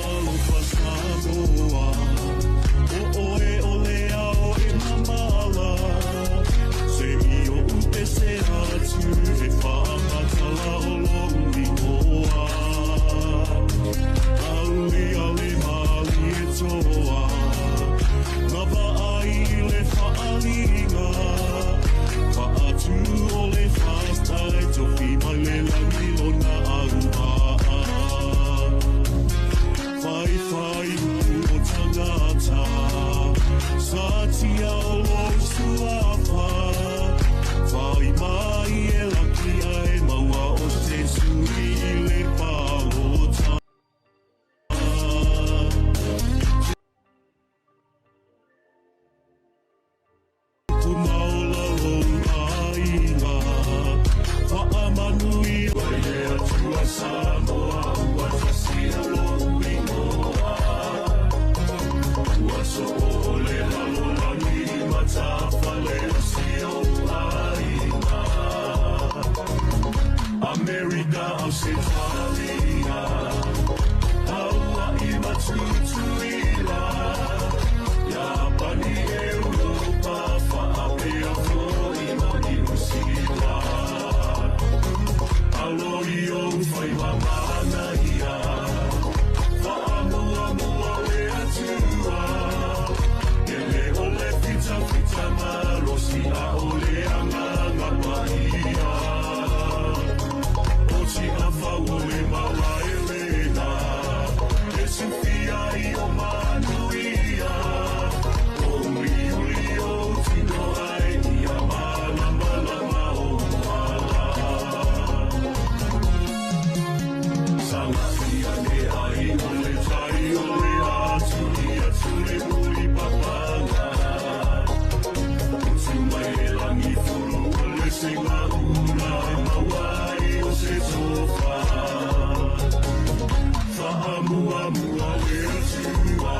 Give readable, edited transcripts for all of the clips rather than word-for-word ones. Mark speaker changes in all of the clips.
Speaker 1: alofa Samoa. O e ole ao e mamala. Se io ute se atu e whaakatala o longi hoa. Auli ale mali e toa. Ngava ai le whaalinga. Whaatu o le whaastai toki mai le langi o na aruha. Whai whai o tangata. Sati ao o suafa. Whai mai e laki ai maua o te suri I le palota. Tu maula o ainga. Whaamanui o e atua Samoa. Ua tasia lo uingoa. Ua so o le halolani matafa le asio ainga. America Australia. Hawaii matutuila. Japani Europa whaapea fōi mo New Zealand. Aloi o whai mamana ia. Whaamua mua we atua. E le ole fita fita malosi a ole anganga paia. O si awha ole maua e lena. E sufia I o manuia. O miuli o tino ai ia malama lama o wala. Sangatia ne ai o le tai o le atu I atu le muli papanga. Utu mai e langi furu o le singa una e mawai o se tofa. Whaamua mua we atua.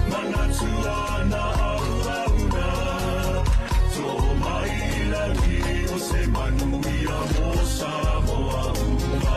Speaker 1: Manatua na aurauna. Tō mai langi o se manuia mo Samoa ua.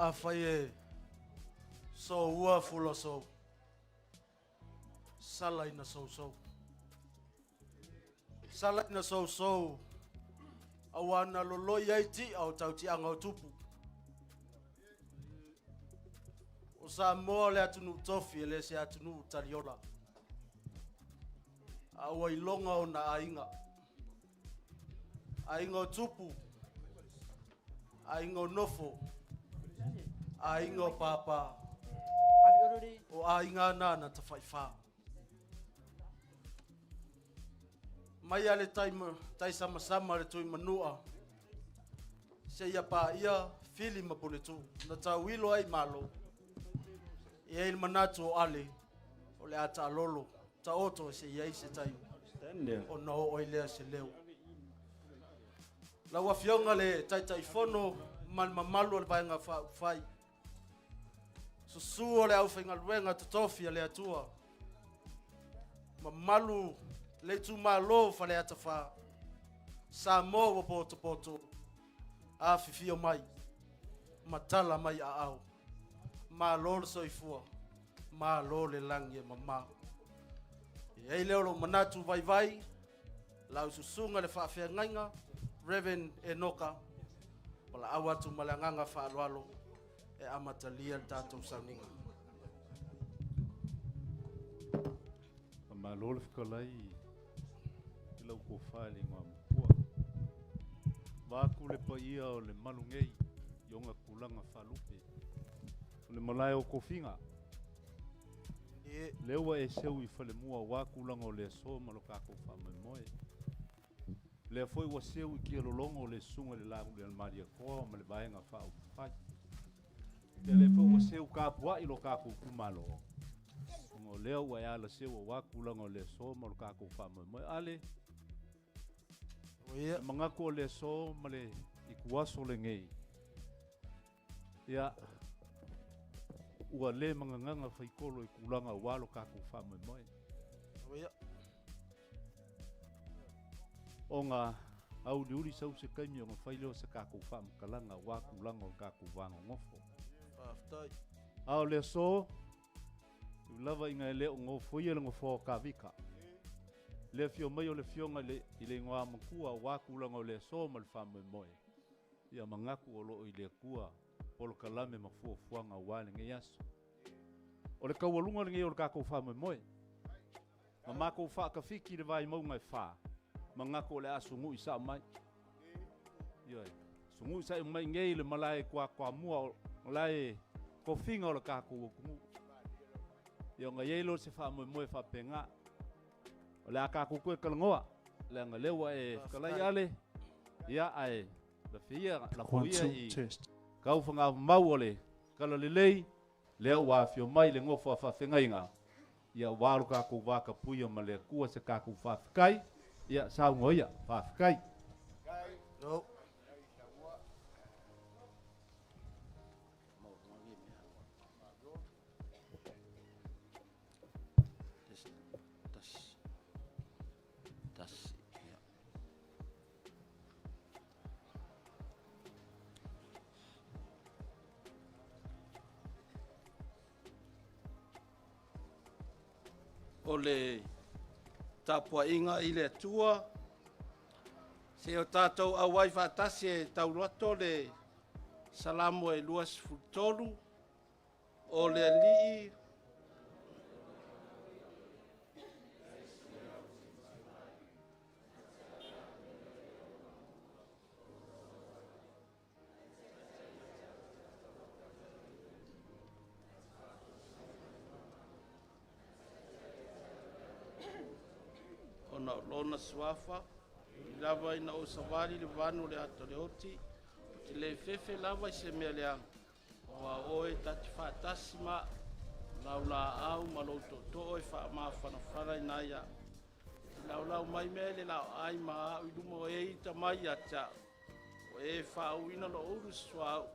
Speaker 2: Afaye so ua fula so sala ina so sala ina so awana loloi aiti au tauti anga o tupu o Samoa le atunu tofi le se atunu tariola awa ilonga o na ainga o tupu ainga o nofo ainga o papa o ainga nana ta whaiwha. Mai ale tai sama le tui manua. Se ia pa ia fili mapule tu. Na tau wilo ai malo. Ia il manatu o ale. O le ata alolo. Ta oto se ia se tai. O no o ilea se leo. La wafionga le tai fono man mamalu al vaenga fai. Susu le au whainga luenga tutofi le atua. Mamalu le tu malo fa le ata fa. Samoa wa poto. A fifio mai. Matala mai a au. Malo le soifua. Malo le langi e mama. E leo lo manatu vai. Lau susunga le whaafea ngainga. Reverend Enoka. Wala awatu malanganga whaalwalo. E amatalia tātou sauninga.
Speaker 3: Malole whakalai I lau ko whaele ngā mpua. Wāku le paia o le malungei I onga kulanga whalupe. O le malai o kofinga. Lewa e seu I whale mua wākulanga o le aso malo kako whamemoe. Le foi wa seu I kia lolongo o le sunga le lagu le almaria koa ma le vaenga whao whai. se u ka pua i lo ka ku kumalo ngo leo wa ya la se wa kula ngo le so mo ka ku fa mo ale
Speaker 2: Oia.
Speaker 3: manga ko le so male i kuwa so le ngei ya ua le manga nganga fai kolo i kulanga walo ka ku fa mo
Speaker 2: Oia.
Speaker 3: onga au diuri sau se kaimi onga fai leo se ka ku fa mo kalanga wa kulanga o ka ku wanga ngofo
Speaker 2: Whaftai.
Speaker 3: au le so lava inga le ngo foi le ngo fo ka vika le fio mai o le fio nga le ile ngoa makua wa kula ngo le so mal fam moi ia mangaku o lo ile kua o lo kalame ma fo fuanga wale nge yaso o le kawalunga nge o ka ko fam moi mama ko fa ka fiki le vai mo ngai fa mangaku le asungu isa mai ia sungu isa mai nge le malai kwa mua lai ko finga o ka ko yo nga yelo se fa mo fa penga o la ka ku ku kalngoa la nga lewa e kala yale ya ai la fia la kuia i ka u fanga maule kala lelei le wa fio mai le ngofo fa fenga inga ya waru ka ku va ka puyo male ku se ka ku fa kai ya sa ngoia fa kai
Speaker 2: No.
Speaker 4: O le tapua inga i le atua. Se o tātou awai whātasi e taurato le salamo e luas futolu. O le alii. Ona lona suafa. Lava ina o savali le vanu le ato le oti. Te le fefe lava i se mea leang. Oa oe tati whātasi ma. Laula au ma louto to oe wha ma whanawhana i naia. Laulau mai mea le lau ai ma au i lumo e i ta mai a ta. O e wha au ina lo uru suau.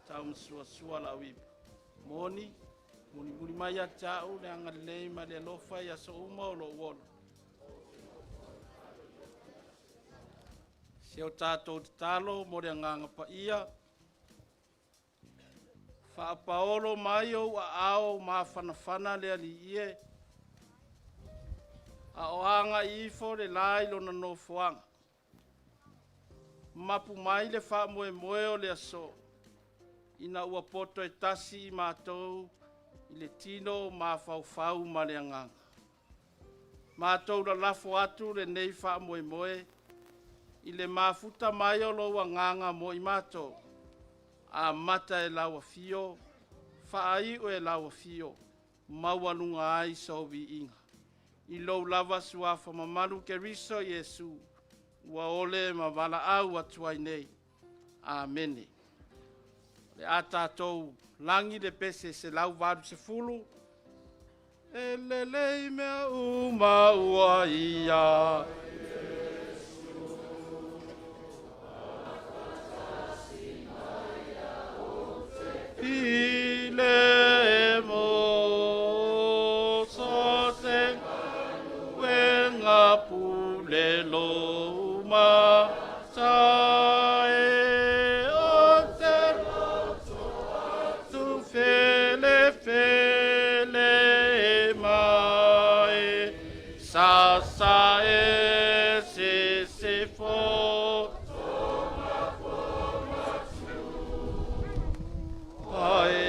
Speaker 4: Tau msua sua lau ipu. Moni. Muni mai a ta u le anga lei ma le lofa i aso uma o lo uono. Se o tātou te talo, more nganga pa ia. Whaapaolo mai o a ao ma whanawhana lea li ie. A o anga ifo le lai lona no fuanga. Mapu mai le wha moe moe o le aso. Ina ua poto e tasi i mātou i le tino ma whau ma le nganga. Mātou la lafo atu le nei wha moe moe. I le mafuta mai o loa nganga mo i mato. A mata e lawa fio. Whaai o e lawa fio. Mauanunga ai sovi inga. I lou lava suafa mamalu ke riso Yesu. Ua ole ma wala au atuai nei. Amene. Le atatou langi le pese se lau vadu se fulu. E lelei mea uma ua ia. Ile mo sote wenga pule loma tae ote tu fele fele mai sasa e se fo ai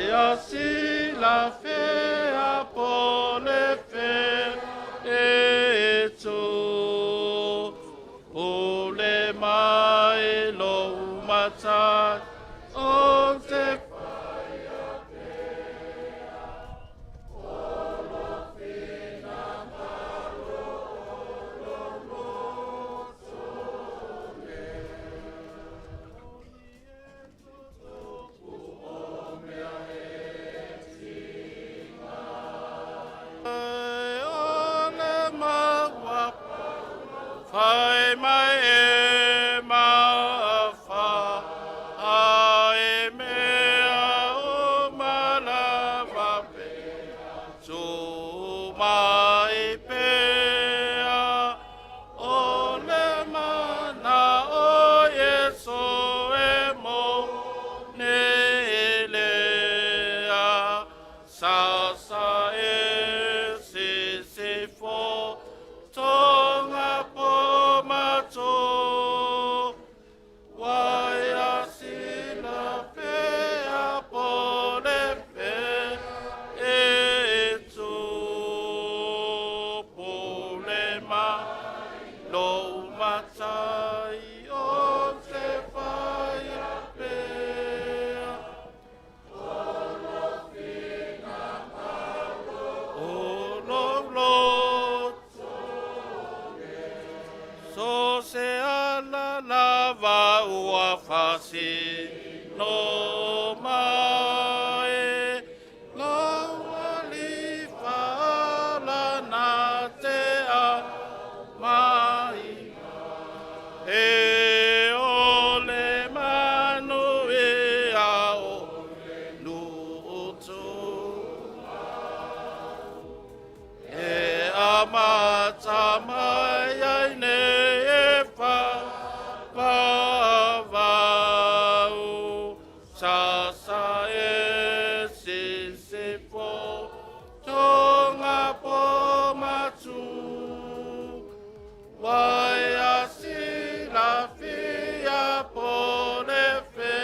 Speaker 4: Vai asi la fia pone fe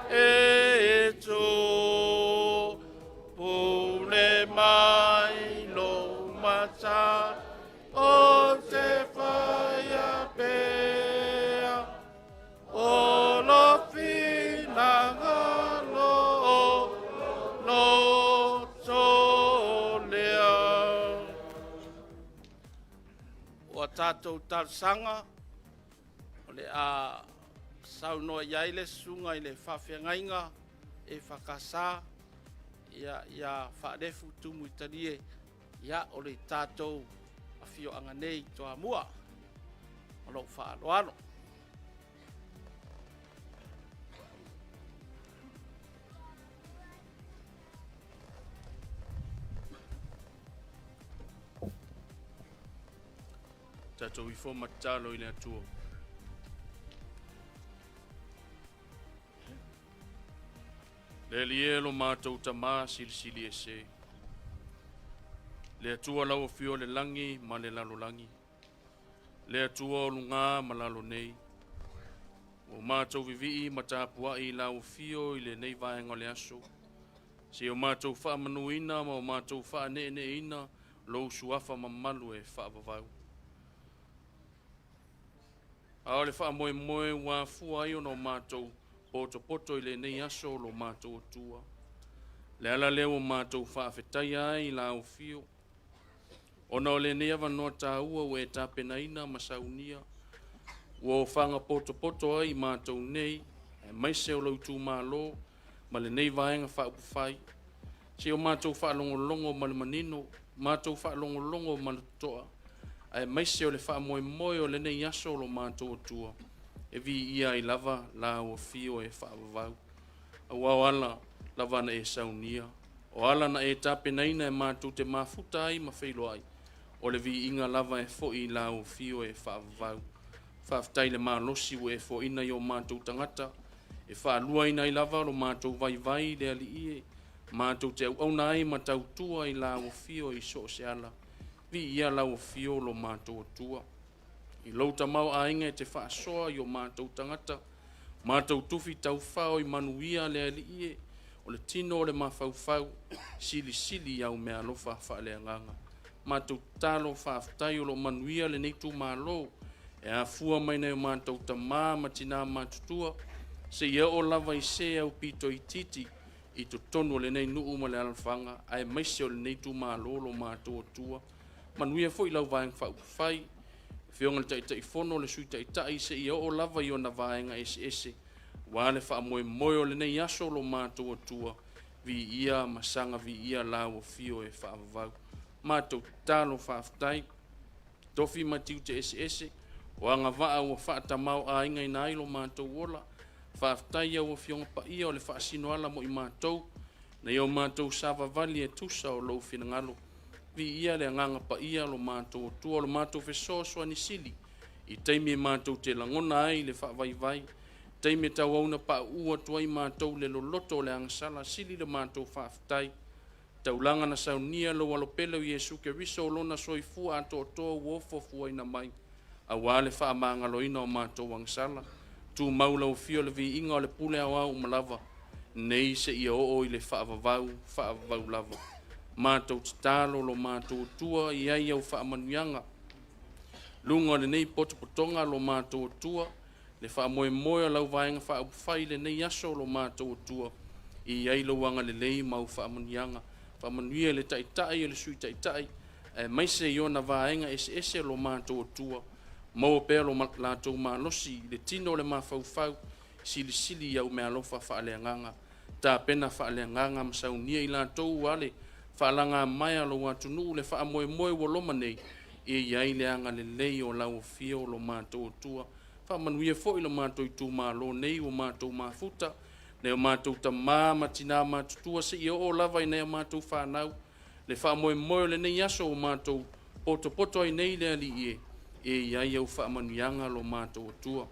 Speaker 4: e tu pune mai lo mata o te fai a pea o lo fina lo tolea o tātou tarsanga o le a saunoa iai le sunga i le whawhiangainga e whakasā ia whaarefu tumu i tarie ia o le tātou a whio anga nei toa mua o lau whaaloano. Tātou i fō matalo i le atua. Le lielo mātou tamā sili e se. Le atua lau fio le langi ma le lalo langi. Le atua o lunga ma lalo nei. O mātou vivi ma tāpua i lau fio i le nei vaenga le aso. Se o mātou wha manuina ma o mātou wha ne ina lou suafa ma malu e wha vavau. A ole wha moe wa fua i ono mātou poto i le nei aso lo mātou tua. Le ala leo mātou wha awhetai ai la au fio. Ona o le nei awa noa tā ua ue tā penaina masaunia. Ua o whanga poto ai mātou nei. E maise o lau tū mālo. Ma le nei vaenga wha upawhai. Se o mātou wha longo ma le manino. Mātou wha longo ma le toa. Ai maise o le wha moe o le nei aso lo mātou tua. E vi ia i lava la o fio e wha vavau. A wawala lava na e saunia. O ala na e tape naina e mātou te mafuta ai ma whailo ai. O le vi inga lava e fo i la o fio e wha vavau. Whaftai le mālosi o e fo ina i o mātou tangata. E wha lua ina i lava lo mātou vai le ali ie. Mātou te au nai ma tau tua i la o fio i so se ala. Vi ia lau fio lo mātou tua. I louta mau a inga e te whaasoa i o mātou tangata. Mātou tufi tau whao i manuia le ali ie. O le tino o le mawhau sili au mea lofa whaale anganga. Mātou talo whaaftai o lo manuia le neitu mālo. E a fua mai nei o mātou ta māma tina mātutua. Se ia o lava i se au pito i titi. I to tonu le nei nuu ma le alfanga. Ai maise o le neitu mālo lo mātou tua. Manuia foi lau vaeng whai. Whionga le tai fono le sui tai se ia o lava i o na vaenga ese. Wale wha moe o le nei aso lo mātou tua. Vi ia masanga vi ia lau o fio e wha avavau. Mātou talo whaaftai. Tofi matiu te ese. O anga waa o wha tamau a inga ina ilo mātou ola. Whaaftai au o whionga pa ia o le wha sino ala mo i mātou. Na i o mātou sava vali e tusa o lau whingalo. Vi ia le nganga pa ia lo mātou tua lo mātou fesoa ni sili. I teimi e mātou te langona ai le vai. Teimi tau auna pa ua tua i mātou le loloto le angasala sili le mātou whaaftai. Tau langa na saunia lo walopelo i Jesu ke riso lona soifua ato toa uofo fua ina mai. A wale wha amanga loina o mātou angasala. Tu maula o fio le vi inga o le pule awa umalava. Nei se ia o i le whaavavau lava. Mātou talo lo mātou tua i ai au whaamanuianga. Lunga le nei potopotonga lo mātou tua. Le whaamoe lau vaenga whaapufai le nei aso lo mātou tua. I ai lo wanga le lei mau whaamanuianga. Whaamanuia le taitai le sui taitai. Maise i ona vaenga ese lo mātou tua. Mau pēr lo mātou mālosi le tino le mawhauwhau. Sili au mea lofa whaaleanganga. Tā pena whaaleanganga masaunia i lātou wale. Whaalanga mai alo watunu le whaamoe waloma nei. E iai le anga le lei o lau fio lo mātou tua. Whaamanuia fo i lo mātou i tū mālo nei o mātou mafuta. Ne o mātou ta māma tina mātutua se i o lava i nei o mātou whanau. Le whaamoe le nei aso o mātou poto ai nei le ali ie. E iai au whaamanuianga lo mātou tua.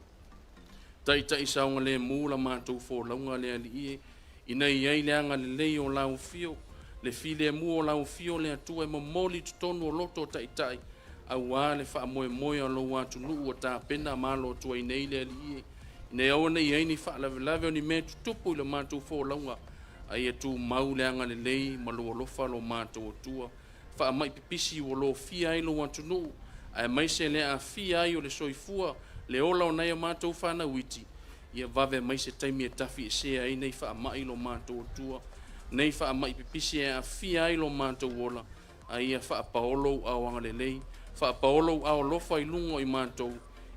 Speaker 4: Tai saunga le mūla mātou fo launga le ali ie. Ina iai le anga le lei o lau fio. Le file mu o lau fio le atua e momoli tutonu o loto taitai.
Speaker 5: aua le fa'amoemoe o lou atunuu o tapena malo atua i nei le alii nei aua nei ai ni fa'alavelave o ni mea tutupu i le matou folauga aia tumau le aga lelei ma lou alofa lo matou atua fa'amai pipisi ua lofia ai lou atunuu ae maise le afia ai o le soifua le ola ona ia matou fanauiti ia vave maise taimi e tafi e sea ai nei fa'amai lo matou atua nei fa'amai pipisi e afia ai lo matou ola aia fa'apaolo auaga lelei fa'apaolo aolofa i luga o i matou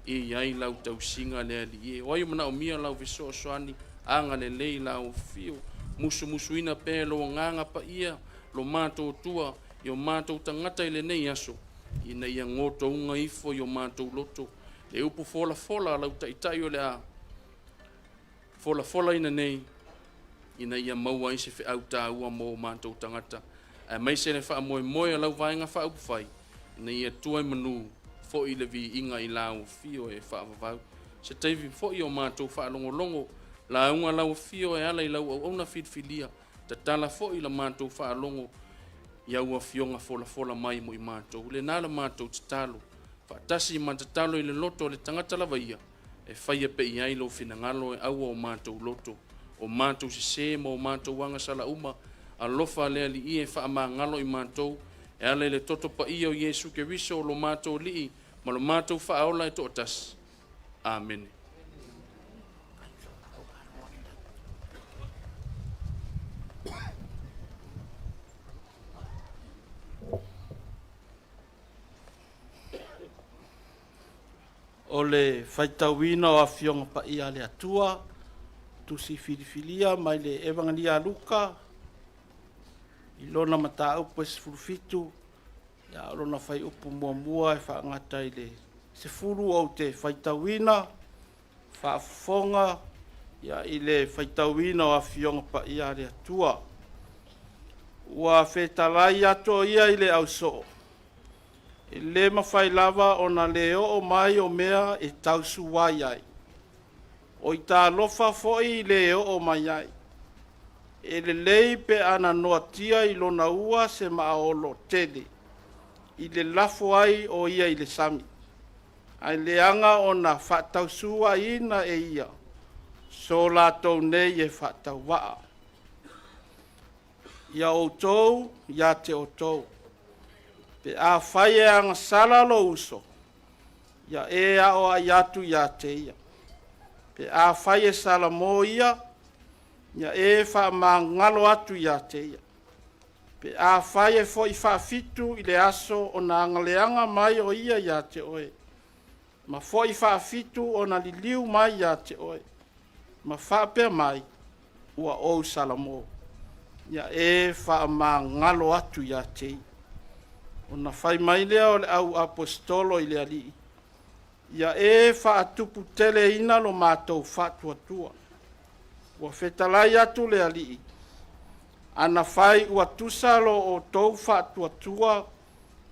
Speaker 5: i ai lau tausiga le ali'i o ai manaʻomia lau fesoasoani aga lelei laofio musumusuina pe lo agaga paia lo matou atua i o matou tagata i lenei aso ina ia gotouga ifo i o matou loto le upu folafola lau taʻitaʻi o le a folafola ina nei ina ia maua ai se feʻau tāua mo o matou tagata ae maise le fa'amoemoe a lau vaega fa'aupu fai ina ia tua i manu fo'i le viiga i laofio e fa'avavau se taivi fo'i o matou fa'alogologo lauga laofio e ala i lau auauna filifilia tatala fo'i la matou fa'alogo ia ua fioga folafola mai mo i matou lenā le matou tatalo fa'atasi ma tatalo i le loto o le tagata lavaia e faia pe'i ai lou finagalo e aua o matou loto o matou sesē ma o matou aga salauma alofa le ali'i e fa'amagalo i matou e ala i le toto paia o iesu keriso o lo matou li'i ma lo matou fa'aola e to'atasi amene.
Speaker 4: O le faitauina o afioga paia le atua tusi filifilia mai le evangelia Luka i lona mataupu e sefulufitu ia o lona fai upu muamua e fa'agata i le sefulu ou te faitauina fa'afofoga ia i le faitauina o afioga paia le atua ua fetalai atu o ia i le auso'o e le mawhai lava ona le o mai o mea e tausu wai ai. O i tā lofa fo'i le o mai ai. E le lei pe ana noatia i lona ua se maaolo tele. I le lafo ai o ia i le sami. Ai le anga ona whatausu ai ina e ia. So lātou nei e whatau waa. Ia o tou, ia te o tou. Pe a whae anga sala lo uso. Ia e a o ai atu ia te ia. Pe a whae sala mo ia. Ia e wha ma ngalo atu ia te ia. Pe a whae fo i wha fitu i le aso o na angaleanga mai o ia ia te oe. Ma fo i wha fitu o na li liu mai ia te oe. Ma wha pia mai ua o sala mo. Ia e wha ma ngalo atu ia te ia. Ona fai mai lea o le au apostolo i le ali. Ia e wha atupu tele ina lo mātou whatua tua. Ua whetalai atu le ali. Ana fai ua tusalo o tou whatua tua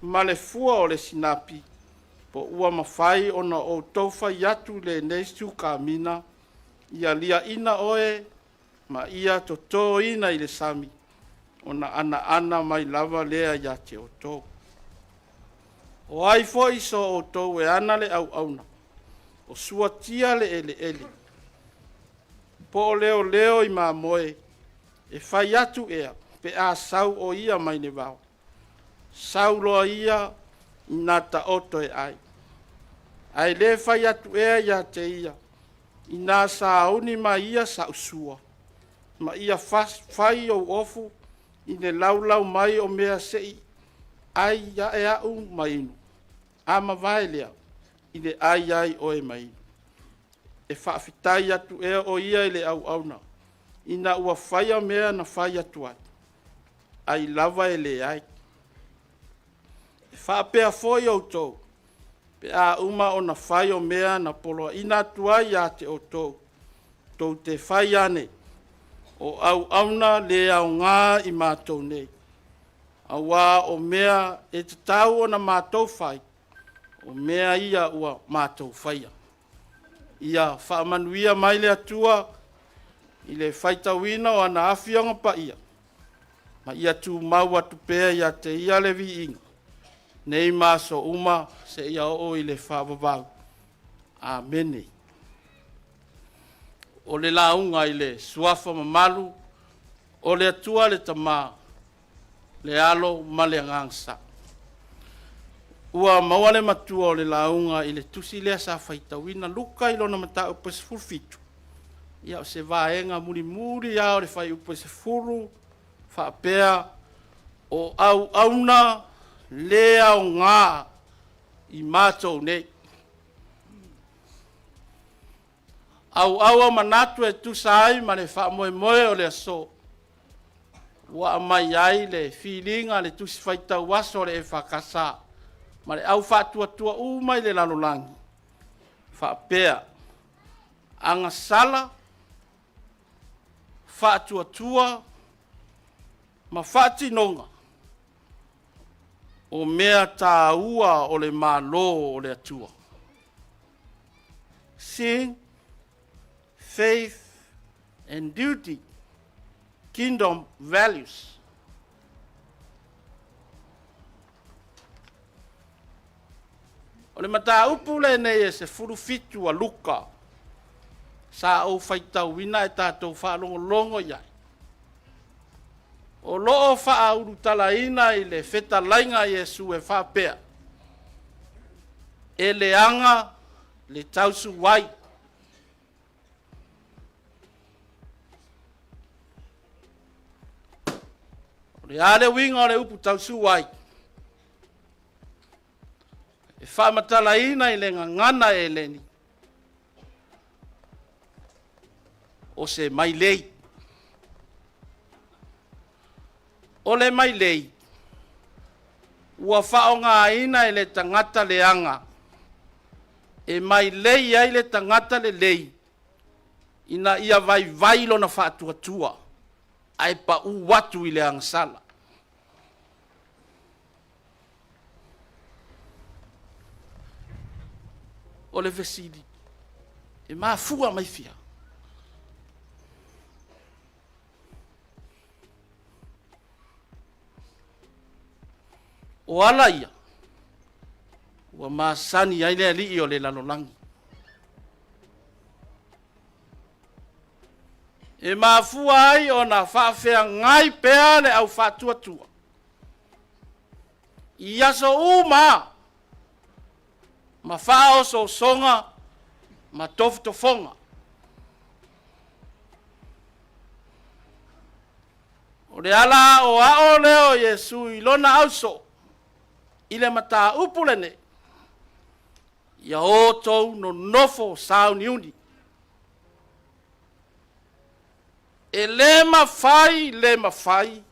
Speaker 4: ma le fua o le sinapi. Po ua mawhai ona o tou whai atu le neisu ka mina. Ia lia ina oe ma ia to tō ina i le sami. Ona ana mai lava lea ia te o tou. O ai foi so o tou e ana le au auna. O suatia le ele. Po leo i mā moe. E whai atu ea. Pe a sau o ia mai ne vau. Sau loa ia i nā ta oto e ai. Ai le whai atu ea ia te ia. I nā sa auni ma ia sa usua. Ma ia whai o ofu. I ne laulau mai o mea sei. Ai ya e au mainu. Ama vai lea. I le ai o e mainu. E whaafitai atu ea o ia i le au auna. I na ua whaia mea na whai atu atu. Ai lava e le ai. E whaapea foi au tau. Pe a uma o na whai o mea na poloa. I na tuai a te o tau. Tau te whai ane. O au auna le au ngā i mātou nei. Awa o mea e te tau o na mātou whai. O mea ia ua mātou whaia. Ia whaamanuia mai le atua i le whaitawina o ana awhianga pa ia. Ma ia tu mau atu pēa ia te ia le vi inga. nei maso uma se ia o i le whaavavau. Amene. O le launga i le suafa mamalu, o le atua le tamā, le alo ma le angangsa. Ua maua le matua o le launga i le tusi lea sa whaitawina luka i lona mata upa se fulfitu. Ia o se vaenga muri muri ia o le whai upa se fulu, whaapea o au auna lea o ngā i mātou nei. Au aua manatu e tusa ai ma le wha moe moe o le aso. Ua mai ai le filinga le tusi whaitau waso le e whakasa. Ma le au whaatua tua umai le lalolangi. Whaapea. Anga sala. Whaatua tua. Ma whaatinonga. O mea tā ua o le mālo o le atua. Sin, faith, and duty. Kingdom values. O le mata upu le nei e se furufitu a luka. Sa au whaitau wina e tātou whaalongolongo iai. O loo wha urutala ina i le wheta lainga Yesu e whapea. E le anga le tausu wai. O le ale winga o le upu tausu wai. E whamatala ina i le ngana e leni. O se mai lei. O le mai lei. Ua whaonga ina i le tangata leanga. E mai lei ai le tangata le lei. Ina ia vai vailo na whaatua tua. Ai pa u watu i le angsala. O le vesidi. E maa fua mai fia. O ala ia. Ua maa sani ai le ali o le lalolangi. E maa fua ai o na whaafea ngai pea le au whaatua tua. I aso uma. Ma whao so songa. Ma tofu tofonga. O le ala o ao leo Yesu ilona auso. Ile mata upulene. Ia o tou no nofo sao niuni. E le mawhai.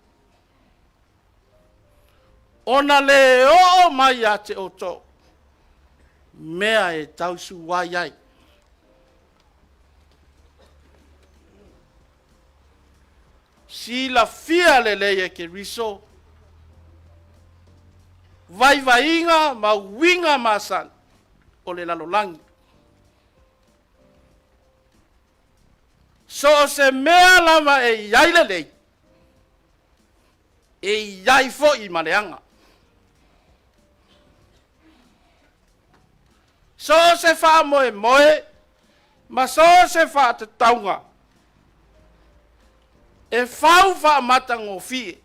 Speaker 4: Ona le o mai a te o tou. Mea e tausu wai ai. Si la fia le leia ke riso. Vai inga ma winga masan. O le lalolangi. So se mea lama e iai le lei. E iai fo i maleanga. So se wha moe. Ma so se wha te taunga. E whau wha matango fie.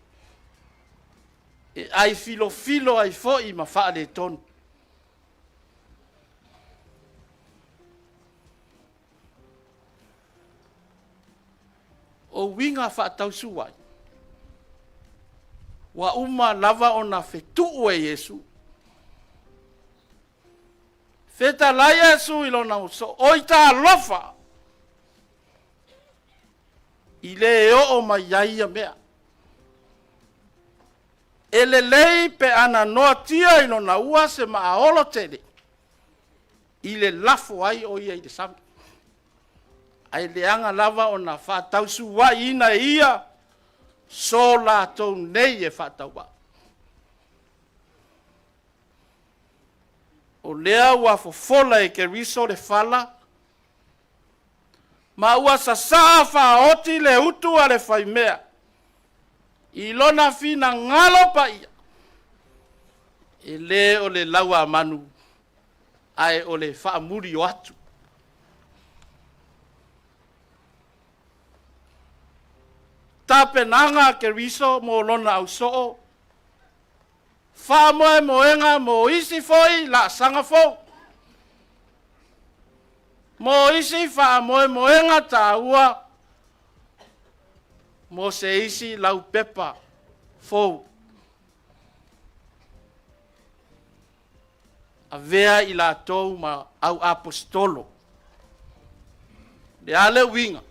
Speaker 4: E ai filo ai fo i ma wha le tonu. O winga wha tausu wai. Wa uma lava o na whetu e Yesu. Feta la Yesu ilo na uso. Oita lofa. Ile o ma yaia mea. Ele lei pe ana noa tia ilo na ua se ma aolo tele. Ile lafo ai o ia i de sami. Ai leanga lava o na whatausu wa ina ia. So la tau nei e whatau wa. O lea ua fofola e ke riso le fala. Ma ua sasa whaoti le utu a le whaimea. I lona fina ngalo pa ia. e le o le laua manu ai o le whaamuri o atu. Tapenanga ke riso mo lona au soo, whaamoe moenga mo isi foi la sanga fo. Mo isi whaamoe moenga ta ua, mo se isi lau pepa fo. A vea i la tau ma au apostolo. Le ale winga.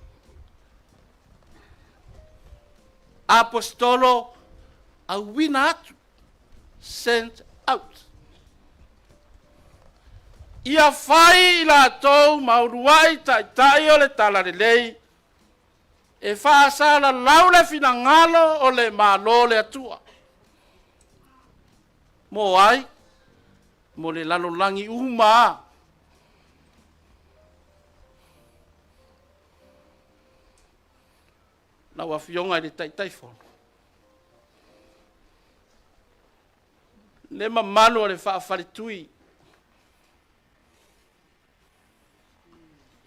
Speaker 4: Apostolo au wina atu. Sent out. Ia fai i la tau ma uruai tai o le tala le lei. E whaasala laule fina ngalo o le malo le atua. Mo ai. Mo le lalolangi uma. Na wafionga le tai fono. Le mamalo le whaafaritui.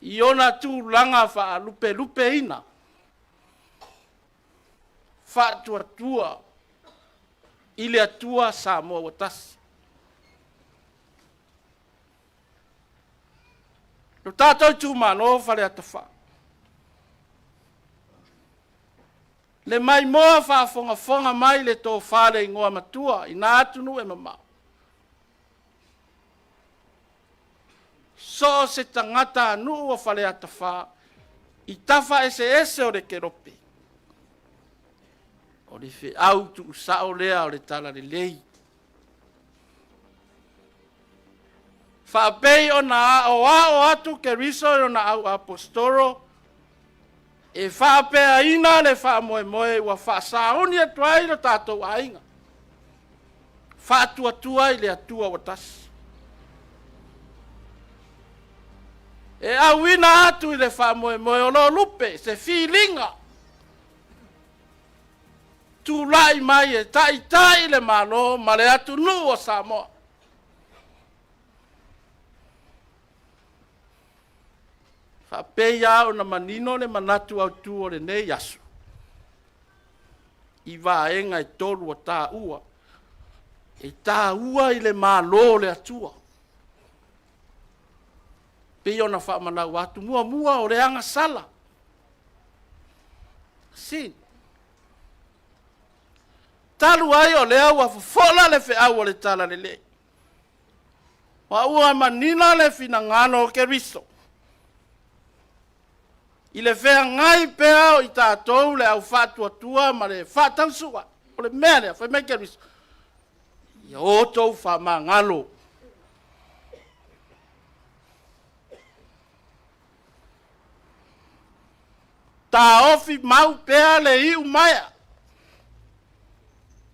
Speaker 4: Iona tu langa wha lupe ina. Wha tua. Ile atua sa moa watasi. No tātou tū mano whare atafa. Le mai moa whaafonga mai le tō whare ingoa matua, i nā atunu e mamau. So se tangata anu o whare atafa, i tafa ese o le kerope. O le whi au tu usao lea o le tala le lei. Whaapei o na o atu ke riso o na au apostoro. E whaapea ina le whaamoe wa whaasaoni atuai lo tātou ainga. Whaatua i le atua o tasi. E au ina atu i le whaamoe o lo lupe se whilinga. Tūlai mai e tai le malo ma le atu nu o Samoa. Whapeia o na manino le manatu au tu o le nei yasu. I vaenga e tolu o tā ua. E tā ua i le malo le atua. Pei o na whaamanau atu mua o le anga sala. Sin. Talu ai o le au a fola le fe au o le tala le le. Wa ua manina le fina ngano o ke riso. I le whea ngai pēa o i tātou le au whātua ma le whātausua. O le mea lea, whai meke riso. I o tau wha ngalo. Tā ofi mau pēa le iu maia.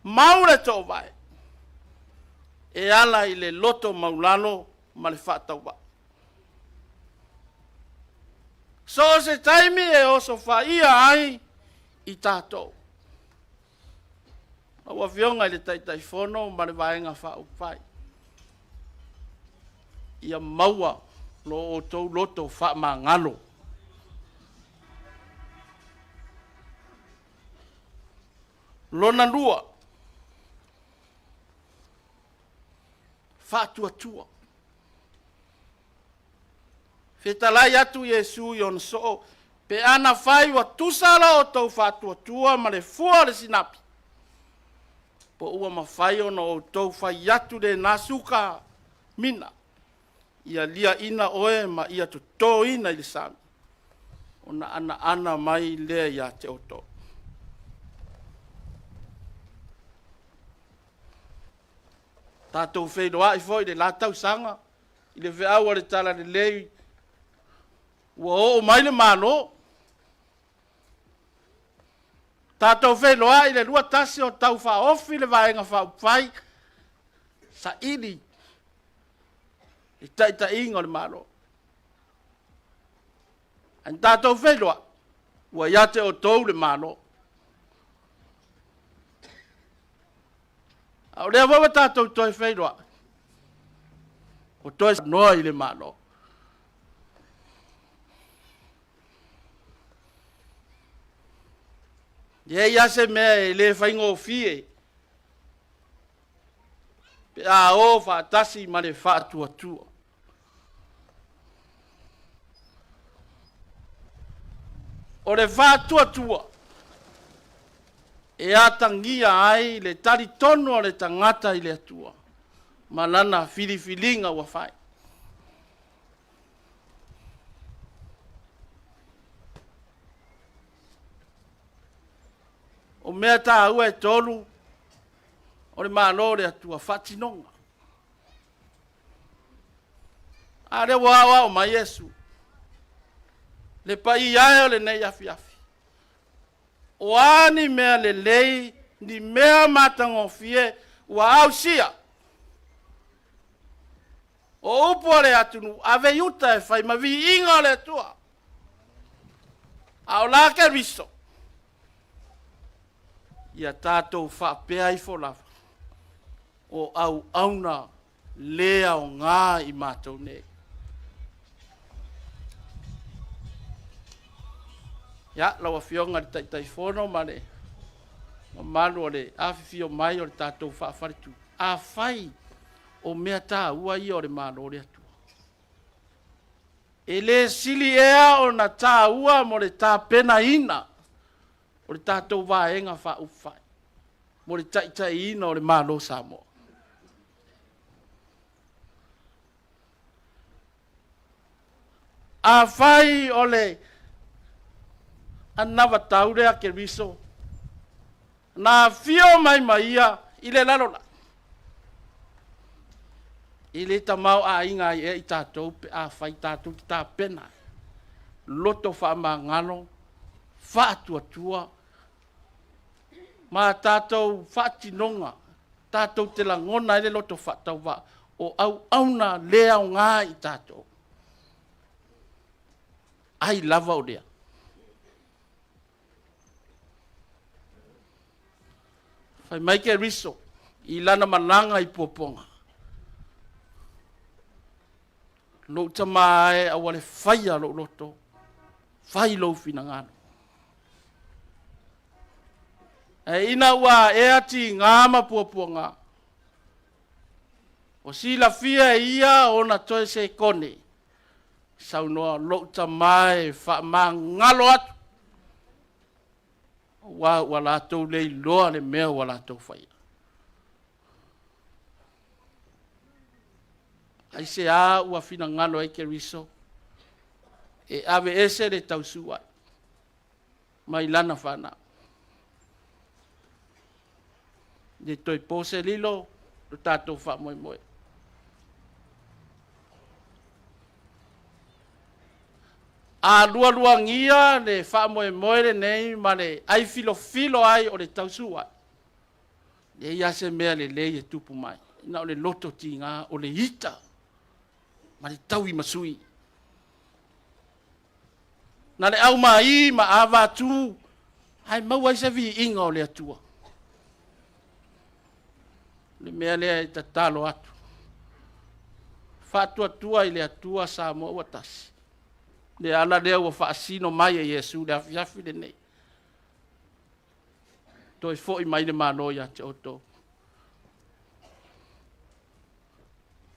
Speaker 4: Mau le tō vai. E ala i le loto maulano ma le whātaua. So se taimi e oso whaia ai i tātou. Awa whionga i le taitai whono ma le vaenga whau whai. Ia maua lo o tau loto wha ma ngalo. Lona lua. Whātua. Fetalai atu Yesu yon so pe ana fai wa tusala o tau whātua ma le fua le sinapi. Po ua ma fai ono o tau fai atu le nasuka mina. Ia lia ina oe ma ia tu tō ina i le sami. Ona ana mai lea ia te oto. Tātou whairoa i fwoi le lātau sanga. I le whiaua le tala le lei. Ua o mai le mano. Tātou whairoa i le lua tasi o tau wha ofi le vaenga wha upai. Sa ili. I taita ingo le mano. An tātou whairoa. Ua iate o tau le mano. O le wa tātou toi whairoa. O toi noa i le malo. Ye ia se mea e le whaingo fie. Pe a o whaatasi ma le whaatua tua. O le whaatua tua. E atangia ai le tari tono o le tangata i le atua. Malana filifilinga wa whai. O mea tā ua e tolu, o le mālo le atua whatinonga. A le wawa o mai Yesu. Le pai ai o le nei afi afi. O ani mea le lei, ni mea matangofie, ua au sia. O upo le atunu, ave yuta e whai, ma vi inga le atua. Au la ke riso. Ia tātou whapea i wholawa. O au auna lea o ngā i mātou nei. Ia, lawa fionga li tai whono mane. Ma malu o le awhiwhio mai o le tātou whaafaritu. A whai o mea tā ua i o le malu o le atua. E le sili ea o na tā ua mo le tā pena ina. O le tātou waenga wha ufai. Mo le tai ina o le malo Samoa. A whai o le anava taurea ke riso. Na fio mai ia i le lalola. I le tamau a inga i tātou pe a whai tātou ki tā pena. Loto wha mangalo, wha atua. Ma tātou whaatinonga, tātou te langona i le loto whaatau wa, o au auna lea o ngā i tātou. Ai lava o lea. Whai mai ke riso, i lana mananga i puaponga. Lo tamae a wale whaia lo loto, whai lo fina ngano. E ina ua e ati ngāma puapuanga. O sila fia ia o na toe se kone. Saunoa lo tamae wha ngalo atu. Wa lātou lei loa le mea wa lātou whaia. Ai se a ua fina ngalo e ke riso. E ave ese le tausua. Mai lana whana. De toi pose lilo, lo tātou wha moe. A lua ngia le wha moe le nei, ma le ai filo ai o le tausua. Le ia se mea le lei e tupu mai. Ina o le loto ti ngā, o le ita. Ma le tau i masui. Na le au mai, ma awa tu, hai mau ai se vi inga o le atua. Le mea lea i tatalo atu. Whaatua tua i le atua sa moa ua tasi. Le ala lea ua whaasino mai e Yesu le afiafi le nei. Toi fo i mai le manoia te oto.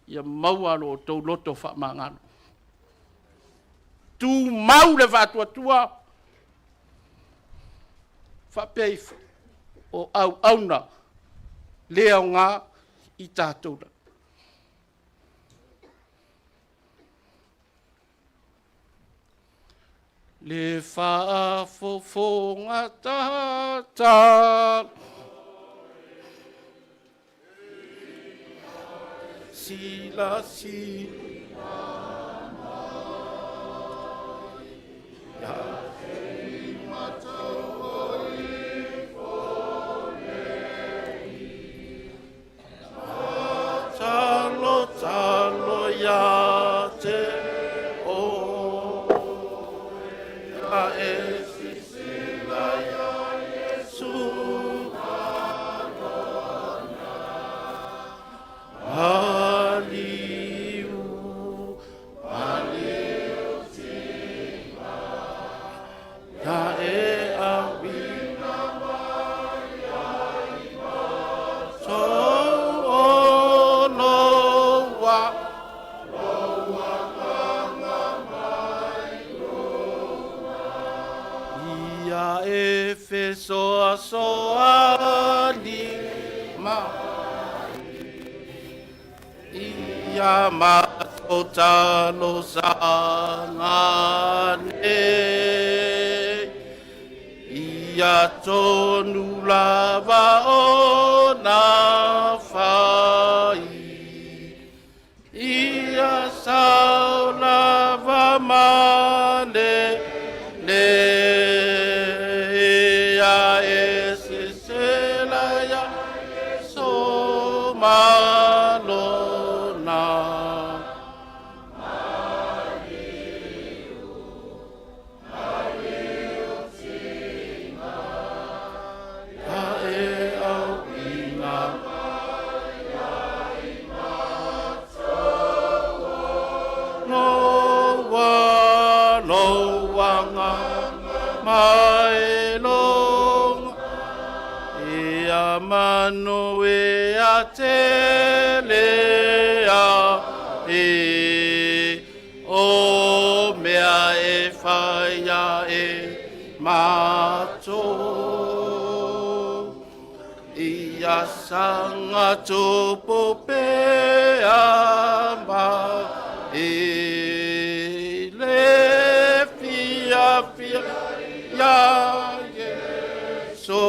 Speaker 4: Ia maua lo tau loto wha mangano. Tu mau le whaatua tua. Whapeifa o au auna. Lea o ngā i tātou. Le whaafofonga tata. Sila Talo ya te o a esisi la ya Yesu. ma ia matotalo sangane ia tonu lava o na fai ia sao lava male le ia ese sela ya so malona mano e a telea e o mea e whaia e mato ia sanga tupu pea ma e le fia fia ya so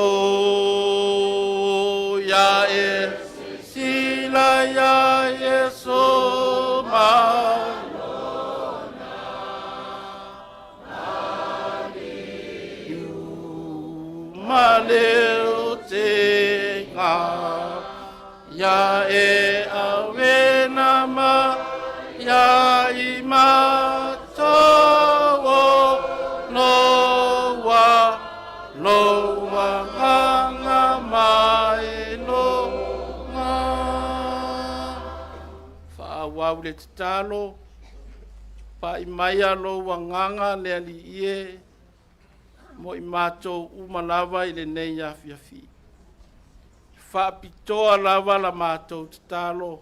Speaker 4: ya e sila ya e so malona maleo te ngā ya e awena ma ya i matoa loa loa nganga mai loa whāwau le te talo pa i mai alo wanganga le ali ie mo i mātou umalawa i le nei afi afi whapitoa lawa la mātou te talo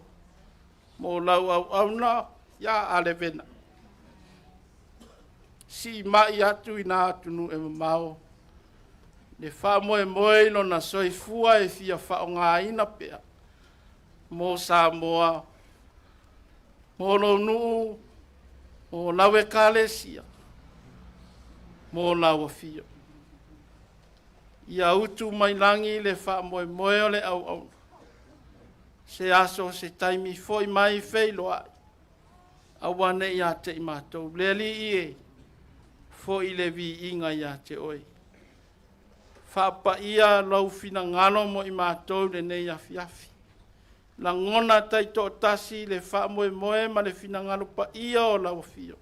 Speaker 4: mo lau au auna ya alevena si mai atu i nā atunu e mamao le wha moe moe no na soifua e fia wha o ngā ina pea. Mō Samoa, mō Nonu, mō Lawe Kalesia, mō Lawa Fio. Ia utu mai langi le wha moe moe o le au au. Se aso se taimi foi mai feilo ai. Awane ia te i mātou. Le li ie, foi le vi inga ia te oi. Whapa ia lau fina ngano mo i mātou le nei afi afi. La ngona tai tō tasi le wha moe moe ma le fina ngano pa ia o lau fio.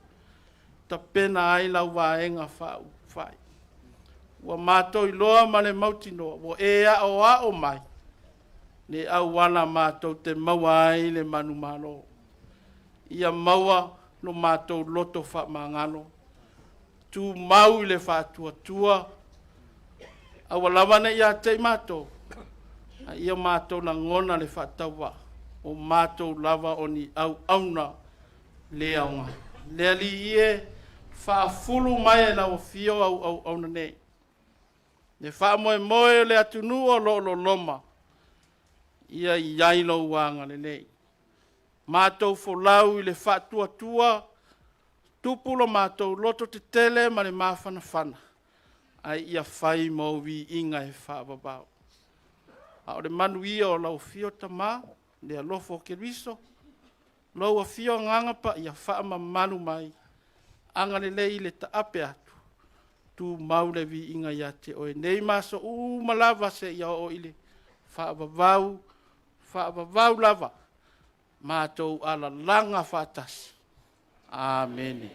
Speaker 4: Ta pena ai lau waenga wha uwhai. Wa mātou i loa ma le mautinoa, wo ea o a o mai. Le au wana mātou te maua ai le manu malo. Ia maua no mātou loto wha mangano. Tu mau i le wha tua tua. Awa lawana ia te mātou. Ia mātou na ngona le whatawa. O mātou lava o ni au auna le aunga. Le ali ie whaafulu mai e lau fio au auna nei. Le wha moe moe le atunu o lo loma. Ia i yailo wanga le nei. Mātou folau i le whatua tua. Tupulo mātou loto te tele ma le mawhana whana. Ai ia whai mauwi inga e whaababau. A o le manu ia o lau fio tamā, le alofo ke riso. Lau a fio nganga pa ia whaama manu mai. Anga le lei le taape atu. Tu maule vi inga ia te oe. Nei maso malawa se ia o ile. Whaababau lava. Mātou ala langa whatasi. Amen.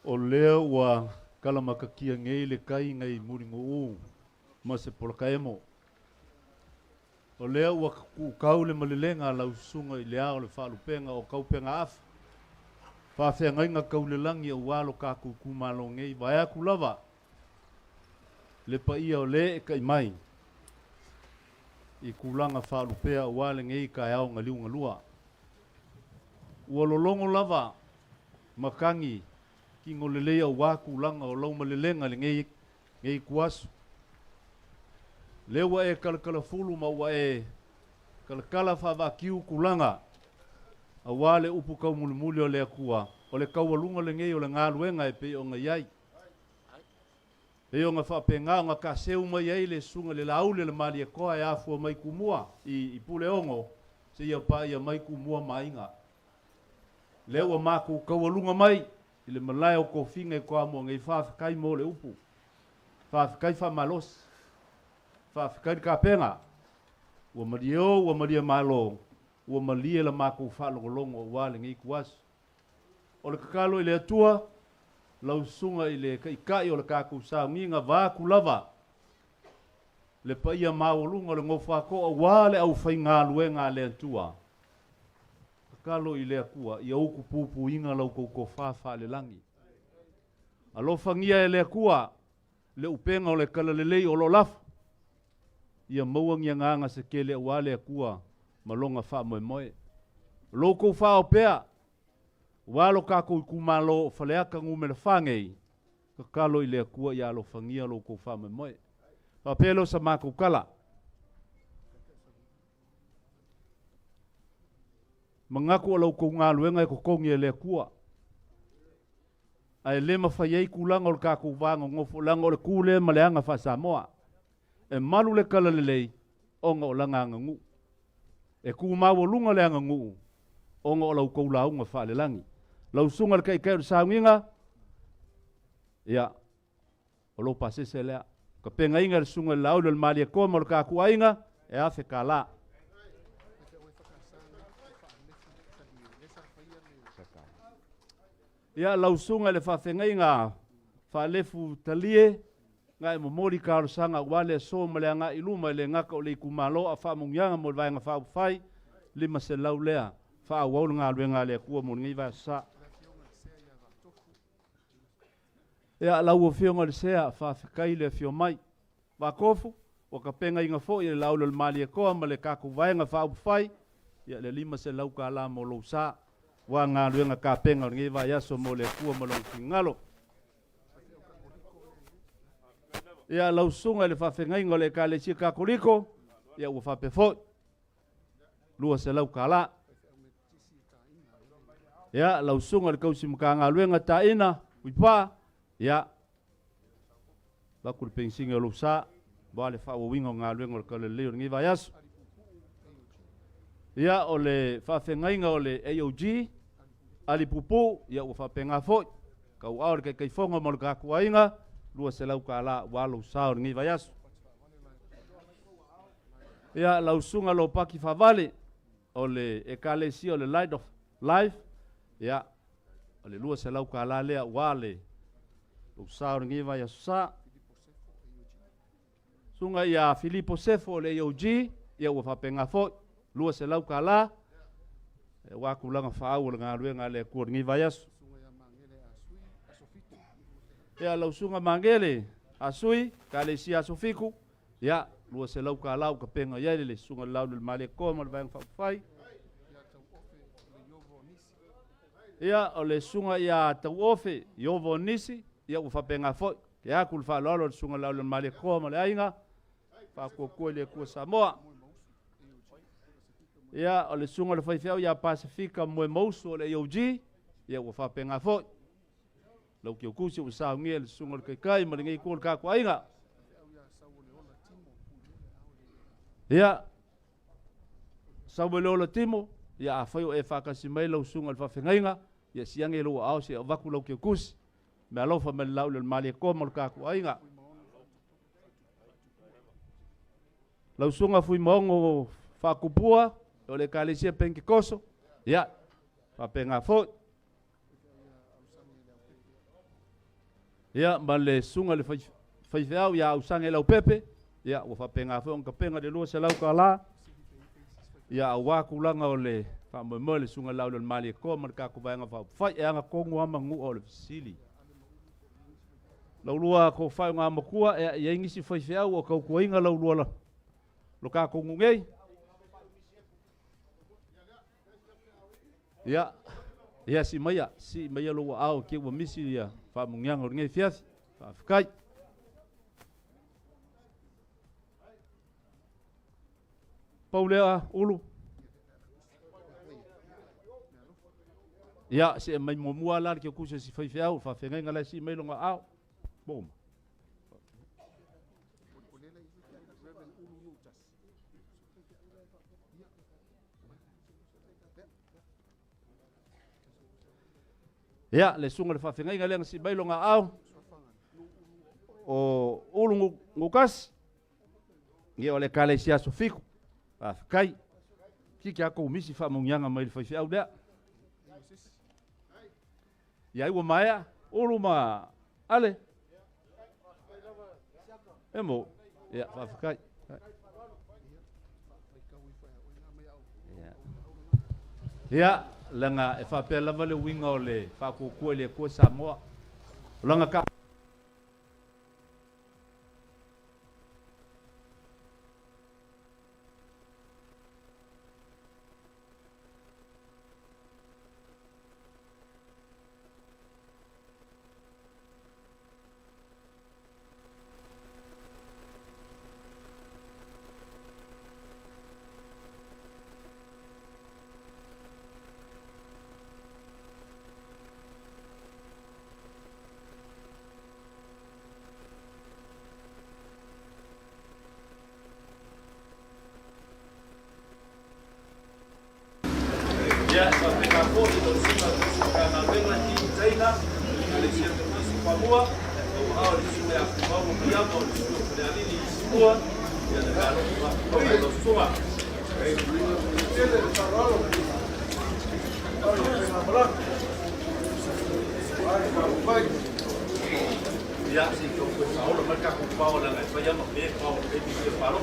Speaker 3: O lea ua kalamakakia ngei le kai ngai muringo u ma se polakaemo. O lea ua kau le malilenga lau sunga i lea o le whaalupenga o kaupenga afa. Whawhea ngai ngā kaulelangi au walo kāku kumalo ngei vai aku lava. Le pa ia o le e kai mai. I kulanga whaalupea o wale ngei kai au ngaliu ngalua. Ua lolongo lava makangi ki ngolele au waku langa o lau malelenga le ngei kuasu. Lewa e kalakala fulu ma wa e kalakala whavakiu kulanga a wale upu kau mulimuli o le akua o le kaualunga le ngei o le ngāluenga e pe o ngaiai. Pe o ngā whapenga o ngā kaseu mai ai le sunga le laule le mali e koa e afua mai kumua i pule ongo se ia pa ia mai kumua mainga. Lewa maku kaualunga mai i le malai o kofinga e koa mua ngai whawhikai mo le upu. Whawhikai whamalos. Whawhikai ka penga. Ua mario, ua maria malo. Ua malia la maku whalongolongo o wale ngai kuasu. O le kakalo i le atua, lau sunga i le kai o le kaku sa nginga vāku lava. Le paia maolunga le ngofako a wale au whai ngā luenga le atua. Kakalo i le akua, i auku pupu inga lau kouko whawha le langi. Alofa ngia e le akua, le upenga o le kalalelei o lo lafu. Ia mauang ia nganga se kele wale akua, malonga wha moe moe. Loko wha o pea, walo kako i kumalo whaleaka ngume le whangei, kakalo i le akua i alo whangia loko wha moe moe. Whapelo sa mako kala. Mangaku alau ko ngā luenga e kokongi e le akua. Ai lema whaiei kulanga o le kako wanga ngofo langa o le kule maleanga wha Samoa. E malu le kala lelei, onga o langa ngu. E ku mawa lunga le anga ngu, onga o lau kou launga wha le langi. Lau sunga le kai kai o saunginga, ia, o lau pasese lea. Ka penga inga le sunga le lau le mali e koma le kaku ainga, e afe ka la. Ia, lau sunga le whawhenga inga, whalefu talie, ngai momori karo sanga wale so male nga iluma le ngaka o le kumalo a fa mungyanga mo vai nga fa fai lima se laulea fa wa nga luenga le ku mo ngi va sa ya la wo fio nga le sea fa kai le fio mai va kofu o ka penga inga fo i le laule le mali e ko ma le ka ku vai nga fa fai ya le lima se lau ka la mo lo sa wa nga luenga ka penga ngi va ya so mo le ku mo lo ngalo. Ia lau sunga le whawhengai ngole ka le sia kakoriko, ia ua whapefo. Lua se lau kala. Ia lau sunga le kausi mka ngā luenga ta ina, uipa. Ia. Baku le pensinga lo sa, ba le whawawinga ngā luenga le kale leo ngi vaiasu. Ia o le whawhengai ngole AOG, ali pupu, ia ua whapenga fo. Kau aore kai kaifonga mo le kakuainga, lua se lau ka la walo sao ngi vaiasu. Ia lau sunga lo paki favale o le ekalesi o le light of life. Ia o le lua se lau ka la lea wale lo sao ngi vaiasu sa. Sunga ia Filipo Sefo le AOG ia ua whapenga fo lua se lau ka la e wakulanga whaau le ngā ruenga le kua ngi vaiasu. Ia lau sunga mangele asui ka le si asofiku ia lua se lau ka lau ka penga ia le sunga lau le male ko mal vang fai ia o le sunga ia tau ofe yovo nisi ia u fa penga fo ia kul fa lolo sunga lau le male ko mal ainga fa ko le ko Samoa ia o le sunga le fai fau ia Pasifika mo mouso le yoji ia u fa penga fo lau ki o kusi o sao ngia le sunga le kai ma le ngai kōl kako ainga. Ia, sao le ola timo, ia a whai o e whakasi mai lau sunga le whawhengainga, ia siange lo ao se o waku lau ki o kusi, me alofa me lau le mali e kōma le kako ainga. Lau sunga fui maongo whakupua, o le kālesia penki koso, ia, whapenga fōi. Ia ma le sunga le whaifeau ia usange lau pepe. Ia ua whapenga whao ka penga de lua se lau ka la. Ia a wakulanga o le whamoe le sunga lau le mali e kōma le kako vaenga whao. Whai e anga kongu ama ngu o le fisili. Lau lua ko whai ngā makua e ia ingisi whaifeau o kau kuainga lau lua la. Lo kako ngungei. Ia Ia si mai lo au ke wa misi ia fa mungianga ngai fiasi fa kai. Paulea ulu. Ia se mai mo la ke ku se si fai fiau fa fenga ngala si mai lo au. Bom. Ya, le sunga le whawhengai ngā leanga si mailo ngā au. O ulu ngukas. Nge o le kale si aso fiku. Whawhekai. Ki kia kou misi whamungianga mai le whaiwhiau lea. Ia iwa maia. Ulu ma ale. Emo. Ia, whawhekai. Ia. Langa e whapea lava le winga o le whakukua le kua Samoa. Langa ka. Ya, sampai kampung itu semua karena memang di China, Malaysia termasuk Papua, mau di sini aku mau mendiam, mau di sini dari ini semua, ya negara itu semua. Ya, si kau tahu mereka kupau dan apa yang mereka kau ini baru.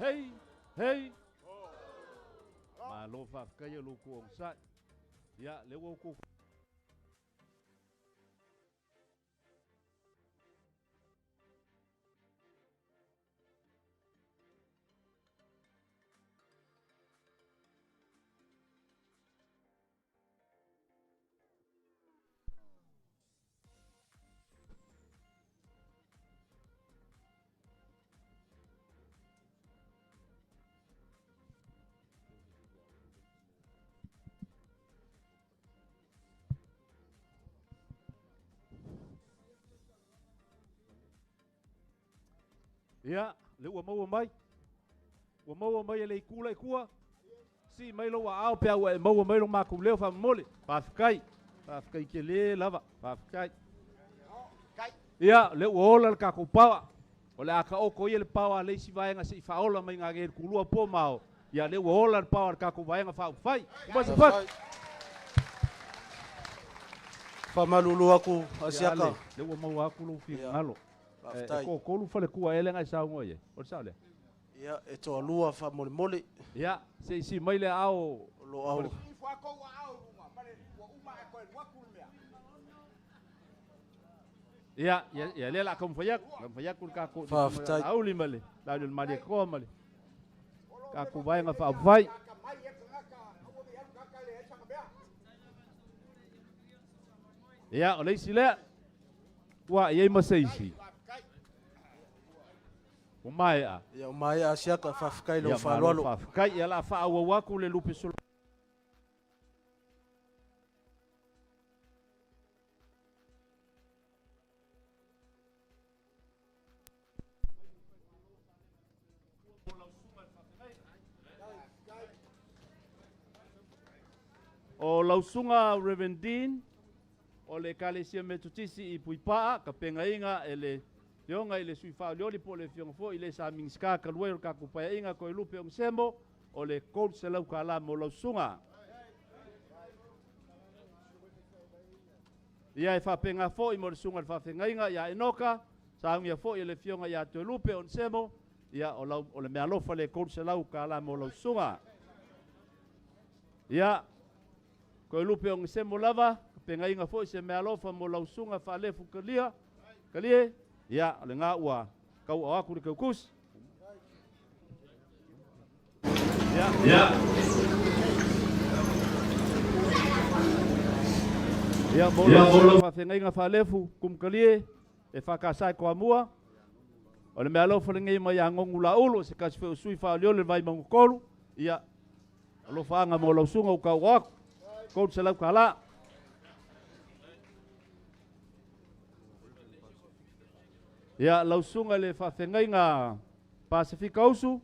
Speaker 3: Hei, hei. Ma lo fa kai lo ko sa. Ya le wo ko. Ya, le ua mau mai. Ua mau mai le kula kua. Si mai lo wa au pe ua mau mai lo ma ku leo fa mole. Pa kai. Pa kai ke le lava. Pa kai. Ya, le ua ola ka ku pa. O le aka o ko ile pa le si vai nga si fa ola mai nga ge ku lua po mau. Ya le ua ola pa ka ku vai nga fa fai. Ba si fa.
Speaker 2: Fa malulu aku asiaka.
Speaker 3: Le ua mau aku lo fi ngalo.
Speaker 2: Aftai.
Speaker 3: Ko ko lu fale kua ele ngai sa ngoye. O sa le.
Speaker 2: Ya e to alua fa mole mole
Speaker 3: Ya, si mai le ao
Speaker 2: lo au.
Speaker 3: Ya, ya le la kom fayak kun ka ko.
Speaker 2: Faftai.
Speaker 3: Au li male. La le mali ko male. Ka ku vai nga fa vai. Ya, oleh sila. Wa ye masaisi. O mai a.
Speaker 2: Ya mai asiaka fa fkai lo
Speaker 3: Ya
Speaker 2: fa lo.
Speaker 3: fa kai ya la fa awa wa ku le lupe sul. O lausunga Revendin o le kalesia metutisi I puipaa ka pengainga ele Leonga ile sui fa leoli po le fiong fo ile sa mingska ka luer ka kupaya inga ko lupe ong sembo o le coach se lau ka la mo lausunga. Ia e fa penga fo I mo le sunga fa pengainga ia enoka sa ngia fo ile fionga ia to lupe on sembo ia o le mea lofa le coach se lau ka la mo lausunga. Ia ko lupe ong sembo lava pengainga fo se mea lofa mo lausunga fa lefu kalia kalie ya le nga ua kau o aku ke kus ya bolo fa fenga fa lefu kum kalie e fa ka sai ko amua o le melo fa ngai mai angongu la ulo se ka se sui fa le le vai mangokolu ya lo fa nga mo lo sunga ka wa ko se la kala ia lausunga le whawhengai ngā Pasifika usu,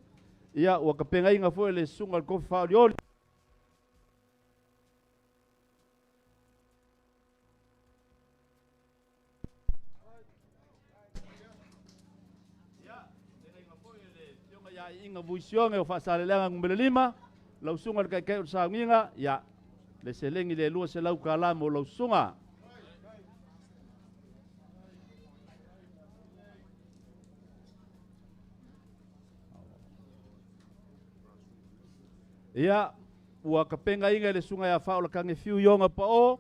Speaker 3: ia ua ka pengai ngā fue le sunga kofi whaoriori. Ia, tengai ngā fue le fionga ia inga vuisionga o whaasareleanga ngumbele lima, lausunga le kaikai o saunginga, ia, le selengi le lua se lau ka la mo lausunga. Ia, ua ka penga inga le sunga ia whaola kange fiu yonga pa o,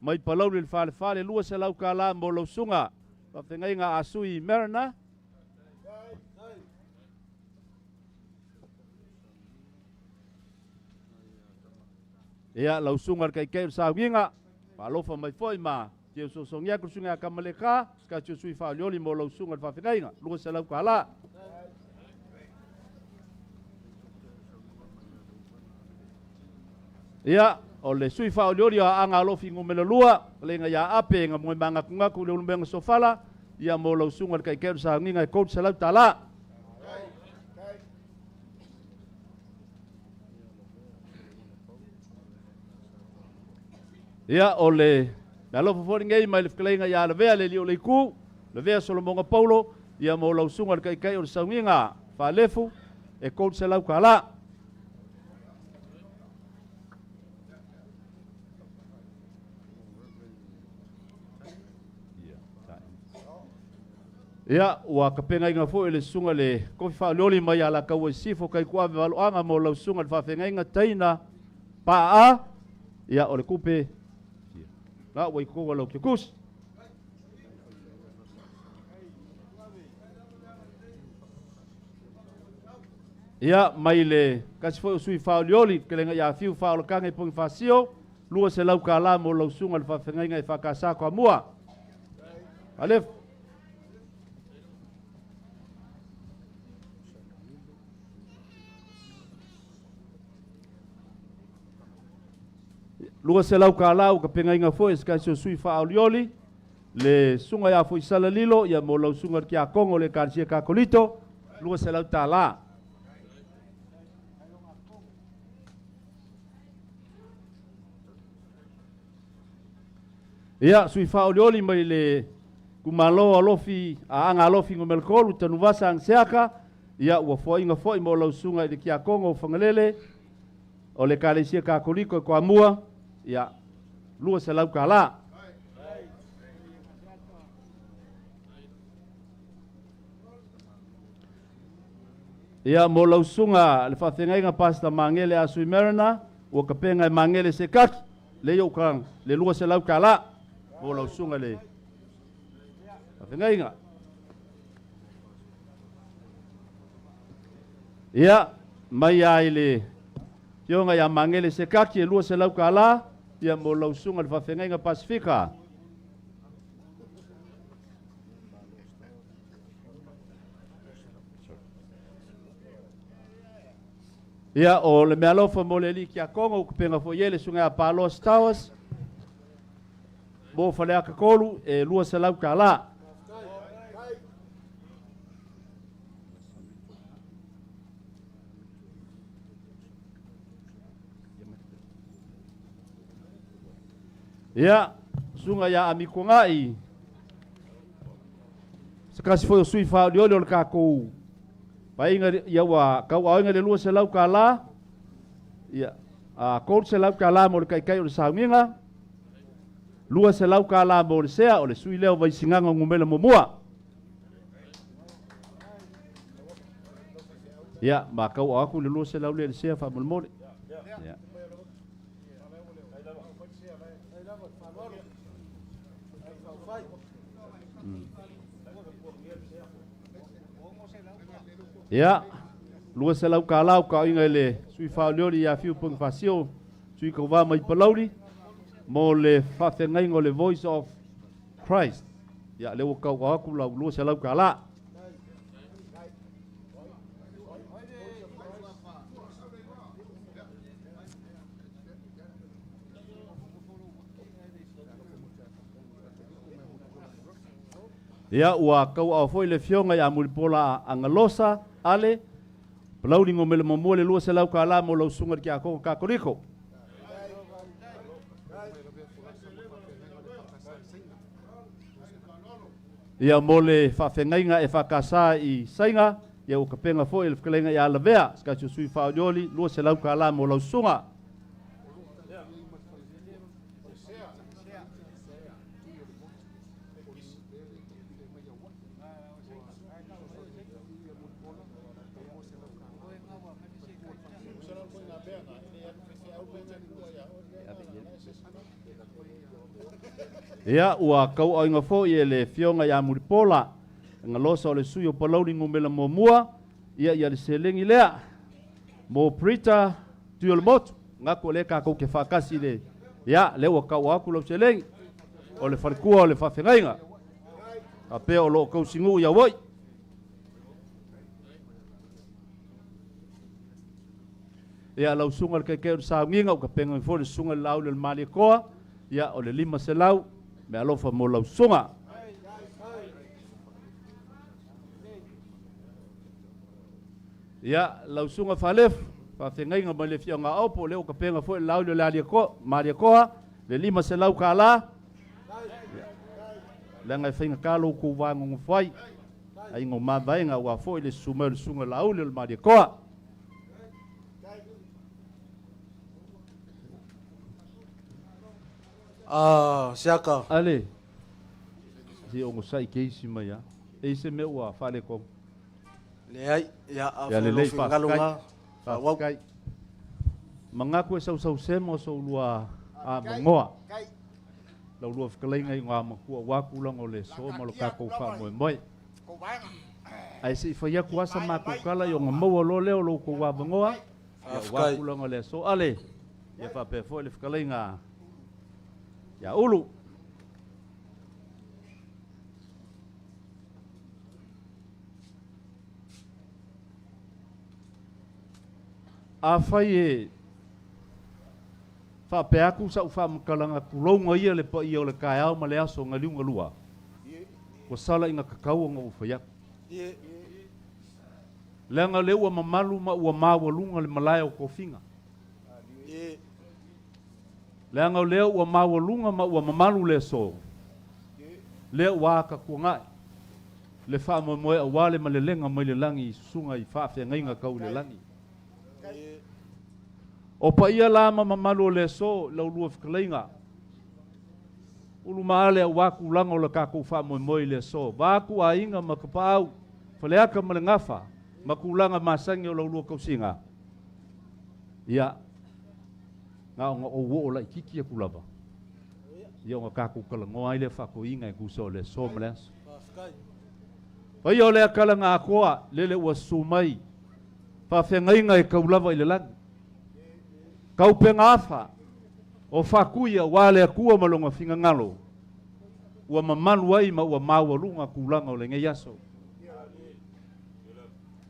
Speaker 3: mai palau le whale lua se lau ka la mo lau sunga. Whawhenga inga asui Marina. Ia, lau sunga kai kei sa winga, palofa mai foi ma, teo so songia kusunga kamaleka, ska teo sui whaolioli mo lau sunga whawhenga inga, lua se lau ka la. Ia, o le sui whaoliori a anga alofi ngumela lua, le nga ia ape nga mwe manga kungaku le ulumbenga sofala, ia mo lau sunga kai keu sa nginga e kout se lau tala. Ia, o le alofa fori ngei mai le whakalenga ia le vea le lio le ku, le vea Solomonga Paulo, ia mo lau sunga kai keu sa nginga, whalefu, e kout se lau kala. Ia ua kapengainga fo ele sunga le kofi fa loli mai ala ka ua sifo kai kua valoanga mo lau sunga le whawhengainga taina pa a ia o le kupe la ua i koua lau ke kus. Ia mai le kasi foi sui faolioli ke lenga ia fiu faolokanga i pongi fasio lua se lau ka la mo lau sunga le whawhengainga i whakasa ko mua. Alef. Lua se lau ka lau ka pengainga foi ska so sui faolioli le sunga ia foi sala lilo ia mo lau sunga ki a Kongo le karsia ka kolito lua se lau ta la. Ia sui faolioli mai le kumalo alofi a anga alofi ngomel kolu tanu vasa ang seaka ia ua foinga foi mo lau sunga i ki a Kongo fangalele o le karsia ka koliko ko amua ia lua se lau ka la. Ia mo lau sunga le whawhengainga pasta mangele a sui merana ua ka penga mangele se kaki le iau kang le lua se lau ka la mo lau sunga le whawhengainga. Ia mai ai le Tionga ya mangele se kaki e lua se lau ka la ia mo lau sunga le whawhengainga Pasifika. Ia o le mea lofa mo le li ki a Kongo u kupenga fo iele sunga a Palos Towers mo whalea ka kolu e lua se lau ka la. Ia sunga ya amiko ngai sekasi foi o sui fa di olio le kako painga ia wa kau ainga le lua se lau ka la ia a ko se lau ka la mo le kai o le sauminga lua se lau ka la mo le sea o le sui leo vai singanga ngumela momua ia ma kau aku le lua se lau le sea fa mo le ia Ia, lua se lau ka lau ka inga le sui faolioli ia fiu pung fasio sui ka wā mai palauri mo le whawhengaingo le Voice of Christ. Ia, le o kau aku lau lua se lau ka la. Ia, ua kau au foi le fionga ia mulipola angalosa ale palauri ngo mele mo le lua se lau ka la mo lau sunga ki a Kongo ka koriko. Ia mo le whawhengainga e whakasa i sainga ia o kapenga foi le whakalenga ia lavea ska sui faolioli lua se lau ka la mo lau sunga. Ia ua kau au inga fo i le fionga ia muripola nga losa o le sui o palauri ngumela momua ia le selengi lea mo prita tuyo le motu ngako le kako ke whakasi le ia le ua kau aku lau selengi o le wharikua o le whawhengainga a pea o loo kau singu ia woi ia lau sunga le kekeo sa nginga o ka penga fo le sunga le lau le mali koa ia o le lima se lau me alofa mo lau sunga. Ia lau sunga whalef, whawhengainga mai le fionga aupo, leo ka penga fo lau le maria koha, le lima se lau ka la. Le ngai whainga kalo ku wango ngwhai, ai ngo mavainga ua fo le suma le sunga lau le maria koha.
Speaker 2: Siaka.
Speaker 3: Ale. Si ongo sai keisi mai ya. e se me ua whale kong.
Speaker 2: Le ai ya
Speaker 3: Ia le lei
Speaker 2: ngalunga. Wau.
Speaker 3: Whaskai. Mga koe sau semo sau lua a mangoa. Lau lua whikalainga i ngā makua wakulang o le so malo kako wha moe moe. Ai se i whaiaku asa mākou kala i o ngā maua lo leo lo ko wā mangoa. Ia wakulang o le so ale. Ia whapefo le whikalainga. Ia ulu. A whai e whapeaku sa uwha makalanga kulonga ia le pa ia o le kai au ma le aso ngā liunga lua. Ko sala inga kakau ngā uwhaiaku. Leanga le ua mamalu ma ua mawa lunga le malaya o kofinga. Leanga le ua mawa lunga ma ua mamalu le so. Le ua ka kuangai. Le wha moe a wale ma le lenga mai le langi sunga i whaafea ngainga kau le langi. O pa ia lama mamalu le so lau lua whikalainga. Ulu maale a waku lango le kako wha moe le so. Waku a inga ma kapau. Whaleaka ma le ngafa. Ma kulanga masangi o lau lua kausinga. Ia. Ngā o ngā o wo o la ikiki a kulava. Ia o ngā kako kalangoa ai le whako inga e kusa o le so maleas. Pai o le akala ngā koa lele ua sumai. Whawhengainga e kaulava i le langi. Kau penga afa o whakuia wale a kua malonga whinga ngalo. Ua mamalu ai ma ua maua lunga kulanga o le ngai aso.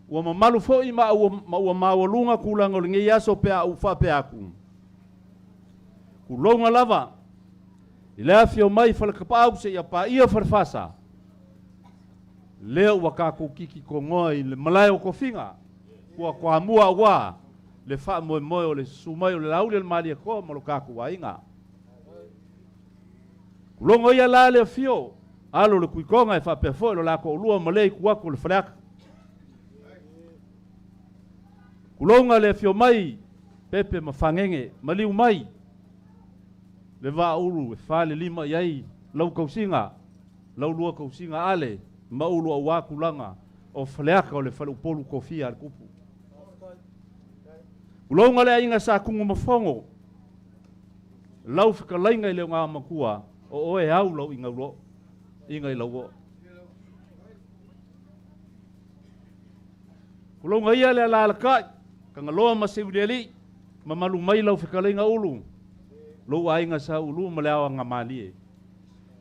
Speaker 3: Ua mamalu foi ma ua maua lunga kulanga o le ngai aso pea ufa pea aku. Kulonga lava. I lea fio mai whalakapau se ia pa ia farfasa. Leo wakaku kiki kongoa i le malai o kofinga. Kua kwa mua wa. Le wha moe moe o le sumai o le laule le malia koa malo kaku wa inga. Kulongo ia la le fio, alo le kuikonga e wha pefo lo lako o lua malei kuako le whareaka. Kulonga le fio mai, pepe mawhangenge, maliu mai. Le wa ulu e whale lima iai, lau kausinga, lau lua kausinga ale, maulu a wakulanga, o whareaka o le whale upolu kofia al kupu. Kulonga le inga sa kungu mafongo. Lau whikalainga i leo ngā makua. O oe au lau inga ulo. Inga i lau o. Kulonga ia le alalakai. Ka ngaloa ma seudeli. Ma malu mai lau whikalainga ulu. Lau a inga sa ulu ma le awa ngā malie.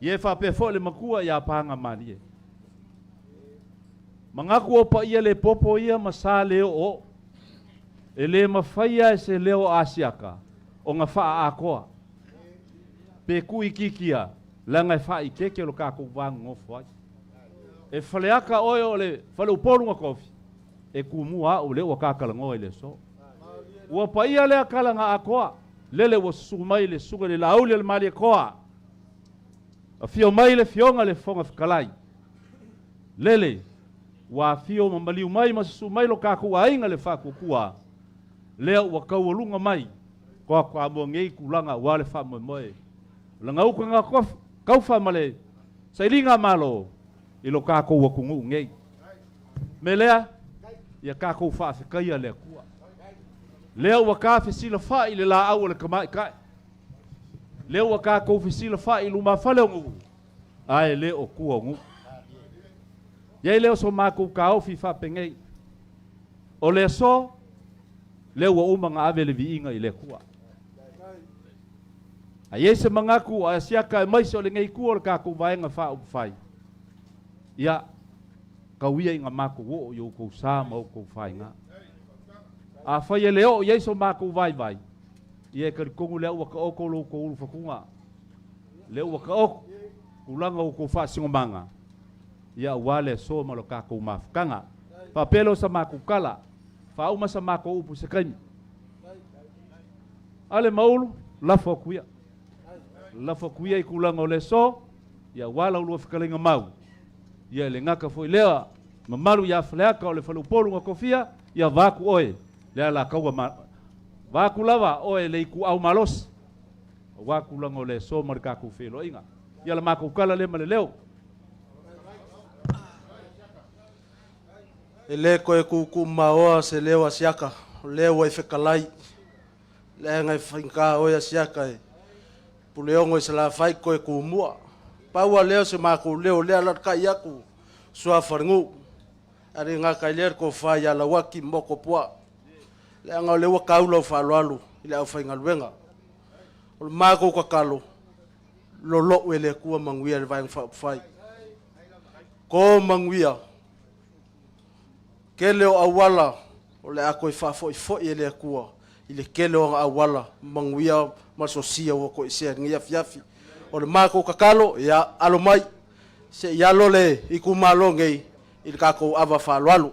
Speaker 3: Ie whapefo le makua ia pā ngā malie. Mangaku opa ia le popo ia ma sa leo o. E le mawhaia e se leo asiaka o ngā wha a koa. Pe kui kikia, langa e wha i keke lo kako wangu ngofu ai. E whaleaka oe o le whale upolunga kofi. E kumua o leo wakakala ngoe le so. Ua pa ia lea kalanga a koa. Lele wa sumai le suga le lauli le mali koa. A fio mai le fionga le fonga whikalai. Lele, wa fio mamaliu mai ma sumai lo kako wa inga le wha kukua. Lea ua kaualunga mai, koa kwa mua ngei kulanga wale wha moe moe. Langa uka ngā kauwha male, sailinga malo, ilo kako ua kungu ngei. Me lea, ia kako wha whikaia lea kua. Lea ua ka whisila wha i le la au le kamai kai. Lea ua kako whisila wha i luma whale o ngu. Ai lea o kua ngu. Iei leo so mākou ka au fi wha pengei. O lea so, leo wa uma ngā ave le viinga i le kua. A iese mangaku a siaka e maise o le ngei kua le kako vaenga wha upu whai. Ia, kauia i ngā mako wo i o kou sā ma o kou whai ngā. A whai e leo i eiso mako vai vai. Ia e karikongu leo waka oko lo kou ulu whakunga. Leo waka oko, ulanga o kou wha singomanga. Ia wale so ma lo kako mafukanga. Papelo sa mako kala. Whau masa mako upu se kaimi. Ale maulu, lafo kuia. Lafo kuia i kulanga o le so, ia wala ulua whikalinga mau. Ia le ngaka foi lea, mamalu ia whaleaka o le whalupolu ngā kofia, ia waku oe. Lea la kaua ma... Waku lava oe le iku au malos. Waku langa o le so marikaku whilo inga. Ia la mako kala le male leo.
Speaker 2: E le koe kuku maoa se lewa siaka. Lewa i whekalai. Le ngai whainka oia siaka e. Puleongo i se la whai koe kumua. Paua leo se mako leo lea latka iaku. Sua wharingu. Ari ngā kai lea ko whai ala waki moko pua. Le ngau lewa kaula o whaloalu. Ile au whainga luenga. O mako kakalo. Lolo e le kua manguia le vai whai. Ko manguia. Kele o awala. O le ako i whafoi e le kua. Ile kele o awala. Manguia masosia o ko i sea ngia fiafi. O le mako kakalo ya alo mai. Se yalo le iku malo ngei. Ile kako ava whaloalu.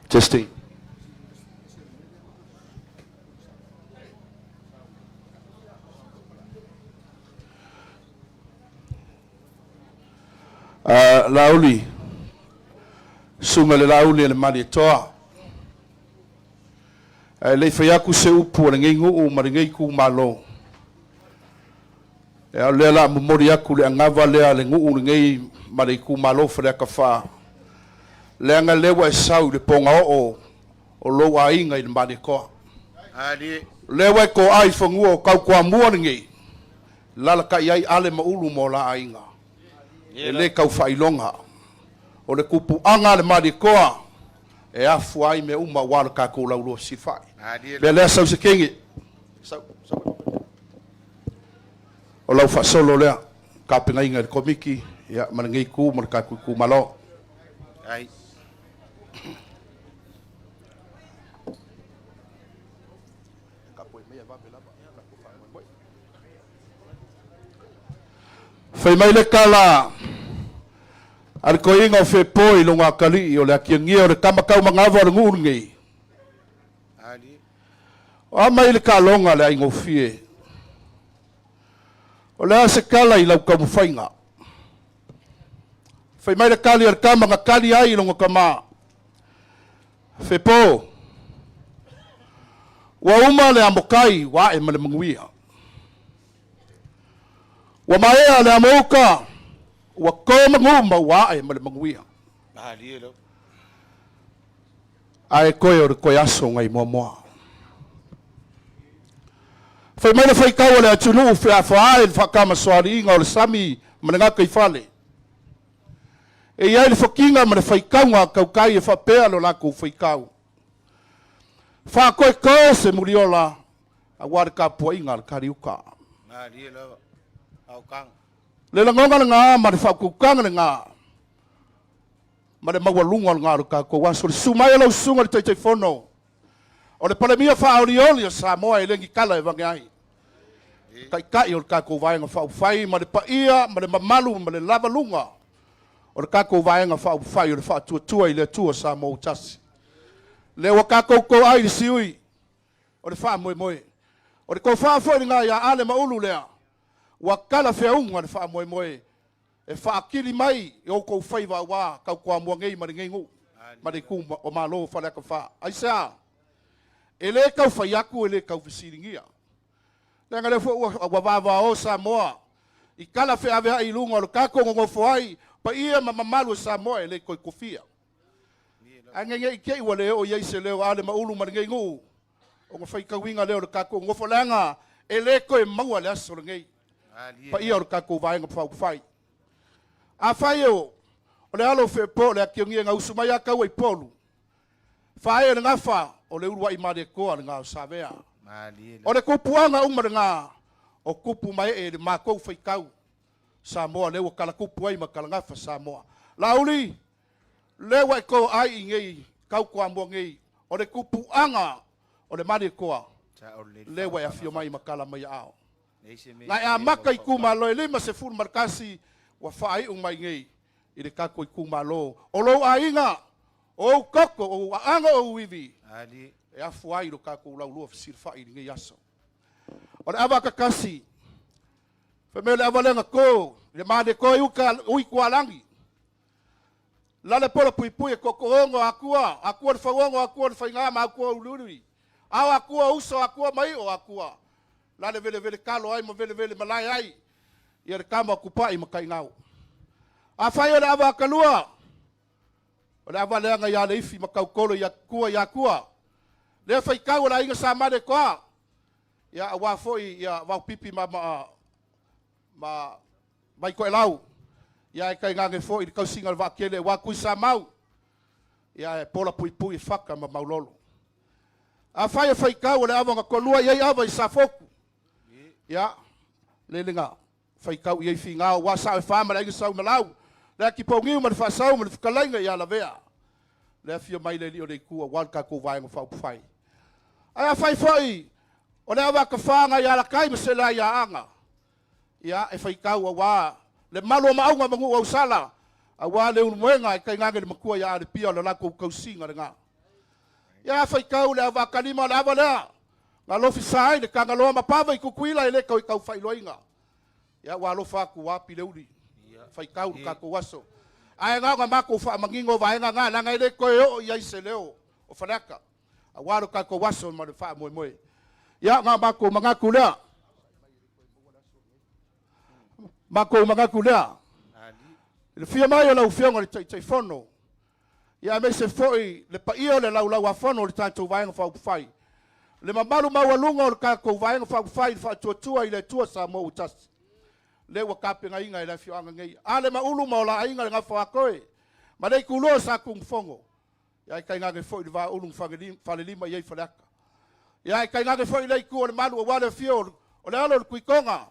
Speaker 6: Testing. Lauli. Sunga le lauli le mari toa. Le fayaku se upu le ngengu o maringei ku malo. E le la mori aku le ngava le ngu le ngei mari ku malo fra ka fa. Le anga lewa e sau le ponga o lo wa inga i mari ko.
Speaker 7: Ali
Speaker 6: Lewa ko ai fongu o kau kwa mua ngi. Lala ka iai ale maulu mo la inga. E le kau failonga. O le kupu anga le mari ko. E afu ai me uma wala ka ko la ulo sifai.
Speaker 7: ali
Speaker 6: Le le sau se kingi. O lau fa solo le ka pinga inga komiki ya mangi ku mo ka ku malo.
Speaker 7: ai
Speaker 6: Fai mai le kala al ko inga fe poi longa kali o le kiangi o le kamakau mangava o ngurngi
Speaker 7: ali
Speaker 6: o mai le kalonga le ingo fie o le se kala i lau kamu fainga fai mai le kali al kamanga kali ai longa kama fe po wa uma le amokai wa e male manguia wa mai le amoka wa koma nguma wa e male manguia
Speaker 7: ali lo
Speaker 6: ai koe o koe aso ngai moa. Fai mai le fai kau le atunu fe a fai le fakama soari inga o le sami mananga kai fale. E iai le fakinga ma le fai kaunga kau kai e fapea lo lako fai kau. Fa koe koe se muriola a ware ka pua inga le kariuka.
Speaker 7: ali lo au kang
Speaker 6: Le langonga le ngā ma le whakukanga le ngā. Ma le mawalunga le ngā ruka ko waso le sumai lau sunga le teitai fono. O le palemia whaorioli o Samoa e lengi kala e wange ai. Kai kai o le kako vaenga whaufai ma le paia ma le mamalu ma le lavalunga. O le kako vaenga whaufai o le whaatuatua i le tua Samoa utasi. Le wa kako ko ai le siui. O le wha moe moe. O le ko whaafoi ni ngā ia ale maulu lea. Wa kala whiaunga le wha moe moe. E whaakili mai e o kou whaiva wā kau kua mua ngei mari ngei ngu. Mari ku o malo whaleka wha. Aisa, e le kau whaiaku e le kau visiringia. Lenga le fo wa vava o Samoa. I kala whaavea i lunga o le kako ngofo ai. Pa ia mamamalu Samoa e le koi kofia. Angenge i kei wa leo o yeise leo ale maulu mari ngei ngu. O ngā whaikawinga leo le kako ngofo langa e le koi maua le aso le ngei.
Speaker 7: ali
Speaker 6: Pa ia o le kako vaenga whai. A whai o le alo whepo le akiongia ngā usumai a kau ai polu. Whae o le ngawha o le urua i mare koa le ngā savea.
Speaker 7: ali
Speaker 6: O le kupuanga umare ngā o kupu mai e le mākou whaikau. Samoa lewa kala kupu ai ma kala ngawha Samoa. Lauli, lewa i ko ai i ngei kau kua mua ngei. O le kupuanga o le mare koa. Lewa e afio mai ma kala mai ao. Ngai a maka i kumalo e lima se furu markasi wa whaai mai ngei i le kako i kumalo. O lo a inga, o koko, o anga o uivi.
Speaker 7: ali
Speaker 6: E afu ai lo kako lau lua fisir whai ngei aso. O le awa kakasi, Famele avalenga ko, le made ko ui kualangi. Lale pola pui ko koongo akua whaongo, akua whaingama, akua ulurui. Au akua uso, akua mai o akua. Lale vele kalo ai, mo vele malai ai. Ia le kama kupai makai ngau. A whai o le awa akalua. O le awa leanga ia le ifi makau kolo ia kua. Le whai kau la inga sa mare koa. Ia awa foi ia wau pipi mai koe lau. Ia e kai ngange foi i kau singa wa kele wa kui sa mau. Ia e pola pui whaka ma maulolo. A whai kau le awa ngakolua ia awa i sa foku. Ia le linga. Whai kau i fi ngā wa sa e whama la inga sau malau. Le ki pau ngiu ma le whasau ma le whakalainga ia la vea. Le fia mai le li o le kua walka ko vaenga whau whai. Ai a whai o le awa ka whanga ia la kai ma se la ia anga. Ia e whai kau a wā. Le malo maunga mangu au sala. A wā le unuenga e kai ngange le makua ia le pia le lako kausinga le ngā. Ia whai kau le awa kanima le awa lea. Ngā lofi sai le kangaloa mapawa i kukuila e le kau i kau whailoinga. Ia wā lofa aku wapi le uri. Whai kau le kako waso. Ai ngā mako wha mangingo vaenga ngā langa i le koe o i aise leo o whanaka. A wā lo kako waso ma le wha moe. Ia ngā mako mangaku lea. Mako mangaku lea. Le fia mai o lau fionga le tai whono. Ia me se foi le paia o le lau a whono le tātou vaenga whau whai. Le mamalu mawalunga o le kako vaenga whau whai le wha i le tua sa mo utasi. Le wa kapenga inga i la fio anga ngai. A le maulu ma o la inga le ngafo a koe. Ma nei kuloa sa kung fongo. Ia i kai ngage foi le va ulung whale lima i ei whaleaka. Ia i kai ngage foi le iku o le malu o wale fio o le alo le kuikonga.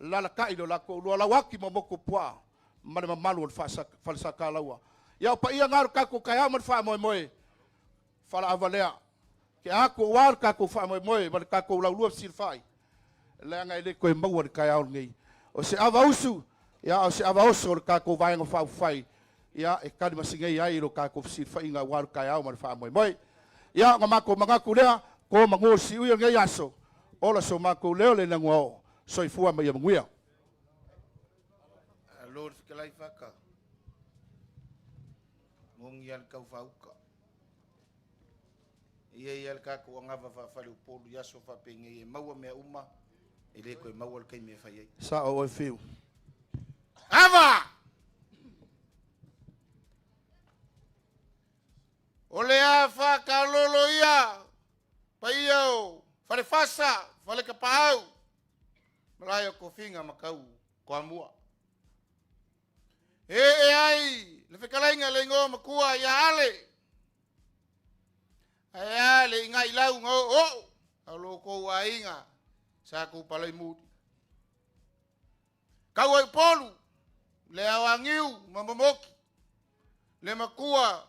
Speaker 6: Lala kai lo lako ulua la waki ma moko pua. Ma le mamalu o le whale sa ka laua. Ia o pa ia ngaru kako kai ama le wha moe. Whala avalea. Ke ako o wale kako wha moe. Ma le kako lau lua silfai. Le anga i le koe maua le kai au ngai. O se awa usu, ia o se awa oso le kako vaenga whau whai, ia e kani masingei ai lo kako fsir whainga waru kai au ma le wha moe. Ia ngā mako mangaku lea, ko mango si uia ngai aso, ola so mako leo le nangua o, soifua mai amanguia.
Speaker 7: Lord fikalai whaka. Ngongi al kau whauka. Ia al kako angawa whawhare upolu yaso whapenge e maua mea uma. Ele koe maua kai me whai ai.
Speaker 6: Sa o e whiu.
Speaker 7: Ava! O le a whakalolo ia. Pai au. Whare whasa. Whale ka pahau. Malai o ko whinga makau. Ko amua. E ai. Le whekalainga le ngō makua ia ale. Ai ale inga ilau ngō o. Alo ko wa inga. Sa ku palai mudi. Kau ai polu. Le awangiu mamamoki. Le makua.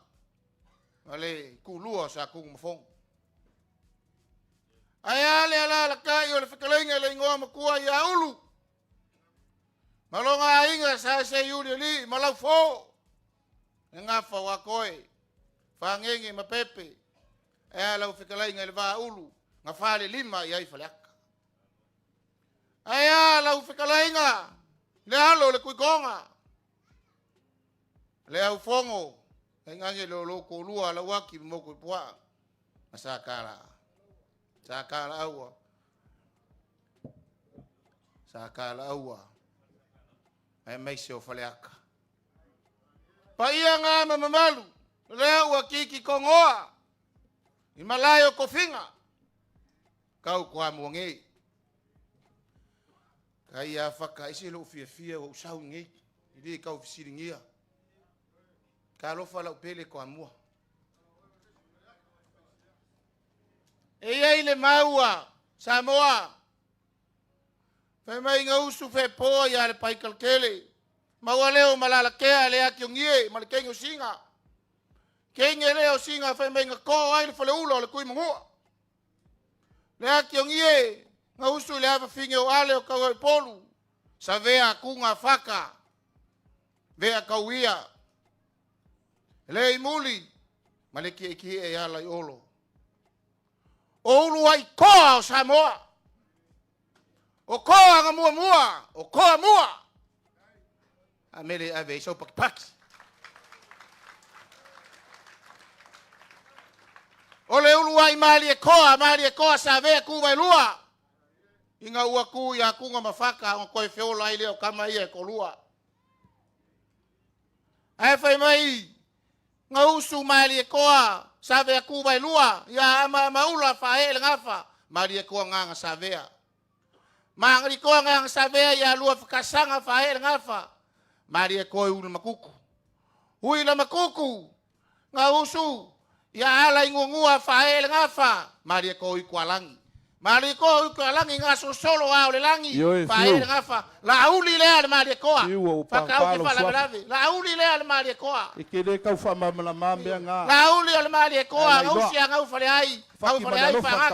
Speaker 7: Ale kulua sa ku mafong. Ai ale ala la kai o le whekalainga le ingoa makua ia ulu. Malonga inga sa se yuri li malau fo. Ngafa wa koe. Whangenge mapepe. E ala whekalainga le wa ulu. Ngafale lima ia ifaleaka. Aya lau whekalainga. Le alo le kuikonga. Le au fongo. E ngange lo loko lua la waki moko pua. Masakala. Sakala aua. Sakala aua. Ai meise o faleaka. Pa ia ngā mamamalu. Le aua kiki kongoa. I malayo kofinga. Kau kua muangei. Kai a whaka isi lo fia o usau ngei. Ili kau fisiringia. Ka lofa lau pele ko amua. E iei le maua. Samoa. Whai mai ngā usu whai poa ia le paikalkele. Maua leo malala kea le aki o ngie. Ma le kengi o singa. Kengi leo singa whai mai ngā ko ai le whale ulo le kui mangua. Le aki o ngie. Ngā usu le hawa whinge o ale o kau ai polu. Sa vea kunga whaka. Vea kau ia. Le imuli. Ma le ki e ala i olo. O ulu ai koa o Samoa. O koa nga mua. O koa mua. A mele ave so pakipaki. Ole uluai mali e koa sa vea kuwa lua. Inga ua ku ya kunga mafaka o koe feola ile o kama ia ko lua. Ai fai mai nga usu mali e koa sa vea kuwa lua ya maula fa ele ngafa mali e koa nga sa vea. Mangri koa nga sa vea ya lua fakasanga fa ele ngafa mali e koe ulu makuku. Hui la makuku nga usu ya ala ingungua fa ele ngafa mali e koe kualangi. Mali ko ko langi nga solo wa le langi fa ele ngafa la uli le mali ko fa ka ke fa la brave la uli le mali ko
Speaker 6: Ikede ka fa mama mambe nga.
Speaker 7: la uli le mali ko usi nga fa le ai fa le ai fa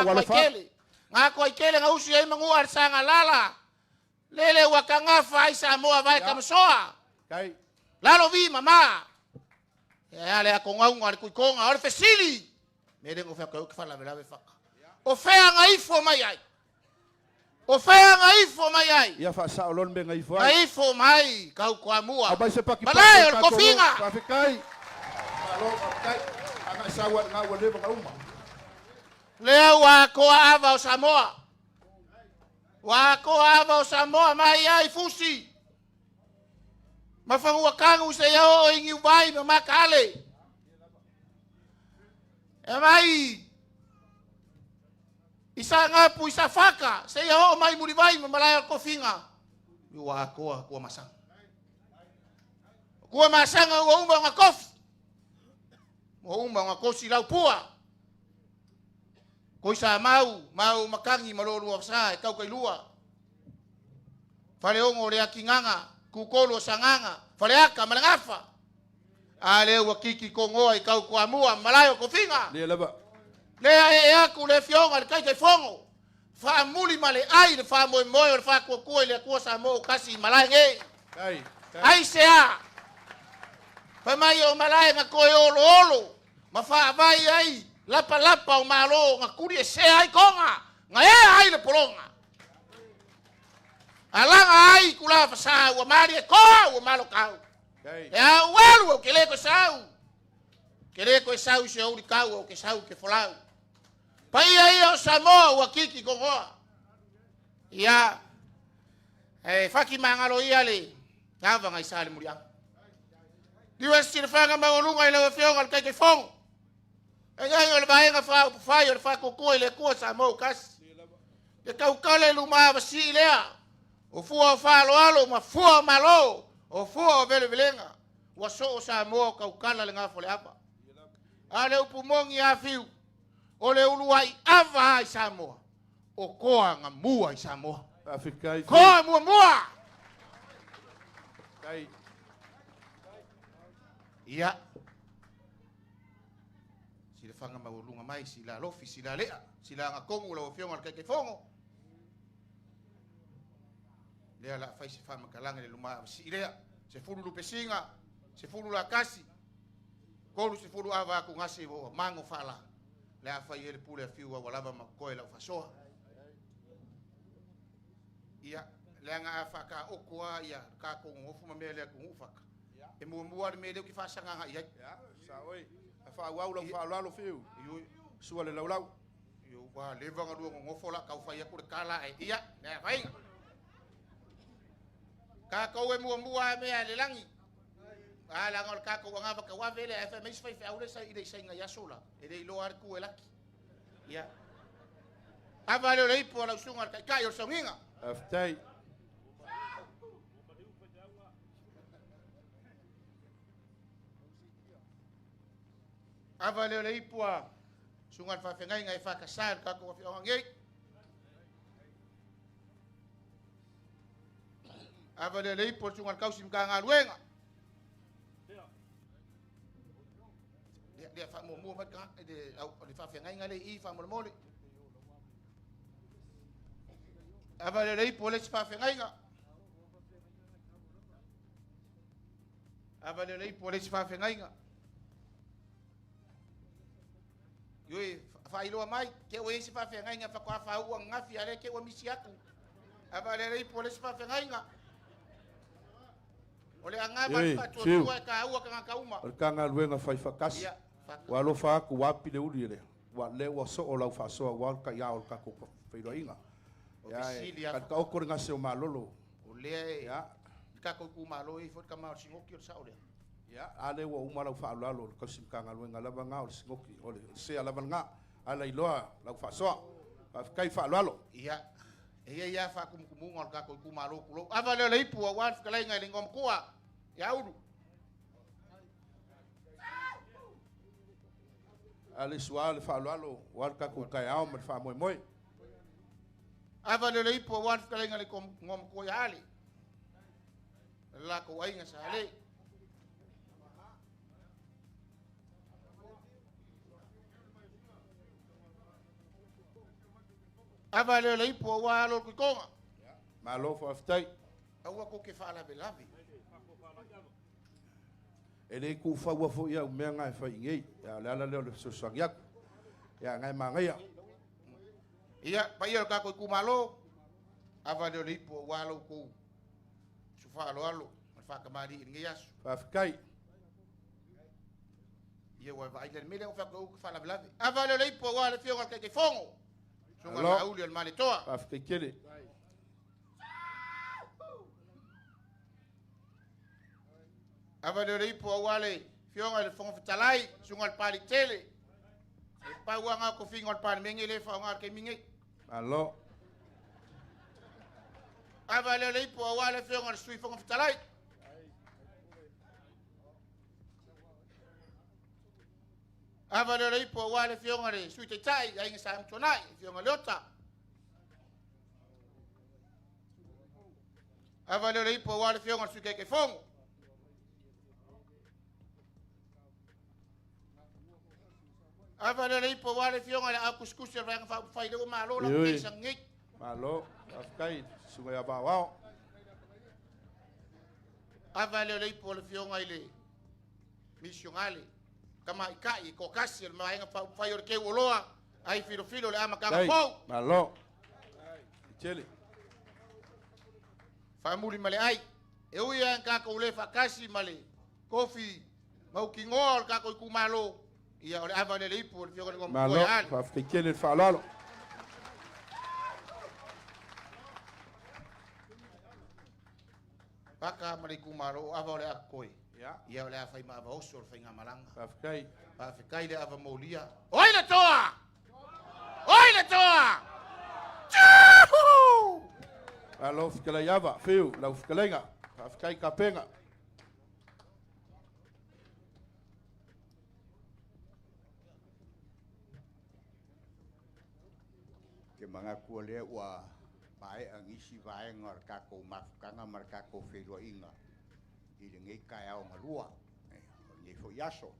Speaker 7: nga kele nga ko kele nga usi ai mangu ar sanga lala lele wa ka nga fa isa mo vai ka msoa
Speaker 6: Kai.
Speaker 7: lalo vi mama ya le ko nga ngar ku ko nga or fesili me de ko fa la brave fa o fea nga ifo mai ai. O fea nga ifo mai ai.
Speaker 6: Ia fa sa olon be ngai fa.
Speaker 7: Nga ifo mai kau kwa mua.
Speaker 6: Abai se paki.
Speaker 7: Malai o kofinga.
Speaker 6: Pafikai. Alo pakai. Ana sawa nga wale ba uma.
Speaker 7: Leo wa ko ava o Samoa. Wa ko ava o Samoa mai ai fusi. Mafangu wakangu se yo ingi vai ma kale. E mai isa ngapu isa faka se ya mai muri vai malaya kofinga wa ko masang ko masang wa umba nga kof wa umba nga kosi lau pua ko isa mau makangi malolu sa kau kai lua fale ongo le akinganga kukolo sanganga fale aka malangafa ale wa kiki kongo ai kau ko amua malayo kofinga
Speaker 6: Le laba.
Speaker 7: Le e ku le fionga le kai fongo. Fa muli male ai le fa mo le fa ko le ko sa mo kasi malai nge.
Speaker 6: Kai.
Speaker 7: Ai sea. Fa mai o malai nga ko olo. Ma fa vai ai lapa o malo nga kuri se ai konga. Nga e ai le polonga. Alanga ai kula fa sa wa mari ko wa malo kau.
Speaker 6: Kai.
Speaker 7: Ya walu ke le ko sau. Ke le ko sau se o di kau o ke sau ke folau. Pai ai o Samoa wa kiki kongoa. Ia faki mangalo ia le. Ngava ngai sale muria. Diwa sirfanga mangolunga ile fionga le kai fong. Ngai le baenga fa yo fa ko ile ko Samoa kas. Le kau kale luma basi lea. O fua fa alo ma fua malo. O fua vele velenga. Wa so Samoa kau kala le ngafo le apa. Ale upumongi afiu. Ole uluai ava i Samoa. O koa nga mua i Samoa.
Speaker 6: Pafikai.
Speaker 7: Koa mua.
Speaker 6: Kai.
Speaker 7: Ia. Sila fanga maulunga mai, sila lofi, sila lea. Sila nga kongu la ofionga al kai fongo. Lea la fai se fama kalanga le luma si lea. Se fulu lupe singa. Se fulu la kasi. Kolu se fulu ava ku ngasi wo mango fala. Le a fai ele pule a fiua walava makoe la fasoa. Ia, le anga a whaka okoa ia ka kongo ofu ma mea lea kongo whaka. E mua me leo ki whasanga nga ia.
Speaker 6: Ya, sa oi. A fa wa ulang fa lalo fiu. Sua le laulau.
Speaker 7: Yo wa leva nga duo ngofo la kau fai aku kala e ia, ne fai. Ka kau e mua mea le langi. Ala ngol ka ko nga ka wa vele fa mes fa aure sa ide sa nga yasola e dei lo arku elaki ya ava le lei po la sunga ka yo songinga
Speaker 6: Aftai.
Speaker 7: ava le lei po sunga fa fengai nga fa ka sa ka ko fi ongai ava le lei po sunga ka usim ka nga luenga dia fa mo fa ka de au fa fengai nga le I fa mo mole ava le lei po le fa fengai nga ava le lei po le fa fengai nga yo fa ilo mai ke o ese fa fengai nga fa kwa fa u nga fi ale ke o misi aku Ava le polis pa fengainga. Ole anga
Speaker 6: Yoi,
Speaker 7: ba
Speaker 6: siu.
Speaker 7: tu ka ua ka uma.
Speaker 6: O kanga luenga fai fakasi.
Speaker 7: Ia.
Speaker 6: Wa lo fa ku wapi le uri le. Wa le wa so o lau fa so wa ka ya o ka ko feiro inga. Ya ka ka okor nga se o malolo.
Speaker 7: Ole
Speaker 6: Ya.
Speaker 7: ka ko ku malo I fot ka ma singoki o sa ole.
Speaker 6: Ya ale wa uma lau fa lalo ka sim kanga luenga lava nga o singoki ole se ala nga ala iloa lau fa so. Fa kai fa lalo.
Speaker 7: Ia. Ia fa kumu ka ko ku malo kulo. Ava le ipu wa wan ka lai ngai ngom kuwa. Ya udu.
Speaker 6: Ale sual fa lalo wa ka ko kai au me fa moi moi.
Speaker 7: Ava le ipu wa wan ka lai ngai ngom kuwa ya ali. La ko ai nga sa ale. Ava le ipu wa lo ku konga.
Speaker 6: Malo fa aftai.
Speaker 7: Aua ko ke fa la belavi.
Speaker 6: Ele ku fa wa fo ya me nga fa ingei. Ya la le so so ya. Ya ngai ma ngai.
Speaker 7: Ia, pa ia ka ko ku malo. Ava le ipu wa lo ku. Su fa lo. Fa ka mari ngi yasu.
Speaker 6: Fa afkai.
Speaker 7: Ia wa vai le mele fa ko fa la belavi. Ava le ipu wa le fio ka ke fongo. Sunga
Speaker 6: Alo.
Speaker 7: la uli al male toa.
Speaker 6: Fa afkai kele.
Speaker 7: Ava le ipu wa le fio le fongo fitalai. Sunga al pali tele. Pa wa nga ko fingo al pali mengele fa nga ke mingi.
Speaker 6: Alo.
Speaker 7: Ava le ipu wa le fio le sui fongo fitalai. Ava le ipu wa le fio le sui te tai. Ai nga sa mtonai. Fio nga leota. Ava le ipu wa le fio le sui ke fongo. Ava le ipu wa le fio le akuskus le nga fa fai le malo la
Speaker 6: Yoi.
Speaker 7: ke sangi.
Speaker 6: Malo. Afkai. Sunga ya ba wao.
Speaker 7: Ava le ipu le fio le misionale. Kama ikai ko kasi le mai nga fai o ke woloa. Ai filo le ama ka
Speaker 6: Dai.
Speaker 7: pau.
Speaker 6: Malo. Chele.
Speaker 7: Famuli male ai. E ui an ka ko le fa kasi male. Kofi. Mau ki ngol ka ko ku malo. Ia ole ava le ipu le fio le ngom
Speaker 6: Malo.
Speaker 7: ko ya.
Speaker 6: Fa afkai kele fa lalo.
Speaker 7: Paka male ku malo ava ole akoi.
Speaker 6: Ya.
Speaker 7: Ia ole afai ma ava oso le fai nga malanga.
Speaker 6: Fa afkai.
Speaker 7: Pa fikai le ava molia. Oi le toa. Oi le toa. Tchau!
Speaker 6: Alo fikala yava. Fiu. Lau fikalenga. Fa afkai kapenga.
Speaker 8: Ke mga kuale wa pae ang isi vae ngar kako mafkanga mar kako felo inga. Ile ngai kai au ngalua. Ngai fo yaso.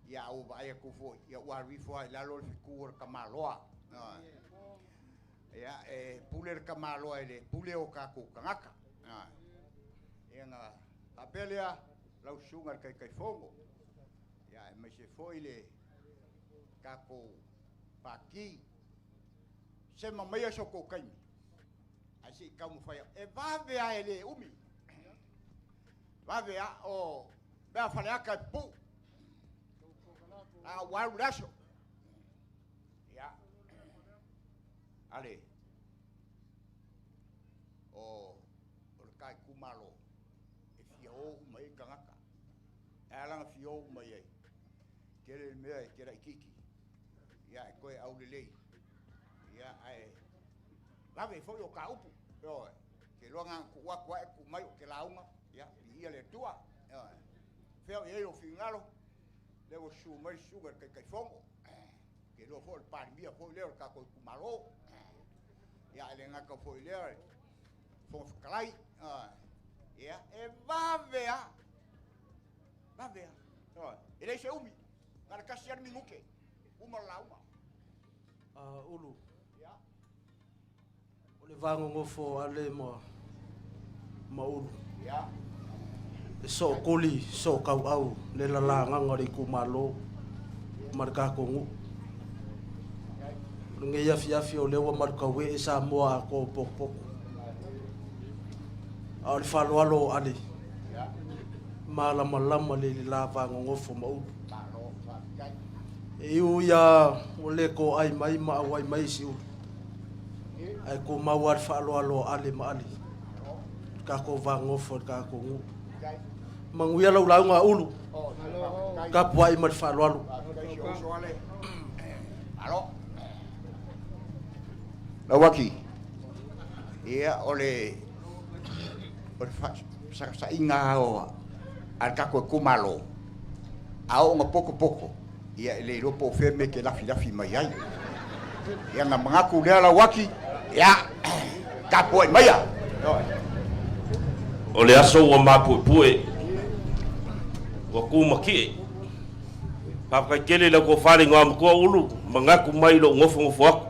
Speaker 8: Ya au vae ko fo ya wari fo la lo fikur kamaloa. Ya puler kamaloa ile pule o kako kangaka. Nga apelia lau sungar kai fongo. Ya me se foi ile kako paki. Se mamaya soko kai. Asi kamu faya. E va vea ele umi. Va vea o vea falea kai pu. A waru laso. Ya. Ale. O kai kumalo. E fio mai kangaka. Alang fio mai ai. Kere me kera kiki. Ya koe au lelei. Ya ai la ve foi o kaupu yo ke lo ngan ku wa kwa ku mai ke launga ya ia le tua feo e o finalo le o su mai sugar ke fongo ke lo foi par mia foi le ka ko ku malo ya le nga ka foi le fon klai ya e va vea yo ele se umi para kasiar minguke uma lauma
Speaker 2: Ulu. Ole vango ngofo ale ma ulu.
Speaker 8: ya
Speaker 2: E so koli so kau au le lalanga ngari ku malo marka ko ngu. Nge ya fia o lewa marka we e sa moa ko pok. a le whaloalo ale. Malama le lava ngofo mau. E uia o le ko ai mai ma wai mai siu. Ai ko mawar whaloalo ale ma ale. Ka ko va ngofo ka ko ngu. Manguia lau nga ulu. Ka puai ma whaloalo.
Speaker 8: Alo. Lawaki. Ia ole sa inga o al kako kumalo. Ao nga poko. Ia le lopo feme ke lafi mai ai. Ia nga mangaku le lawaki. Ia kapo mai ya.
Speaker 9: O le aso o mapupue. Wa kumaki. Papa kele la ko fale ngam ko ulu mangaku mai lo ngofo aku.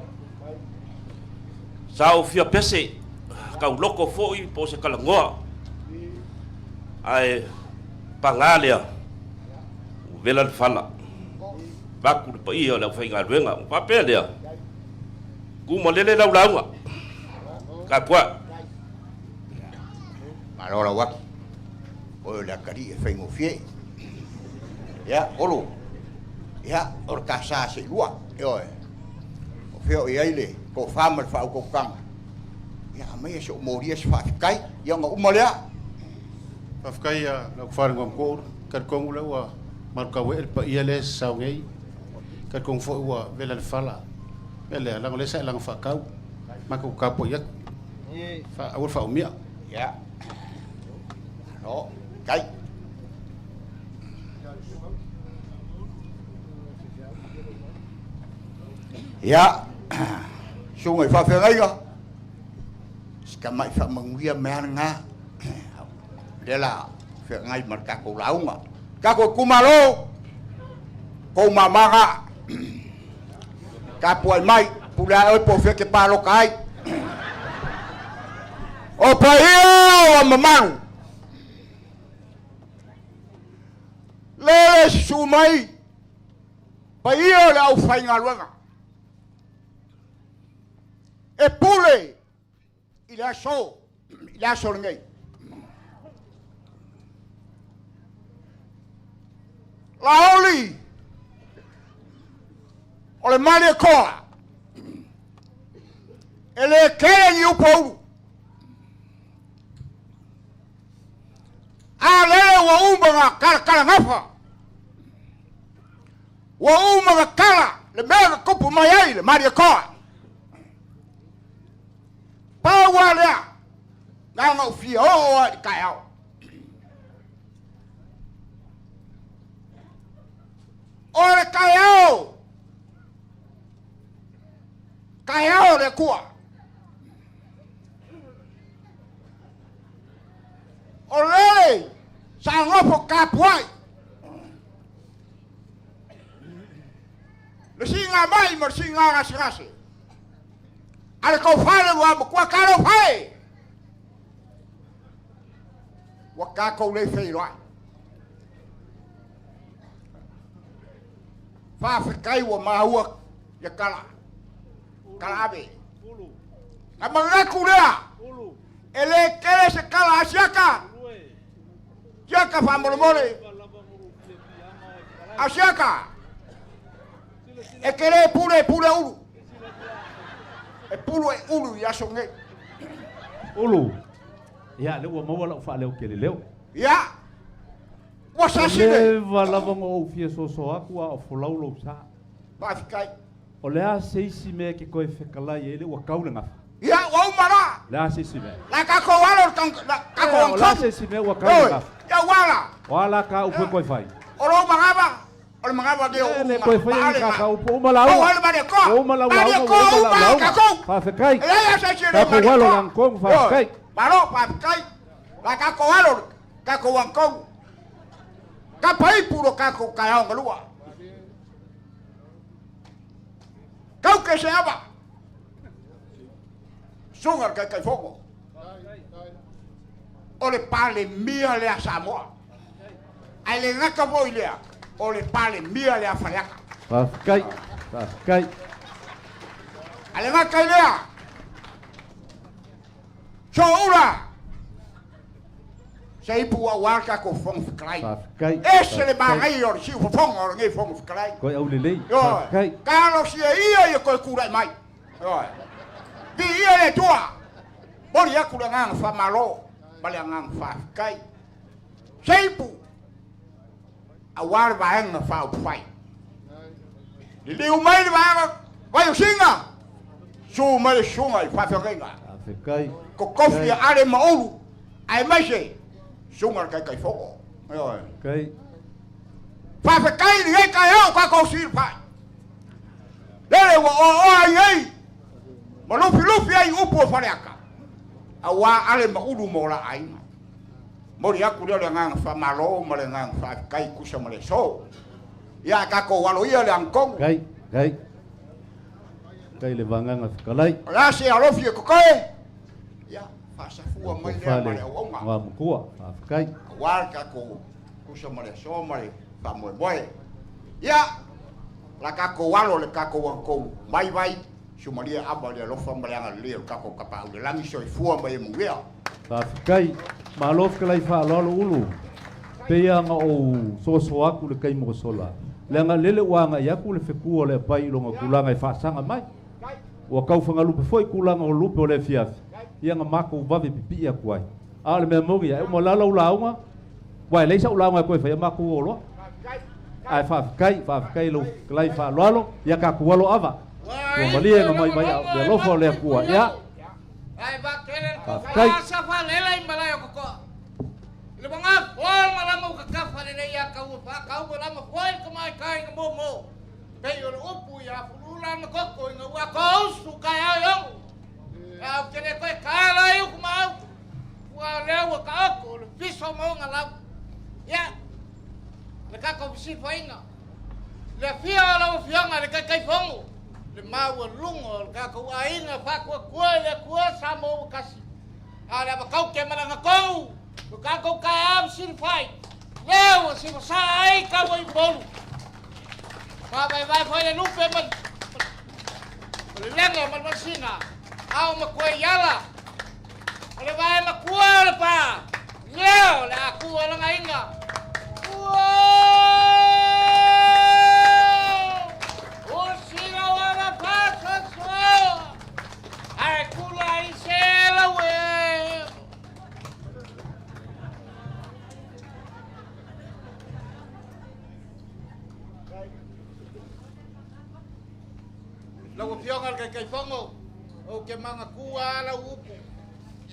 Speaker 9: Sa o fia pese ka loko foi po se kala ngoa. Ai pangalia. Vela fala. Baku pa ia la fai ngaruenga papel ya. Ku molele la ulaunga. Ka kwa.
Speaker 8: Malora waki. O la kari e fai ngofie. Ya, olo. Ya, or kasa se lua. Yo. O feo e aile ko fama fa ko kang. Ya, mai so moria se fa kai, ya nga umalea.
Speaker 3: Afkai ya la far ngom ko kar kong ula wa marka we el pa ia le sa ngai kar kong fo wa vela fala. Ele la ngole sa lang fa kau. Mako kapo yak. Fa awul fa umia.
Speaker 8: Ya. No, kai. Ya. Sungai fa fa ngai ga. Skamai fa manguia menga. Dela fa ngai marka ko launga. Ka ko kumalo. Ko mamanga. Ka puai mai pula oi po fe ke palo kai. O paio o mamang. Le sumai. Paio le au fai ngaluanga. E pule il a so ngai la oli o le mali koa ele kere ni upo a le wa umba kala ngafa wa umba kala le mega kupu mai ai le mali koa Pawalea nga ufia o kayao ore kayao le kuwa ore sangopo kapuai le singa mai mo singa ngasirasi ale ko fale wa kwa karo fai wa ka ko le fei lo fa kai wa ma wa ya kala be amanga kula ele kele se kala asiaka yaka fa molmole asiaka e kele pure ulu e pulu e ulu ya songe
Speaker 10: ulu ya le wa mawala fa le ke le leo
Speaker 8: ya wa sasine
Speaker 10: va la bongo fie so aku a folau lo sa
Speaker 8: ba kai
Speaker 10: o le a seisi me ke ko fe kala ele wa kaula
Speaker 8: ya wa umara
Speaker 10: la seisi me
Speaker 8: la ka ko wala ka ko
Speaker 10: la seisi me wa kaula
Speaker 8: ya
Speaker 10: wala ka u ko fai
Speaker 8: oro mangaba Ole mangaba de o
Speaker 10: le ko fai ka ka u mala
Speaker 8: o ole mare ko
Speaker 10: o mala wa
Speaker 8: ka ko
Speaker 10: fa fe kai
Speaker 8: ya sa chire
Speaker 10: ka ko walo lang ko fa kai
Speaker 8: baro fa kai la ka ko walo ka ko wan ko ka pai puro ka ko ka ya ngalua kau ke se aba sungar ka kai fogo ole pale mia le Samoa ale ngaka boilea ole pale mia le afariaka
Speaker 10: Paskai
Speaker 8: ale ngaka ilea so ura Sei pu a waka ko fong fiklai.
Speaker 10: Whaakai.
Speaker 8: Ese le mangai o si fong o ngai fong fiklai.
Speaker 10: Koe au lelei.
Speaker 8: Yo.
Speaker 10: Whaakai.
Speaker 8: Kalo si ia ko kurai mai. Yo. Di ia e tua. Bori aku dengan fa malo, bali ngang fa kai. Sei pu. A war baeng na fa fai. Di liu mai ba vai o singa. Su mai sunga fa fa kai.
Speaker 10: Whaakai.
Speaker 8: Ko kofi are maulu. Ai mai se. Sunga kai foko. Yo.
Speaker 10: Kai.
Speaker 8: Fa fa kai ni kai ho ka ko sir fai. Lele wo o ai. Ma lufi ai upo fareaka. Awa ale maulu mo la ai. Mori aku le ngang fa malo mo le ngang fa kai kusa mo le so. Ya ka ko walo ia le angkong.
Speaker 10: Kai. Kai. Kai le vanganga whakalai.
Speaker 8: La se alofi ko kai. Ya fa sa fua mai le
Speaker 10: Whale.
Speaker 8: ma le onga.
Speaker 10: Ngā mukua. Whaakai.
Speaker 8: Wa ka ko kusa mo le so mo le fa mo boy. Ya la ka ko walo le ka ko ko vai. Sumalia aba le lofa mbalanga le ka ko kapa le langi so fua mai mo ia.
Speaker 10: Whaakai. Malof kalai whaalolo ulu. Pea nga o soso aku le kai mo sola. Le nga lele wanga i aku le whekua le pai longa kulanga i whaasanga mai. Ua kau whangalupe foi kulanga o lupe o le fiafi. Ia nga mako ubawe pipi aku ai. A le mea mogi ai mo lala ulaunga. Wai leisa ulaunga koe whai mako o loa. Ai whaakai lo kalai whaalolo. Ia ka kualo ava. Ua malia nga mai au le lofa o le akua. Ia.
Speaker 7: Ai ba kelen ko
Speaker 10: Whaakai.
Speaker 7: sa fa lela i malai ko ko. Le banga fol malama ka ka fa le ya ka u fa ka u malama fol ko mai kai mo mo. Pe yo upu ya fulula na ko ko nga wa ko su ka ya yo. Ya kene ko ka la yu ko ma. Wa le wa ka ko le piso mo nga la. Ya. Le ka ko si fa inga. Le fia la fia nga le ka kai fongo. Le maua lungo ka ko ainga fa ko le ko sa mo kasi ala ba kau ke malanga ko ka ko ka am sin fai leo si sa ai ka wo bolu pa vai foi le lupe man le lenga man masina au ma ko yala le vai ma ko pa leo la ku la ainga Lagu piongal kay fongo o ke mga kuwa la upo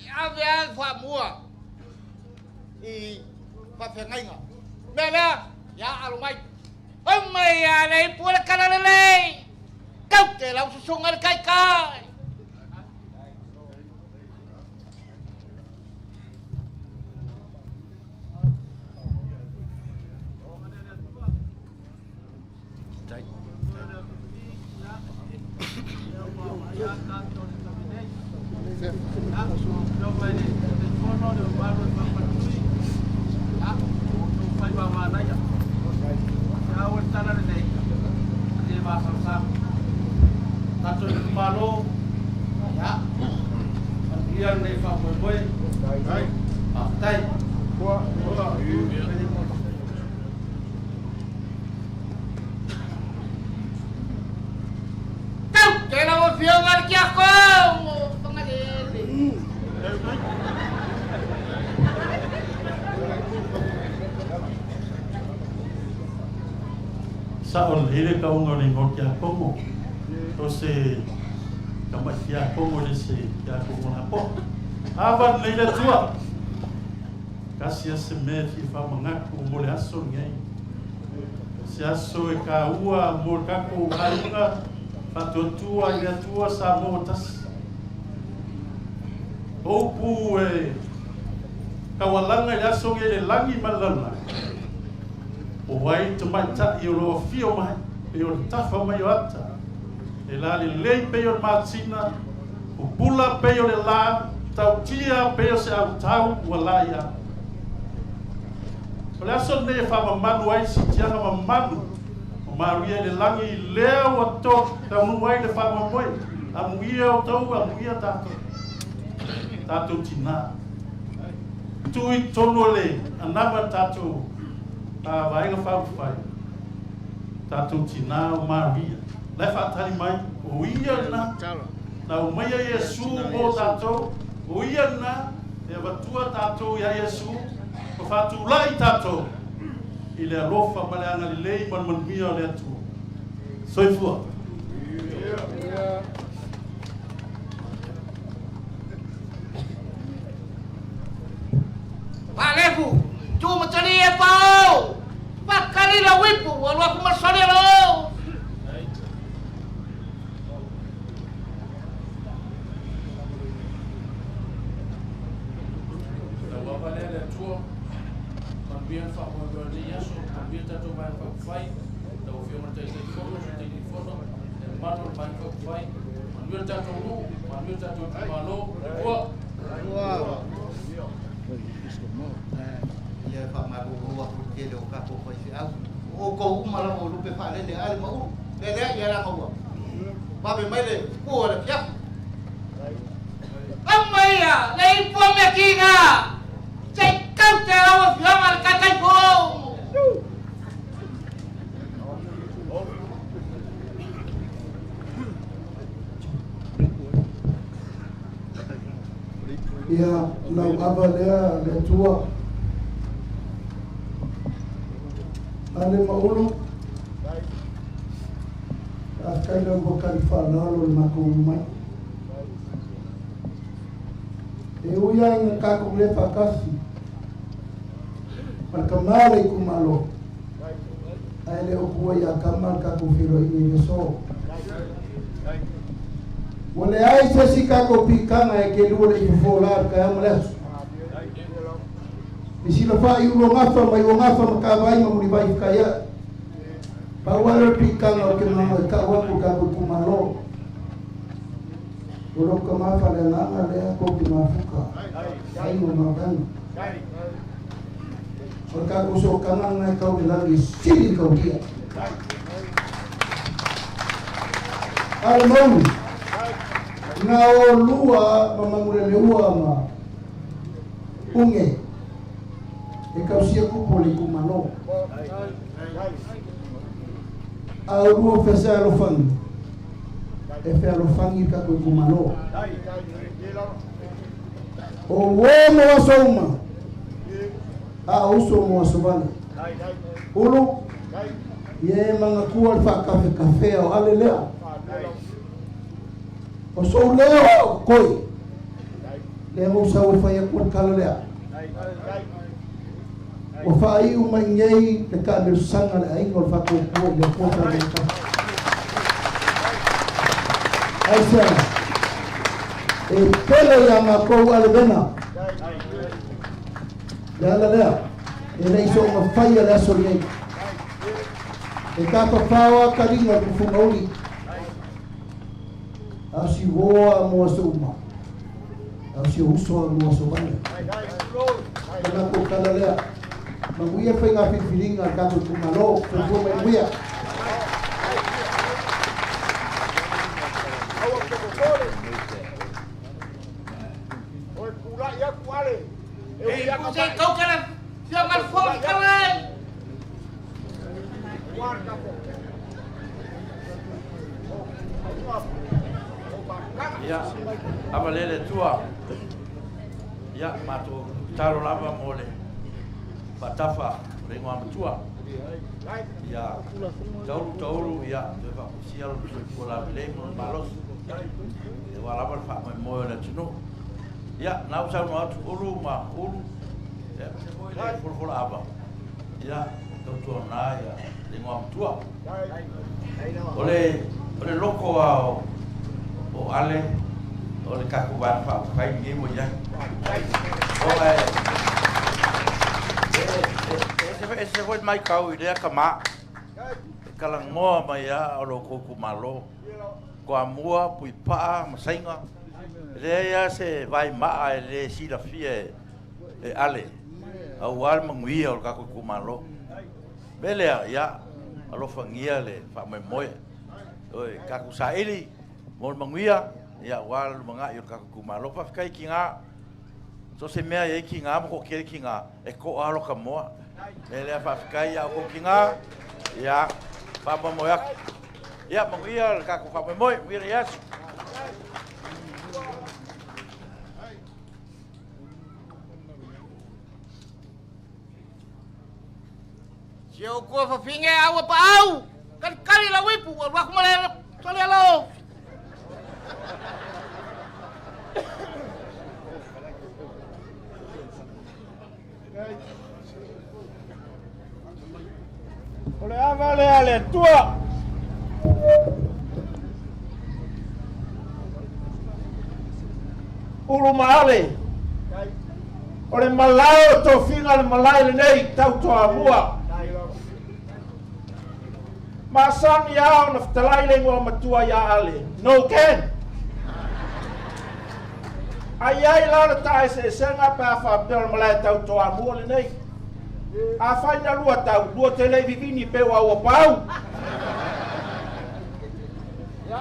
Speaker 7: ave al fa mua I pa fengainga mela ya alumai mai ya nei pula kana nei kau ke lau susungal kai kai
Speaker 11: Saon hele ka unga ni ngokia kongo. Tose kamasia kongo ni se ya kongo hapo. Avan leila tua. Kasia se me fi fa mangaku mo le aso ngai. Se aso e ka ua mo ka ko ainga fatotua ia tua sa mo tas. Opu e kawalanga ya so le langi malala. O wai te mai ta I o loa fio mai, pe o tafa mai o ata. E la le lei pe o matina, o pula pe o le la, tau tia pe o se au tau ua la ia. O le aso ne e wha mamanu ai si tianga mamanu, o maria le langi leo a to, tau nuai le wha mamoe, a muia o tau, a muia tato. Tato tina. tui tono le anama tatu vaenga whauwhai tatu tina o Maria le whaatari mai o ia na o mai a Yesu mo tatu o ia na e watua tatu ia Yesu o whatu lai tatu i le alofa ma le anga li lei man mia o le atu soifua
Speaker 7: Palefu, cuma cari ya pau. Pakari la wipu, walau aku masuk lo.
Speaker 12: Ia fa ma bu aku ke lo ka ko fa si au o ko umara mo lu pe fa le ale ma le ia la ko ba be mai le ko le pia amaya le po me kinga check out te o fiama ka kai ko
Speaker 13: ia lau ava lea le tua ale maulu askai lau bokari whanalo le mako mai e uia inga kako le whakasi marka mare i kumalo ai le okua ia kamal kako whiro i le so Wale ai se si kako pikanga e ke lua le i folar ka ama lesu. Isi la fa i ulo ngafa mai o ngafa makawai ma muri vai kaya. Pa wale pikanga o ke mama e ka wapu ka kumalo. Ulo ka mafa le nanga le ko ki mafuka. Ai mo mabanga. O ka ko so kananga ka o langi sili ka dia. Al monu na o lua mamangure le ua ma unge e kausia kupo le kumano a lua fesa alofangi e fe alofangi ka kumano o womo asoma a uso mo asovana ulu ye mangakua fa kafe o alelea o so leo koi le mo sa o fai ko kala le o fai o mangei le ka le sanga le ai ko fa ko le ko ta le ka ai sa e pele ya ma ko ale bena ya la e le so ma fai le so le e ka pa fawa ka ringa ku fu mauli asi voa mo suma asi uso mo suma kana ko kala lea manguia foi nga filinga ka ko malo ko ko manguia
Speaker 7: o kula ya kwale e ya ko kala ya mal fo kala guarda
Speaker 14: Ya, amalele tua. Ya, mato taro lava mole. Batafa, rengo tua. Ya, tauru ya, deva sial bola lemo malos. Wala ba fa mo na tino. Ya, na usa no atu ulu ma ulu. Ya, por aba. Ya, to na ya, rengo tua. Ole loko o ale o le kaku wa fa fai ni mo ya o ese foi mai kau ile kama kala ngo mai ya o lo ko malo ko amua pui pa masainga le ya se vai ma le si la fie ale au al manguia o kaku malo bele ya alo fangia le fa mai moe oi kaku saili mol manguia ya wal manga yo ka kumalo pa kai kinga So se mea e ki ngā mo ke ki ngā e ko alo ka moa. E le fa kai ya ko ki ngā ya pa mo ya. Ya mo ia ka ko fa mo mi ya.
Speaker 7: Yo ko fa finge awa pa au. Kan kali la wipu wa ko male sale lo.
Speaker 14: Ole avale ale tua. Ulu maale. Ole malao to finga le malai le nei tau to amua. Masang ya na ftalai le ngo matua ya ale. No ken. Ai la ta se senga pa fa bel malai tau to amua le nei. A faina lua tau, lua tele vivini pe wa pau.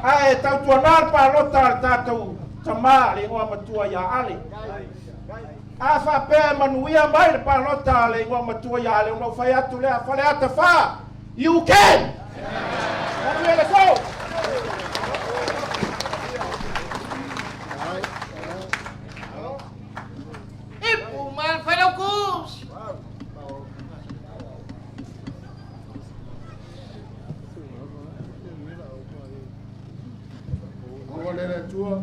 Speaker 14: Ai tau tuanar pa lota tatu tama le ngo matua ya ale. A fa pe manuia mai pa lota le ngo matua ya ale no fa atu le fa le ata fa. You can. Let's go.
Speaker 7: Ipu mal fa lo kus.
Speaker 6: Olele tua.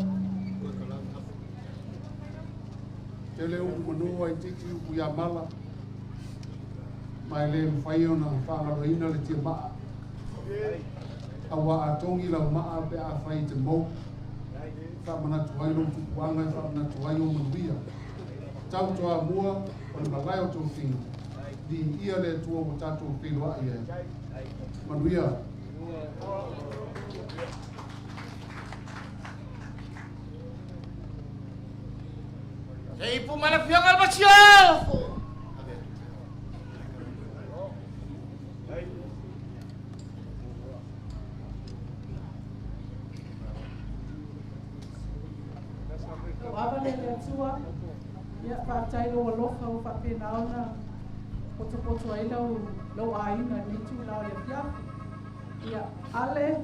Speaker 6: Tele u manua I tiki u ya mala. Mai le mawhai ona whangaloina le tia maa. Awa atongi la maa pe a whai te mou. Whamana tuai lo tukuanga, whamana tuai o manuia. Tau toa mua, o le malai o tō whinga. Di ia le tua mo tātou whinua ia. Manuia.
Speaker 7: Ipu mana fiang al basial.
Speaker 15: Ava le tua, ia whātai lo alofa o whapena poto ai lau aina ni tu lau le pia. Ia ale,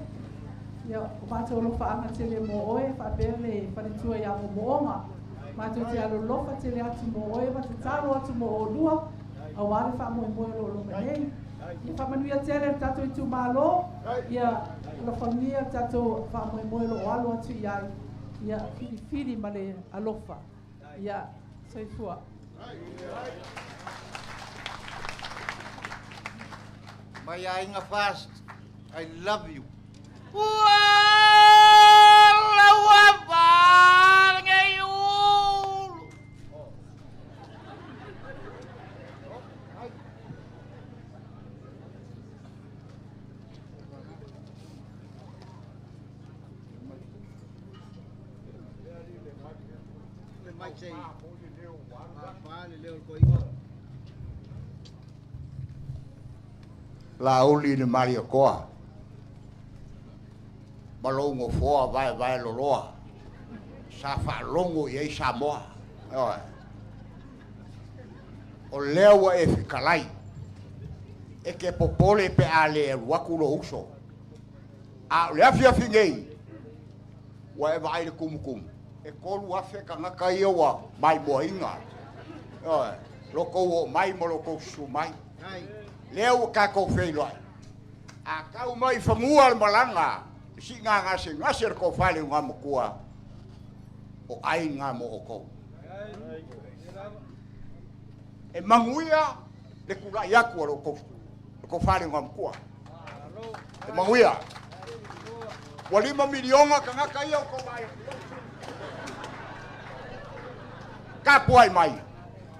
Speaker 15: ia o mātou alofa anga te le mo oe, whapele whanitua ia mo moonga. Mātou te alo lofa te le atu mo oe, ma te talo atu mo o lua, a wale wha mo moe lo longa nei. Ia whamanuia tere tato I tu malo, ia la whangia tato wha moe lo alo atu iai. Ia fili male alofa. Ia soifua.
Speaker 7: Mai ainga fast. I love you.
Speaker 8: La uli ni Mario Koa. Malongo foa vai loloa. Sa fa longo I Samoa. O lewa e fikalai. E ke popole pe ale wakulo uso. A le afia fingei. Wa e vai le kumkum. E kolu afe ka ngaka ia wa mai moinga. Loko o mai mo loko su mai. Leo ka ko feilo. A kau mai famua al malanga. Si nga se ngaser ko fale ngam kua. O ai ngam o ko. E manguia le kula yaku lo ko. Ko fale ngam kua. E manguia. Walima milionga ka ngaka ia ko vai. Ka puai mai.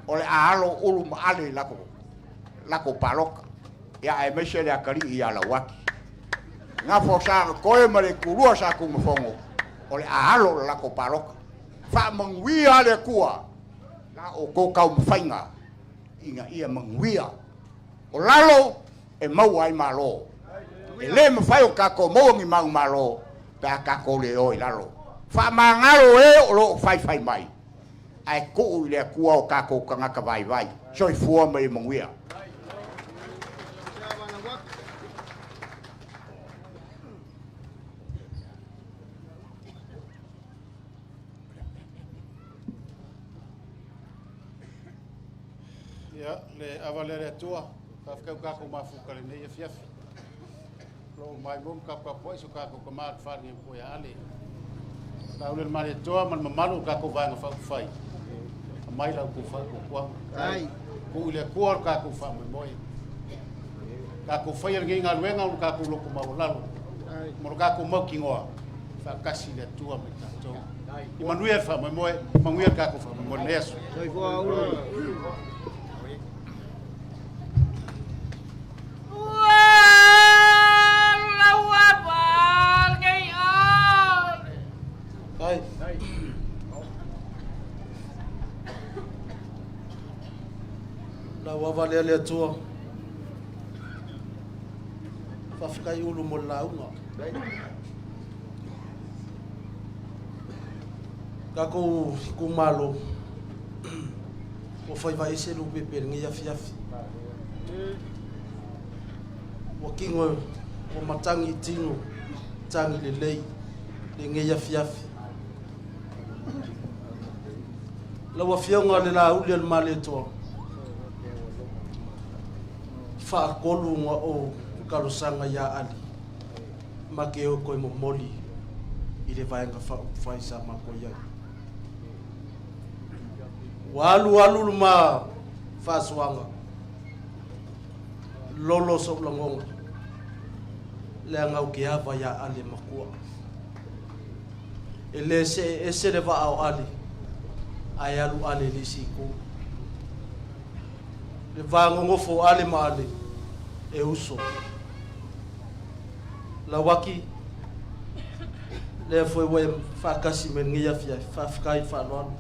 Speaker 8: Ole alo ulu ale lako paloka. Ya e mesele akari ia la waki. Nga fosa koe mare kurua sa ku mfongo. Ole alo lako paloka. Fa mangwia le kua. La o ko kau mfainga. Inga ia mangwia. O lalo e mau ai malo. E le mfai o kako mo ngi mau malo. Pa kako le oi lalo. Fa mangalo e o lo fai mai. ai ko le kua o ka ko kanga ka vai vai soi fua mai manguia
Speaker 2: Ya, le avalere tua, ka ka ko mafuka le nei fiafi. Lo mai bom ka po so ka ko mat fa ni po ya ale. Ka ule mare tua man mamalu ka ko va fa fai. Mai la ko fa ko kwa. Ai. Ko ule ko ka ko fa mo. Ka ko fa yer nginga luenga ka ko lo ko maulalo. Ai. Mo ka ko mo kingoa. Fa kasi le tua me ta to. I manuel fa mo manguia ka ko fa mo neso. Sai ko aulo. La wavale le tua. Fafkai ulu mo launga. Kako kumalo. O foi vai ser o bebê ngia fiafi. O kingo o matangi tino tangi le lei le ngia fiafi. La wa fionga le la uli al male to. Fa kolu nga o kalosanga ya ali. Makeo ko mo moli. Ile vai nga fa isa makoya. Walu ma fa swanga. Lolo so langong. Le nga o ke ava ya ali makua. Ele ese de va ao ali. Ayalu ale lisiko le vango fo ale male e uso la waki le foi we fa kasi men ngia fia fa fkai fa non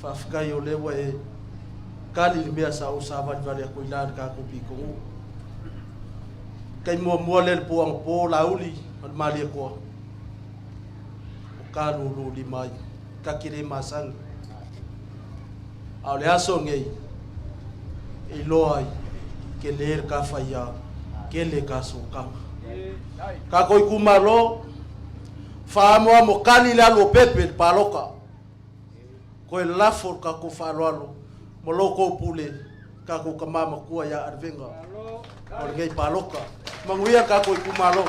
Speaker 2: fa fkai o le we kali le mea sa o sa va vale ko ilar ka ko piko kai mo le puang po lauli al mali ko o ka lu li mai ka kire masang au le aso ngei e loai ke ler ka faia ke le ka so ka koi kumalo fa mo kali la lo pepe paloka ko la for ka ko fa lo mo lo ko pule ka ko kama kua ya arvenga ko ngei paloka manguia ka koi kumalo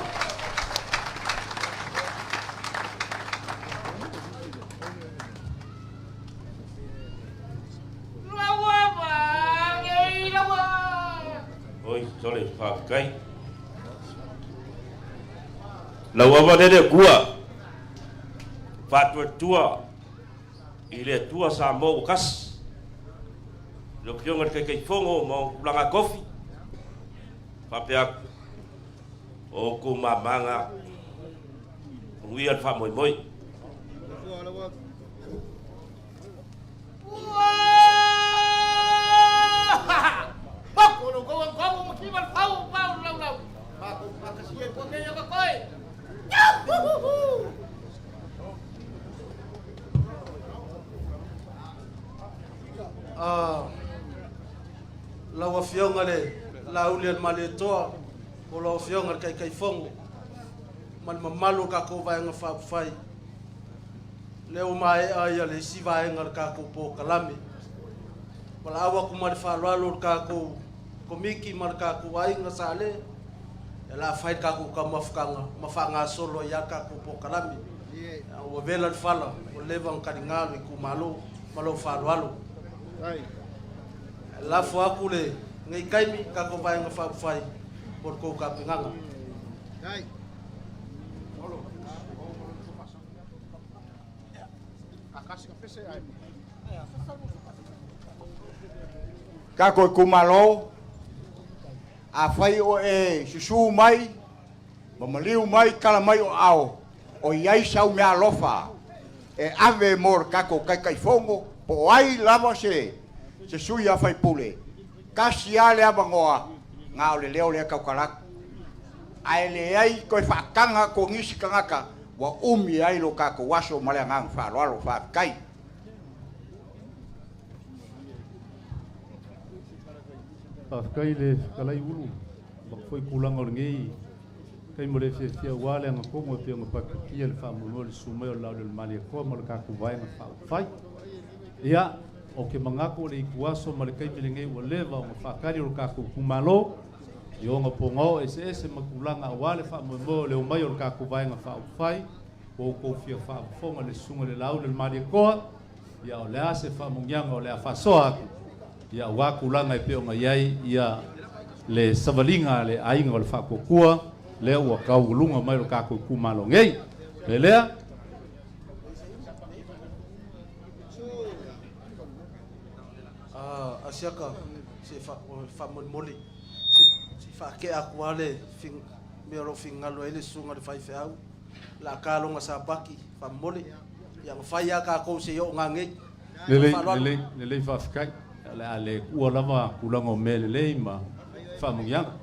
Speaker 9: Sorry, Pak Kai. Lawa de gua. Fatwa tua. Ile tua sa mo kas. Lo pionga kai fongo mo langa kofi. Papia o ku mamanga. Wian fa moi.
Speaker 2: La wafionga le la ulian male toa o la wafionga kai fongo man mamalu ka ko vai nga fa fai le o mai ai le si vai nga ka ko po kalami wala awa ku mar fa lo ka ko komiki mar ka ko ai nga sale la fai ka ko ka mafanga solo ya ka ko po kalami o vela fala o leva un kadingalo ku malo fa lo ai la fo akule ngai kaimi ka ko vai nga fa fai por ko ka pinganga ai
Speaker 8: ka ko kumalo a fai o e susu mai mamaliu mai kala mai o ao o iai sau me alofa e ave mor ka ko kai fongo po ai lava se sui a fai pule kasi ale abangoa nga ole leo le ka kala ai le ai ko fa kanga ko ngisi kangaka wa umi ai lo ka ko waso male ngang fa lo fa kai
Speaker 10: Kai le kalai ulu. Bak foi kulang o ngi. Kai mo le fia wale ang ko mo pia ngapa kia le fa mo le sume o lau le mali ko mo le ka ku vai na fa fai. Ia o ke mangako le kuaso mo le kai milinge o leva o fa kali o ka ku kumalo. Yo nga pongo ese makulanga wale fa mo le o mai o ka ku vai na fa fai. O ko fia fa fonga le sunga le lau le mali ko. Ia o le ase fa mungyanga o le fa soa. Ia wa kulanga pe o ngai ia le savalinga le ainga o le fa kokua. Lea ua kau lunga mai o kako kumalo ngei. Lea.
Speaker 2: Asiaka se fa moli. Se fa ke akwale fin mero fingalo ele sunga le fai au. La kalonga sa baki fa moli. Yang fai aka ko se yo ngangei.
Speaker 10: Lele fa fikai. Ale ua lava kulanga mele le ma fa mungyanga.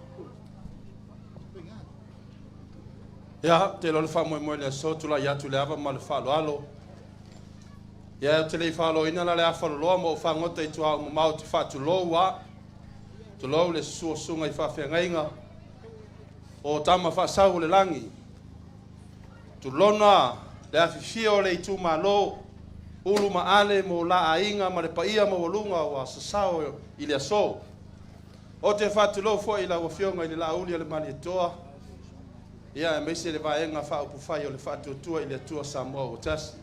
Speaker 4: Ya, te lo fa mo le so tu la ya tu le ava mal fa lo alo. Ya te le fa lo ina la le fa lo mo fa ngote tu au mo te fa tu lo wa. Tu lo le su sunga I fa fe ngainga. O tama fa sa le langi. Tu lona le afifio le tu ma lo. Ulu ma ale mo la ainga ma le paia mo lunga wa sasao I le so. O te fa tu lo fo I la wa fionga I la uli le mali toa. Ia me se le vaenga fa upu fai o le fa tua I le tua Samoa o tasi.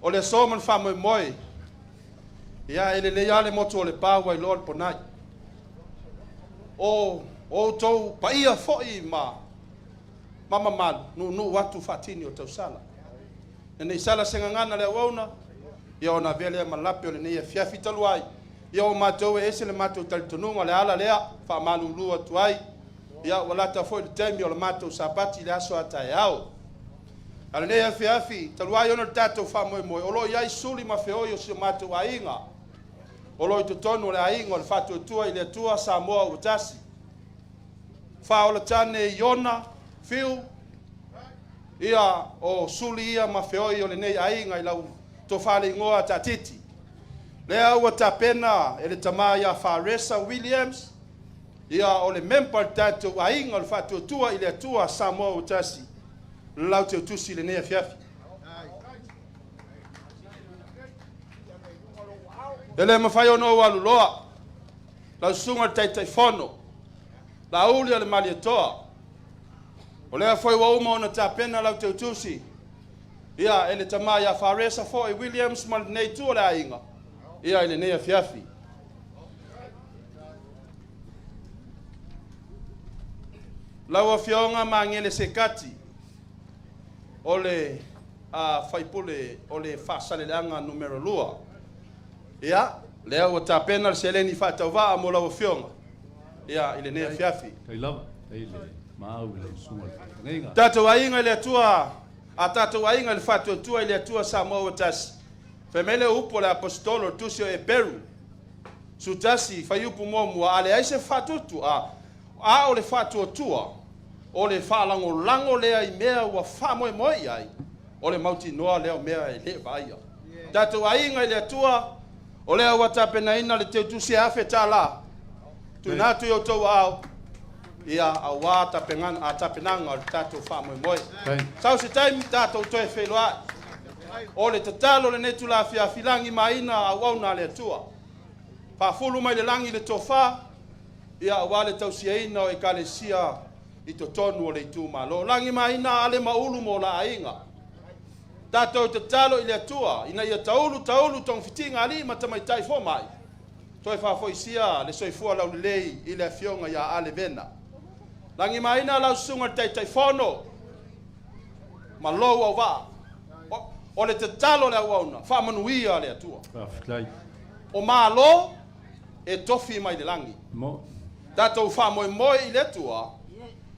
Speaker 4: O le so man fa moi. Ia ele le ale moto o le pawa I lor ponai. O tou paia foi ma. Mama mal nu watu fatini o tau sala. E nei sala senga ngana le wauna. Ia ona vele malape o le nei fiafi taluai. Ia o matou e ese le matou talitonunga le ala lea fa malu lua tuai. Ia wala ta foi le taimi o le matou sapati le aso ata e au. Ala nei afi taluai ona tatou fa moi o lo ia suli ma feoi o se matou ainga. O lo to tonu le ainga o le fatu tua I le tua Samoa o tasi. Fa o le tane Iona fiu. Ia o suli ia ma feoi o le nei ainga I lau to fale ngoa tatiti. Le au ta pena ele tama ia Faresa Williams. Ia o le member tatou ainga o le fatu tua I le tua Samoa o tasi. Lau te tusi le nei fiafi. Ele mafai ono walu loa. La sunga tai fono. La uli le mali toa. O le foi wa uma ona ta pena lau te tusi. Ia ele tama ia Faresa foi Williams mal nei tu la inga. Ia ele nei fiafi. Lau fionga mangele sekati. Ole fai pule ole fasale langa numero lua. Ia, lea o ta pena le seleni fata va mo la fionga. Ia, ile ne fiafi.
Speaker 10: Kai lava, ile mau le sunga. Ngenga.
Speaker 4: Tato ainga le tua, a tato ainga le fata tua ile tua Samoa tas. Femele upo le apostolo tusio e Peru. Sutasi fai upo mo ale ai se fata tu a o le fata tua. O le falango lango le ai mea wa fa mo ai. O le mauti noa le mea e le vai. Tato ainga le tua o lea wata pena ina le teu tusi afe tala. Tu natu yo tau au. Ia a wata pengan a tapenanga o tato wha moi. Sau se taimi tato toe wheloa. O le tatalo le netu la fia filangi maina a wauna le tua. Pa fulu mai le langi le tofa. Ia a wale tau siaina o e kale sia I to tonu o le tu malo. Langi maina ale maulu mo la ainga. Tato te talo I le atua, ina ia taulu tong fitinga ali ma tamai tai fo mai. Toi fa foi sia le soifua lau lei I le fionga ia ale vena. Langi maina lau sunga tai fono. Ma lo au va. O le te talo le auna, fa manuia le atua. O malo e tofi mai le langi.
Speaker 10: Mo.
Speaker 4: Tato fa moi I le atua.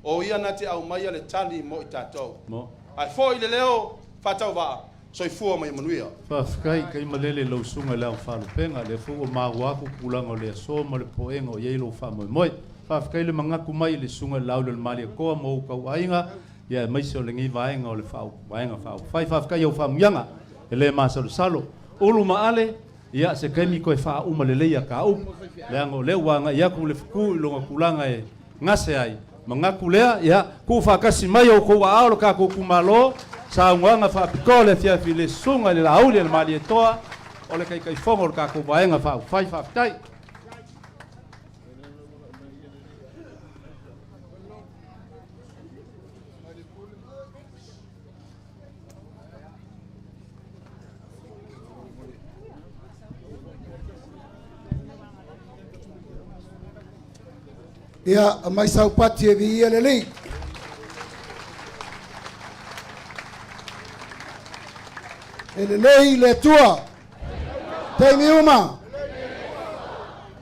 Speaker 4: O ia nati au mai le tali mo I tato.
Speaker 10: Mo.
Speaker 4: Ai fo I le leo fatau va soifua mai manuia.
Speaker 10: Fa kai kai malele lo sunga la fa lo penga le fu o mawa ku kulanga le so mo le poenga o yelo fa moi. Fa kai le manga ku mai le sunga la le mali ko mo ka wainga ya mai so le ngi vainga o le fa wainga fa. Fa kai o fa myanga ele ma salo ulu ma ale ia se kemi ko fa uma le le ka u le ngo le wanga ia ku le ku lo kulanga e ngase ai manga kulea ia ku fa kasi mai o ko wa lo ka ko kumalo sa nganga fa pikole fia file sunga le lauli le mali toa o le kai fongo ka ko vaenga fa fa tai
Speaker 13: ia mai sau pati e vi ele lei ele lei le tua te mi uma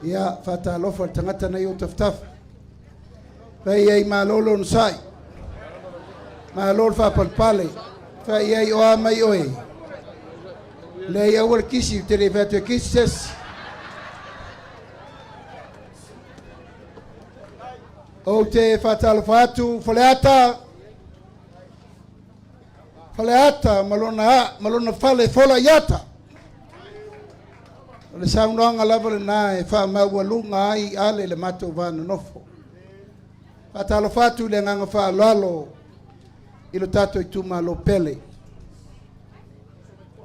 Speaker 13: ia fata lofa tangata na yo taftaf fai ai malolo nsai malol fa palpale fai ai o mai oi le ia wer kisi te reveto kises o te fatal fatu faleata malona fale fola yata le saunanga lava na e fa mawalunga ai ale le mato vano nofo fatal fatu le nganga fa lalo ilo tato i tuma lo pele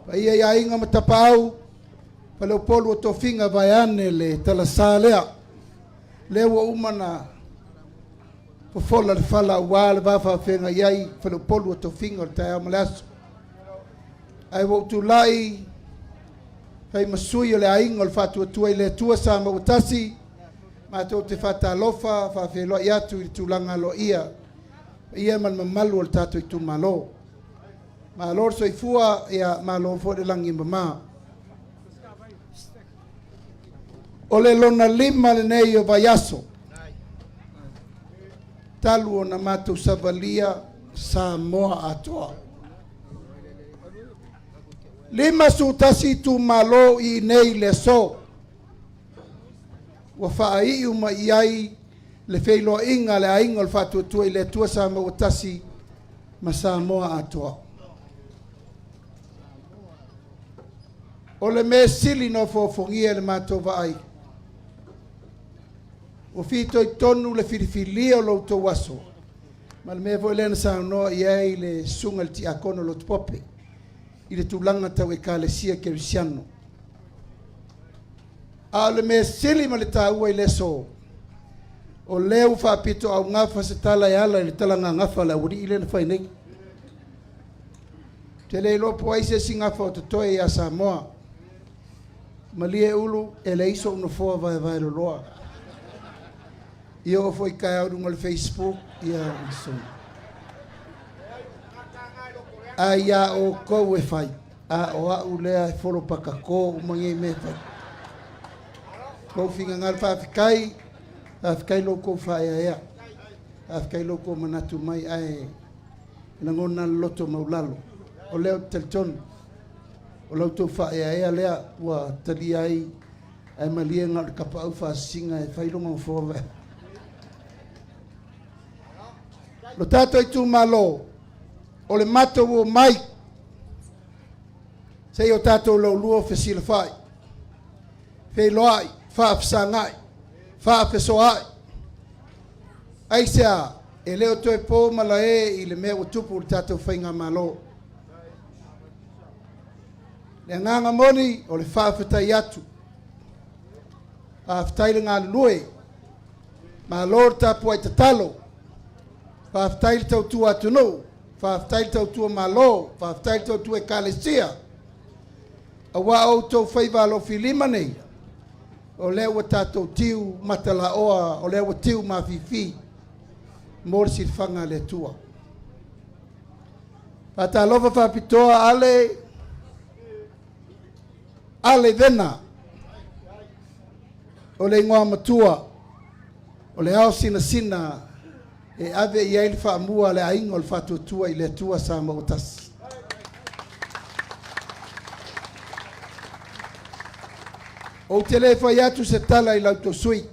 Speaker 13: pa ia inga matapau pa le polo to finga vaiane le talasalea le wa umana po fola le fala wale va fa fenga yai fa le polo to finga ta amalas ai wo tu lai fai masui le ainga le fatu tu le tua sa ma utasi ma to te fata lofa fa fe lo ia tu langa lo ia man malu le tato i tu malo ma lor so ifua ia ma lo fo de langi mama ole lona lima le nei o vayaso talu ona matu savalia Samoa atoa lima sutasi tu malo i nei le so wa faai uma iai le feilo inga le ainga le fatu tu le tua Samoa utasi ma Samoa atoa ole me sili no fo fongia le mato vai o fito i tonu le filifilia o lo to waso ma le me vo le sa no ye le sunga ti akono lo pope i le tulanga tau e kalesia kerisiano a le me sili ma le tau i le so o leu fa pito au ngafa se tala ya la le tala ngafa la uri ile na fai nei tele lo po ai se singa fo to toi ya Samoa malie ulu ele iso no fo vai lo loa io foi kai au no Facebook ia so aya o ko e fai a o a ule folo paka ko mangi me fai ko finga ngal fa kai lo ko fai ya kai lo ko manatu mai ai na ngona loto maulalo o leo telton o lo to fa ya lea wa tali ai malie ngal kapa u fa singa e fai lo fo lo tato i tu malo o le mato o mai se o tato lo luo fe sil fai fe lo ai fa sangai fa fe so ai sia e leo to e po mala e le me o tupu tato fainga malo le nganga moni o le fa fe tai atu a ftai nga lue ma lord tapu ai tatalo fa ftai tau tu atu no fa ftai tau tu malo fa ftai tau tu e kalesia a wa o to fai va lo filima nei o le o tato tiu matala oa o le o tiu ma fifi mor si fanga le tua pata lova fa pitoa ale vena o le ngoa matua o le ao sina e ave ia il fa mua le aingo il fa tua i le tua sa mautas o telefa ya tu se tala i lauto sui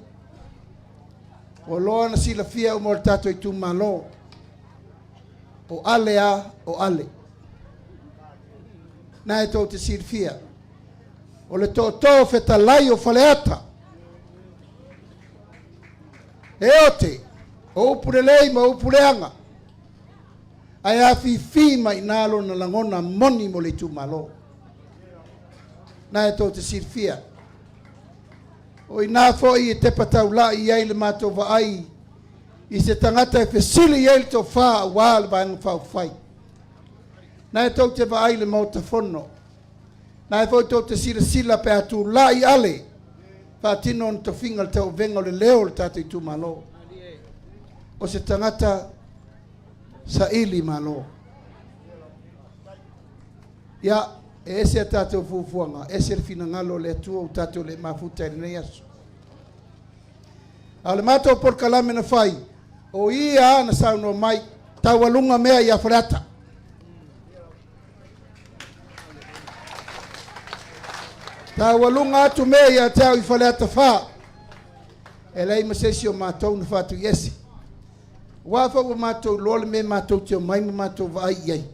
Speaker 13: o loa na sila fia o mortato i tu malo o ale na e tau te sila fia o le to'oto'o fetalai o faleata e ote o upu lelei ma upu leanga ai afifi mai nā lona lagona moni mo le itumālo na e tō te sirfia o inā fo'i e te pataula'i ai le mātou va'ai i se tangata e fesili ai le tofā auā le vaega fa'aufai na e tau te va'ai le mautafono na e fo'i tau te silasila pe atula'i ale fa'atino ona tofiga le tauvenga o le leo le tatou itumālo o se tangata saili malo ia e ese tatou fuafuaga ese le finagalo le atua o tatou le mafuta i lenei aso a le matou polokalame na fai o ia na saunoa mai taualuga mea ia faleata taualuga atu mea ia teau i faleata fā e lei masesi o matou na fatu ese wa fa matou lole me matou te mai matou vai ai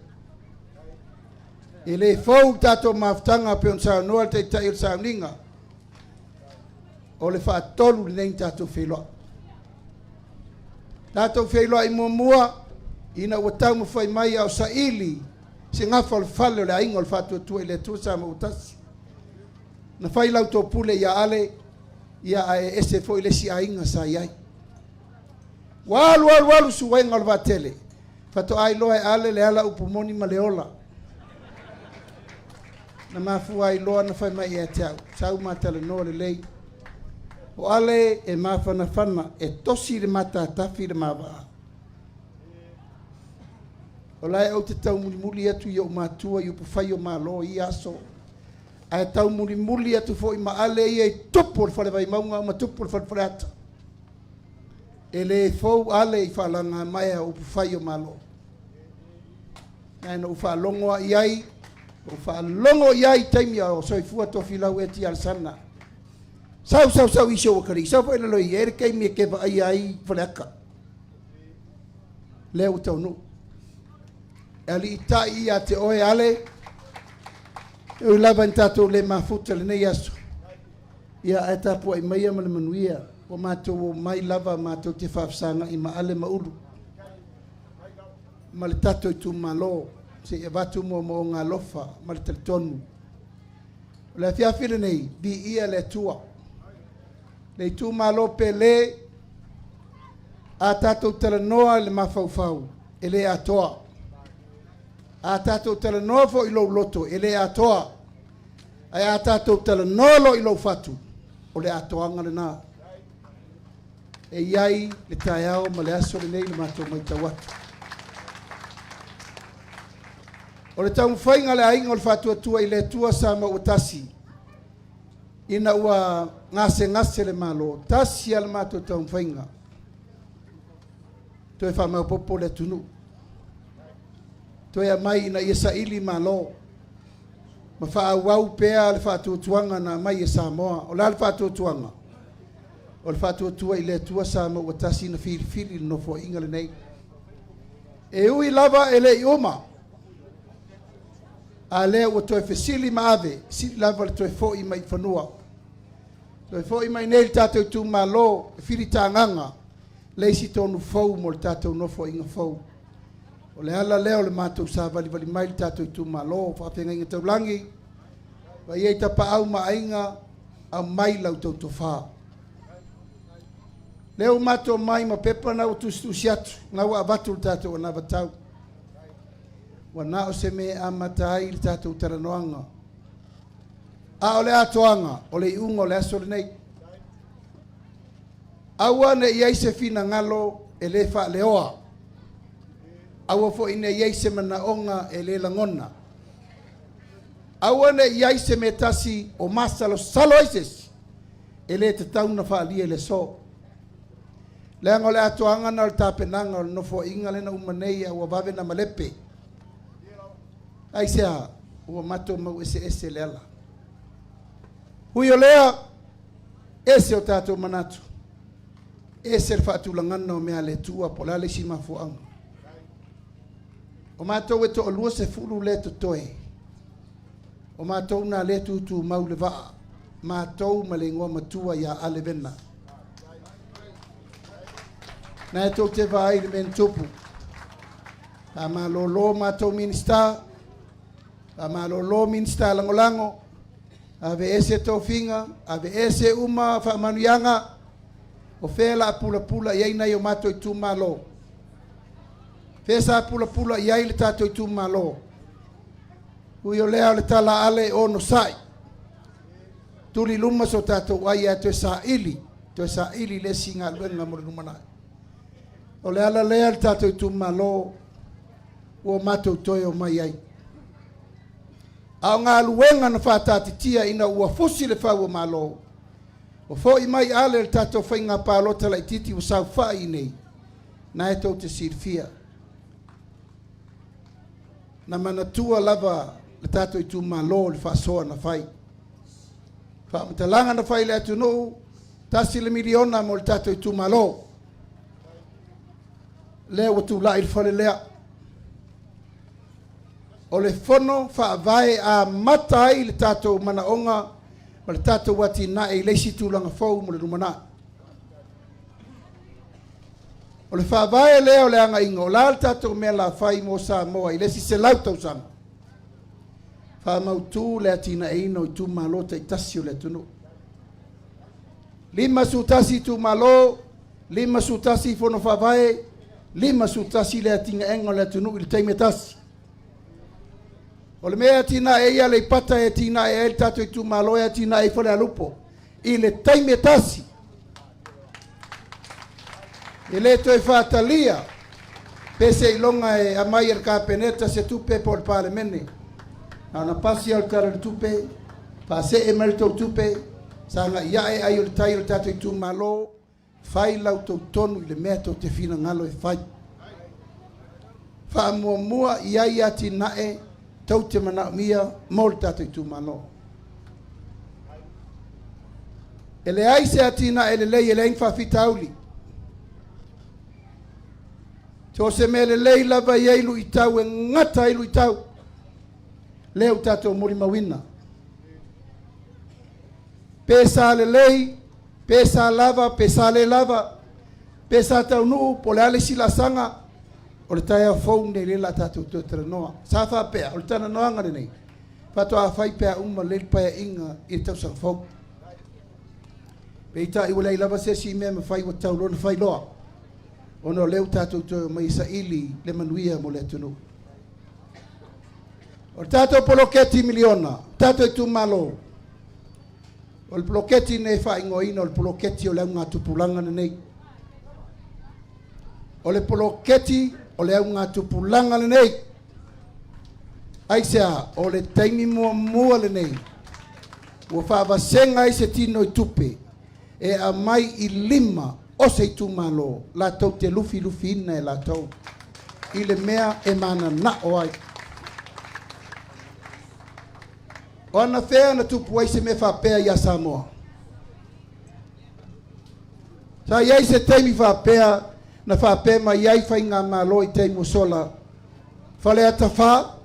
Speaker 13: ele fou tatou maftanga pe on sa no te tai sa ninga o le fa tolu nei tatou felo i mua ina o tau mo fai mai au saili se ngafa le fale le ainga le fatu tu ele tu sa mo tas na fai lau to pule ya ale ya ese foi le si ainga sa ai walu suwainga le vatele fato ai loa e ale le ala upumoni ma leola na mafu ai loa na fai mai e teau sau matale no le lei o ale e mafana fana e tosi le mata tafi le mava o lai au te tau muli atu i o matua i upu fai o malo i aso ai tau muli atu fo i ma ale i e tupo le fale vai maunga ma tupo le fale ata ele fou ale i whalanga mai a upu whai o malo. Nāna u whalongo iai, u whalongo iai taimi o soifua tofi lau e ti alsana. Sau isi o wakari, sau whaina loi ere kei me kewa ai whaneaka. Leo tau nu. Ali ita i a te oe ale, e lava in tatou le mafuta le nei aso. Ia e tapu ai maia ma le manuia. O mātou mai lava mātou te whafsanga i maale maulu. Ma le tato i tu malo, se e watu mo ngā lofa, ma le teletonu. O le fiafire nei, bi ia le tua. Le tu malo pe le, a tatou telenoa le mawhauwhau, e le atoa. A tatou telenoa fo i lo loto, e le atoa. A tatou telenoa lo i lo fatu, o le atoanga le nā. E iai le taiao ma le aso le nei le matou mai tau atu. O le tau mwhainga le ainga o le whatua tua i le tua sa ma ua tasi. Ina ua ngase le malo. Tasi ala matou tau mwhainga. Toe whamau popo le tunu. Toe a mai ina ia saili malo. Ma wha wau pea le whatua tuanga na mai e Samoa. O le whatua tuanga. O le whatua tua i le tua sa ma ua tasi na fili no fo inga le nei. E ui lava e le i oma. A le ua toe fesili ma ave, si lava le toe fo i mai whanua. Toe fo i mai nei le tātou tu ma lo, fili tānganga, le isi tonu fau mo le tātou no fo inga fau. O le ala leo le mātou sa vali mai le tātou tu ma lo, whawhenga inga taulangi, wa iei tapa au ma ainga, a mai lau tau tofa. Leo mato mai ma pepa na o tusi atu, nga wa avatu le tātou ana vatau. Wa na o se me amatai le tātou taranoanga. A o le atoanga, o le iunga o le aso le nei. Aua ne iai se fina ngalo e le wha leoa. Aua fo ine iai se manaonga e le langona. Aua ne iai se me tasi o masalo saloises e le te tauna wha alia le so. Leanga o le atoanga na o le tapenanga o le nofo inga le na umanei a ua vave na malepe. Ai sea, ua mato mau ese le ala. Hui o lea, ese o tātou manatu. Ese le whaatulangana o mea le tua po la le si mafuanga. O mato e to o lua se fulu le to toe. O mātou nā le tūtū mau le vaa. Mātou ma le ngoa matua ia ale vena. Nā e tau te vai le men tupu. A mā lolo mātou minista. A mā lolo minista langolango. A ve ese tau finga. A ve ese uma wha manuianga. O whela pula pula iai nei o mātou i tū mālo. Whesa pula pula iai le tātou i tū mālo. Ui o lea o le tala ale o no sai. Tuli luma so tātou ai a te sa ili. Te sa ili le singa luenga mo le lumanai. O le ala lea le tātou i tū mālo. O mātou toi o mai ai. A ngā luenga na whātātitia ina ua fusi le whau o mālo. O fo i mai ale le tātou whainga pālota lai titi o sau whai nei. Na e tau te sirfia. Na manatua lava le tātou i tū mālo le whaasoa na whai. Whaamatalanga na whai le atu no. Tasi le miliona mo le tātou i tū mālo. Lea watu lai le whale lea. O le whono whaavae a matai le tātou manaonga. Ma le tātou wati na e leisi tūlanga fau mo le rumana. O le whaavae lea o le anga inga. O la le tātou mea la whai mo sa moa. I lesi se lau tau sanga. Whaamautu le atina e ino i tū mālo te tasi o le tunu. 5 sutasi tū mālo. 5 sutasi whono whaavae. 5 sutasi le atinga enga le tunu i le teime tasi. O le mea tina e ia le pata e tina e el tato i tu malo e tina e fole alupo. I le taime tasi. E le to e whātalia. Pese i longa e amai er ka peneta se tupe po le pale mene. Ana pasi al kara le tupe. Pase e merito tupe. Sanga ia e ai o le tai o tato i tu malo. Fai lau tau tonu i le mea to te fina ngalo e fai. Wha mua mua ia ia tina e. Tau te mana mia mol tātou i tū malo. E le aise atina e le lei e le infa fitauli. Tō se me le lei lava i eilu i tau e ngata eilu i tau. Leo tātou mori mawina. Pesa le lei, pesa lava, pesa le lava. Pesa tau nuu, po le ale sila sanga. O le taia fau nei le la tātou tō tera noa. Sa wha pēa, o le tana noa ngare nei. Whatoa a whai pēa uma le paia inga i tau sang fau. Peita i wala i lava se si mea me whai wa tau lona whai loa. O no leo tātou tō mai sa ili le manuia mo le tunu. O le tātou poloketi miliona, tātou i tū malo. O le poloketi nei whai ngoina, o le poloketi o leo ngā tupulanga nei. O le poloketi o le au ngā tupulanga le nei. Aisea, o le taimi mua mua le nei. Ua whaavasenga i se tino i tupe. E a mai i 5 o se i tūmalo. La tau te lufi lufi ina e la tau. I le mea e mana na o ai. O ana whea na tupu ai se me whapea i a Samoa. Sa iai se taimi whapea na whape mai ai whai ngā mālo i te musola. Whale ata wha,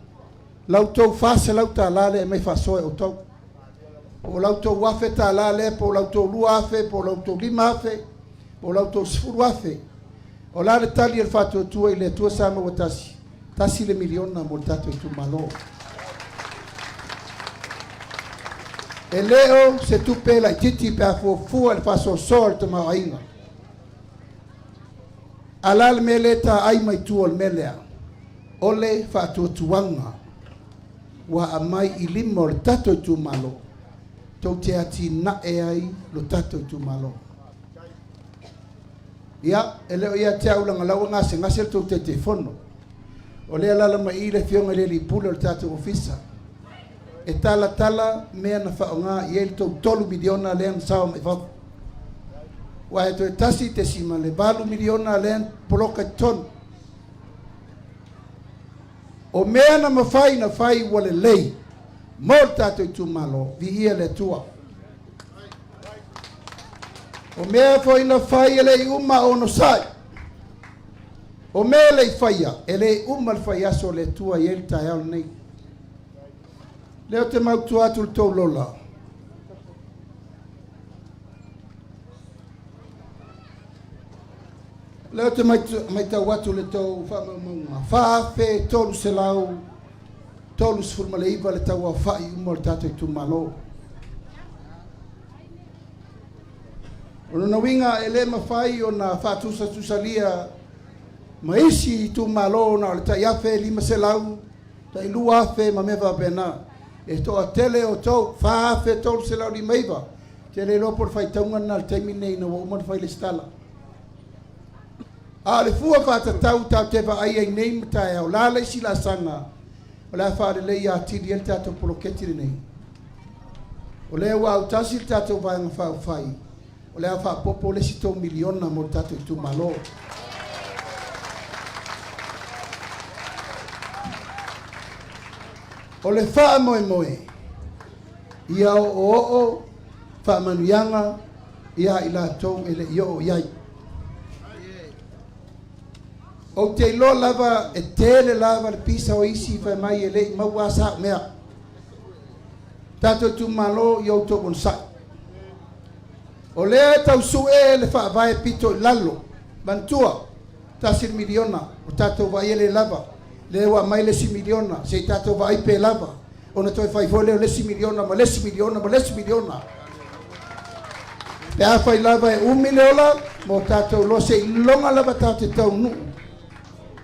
Speaker 13: lau tau whase lau tā lale e mai whasoe o tau. O lau tau wafe tā lale, po lau tau lua afe, po lau tau 5 afe, po lau tau 10 afe. O lale tali el whātua tua i le tua sama o tasi. Tasi le miliona mo tato i tu malo. E leo se tupe la titi pe a fua le whaso soa le tamau ainga. Alal mele ta ai mai tuol melea. Ole whātua tuanga. Wa amai i 5 o le tato i tu malo. Tau te ati na e ai lo tato i tu malo. Ia, e leo ia te aulanga lau ngase, ngase tau te te fono. O lea lala mai i le fionga le li pule o le tato ofisa. E tala tala mea na whaonga i ele tau 3 miliona lean sawa mai whau. Wa e toi tasi te sima le 2 miliona lean poloka ton. O mea na mawhai na whai wale lei. Mōr tātou i tūmalo, vi ia le tua. O mea fo ina whai e lei uma o no sai. O mea lei whaia, e lei uma le whai aso le tua i ele tai au nei. Leo te mautu atu le tau lola. Leo te maitau atu le tau whamaunga. Whaafe tolu se lau, tolu se furmale iwa le tau a whai umo le tātou tu malo. Ono na winga ele mawhai o na whātusa tusalia ma isi tu malo na le tai afe lima se lau, tai lua afe ma mewa pena. E toa tele o tau, whaafe tolu se lau li meiva. Te le lopo le whai taunga na le taiminei na wa umar whai le stala. A le fua whātatau tau te wa ai ai nei mta e au lala isi la sanga. O lea whaare lei a tiri el tātou poloketiri nei. O lea wa au tasi tātou vāanga whau whai. O lea wha popo le si tō miliona mo tātou i tū malo. O le wha moe moe. Ia o wha manuianga. Ia i la tō ele i o iai. O te ilo lava e tele lava le pisa o isi whai mai e lei mau asa mea. Tato tu malo i au tō bonsai. O lea tau su e le wha vai pito i lalo. Mantua, tasir miliona o tato vai ele lava. Lewa mai lesi miliona, se tato vai pe lava. O na toi whai fole o lesi miliona, ma lesi miliona, ma lesi miliona. Pe a whai lava e miliona, mo tato lo se ilonga lava tato tau nuu.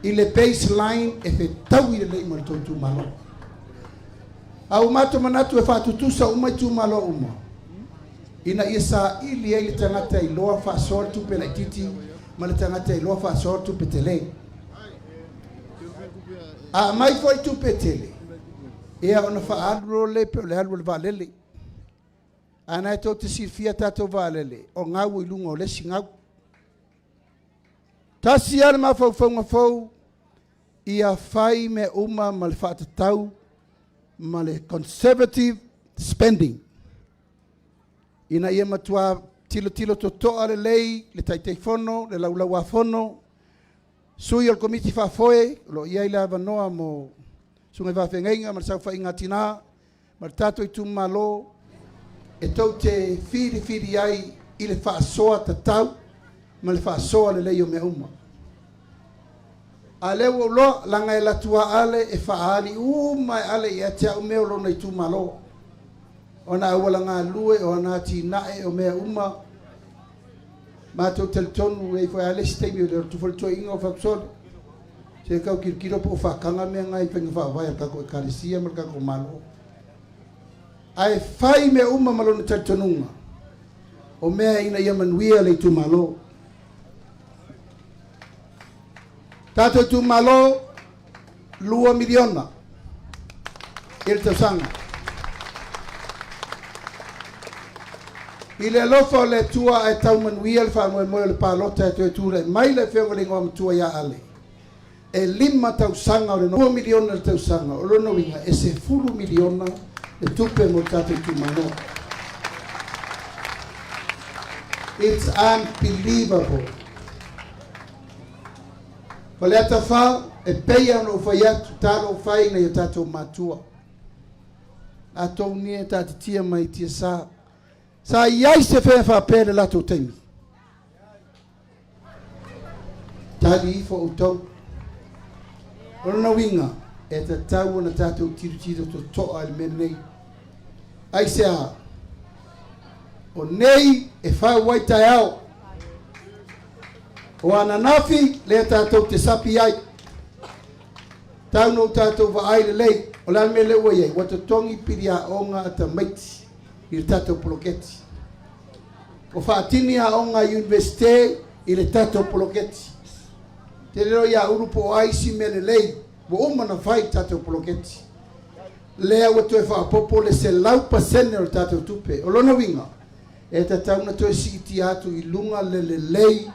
Speaker 13: I le baseline e fe tau i le lei mal tu malo. Au mato manatu e whatutusa uma i tu malo uma. Ina ia sa ili e le tangata i loa whaasor tu pe la titi, ma le tangata i loa whaasor tu pe tele. A mai foi tu pe tele. Ea ona whaadro le pe o le halu le valele. Ana e tau te sirfia tato valele. O ngau i lunga o lesi ngau. Tasi ana ma fau fau ia fai me uma ma le whaatatau ma le conservative spending. Ina ia matua tilo to toa le lei, le taitei fono, le laulaua fono. Sui al komiti whafoe, lo ia ila vanoa mo sungai whawhengainga, ma le sau whainga tina, ma le tato i tu malo, e tau te whiri ai i le whaasoa tatau, ma le whaasoa le lei o me uma. A leo lo langa e latua ale e whaali uma e ale i atea ume o lona i tu malo. Ona awala ngā lue o ana ti nae o mea uma. Mātou teltonu e whai ale si teimi o leo tufol tua inga o whaksole. Se kau kirkiro po whakanga mea ngai whenga whawai a kako e karisia ma kako malo. Ai whai mea uma malona teltonunga. O mea ina ia manuia le i tu malo. Tato tu malo 2 miliona. Il te sanga. Ile lofa le tua e tau manuia le whanua moe le palota e tu le mai le whenga le ngom tua ia ale. E 5 tau sanga o le 2 miliona le tau sanga. O lono winga e se 10 miliona le tupe mo tato tu malo. It's unbelievable. Wale ata wha e peia no whai atu talo whai na i tatou matua. Atou ni e tati tia mai tia sa. Sa iai se whea wha pere lato teimi. Tali i fo utau. Rona winga e ta tau na tatou tiru to toa il mene nei. Ai se a. O nei e wha wai tai au. O ananafi le tātou te sapi ai. Tau no tātou wa ai le lei. O lan me le ua iei. Wata tongi piri a onga ata maiti. I le tātou poloketi. O whaatini a onga universite i le tātou poloketi. Te reo ia urupo ai si me le lei. Wa umana whai tātou poloketi. Lea watu e whaapopo le se lau pasene o tātou tupe. O lona winga. E ta tau na toe si iti atu i lunga le lei.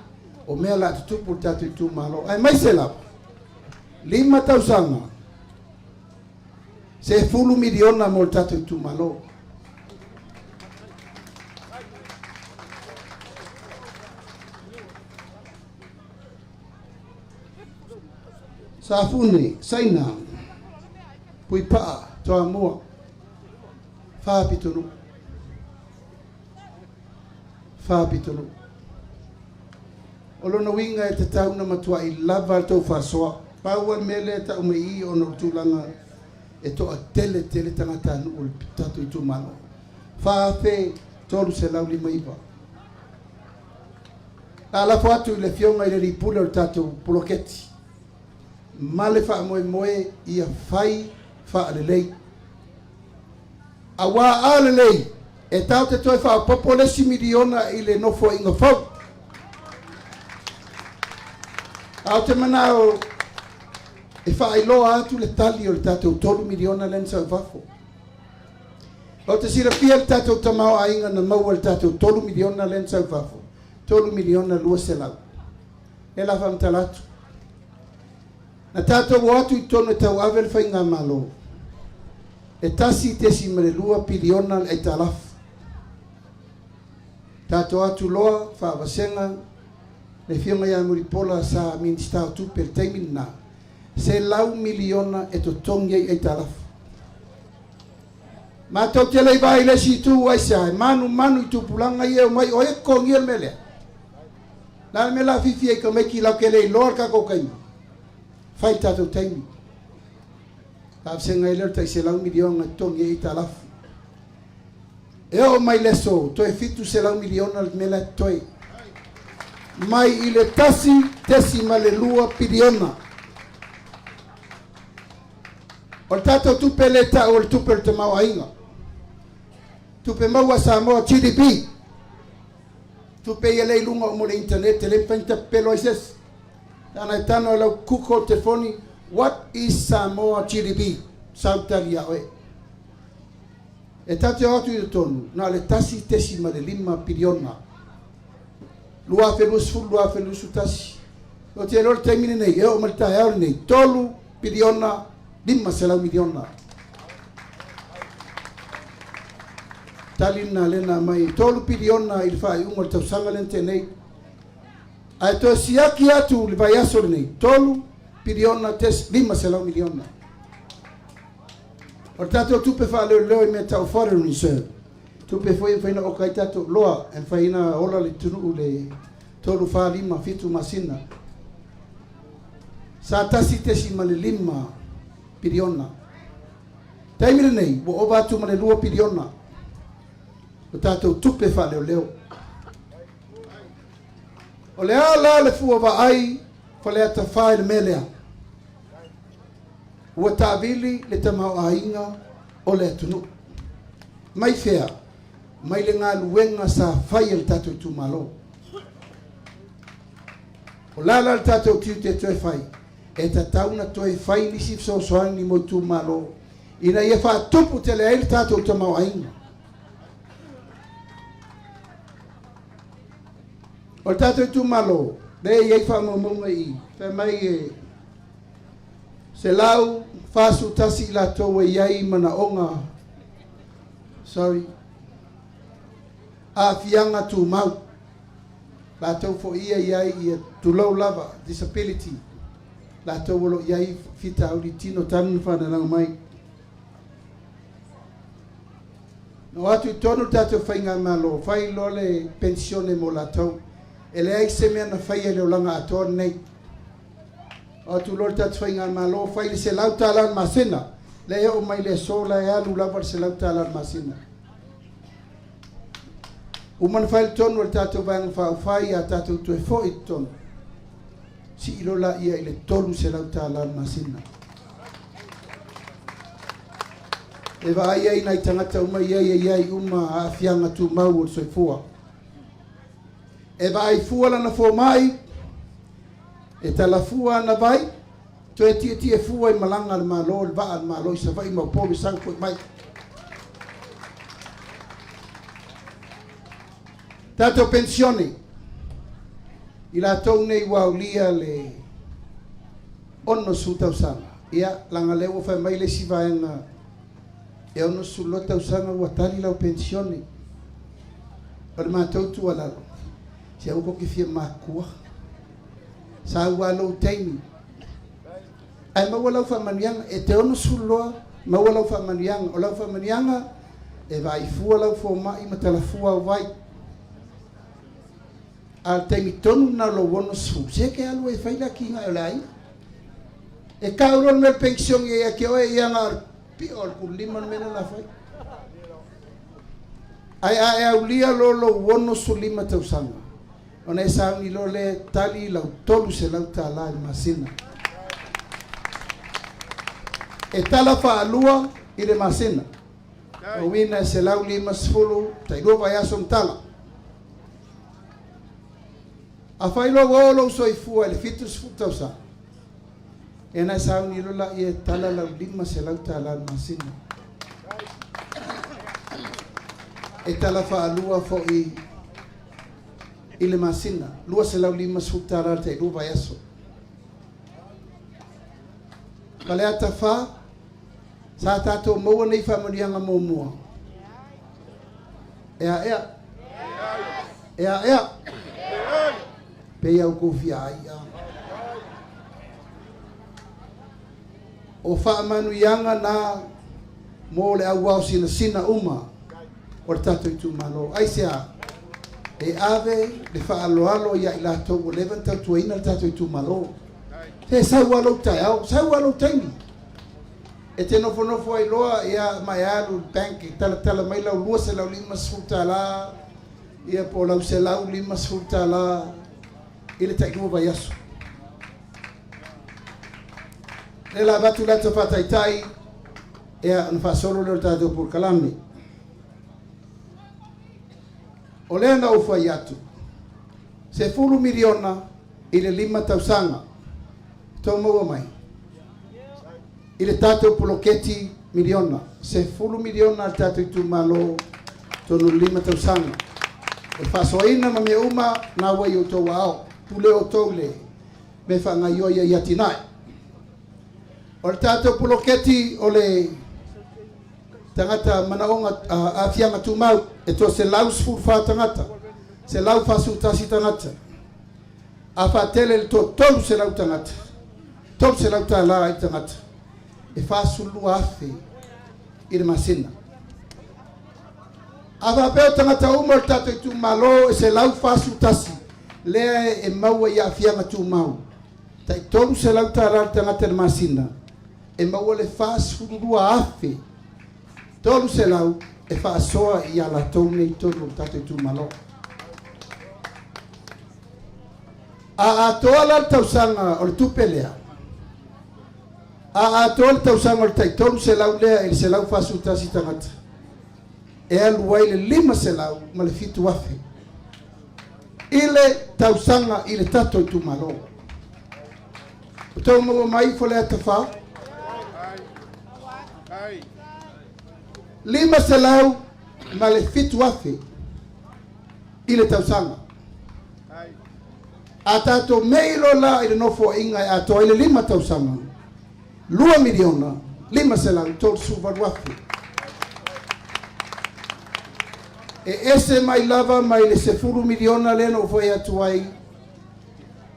Speaker 13: O mea la tutupu tatu i tu malo. Ai mai se la. 5 tau sanga. Se 10 miliona mo tatu i tu malo. Sa fune, saina. Pui paa, toa mua. Whāpitonu. Whāpitonu. O lona winga e te tauna matua I lava tau whasoa. Paua mele ta umei o no tūlanga e toa tele tangata anu o le tatu I tū mano. Whāwhe tolu se lau lima iwa. La lafo atu I le fionga I le ripula o tatu puloketi. Male wha moe moe ia whai wha alelei. A wā alelei e tau te toi wha popolesi miliona I le nofo inga whau. Au te manao e whaailoa atu le tali o le tātou 3 miliona len sau wafo. O te sira pia le tātou tamao a inga na maua le tātou 3 miliona len sau wafo. 3 miliona lua se lau. E la whamtalatu. Na tātou watu I tono e tau awe le whainga malo. E tasi tesi mare lua piliona le eitalafu. Tātou atu loa whaawasenga le fionga ia muripola sa minister o tupe le taimin na. Se lau miliona e to tongi ai talafu. Ma tau te lei vai le si tu ai sa manu I tu pulanga ia o mai o e kongi el mele. Na me la fifi e ka meki lau ke lei lor ka kokaina. Fai tatou taimi. Ta se ngai le tai se lau miliona tongi ai talafu. E o mai leso to e fitu se lau miliona le mele toi. Mai I le tesi ma le lua piliona. O le tātou tupe le ta o le tupe le te mau ainga. Tupe maua Samoa GDP. Tupe ia lei lunga o mo le internet, le penta pelo ises. Tana tano lau kuko telefoni, what is Samoa GDP? Sautaria oe. E tate atu I tonu, na le tesi ma le 5 piliona. Lua felus fulu, lua felus utasi. O te lor taimine nei, e o malta e nei, 3 piliona, 5 se lau miliona. Talina lena mai, 3 piliona I whai unga le tausanga lente nei. Ai to siaki atu le vai aso nei, 3 piliona, 5 se lau miliona. O tato tupe wha leo I mea tau foreign reserve. Tupe whaina o kai tato loa, en whaina ola le tunu le 3 fitu masina. Sa tasi tesi ma le 5 piliona. Taimire nei, wo ova atu ma le 2 piliona. O tātou tupe wha leo. O le ala le fua wa ai, fa le ata whae le melea. Ua tāwili le tamau ainga o le atunu. Mai whea, mai le ngā luenga sa whai le tātou tu malo. O lala le tātou tiu te toe whai. E ta tauna toe whai nisi fsosoang ni mo tu malo. Ina ia wha tupu te le aile tātou tamau ainga. O tātou tu malo, le iei wha mamunga I. Wha mai e se lau whasu tasi la toa iei mana onga. Sorry. A fianga tu mau. La tau fo ia iai ia tulau lava, disability. La tau wolo iai fita auri tino tanu whanaranga mai. No atu tonu tātou whainga malo, whai lole pensione mo la tau. E le ai se mea na whai e leo langa atoa nei. O atu lole tātou whainga malo, whai le se lau tālan masina. Le o mai le sola e alu lava se lau tālan masina. Uman whai le tonu le tātou vanga whai a tātou tue fo I tonu. Si ilola ia I le tolu se lau tālan masina. E wa ai ai nai tangata uma iai uma a fianga tu mau o soifua. E wa ai fua lana fo mai, e tala fua na vai, to e tia fua I malanga le malo, le vaa le malo, I sa vai ma povi sangko mai. Tato pensione, I la tau nei waulia le ono su tausanga. Ia langa lewa fai mai le si vaenga, e ono su lo tausanga ua tali lau pensione. O le mātou tu alalo. Se au koki fia mākua. Sa ua lau teimi. Ai maua lau whamanianga, e te ono su loa, maua lau whamanianga. O lau whamanianga, e vai fua lau fo mai ma tala fua vai al temi tonu na lo wono su se ke alu e faila ki nga lai e kauron mel pension e ke o e nga pi ol ku liman mena la fai ai aulia lo wono su lima tau sanga ona e sa ni lo le tali lau tolu se lau tala masina e tala fa alua i le masina o wina se lau lima sfulu tai lo vai aso tala a fai lo golo so i fu le fitus futa sa e na sa ni lo la i tala lau lima se lau tala masina e tala fa alua fo i le masina lua se lau lima sfuta ra tai lo vai aso kale ata fa sa tato mo nei fa mo dianga mo mo ea pe ia ko fia ia o fa manu yanga na mo le au sina uma o tato tu malo ai sia e ave le fa alo ia ila to o levanta tu ina tato tu malo se sa walo taimi e te nofo ai loa ia mai alu bank tala mai lau lua se lau lima sfuta la ia po lau se lau lima sfuta la ile tai lua vai aso e la batu la to fatai tai ia no fa solo le tato por kalami o le na o fai atu se fulu miliona ile lima tausanga tomo mai ile tato poloketi miliona se fulu miliona al tato tu malo tonu lima tausanga e fasoina ma me uma na wa yo to wao pule o tole me fa nga yo ya yatinai o tato poloketi ole tangata manaonga a fianga tu mau e to se laus fu fa tangata se lau fa su tasi tangata a fa tele to tolu se lau tangata tolu se lau tala tangata e fa su lu afe ir masina ava pe tangata umor tato tu malo e se lau fa su tasi le e mau ya fianga tu mau tai tolu se lau tala tangata masina e mau le fa su lu afe tolu se lau e fa soa ia la tone tolu tato tu malo a toala tausanga o tupelea a tol tausanga o tai tolu se lau lea il se lau fa su tasi tangata e alu le lima se lau ma le fitu afe ile tausanga ile tato tu malo tau mo mai fo le atafa lima se lau ma le fitu afe ile tausanga a tato meilo la ile nofo inga a to ile lima tausanga lua miliona lima se lau tol su valuafe e ese mai lava mai le sefuru miliona le no foi atuai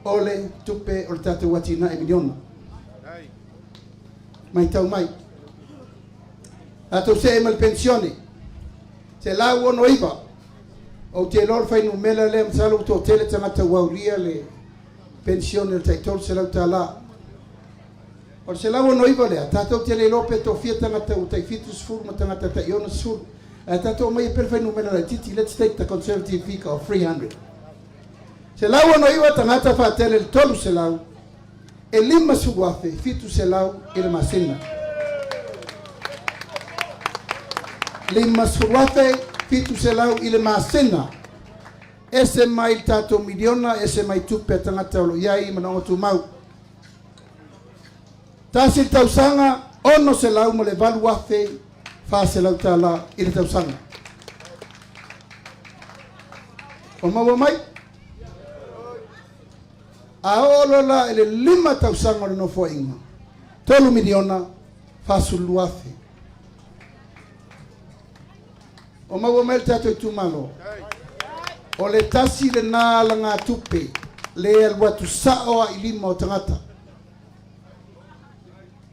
Speaker 13: ole tupe o tato watina e miliona mai tau mai ato se mal pensione se la uno iba o te lor fai numela le msalo to tele tangata wauria le pensione te tol se la tala o se la uno iba le tato tele lope to fieta ngata u tai fitus furma tangata ta iona sur tato mai per fai numela le titi let's take the conservative fee of 300 se la uno iba tangata fa tele il tolu se la e lima suwafe fitus se la il masina lima suwafe fitu se lau ile masena ese mai tato miliona ese mai tupe tangata olo yai manongo tu mau tasi tausanga ono se lau mo le valu wafe fa se lau tala ile tausanga o mawa mai aolo la ile lima tausanga le no fo inga tolu miliona fa sulu wafe o maua mai tato tu malo o le tasi le na langa tupe le al watu sao i lima o tangata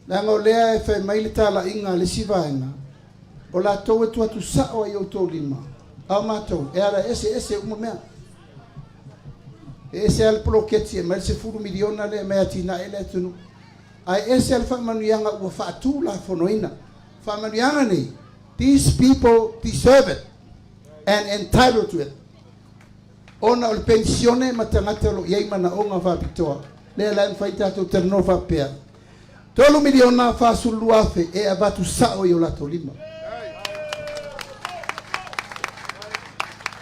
Speaker 13: langa o lea e fai mai le tala inga le sivaenga o lātou e tuatu sa'o ai o tō lima. Au mātou, e ara ese uma mea. E ese al proketi e mai se 10 miliona le mea tina ele tunu. Ai ese al whamanuianga ua whaatu la whanoina. Whamanuianga nei, these people deserve it and entitled to it. Ona o le pensione ma tangata lo iei mana o ngā whapitoa. Lea lai mwhai tātou terno whapea. 3 miliona whasulu afe e avatu sa'o i o lato lima.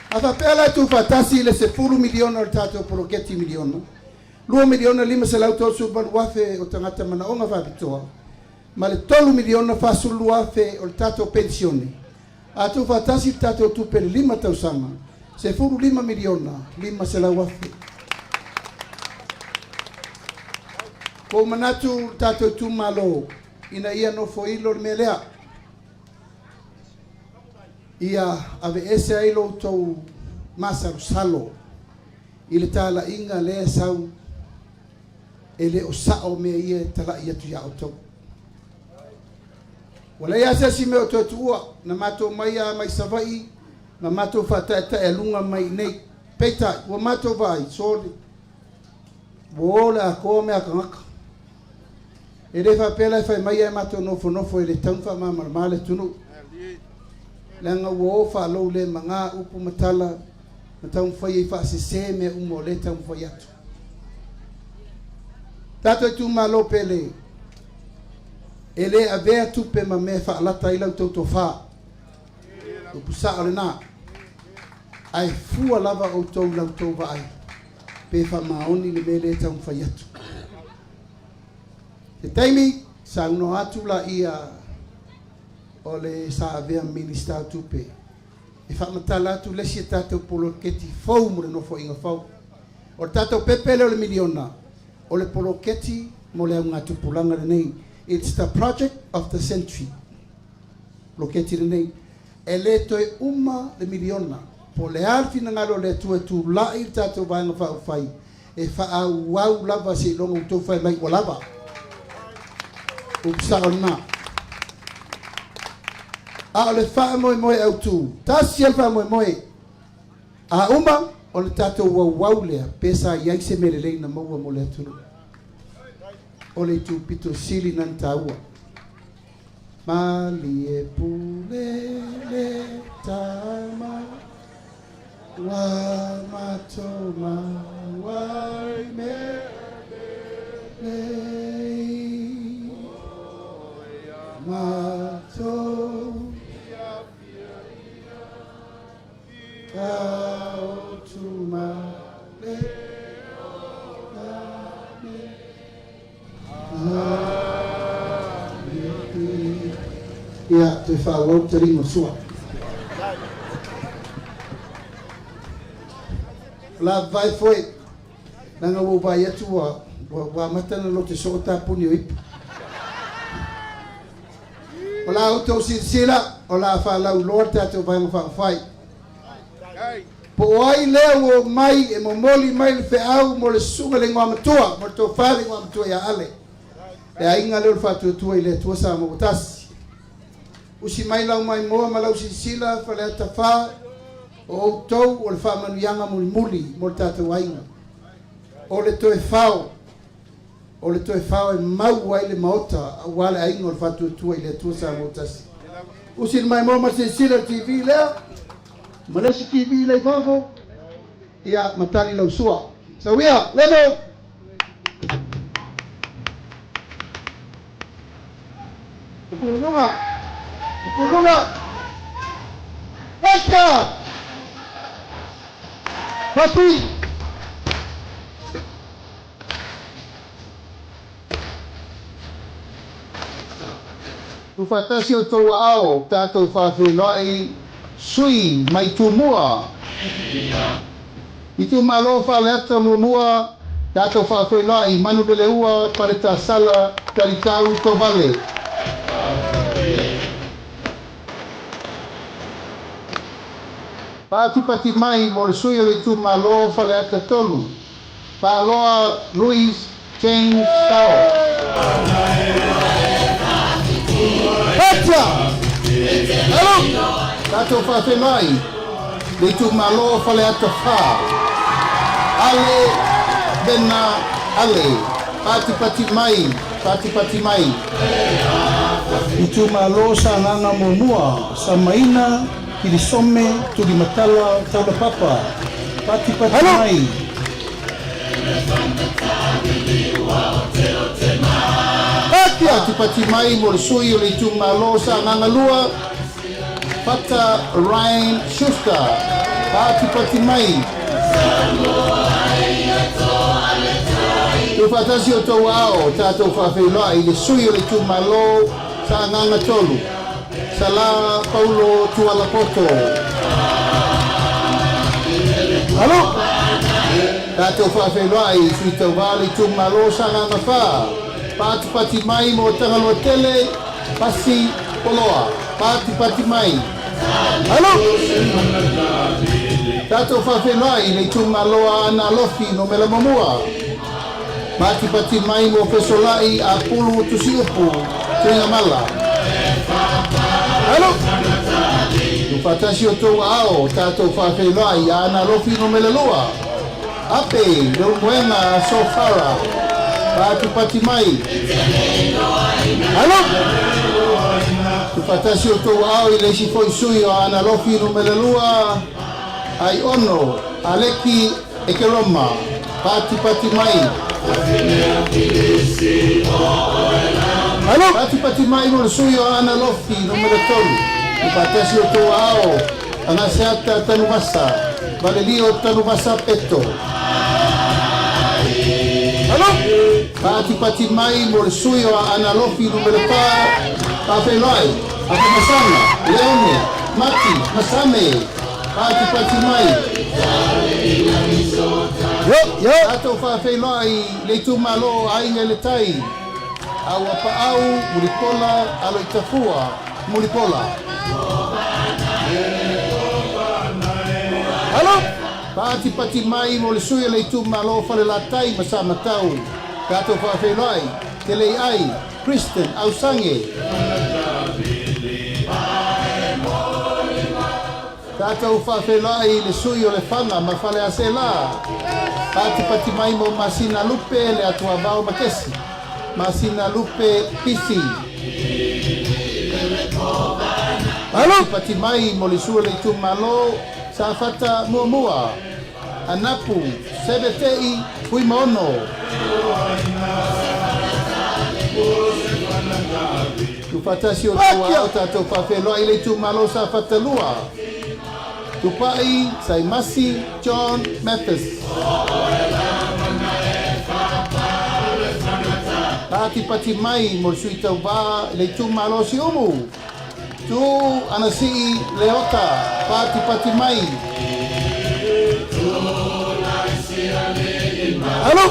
Speaker 13: A whapea lai tu whatasi le se 10 miliona o le tātou poroketi miliona. 2 miliona lima se lau tōsu manu afe o tangata mana o ngā whapitoa. Ma le 3 miliona whasulu afe o le tātou pensione. A tu whatasi le tātou tupere 5 tausanga. Se 5 miliona, 5 se lau afe. Ko manatu tātou tu malo, ina ia no fo ilo le melea. Ia ave ese ailo tau masaru salo. Ile tala inga lea sau, ele o sao me ia tala ia tu iao tau. Wala ia se si me o tau tua, na mato mai a mai savai, na mato whataeta e lunga mai nei. Peita, ua mato vai, soli. Wola a koa mea kangaka. E re whapela e whai mai e mato nofo e le taunwha mamara le tunu. Langa ua ofa alou le manga upu matala, na taun whai e whaasese me umo le taun whai atu. Tato e tu malo pele, e le avea tupe ma me whaalata ilau tauto wha. Upu saa le nā. Ai fua lava o tau lau tau vai. Pe wha maoni le me le taun whai atu. Te taimi, sa uno atu la ia o le sa avea minister tupe. E whamatala atu lesi e tātou poloketi fau mo le nofo inga fau. O le tātou pepele o le miliona. O le poloketi mo le aunga tupulanga le nei. It's the project of the century. Poloketi le nei. E le toe uma le miliona. Po le alfi na ngalo le tu e tu lai tātou vanga whau whai. E wha wau lava se longa utou whai mai o lava. Upsao na. A le wha moe au tu. Tasi al wha moe. A uma o le tātou wau lea. Pesa iai se mere leina maua mo le atunu. O le tu pito sili nan taua. Mali e pule le tama. Wa matoma wai me lei. Mato Kau tuma ia te whāwau te ringo sua. La vai foi nanga wo vai atu wa matana lo te so ta puni o ipa. O la auto sila o la fa la lord tato vai mo fa fai. Po ai leo mai e mo moli mai le fe au mo le sunga le ngwa matua mo to fa le ngwa matua ya ale. E ainga le fa tu tu ile tu sa mo tas. Usi mai la mai mo ma la usi sila fa le ta fa o tou o le fa manu yanga muli mo tato ainga. O le to e fao o le toe whao e mau ai le maota a wale ainga o le whatu tua i le tua sa motasi. Usi mai mo ma se sila TV lea, ma lesi TV le fafo, ia matali lau sua. So ia, leno! Upulunga! Upulunga! Waka! Papi! Ufatasi o tau ao, tātou whawhenai sui mai tumua. I tu malo whaleata mua, tātou whawhenai manu bele ua, pareta sala, taritau to vale. Pātipati mai mo le sui o le tu malo whaleata tolu. Pāloa Luis James Tau. Hecha! Tato whawhenai, le tu malo whale ata wha. Ale, bena, ale, pati pati mai. I tu malo sa nganga momua, sa maina, kiri some, turi matala, taula papa. Pati mai. Pati mai mo le sui o le tu malo sa nganga lua. Pata Ryan Schuster. Pati mai. Tu fatasi o tau ao, tātou whawhenua i le sui o le tu malo sa nganga tolu. Sa la Paulo Tualapoto. Halo? Tātou whawhenua i sui tau wale tu malo sa nganga wha. Pati mai mo tangaloa tele, pasi poloa. Pati mai. Halo? Tātou whawhenua i le tu malo ana lofi no mela mamua. Pati mai mo fesolai a pulu tusi upu tuinga mala. Halo? Tu fatasi o tau ao, tātou whawhenua i ana lofi no mela lua. Ape, leo muenga sofara. Pati mai. Halo? Tu fatasi o tau ao i le si foi sui o ana lofi no mela lua. Ai ono, aleki e ke roma. Pati mai. Halo? Pati mai mo le sui o ana lofi no mela tolu. Tu fatasi o tau ao. Anga seata tanu masa. Valelio tanu masa peto. Halo? Pati mai mo le sui o ana lofi no mela pa. Pawhenai. Ake masanga. Leone. Mati. Masame. Pati mai. Yo. Ato whawhenai le tu malo ainga le tai. Awa pa au, muripola, alo i tafua, muripola. Halo? Pati mai mo le sui le tu malo whale la tai masama tau. Kato whawhenai, te lei ai, Kristen, au sange. Tātou whawhenai le sui o le whanga ma whale a se la. Pati mai mo masina lupe le atua vau makesi. Masina lupe pisi. Halo? Pati mai mo le sui le tu malo sa fata mua. Anapu, sebetei, pui mono. Tu fatasi o tua au tātou whawhenai le tu malo sa fata lua. Tupai, Saimasi, John Mathis. Pati mai mo sui tau ba le tu malo si umu. Tu anasi leota. Pati mai. Halo?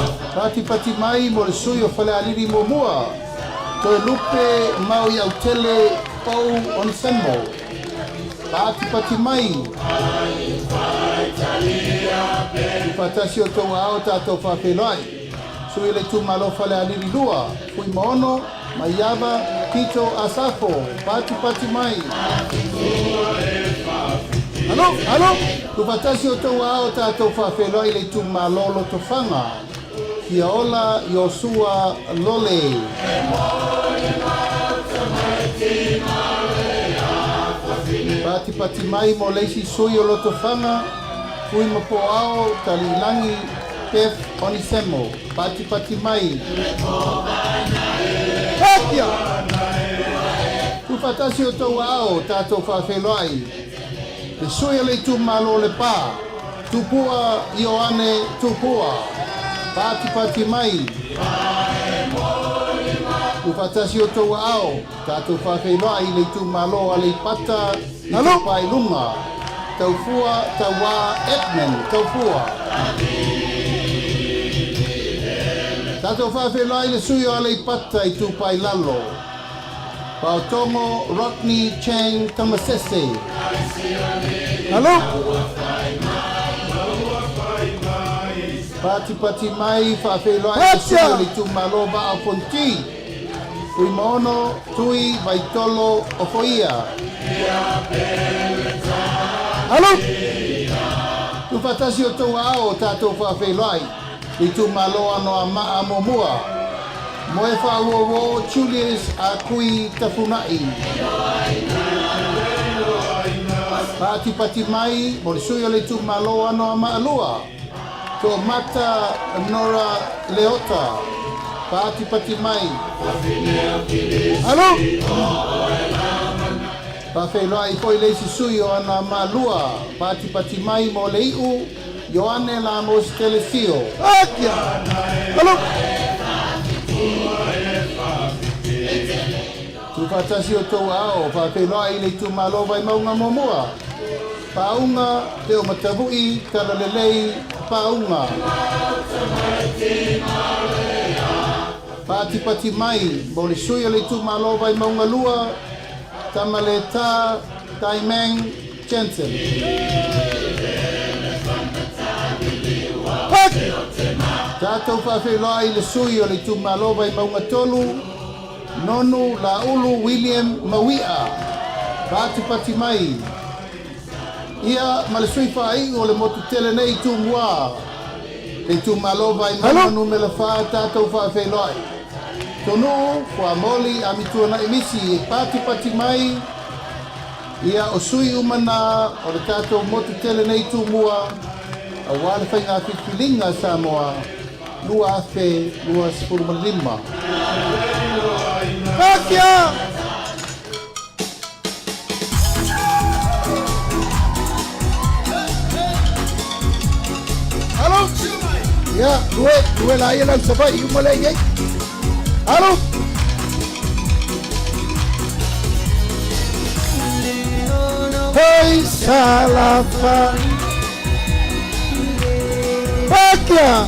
Speaker 13: Pati mai mo le sui o whale aliri mo mua. Toi lupe mau iau tele pau on semmo. Pati mai. Tu fatasi o tau ao tātou whawhenai. Sui le tu malo whale aliri lua. Fui maono, maiava, Tito Asafo. Pati mai. Halo? Tu fatasi o tau ao tātou whawhenai le tu malo lo to whanga. Kia ola Yosua Lole. Pati mai mo leisi sui o loto whanga. Fui mapo ao talilangi Pef Onisemo. Pati mai. Hakia! Tu fatasi o tau ao tātou whawhenai. Le sui le tu malo le pā. Tupua Ioane Tupua. Pati mai. Tu fatasi o tau ao tātou whawhenai le tu malo a le pata. Halo? Pai lunga. Tau fua, tau wā, Edmund, tau fua. Tātou whawhenai le sui o a le pata i tu pai lalo. Pautongo, Rodney Chang Tamasese. Halo? Pati mai whawhenai le sui o le tu malo ba a ponti. Ui mono, tui, vaitolo, o foia. Alo. Tu fatasi o tau ao tātou whawhelai. I tu malo ano a maa momua. Moe whauowo Julius a kui tafunai. Pati pati mai, mo le sui o le tu malo ano a maa lua. To mata Nora Leota. Pati pati mai. Alo. Pawhelai koi leisi sui o ana malua. Pati pati mai mo le iu. Ioane la mos telesio. Akia! Alo! Tu fatasi o tau ao. Pawhelai le tu malo vai maunga momua. Paunga te o matavui karalelei paunga. Pati pati mai mo le sui o le tu malo vai maunga lua. Tamaleta Taimeng Jensen. Tātou whawhelai le sui o le tu malo vai maunga tolu. Nonu la ulu William Mawia. Pati pati mai. Ia ma le sui whai o le motu tele nei tu mua. Le tu malo vai maunga numela wha tātou whawhelai. Tonu, kua moli a mitua na emisi pati pati mai. Ia o sui umana o le tātou motu tele nei tu mua. A wale whainga whiwhilinga Samoa. Lua afe, lua 15. Akia! Halo? Ya, dua la ia lang sabai, umale yai. Halo? Hei salafa Bakia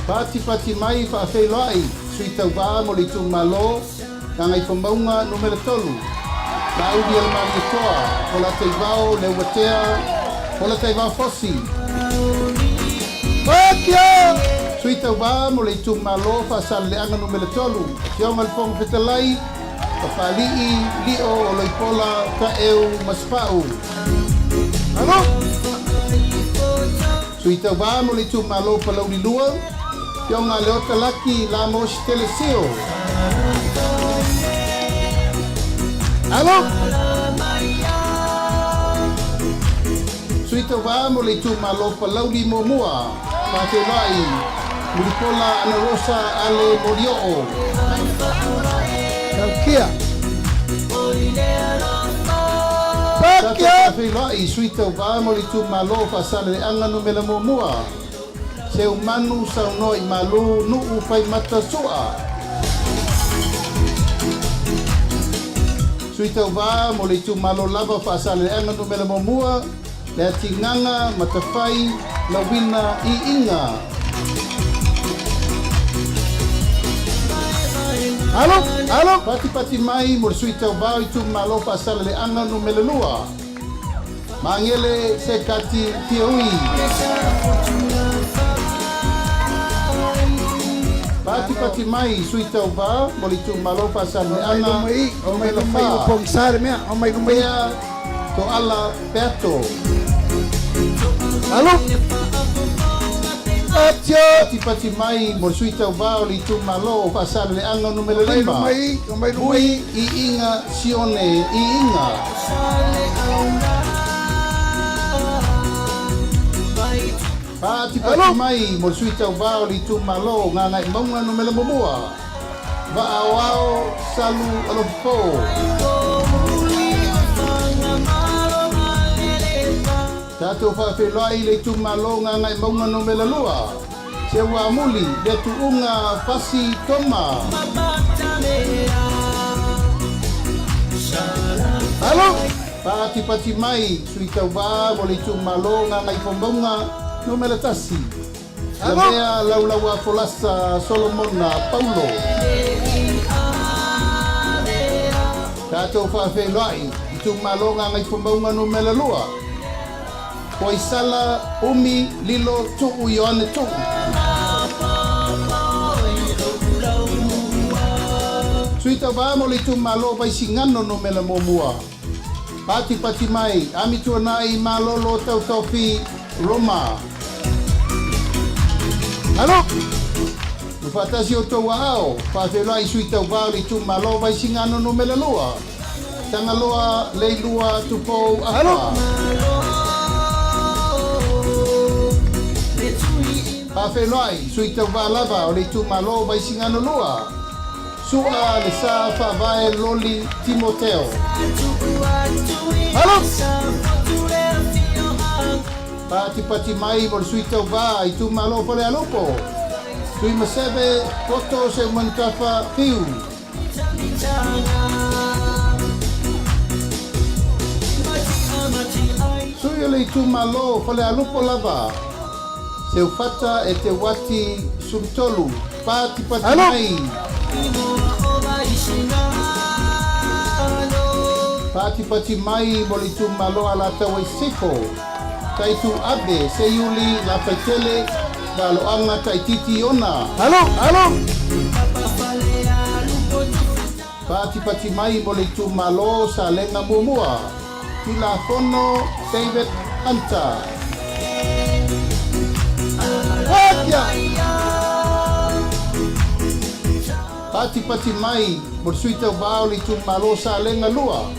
Speaker 13: Pati pati mai whawhelai Sui tau wā mo li tu malo Kangai whamaunga numero tolu Na udi al mani toa Ola te vau le watea Ola te vau fosi Bakia Sui tau wā mo le tu malo Whasal le anga numero tolu Sionga le ponga whetalai Papalii lio o loipola ka eu maspau Ano? Sui tau wā mo le tu malo palau ni lua Sionga leota laki la mos telesio Ano? Sui tau wā mo le tu malo palau ni momua Patelai Mulipola ana rosa ale morioo Kalkia Pakia Whewhai sui tau wā mo li tu malo Whasale anga numela momua Seu manu sau noi malu nuu whai mata sua Sui tau wā mo li tu malo lava Whasale anga numela momua Lea tinganga matawhai lawina I inga Halo, halo, pati pati mai mo sui tau wā I tu malo Whasale le anga numela lua Mangele se kati tiaui Pati pati mai sui tau wā mo li tu malo Whasale anga numela wha Pongsare mea, o mai kumai To ala peto Halo Atio Pati pati mai mo sui tau wā o li tu malo Whasale le anga numela 5 Ui I inga sione I inga Pati pati mai mo sui tau wā o li tu malo Ngā ngai maunga numela momua Wa awao salu alofo Tātou whawhelai le tu malo ngā ngai maunga numela lua Se wā muli le tu unga pasi toma Halo Pati pati mai sui tau wā mo le tu malo ngā ngai whamaunga numela tasi Lamea laulaua folasa Solomona Paulo Tātou whawhelai tu malo ngā ngai whamaunga numela lua Koisala umi lilo tu'u Ioane tu'u Suita va mo le tu malo vai singano no mela momua. Pati mai, ami tu nai malo lo tau tofi Roma. Halo. Nu fatasi o tau ao, pa felai suita va le tu malo vai singano no mela loa. Tanga loa le lua tu po. Halo. Pa felai suita va lava o le tu malo vai singano loa. Sua le sa fa vai loli Timoteo. Halo. Pati mai vol suita va i tu malo pole alopo. Sui masebe foto se mantafa piu. Sui le tu malo pole alopo lava. Se ufata e te wati surtolu. Pati mai. Pati mai mo le tu malo ala tau e sifo. Tai tu abe se yuli la paitele da lo anga tai titi ona. Halo. Pati mai mo le tu malo sa lenga mumua. Tila fono David Hunter. Pati mai mo suita vao le tu malo sa lenga lua.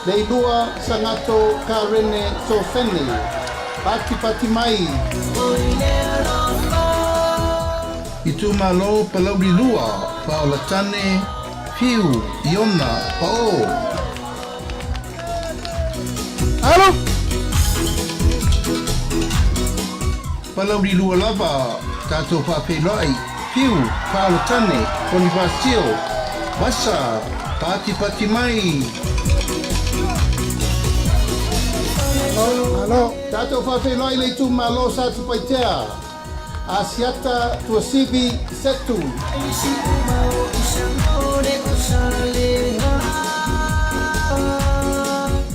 Speaker 13: Le lua sangato karene sofeni. Pati mai. Itu malo palau di lua. Paola tane fiu iona pao. Halo. Palau di lua lava. Tato pa pelai. Fiu paola tane. Bonifacio. Masa. Pati mai. Halo, tato whawhenoi le tu malo sa tu paitea. Asiata tua sibi setu.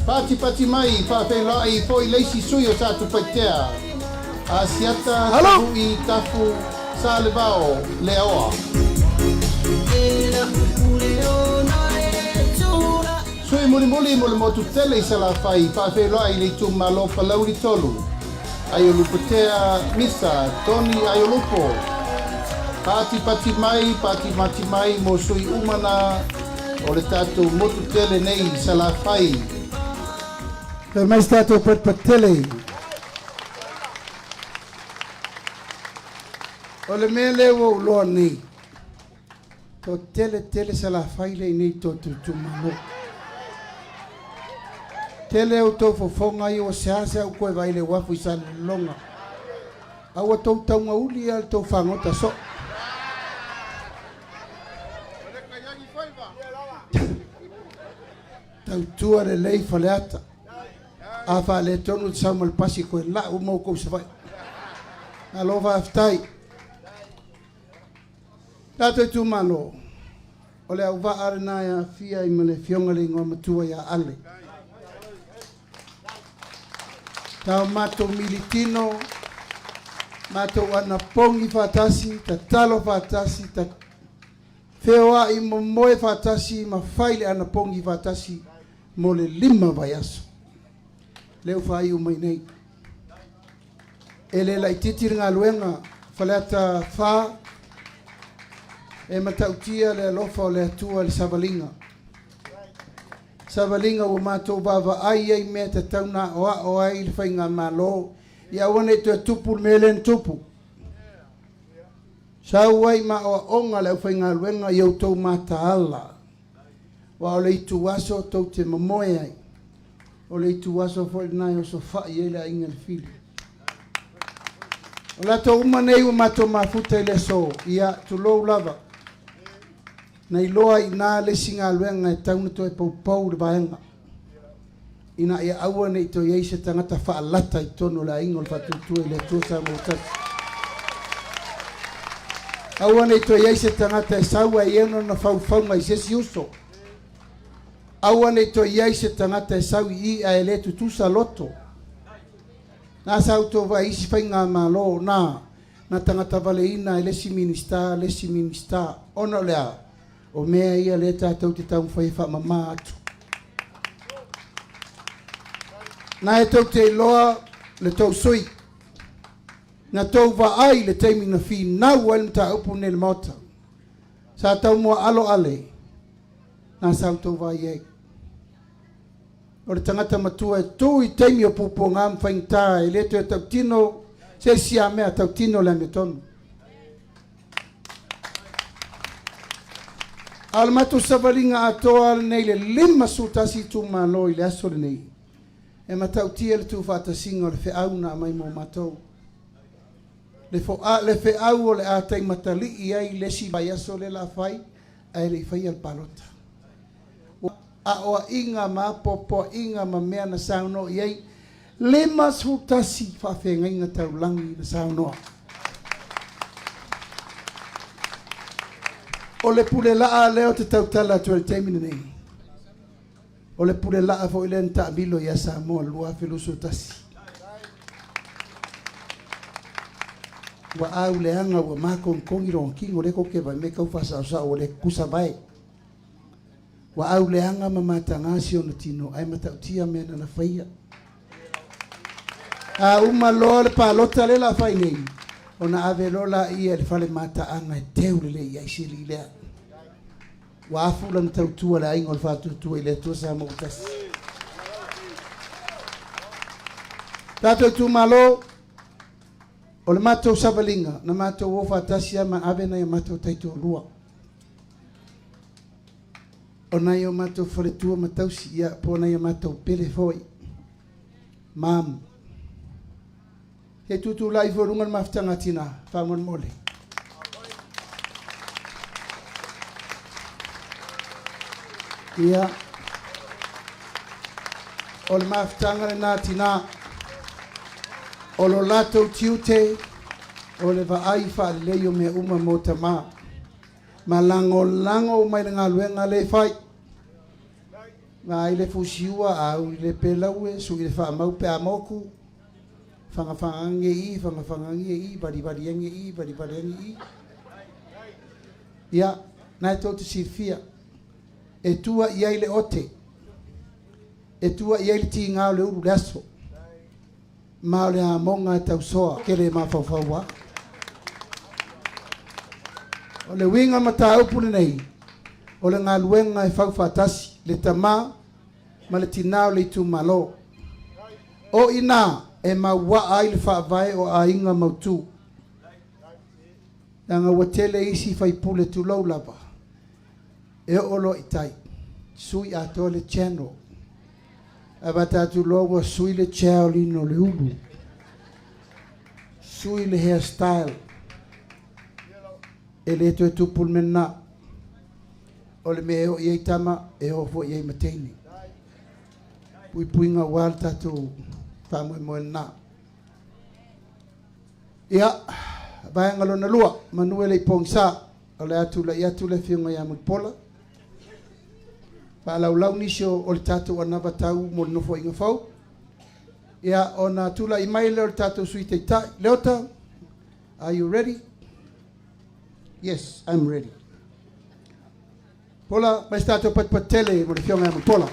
Speaker 13: Pati mai whawhenoi poi leisi suyo sa tu paitea. Asiata hui tafu sa levao leoa. Sui muli mo le motu tele i sala fai whawhenoi le tu malo palau li tolu. Ayo luputea misa, Tony ayo lupo. Pati mai mo sui umana o le tatu motu tele nei sala fai. Per mai stato per patele. O le mea lewo uloa nei. To tele sala fai le nei to tu malo. Tele o tau fofonga i o seasa o koe vai le wafu i sa longa. Aua tau taunga uli al tau whangota so. Tau tua le lei faleata. A wha le tonu Samuel Pasi koe la umau kou se vai. Alofa aftai. Tato tu malo. O le au va arena ya fia i male fionga le ngoma tua ya ale. Tau mato militino, mato wana pongi fatasi, ta talo fatasi, ta feoa i momoe fatasi, ma faile ana pongi fatasi, mo le lima vayaso. Leo fai umai nei. Ele la ititir ngā luenga, faleata fa, e matautia le alofa o le atua le savalinga. Savalinga o mātou bava ai ai mea te tauna o ai le whainga malo. Ia wane tu tupu me len tupu. Sau ai ma o onga le whainga luenga i au tau mata ala. Wa o le itu waso tau te mamoe ai. O le itu waso fwoi nai o so whai e le inga le fili. O la tau umanei o mātou mafuta i le so. Ia tu lou lava. Nei loa i nā le singa luenga e tauna to e paupau le vaenga. Ina ia aua nei to iei se tangata whaalata i tono la ingo le whatutua i le tuasa mautasi. Aua nei to iei se tangata e saua i eno na whauwhaunga i sesi uso. Aua nei to iei se tangata e sau i a e le tutusa loto. Nā sau to wa isi whainga malo na tangata vale ina e lesi minista, ona lea. o mea ia le tātou te tau whai wha mama atu. Nā e tau te iloa le tau sui. Nā tau wa ai le teimi na whi nau ai mta upu ne le mauta. Sa tau mua alo ale. Nā sau tau wa iei. O le tangata matua e tū i teimi o pupo ngā mwhaingtā e le tu e tau tino se sia mea tau tino le me tonu. Al matu savalinga atoa nei le lima sultasi tu malo i le aso le nei. E matau tia le tu whātasinga o le wheau na mai mō matou. Le wheau o le ātai matali i ai lesi vai aso le la whai, ai le whai al palota. A oa inga ma popo inga ma mea na sauno i ai, lima sultasi whawhenga inga tau langi na saunoa. O le pule laa leo te tautala tu el teimine nei. O le pule laa fo ile nta bilo ya Samoa lua filusu tasi. Wa au le anga wa mako nkongi ron kingo le koke vai me kau fasa sa o le kusa vai. Wa au le anga mamata ngasi o tino ai mata utia mena na faia. A uma lo le palota le la fai nei. Ona ave lola ia le fale mata anga e teule le ia isiri lea. Wa afula na tautua la ingo le fatutua i le tua sa mautasi. Tato tu malo, o le matou savalinga, na matou o fatasia ma ave na ia matou taito lua. O na ia matou fale tua matausi ia po na ia matou pele foi. Mam. He tutu lai vorungan maftanga tina, whamon mole. Ia, o le maftanga le nā tina, o lo lato tiute, o le vaai wha leo me uma mota ma. Ma lango mai le ngā luenga le whai. Ma i le fusiua au i le pelaue, su i le wha mau pe a moku. Whangafangange i, bari-bariange i. Ia, nai tau te sirfia. E tua iai le ote. E tua iai le ti ngā le uru le aso. Ma le a monga e tau soa, ke le mawhauwhaua. O le winga mata upune nei. O le ngā luenga e whauwhatasi, le tamā, ma le tinao le itu malo. O ina, e maua ai le whaavae o a inga mautu. Nanga watele isi whaipule tu lau lava. E olo itai. Sui ato le channel. Abata tu logo sui le chao lino le ulu. Sui le hairstyle. E le to e tupul mena. O le meo iei tama e ofo iei mateini. Pui puinga wal tatu whamui moe na. Ia, vai ngalo na lua, manuele i pongsa, o le atu le whiunga ia muipola. Pa lau nisio o le tatu anava tau mo le nofo inga fau. Ia, o na tula i maile o le tatu sui te tai. Leota, are you ready? Yes, I'm ready. Pola, mai stato patele mo le whiunga ia muipola.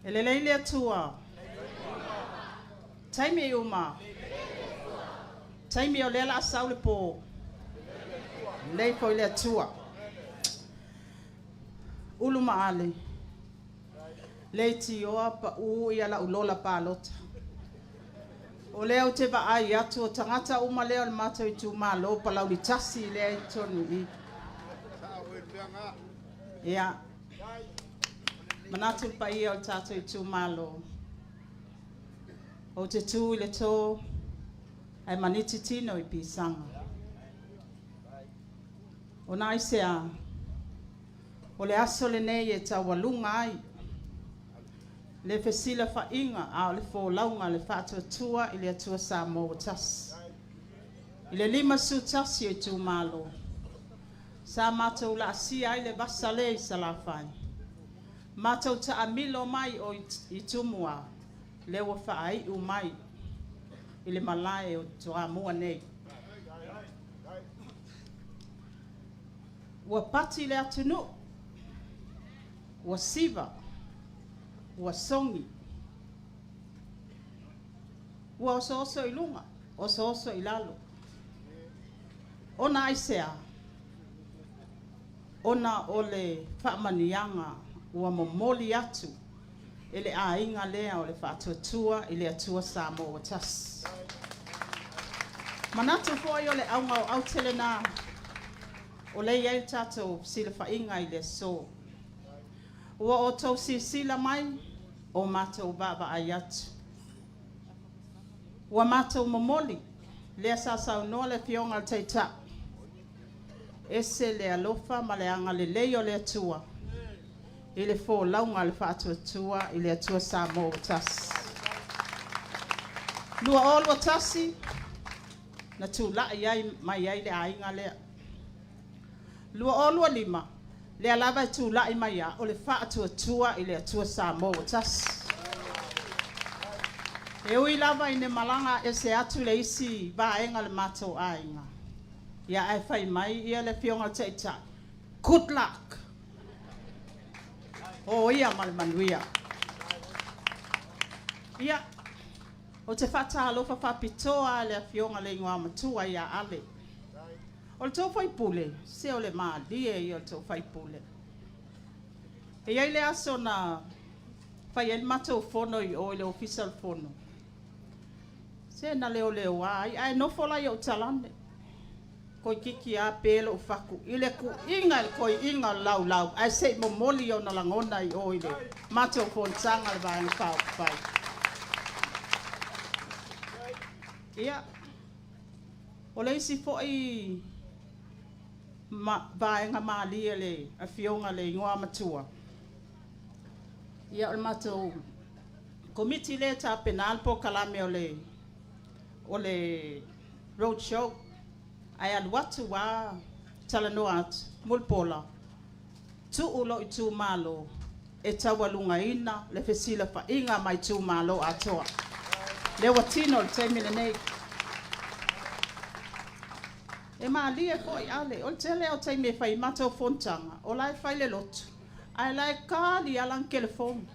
Speaker 15: Elelele atua. Taimi e uma. Taimi o lela asau le po. Lei po ile atua. Ulu maale. Lei ti oa pa u ia la ulola pa lota. O leo te va ai atu o tangata uma leo le mato i tu malo pa lau li tasi lea i tonu i. Ia. Manatu pa ia o tato i tu malo. O te tu i le tō, ai maniti tino i pisanga. O nai sea, o le aso le nei e ta walunga ai. Le fesila fa inga a o le fō launga le whātua tua i le atua sa mō tas. I le lima su tasi i tu malo. Sa mātou la asia ai le vasale i sa la whai. Mātou ta amilo mai o I tumua, le wa whaai u mai, I le malae o toa mua nei. Ua pati le atunu, ua siva, ua songi, ua oso I lunga, oso I lalo. Ona aisea, ona ole whaamanianga, ua momoli atu, ele ainga lea o le whaatuatua, ele atua Samoa o tas. Manatu foi o le aunga o autele na, o le iei tatou sila whainga I le so. Ua o tau sila mai, o mātou baba ai atu. Ua mātou momoli, lea sasau noa le fionga teita. Ese le alofa ma le anga le leo le atua. I le fō launga le whaatuatua, I le atua Samoa o tas. Lua olu tasi, na tu la iai mai ai le ainga lea. Lua olu lima, le alava tu la I mai o le whaatuatua I le atua Samoa o tas. E ui lava I ne malanga e se atu le isi vaenga le matou ainga. Ia ai whai mai ia le fionga teita. Good luck. O ia malmanuia. Ia, o te whata alofa whapitoa le fionga le ingoa matua ia ale. O le tau whaipule, se o le maalie ia o le tau whaipule. E iai le aso na whai en matou fono I o le official fono. Se na leo ai no fola I o talane. Koi kiki a pelo o faku. Ile ku inga koi inga lau. Ai se momoli o na langona I o ile. Matou fontanga le vaenga whai. Ia. O le isi fo I vaenga maalia le a fionga le ingoa matua. Ia o le matou komiti le ta penal po kalame o le road show. Ai aluatu wa talanoa atu, mulpola. Tu ulo I tu malo, e tawalunga ina, le fesila fa inga mai tu malo atoa. Le watino le temile nei. E maalia ko I ale, o tele o teime fai matou fontanga, o lai fai le lotu. Ai lai kali alang telefon.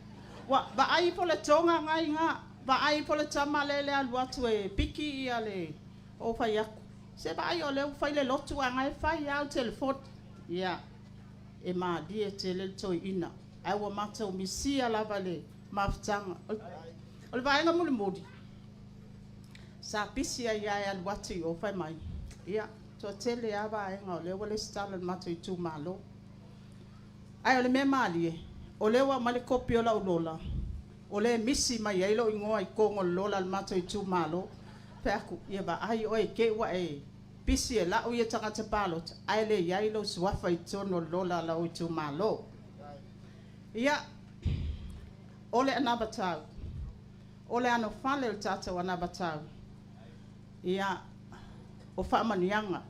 Speaker 15: Wa ba ai po le tonga ngai nga, ba ai po le tama le aluatu e piki I ale o fai aku. Se ba ai o le fai le lotu a ngai fai au telefon. Ia, e maalia te le toi ina. Ai wa matou misia lava le mafutanga. O le vaenga muli mudi. Sa pisi ai ai aluatu I o fai mai. Ia, to tele a vaenga o le wale stala matou I tu malo. Ai o le mea maalie. O le wa male kopi o la ulola. O le misi mai ai lo ingoa I kongo lola al matou I tu malo. Peaku, ia ba ai oi ke wa e pisi e la o ia tangata palot. Ai le iai lo suafa I tono lola la o I tu malo. Ia, o le anabatau. O le ano fale o tata o anabatau. Ia, o whaamanianga.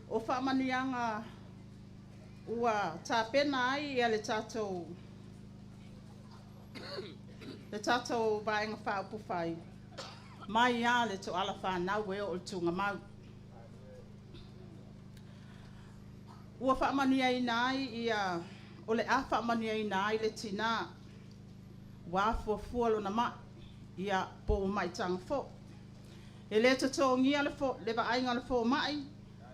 Speaker 15: O whaamanianga ua tā pena ai ia le tātou vaenga whaupu whai. Mai ia le to ala whanau e o le tunga mau. Ua whaamania ina ai ia, o le a whaamania ina ai le tina. Wa fuafua lo na ma, ia po mai tanga fo. E le to ngia le fo, le vaenga le fo mai,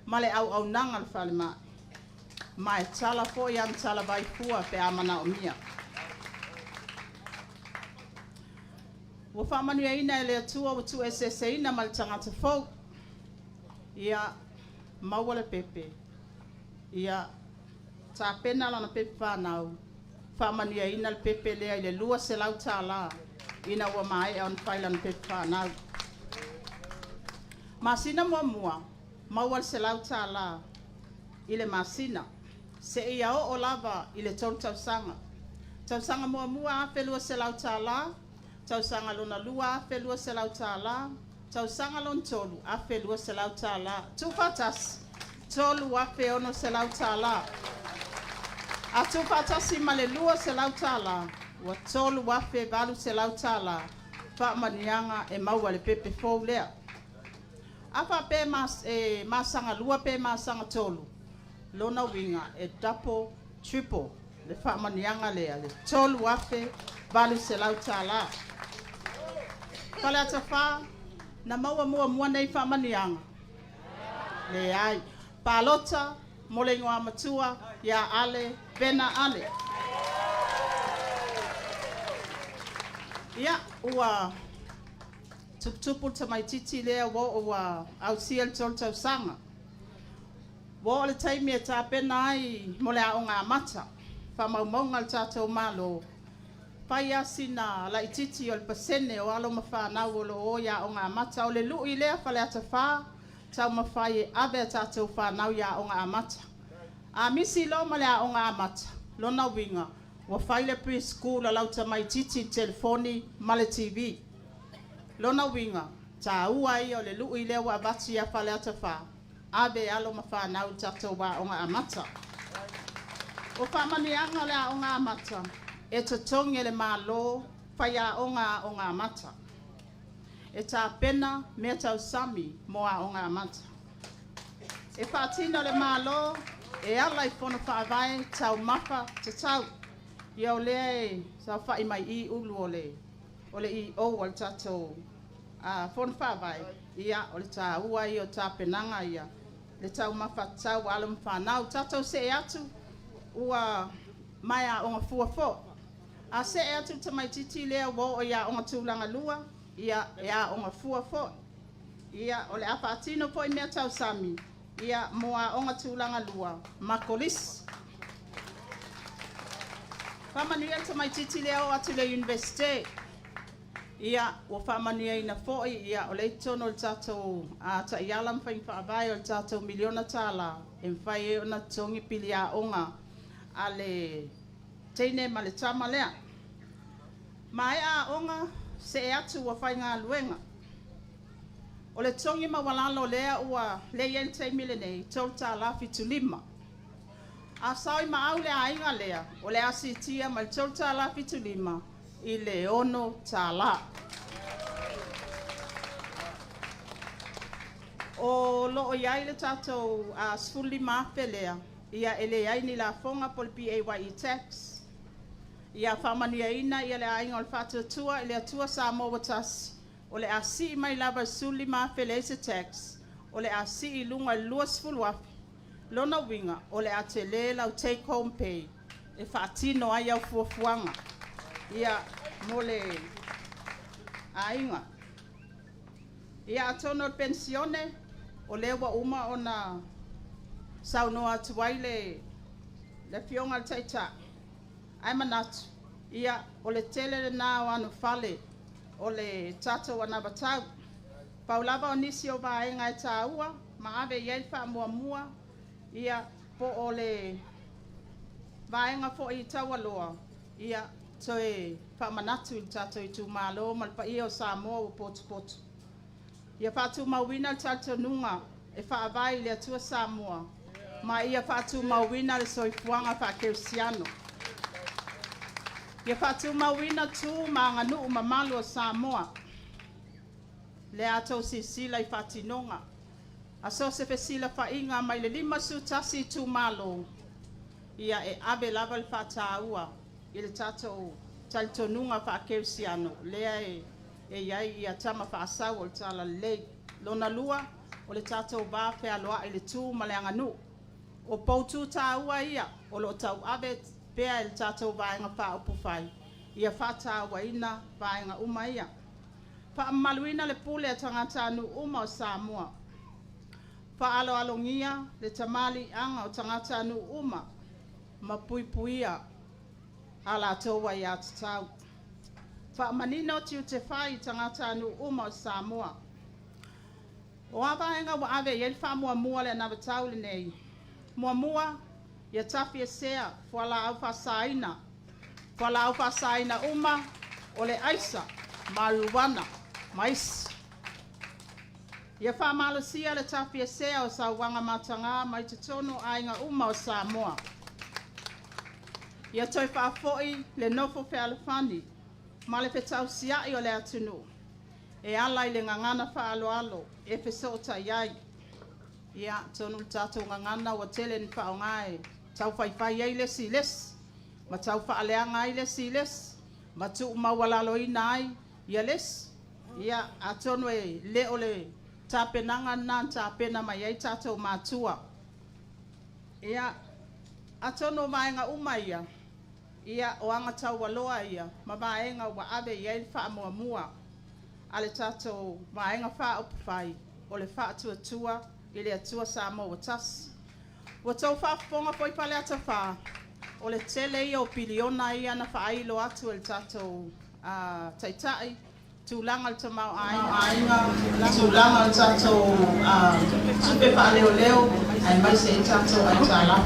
Speaker 15: ma le au nanga le whale mai. Mai tala fo ia tala vai fua pe amana o mia. Ua whamanu ina le atua o tu SSA ina ma le tangata fo. Ia maua le pepe. Ia ta pena lana pepe whanau. Whamanu ina le pepe lea I le lua se lau tala. Ina ua mai on whaila na pepe whanau. Masina mua maua se lau tala. I le masina. Se ia o lava I le tausanga. Tausanga mua a whelua se lau tala. Tausanga lona lua a whelua se lau tala. Tausanga lon tolu a whelua se lau tala. Tufatas. Tolu a wheono se lau tala.
Speaker 16: Atu patasi male lua se lautala. Wa tolu wafe valu se lautala. Fa manianga e maua le pepe fou lea. Apa pe masanga lua pe masanga tolu. Lona winga e double, triple. Le fa manianga lea. Le tolu wafe valu se lautala. Kale ata fa na maua mua nei fa manianga. Le ai. Palota mole ngoa matua ya ale pena ale. Ya ua tupu tamai titi lea wo ua au siel tol tau sanga. Wo le taimi e ta pena ai mole a onga mata. Fa maumaunga le tātou malo. Pai asina la ititi o le pasene o alo mawhanau o lo o ya onga mata. O le lui lea fale ata wha. Tau mawhai ave tātou whanau ya onga amata. A misi lo male a onga amata. Lona winga. Wa whaile preschool a lauta mai titi telefoni male TV. Lona winga. Ta ua i o le lui lea wa vati ya fale ata wha. Ave alo mawhanau tātou wa onga amata. O whamanianga le a onga amata. E tatongi le malo whai a onga amata. E tā pena mea tau sami moa o ngā mata. E whātino le malo, e ala I whono whaavai tau mawha te tau. Ia o lea e sa whai mai I ulu o le I o le tātou whono whaavai. Ia o le tā ua I o tā penanga ia. Le tau mawha tau alam whanau. Tātou se e atu ua mai a o ngā fuafo. A se e atu tamai titi lea wo o ia o ngā tūlanga lua. Ia o ngā fuafo. Ia o le apatino po I mea tau sami. Ia moa o ngā tūlanga lua. Makolis. Whamanuia tamai titi leo atu le universite. Ia o whamanuia ina foi. Ia o le tono le tātou ta ialam whain whaavai o le tātou miliona tāla. E mwhai e ona tongi pili a onga. A le teine ma le tama lea. Mai a onga. Se e atu wa whai ngā luenga. O le tongi ma walalo lea ua le yen te mile nei, tau tā lafi tu lima. A saoi ma au le ainga lea, o le asi tia ma le tau tā lafi tu lima, I le ono tā la. O lo o iai le tātou sfuli mafe lea, ia ele iai ni la fonga pol PAYE tax. Ia whamania ina ia le ainga o le whātua le atua sa mo watasi. O le asi mai lava suli ma felese tax. O le asi I lunga luas fulwafi. Lona winga o le ate le lau take home pay. E whaatino ai au fuafuanga. Ia mo le ainga. Ia atono pensione. O le wa uma o na saunoa tuwai le fionga le taita. Ai manatu. Ia o le tele le nā wanu fale o le tato wana batau. Paulava o nisi o vaenga e tā ua, ma ave iei wha mua. Ia po o le vaenga fo I taua loa. Ia toe wha manatu I tato I tū malo malpa I o Samoa o potu. Ia whātu mauwina le tato nunga e wha avai le atua Samoa. Ma ia whātu mauwina le soifuanga wha keusiano. Ia whātu mauina tū ma nganu mamalo o Samoa. Le atou sisila I whātinonga. Aso se fesila whainga mai le lima su tasi tū malo. Ia e abe lava le whātāua. I le tātou talitonunga whākeusiano. Lea e iai ia tama whaasau o le tala lei. Lona lua o le tātou wā whea I le tū ma le anganu. O poutu tāua ia o lo tau abe pea el tātou vaenga wha upu whai. Ia whata waina vaenga uma ia. Wha maluina le pule a tangata anu uma o Samoa. Wha alo alongia le tamali anga o tangata anu uma. Ma puipuia ala toa i atatau. Wha manino tiu te whai tangata anu uma o Samoa. O avaenga wa ave yel wha mua le navatau le nei. Mua ia tafi e sea whala au whasaina. Whala au whasaina uma o le aisa, maruwana, mais. Ia whamalosia le tafi e sea o sa wanga matanga mai te tono ainga uma o Samoa. Ia toi whaafoi le nofo pe alefani. Ma le petau siai o le atunu. E ala i le ngangana wha alo alo. E peso o ta iai. Ia tonu tatou ngangana wa tele ni wha o ngai. Tau whaifai ei le siles. Ma tau wha aleanga ai le siles. Ma tu mawalalo i nai. Ia les. Ia atonu e le o le tapenanga na tapena mai ai tatou matua. Ia atono mainga umaia. Ia o anga tau waloa ia. Ma mainga wa abe ia wha mua mua. Ale tatou mainga wha upawhai. O le wha atua i le atua sa mo watas. Wa tau wha fonga poi pale ata wha. O le tele ia o piliona ia na wha ailo atu el tatou taitai. Tūlanga le tamau ainga. Tūlanga le tatou tupe wha leo leo. Ai mai se tatou ai tala.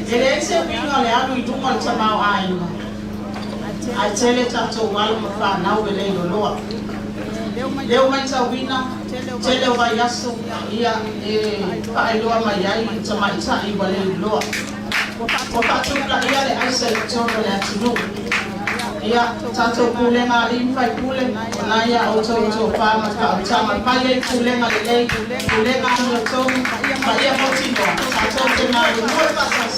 Speaker 16: Ele ese winga le anu i tunga le tamau ainga. Ai tele tatou walo ma whanau e leilo loa. Leo mai tau wina, tele o vai aso, ia e whaeloa mai ai, tamai tai wa leilo loa. Wa whatupla ia le aisa le tono le atinu. Ia tatou kulenga ali fai kule, na ia o tau pāma ka o tama. Pai ei kulenga le lei, kulenga anu le tau, ma ia hotino. Tatou te nai mua pasas,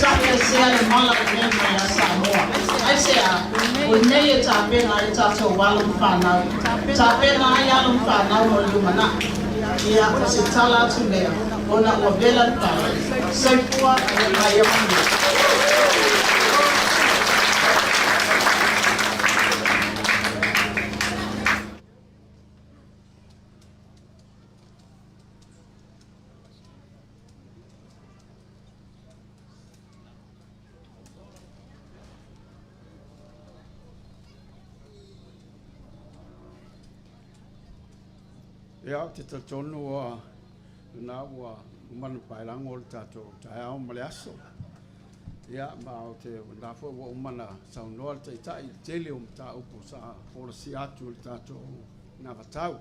Speaker 16: tape sea le mala le nena ia Samoa. Ai sea, o nei e tapena e tatou walo mwhanau. Tapena ai alo mwhanau mo lumana. Ia o se tala atu lea, ona ua vela pala. Saipua e mai amu.
Speaker 17: Ia te tatonu a na ua umanu pailango le tatou tae au ma le aso. Ia ma o te nafo ua umana saunoa le taitai tele o mta upo sa polisi atu le tatou na vatau.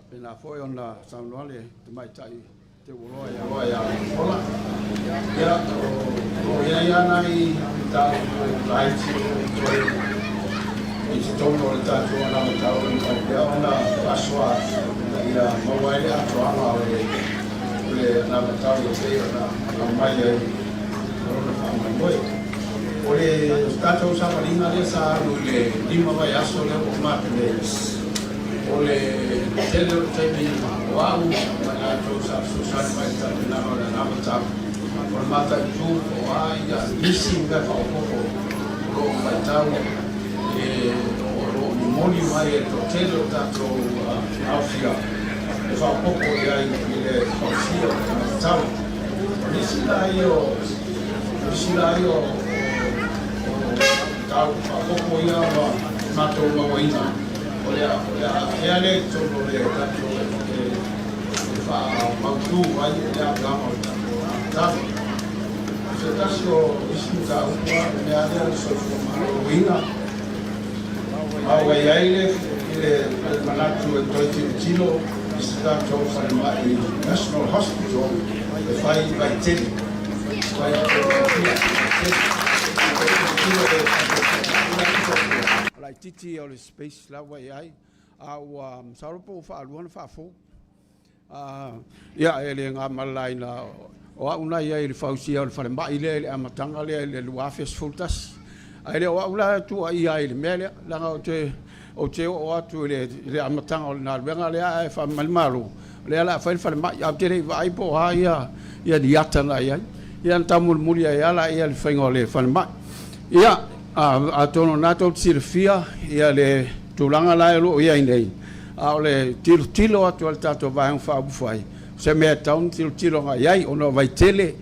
Speaker 17: Pe na foi ona saunoa le te mai tai te uroa ia ola. Ia o ia nai tau laiti i te tono le tatou na vatau ia ona pasua ia mawai atu ama le na matau te na mai ai ona fa mai o le tatou sa marina le sa le lima vai aso le o mate o le tele o te mi o au na to sa so sa mai ta na na matau o mata tu o ai ya missing ga fa o matau e o moni mai e to tele o tatou aufia e fa poco ia i le aufia tau nisi la io tau fa poco ia ma mato ma waina e ale tono le tatou e fa mautu vai le ablamo tau se tasio isi tau me ale so waina au ai le manatu e toiti tilo i se tātou whalemai National Hospital e whai vai tele. Whai Lai titi o le space la wai ai au sauropo whaaluana whaafo. Ia e le ngā malai na o auna ia i le whausia o le whalemai le amatanga le luafes fultas. Ai le o auna tua ia i le mele langa o te o atu le amatanga o na venga le ai fa malmalu le ala fa mai a te vai po ha ia di atanga ia ia tamul mulia ia la ia le fengo le fa mai ia a tono na to sirfia ia le tulanga la lo ia nei a le tilo atu al tato vai un fa bufai se me taun tilo nga ia ono vai tele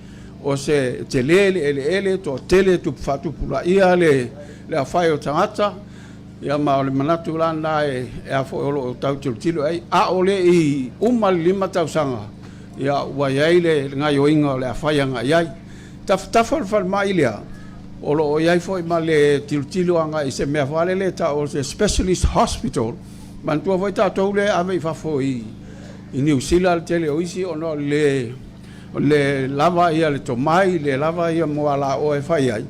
Speaker 17: o se tele ele to tele tu fatu pula ia le afai o tangata ia ma le manatu lana e a fo o tau tilo ai a ole i uma lima tau sanga ia wa ia le ngai o inga le afai nga ia tafal fal mai ia o lo ia fo ma le tilo anga i se me vale le ta o se specialist hospital man tu voi ta to le ave fa fo i New Zealand tele o isi ono le le lava ia le tomai le lava ia mo ala o e fai ai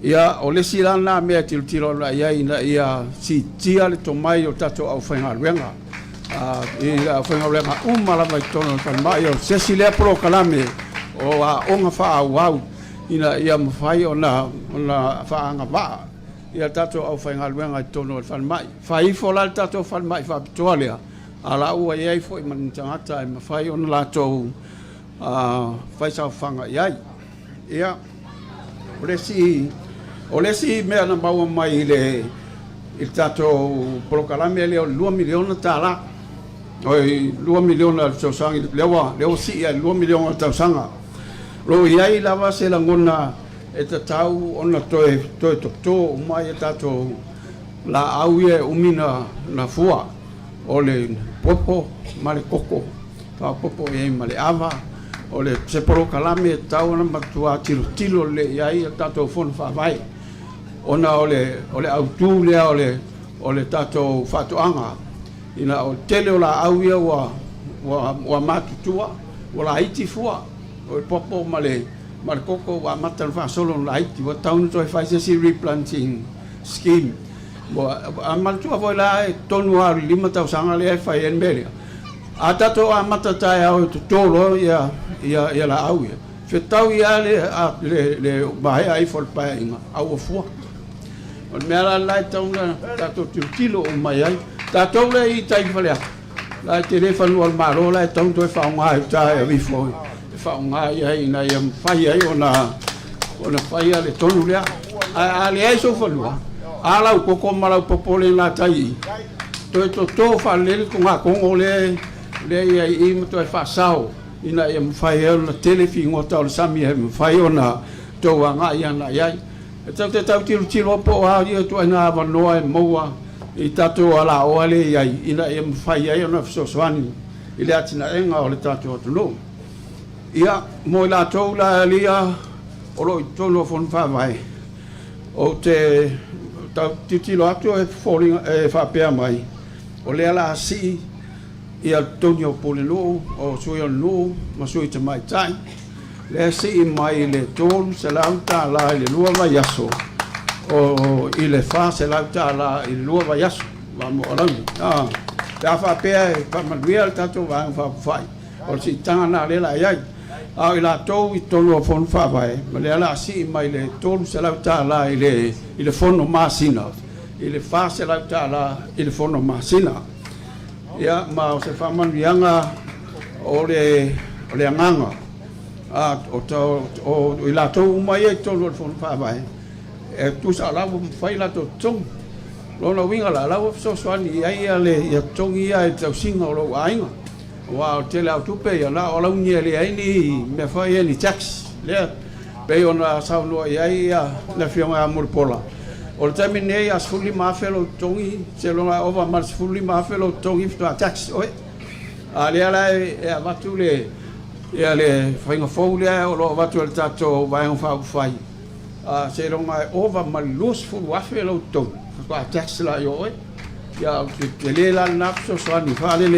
Speaker 17: ia o le silana me tilo la ia si tia le tomai o tato au whainga ruenga ia whainga ruenga umala mai tono mai o se sile pro kalame o a onga wha au ia mawhai o na whaanga waa ia tato au whainga ruenga tono o mai whai fola le tato mai wha pitoa lea ala ua iai fo i manitangata e mawhai o na lato whai sa whanga iai ia o le si mea na maua mai il tato prokalame leo 2 miliona tala oi 2 miliona tausangi leo si ia 2 miliona tausanga lo iai lava se langona e tatau ona toe to mai e tato la auie umina na fua o le popo male koko pa popo e male ava o le se prokalame tau na matua tilo le iai e tato fon fa vai ona ole autu le ole tato fatoanga ina o tele ola auia wa matutua wala iti fua o popo male koko wa matan fa solo la iti wa taunu to fa se replanting scheme bo amal tua voila tonu ar 5,000 le fa en melia atato amatata ya o tolo ya la auia fetau ya le bae ai for pa inga au fua o mera lai tauna tato tilo o mai ai tato le i tai falea la telefonu al maro la tau to fa nga ta e vi fo fa nga ai na yam fai ai ona fai ale tonu le a le ai so falua ala ko ko mala popole la tai to fa le ko nga ko le ai i mo to fa sao ina yam fai ona telefino to sami e fai ona to nga ia na ai te tau tilo po a ia tu ana va noa moa i tato ala o ale ai ina e fai ai ona so swani ile atina enga o le tato to no ia mo la to la lia o lo to no fon fa vai o te tau tilo atu e falling e fa pe mai o le ala si ia tonio polelo o soio no ma soi te mai tai le si mai le ton se lauta la le lua vai aso o ile fa se lauta la il lua vai aso vamos along da fa pe pa manuel tato va fa fai o si tana le la ai a ila to i tolo fon fa vai ma le ala si mai le ton se lauta la ile fono masina ile fa se lauta la ile fono masina ya ma o se fa manuanga o le nganga o ila to mai e tolo fon fa vai e tu sa la fai la to tong lo no winga la so swani ai ale ya tong ia e tau singa lo ainga wa te la tu pe ya la o la unye le ai ni me fai ni tax le pe ona sa no ai ya le fiona amor pola o termine as fully ma felo tongi se lo na over mas fully ma felo tongi to tax oi ale ala e avatu le ia le whainga faulia o lo watu al tato vai un fai se ronga ova malus fu wafe lo to fa tax la yo ia te le la napso so ni fa le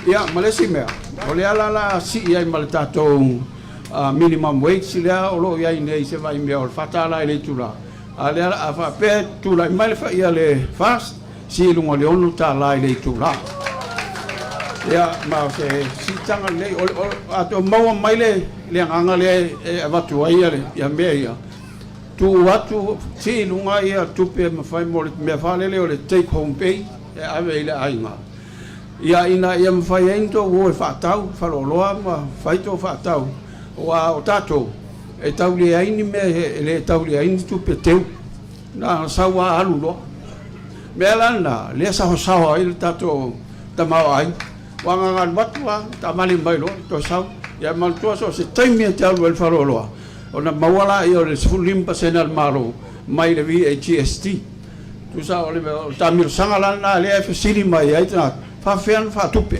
Speaker 17: ia malesi me o le ala si ia mal tato minimum wage si o lo ia nei se vai me o fatala le tula ale a fa pe tula mal fa ia le fast si lungo le onu ta la le tula ya ma se si tanga le a to mau mai le anga le va tu ai le ya meia tu watu si lunga ia tu pe me fai mo me fa le le take home pay e ave le ainga ia ina ia me fai ento o fa tau fa lo ma fai to fa tau wa o tato e tau le ai ni me le tau le ai tu pe teu na sa wa alu lo me lana le sa ai tato tamau ai wangangan watwa tamali bailo to sau ya mal to so se taimi te alu el farolo ona mawala io le fulimpa senal maro mai le VHST tu sa ole tamir sangala na le fsini mai ai ta fa fen fa tupe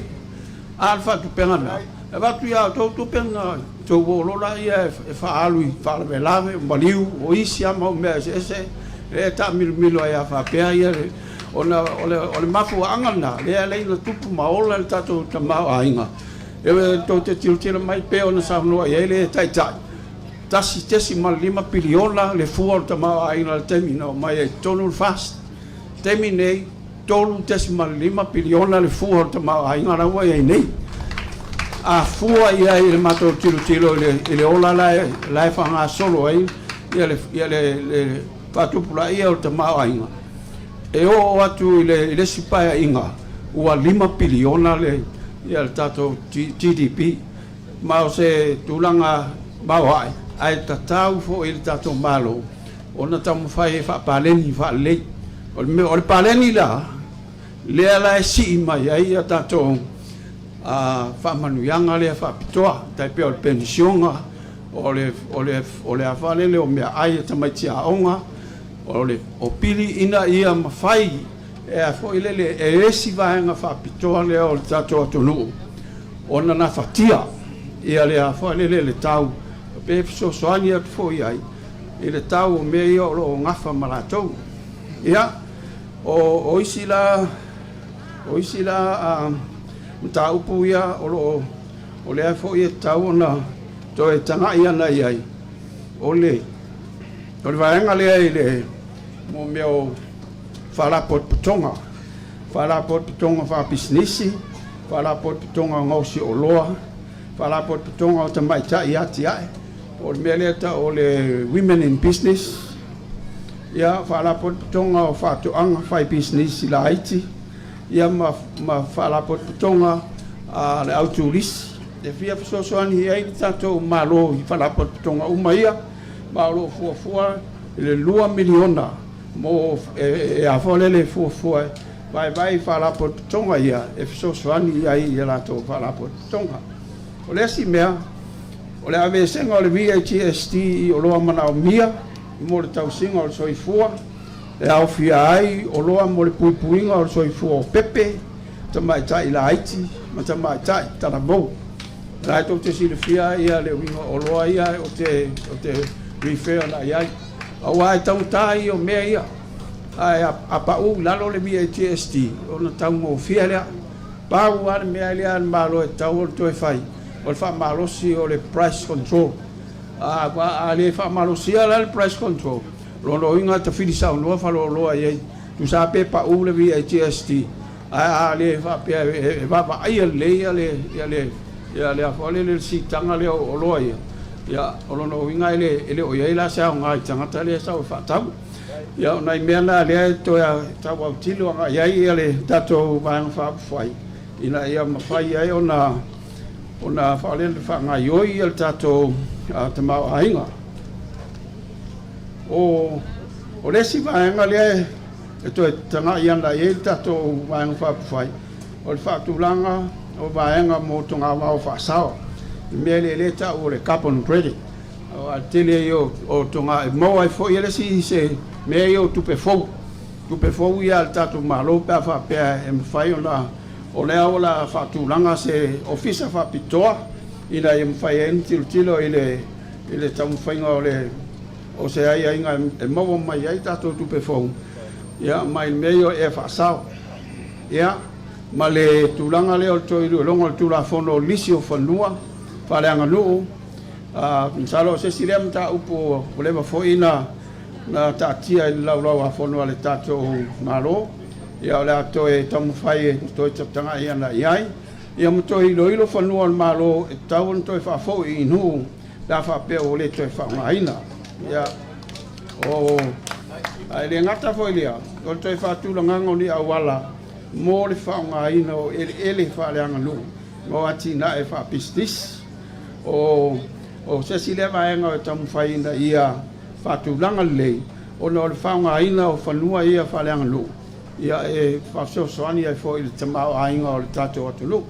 Speaker 17: al fa tupe na va tu ya to tupe na to lo la ia fa alu fa le lave baliu o isia mo me ese e tamir milo ya fa pe ia ole mafu angana le no tupu maola tato tama ainga e to te tiro mai pe ona sa no e le tai tasi tesi ma 5 piliona le fuor ta ma ai na termino mai e tonu fast terminei tonu tesi ma 5 piliona le fuor ta ma ai na wa e nei a fua ia le mato tiro le ola la fa nga solo ai ia le fatu pula ia o ta ma ai e o atu le sipaia inga ua 5 piliona le ia le tato GDP ma o se tulanga bawai ai tatau fo il tato malo ona tamu fai fa paleni fa le o le paleni la le ala si mai ai tato fa manuianga le fa pitoa tai pe o pensionga o le afale le o mea ai tamai tia onga o pili ina ia mafai e a fo ile le e esi vaenga fa pitoa le o tato atonu ona na fatia ia le a fo le tau pe so soani at fo ai ile tau o me ia o ngafa malatou ia o isila ta upu ia o le fo ia tau na to e tanga ia na ai o le vaenga le mo meu fala pot tonga fa business fala pot tonga ngosi o loa fala pot tonga o tamai ta ia o mele ta o le women in business ia fala pot tonga o fa to anga fa business la haiti ia ma fala pot tonga a le autoris e fia so ani ai tato malo i fala pot tonga umaia ma lo fua le 2 miliona mo e a folele fu vai fala pot tonga ia e so ani ai ia to fala pot tonga o le si mea o le ave senga o le VHST o loa mana o mia mo le tau singa o soifua e au fia ai o loa mo le puipuinga o soifua o pepe tamai tai la haiti ma tamai tai tarabo la to te sile fia ia le winga o loa ia o te refer na ia au ai tau tai o mea ia ai a pau lalo le VHST o na tau mo fia lea pau ane mea lea malo e tau o to e fai o le fa malosi o le price control a le fa malosi ala le price control lo inga te fili sa no fa lo ai tu sa pe pau le VHST a le fa pe e va ai le a fa le si tanga le o lo ai ya o no inga ele o ia la sa nga tanga tale sa fa tau ya nai me na le to ya ta wa tilo nga ia le tato va fa fai ina ia ma fai ai ona fa le fa nga yoi el tato te ma ainga o le si va nga le to tanga ia na ia tato va fa fai o fa tu langa o va nga mo tonga va fa sao me le ta o le carbon credit o atele yo o tonga mo ai fo ia le si se me yo tu pe fo ia el tato malo pa fa pe em fai ona o le ola fa tu langa se ofisa fa pitoa ina em fai en tilo ile tam fai ngole o se ai inga e mo mai ai tato tu pe fo ya mai meio e fa sao ya ma le tu langa le o to ile longo tu la fono lisio fanua fa le anga no salo se silem ta upo o le fo ina na tatia la a fono le tato malo ia le ato e tamu fai to e tanga ia na iai ia mo to ilo fanua malo e tau to e fa fo i nu la fa pe o le to e fa maina ia o ai le ngata fo ia o to e fa tu la ngango ni awala mo le fa maina o ele fa le anga lu mo ati na e fa pistis o se si le va nga e tamu fai na ia fa tu langa le o no le fa maina o fanua ia fa le anga lu ia e fa so ani ai fo il tamau ainga o tato atulu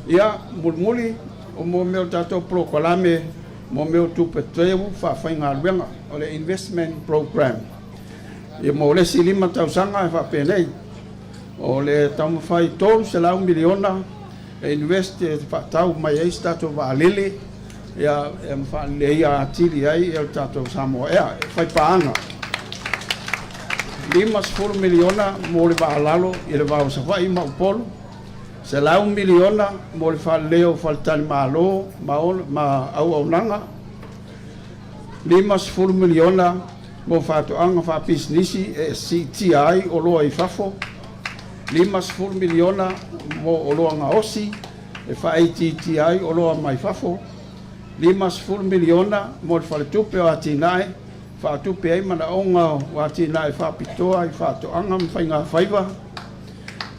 Speaker 17: ia mulmuli o mo meu tato proclame mo meu tu peteu fa nga luenga o le investment program ia mo le silima tau sanga fa penei o le tamu fai tolu se la 1 miliona e invest fa tau mai ai tato va lele ia em fa le ia tili ai el tato Samoa ia fai paanga 5 miliona mo le va lalo i le va sa vai ma polo Se lau miliona mo le whaleo whaltani malo ma au nanga. 5 miliona mo whātuanga wha pisnisi e CTI o loa I whafo. 5 miliona mo o loa ngā osi e wha ATTI o loa mai whafo. 5 miliona mo le whaletupe o atinae. Whaatupe ai mana onga o atinae whapitoa I whātuanga mwhai ngā whaiva.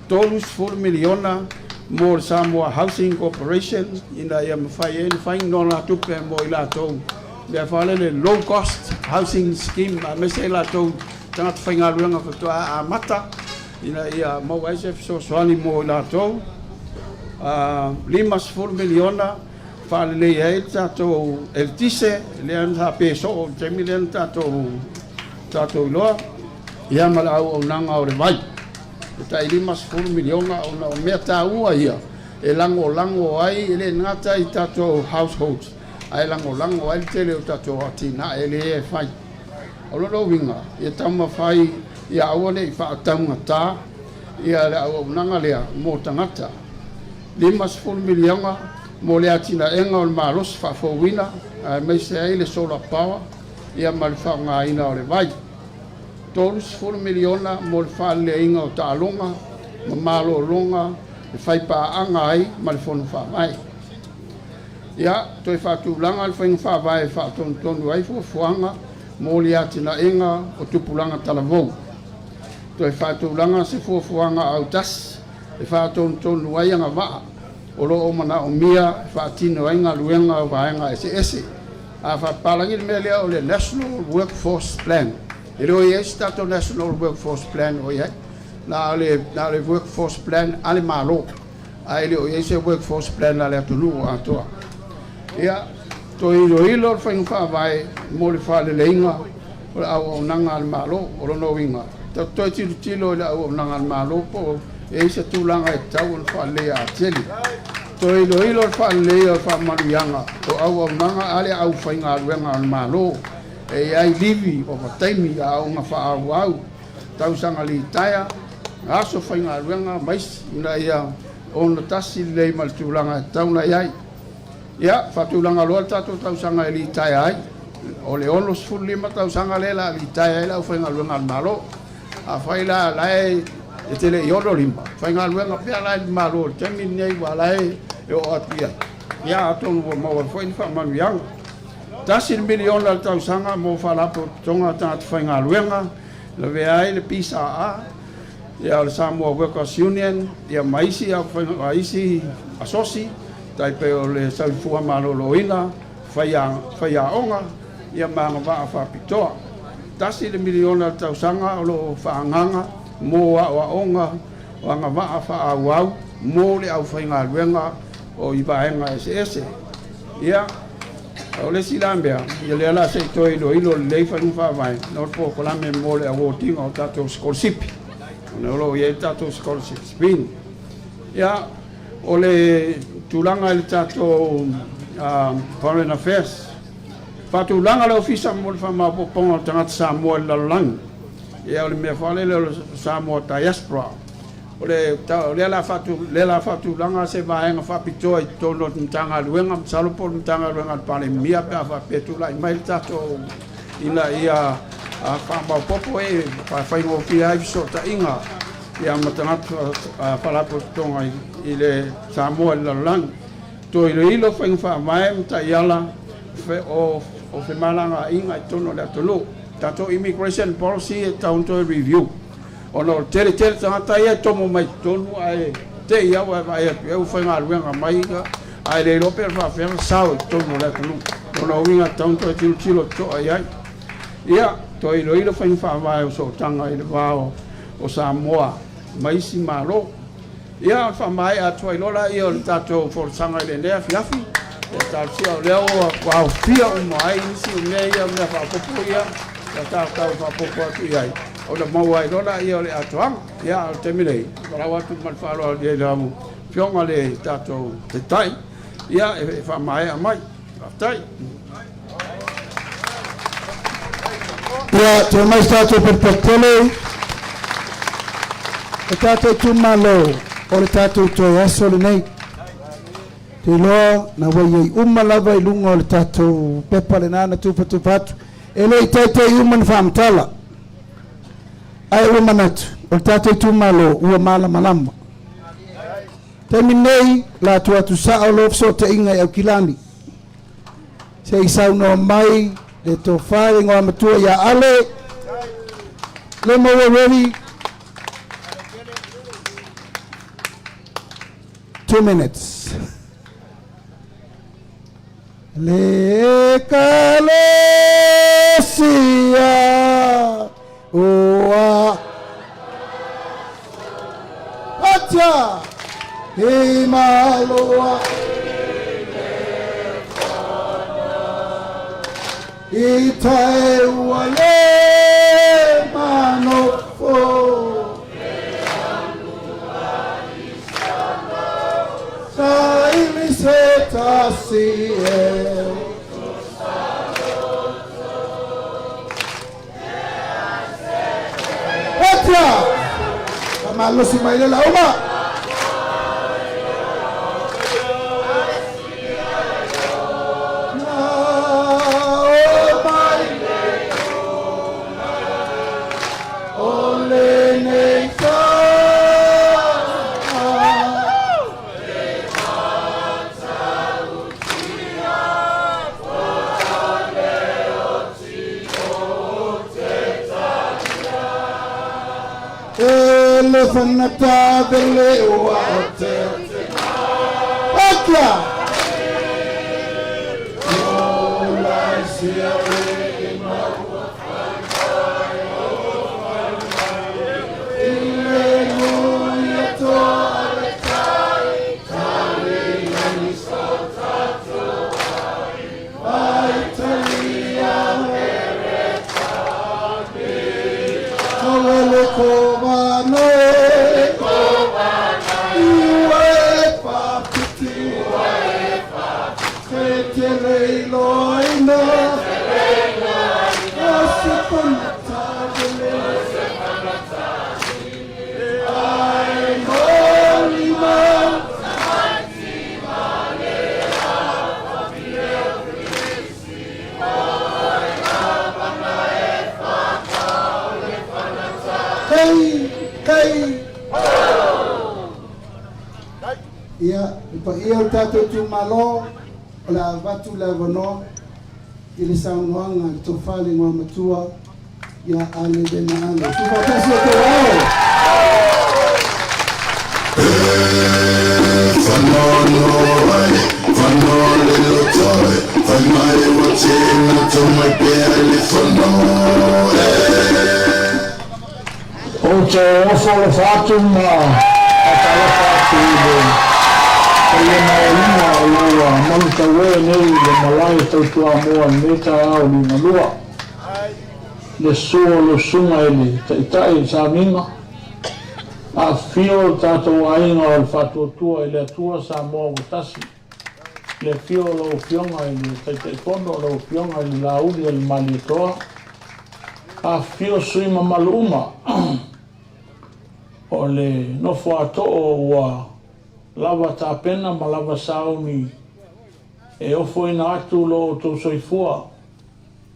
Speaker 17: 3 miliona mo le Samoa Housing Corporation ina ia mwhai e whai nona tupe mo I lātou. Mea whalele low cost housing scheme a mese I lātou tangata whai ngā ruanga whatua a mata ina ia mau aisef so soani mo I lātou. 5 miliona whalele e tātou eltise lean tā peso o temi lean tātou loa ia mala au au nanga o le vai. Tai 5 miliona o mea tā ua ia e lango ai ele ngata I tātou households. Ai lango ai tele o tātou atina ele e whai. O lolo winga, ia tauma whai, ia awane I whaataunga tā, ia le au nanga lea mō tangata. 5 miliona mō le atina enga o le malos whafowina, mai se ai le solar power, ia ma le whaunga ina o le vai. 3 miliona mō le whale inga o tālonga, ma malo longa, le whaipaanga ai, ma le whonu whamai. Ia, toi whātūlanga le whainga whāwai whātonu ai fuanga mō le atina enga o tupulanga talavou. Toi whātūlanga se fuanga au tas, e whātonu ai anga waa, o loo mana o mia, whātino ai ngā luenga o vaenga ese. A whapalangi le mea lea o le National Workforce Plan. E reo i esi tātou National Workforce Plan o iai. Nā le Workforce Plan ale mālo. A ele o esi Workforce Plan ale atunu o atoa. Ia, to ilo le whainga whawai mo le whale leinga o le au au nanga al malo o rono winga. Toi tilo le au au nanga al malo po e isa tūlanga e tau le whale a teli. To ilo le whale o whamaruianga o au au nanga ale au whainga aluenga al malo e ai livi o whataimi a au ngā wha au. Tau sanga li taia, aso whainga aluenga mais ina ia o na tasi lei mal tūlanga e tau na iai. Ia, whatulanga loa tātou tausanga e li tai ai. O le ono sfulima tausanga le la li tai ai lau whainga luenga al malo. A whaila lai e tele i ono limba. Whainga luenga pia lai li malo. Temi nei wa lai e o atia. Ia, atonu wa maua whaini whamanuianga. Tasi miliona tausanga mo whalapo tonga tātou whainga luenga. Le vea ai le PSA. Ia le Samoa Workers Union. Ia maisi a whainga maisi asosi. Tai pe o le saifua maloloina, whaia onga, ia maanga waa whapitoa. Tasi le miliona tausanga o lo whaanganga, mō a onga, o anga waa whaauau, mō le au whainga luenga o i vaenga ese. Ia, o le silambea, ia le ala se toi lo ilo le leifanu whawai, no po kolame mō le awotinga o tatou scholarship. O lo ia tatou scholarship spin. Ia, o le tulanga le tātou Foreign Affairs. Whatulanga le ofisa mo le whamapoponga o tangata Samoa le lalolangi. Ia o le mea whale le Samoa diaspora. O le la whatulanga se vaenga whapitoa I tono mtanga luenga, msalopo mtanga luenga pale mia pia whapetula I mai le tātou ina ia whamapopo e whaingo whia I sota inga. Ia matangata whalapo tonga I le Samoa le lalolangi. To ilo whainga whaamae mta iala o whemalanga inga I tono le atolo. Tato immigration policy e taunto review. Ono tere tangata ia tomo mai tonu ai te ia wa ai e whainga aluenga mai ai le lope whawhenga sao tono le atolo. Ono winga taunto tilo to ai. Ia to ilo whainga whaamae o so tanga I le wao o Samoa maisi malo. Ia whamai atua ilola ia o le tātou whorsanga I le nea fiafi. E tātua o leo wau pia o mai nisi o mea ia mea whapopo ia. E tātou whapopo atu iai. O le maua ilola ia o le atuanga. Ia o te mirei. Rau atu malwhaloa le lamu. Fionga le tātou te tai. Ia e whamai a mai. Tai.
Speaker 13: Ia, te mai tātou per portele. E tātou tu malo. o le tātou toi aso le nei. Te loa na wai uma lava I lunga o le tātou pepa le nana tupatu. E le tai uma na whaamtala. Ai ua manatu, o le tātou tūmalo ua mala malama. Te minei la tuatu sa o lofso te inga I au kilani. Se I sauna mai le tō whae ngoa matua ia ale. Le maua ready. 2 minutes. Le kalesia oa atia e maloa I tae ua le manofo sa ili se tasi e atia kamalo si maile la uma Fanata delle uate Atla Ola sia rima Alleluia to aletai Tali nani sotato Aitalia heretati Awele kovano Ia, pa ia o tātou tu malo, o la watu la wano, I le saunoanga I tō whale ngā matua, ia ale dena ale. Tu whakasi o te wao.
Speaker 1: Whanono ai, whanole lo toi, whanai o tēna tō mai pēr le whanoe.
Speaker 18: O te ofo le whātu mā, a tala whātu I le. Ia maunga o lua, manuta wea nei le malai tautua moa me tai au ni malua. Le sua lo sunga ele, taitai sa minga. A fio tātou ainga o le whatuatua ele atua sa moa utasi. Le fio lo fionga ele, taitai kono lo fionga ele lauli ele malitoa. A fio suima maluma. O le nofo ato o ua lava tāpena ma lava saumi e ofo ina atu lo tō soifua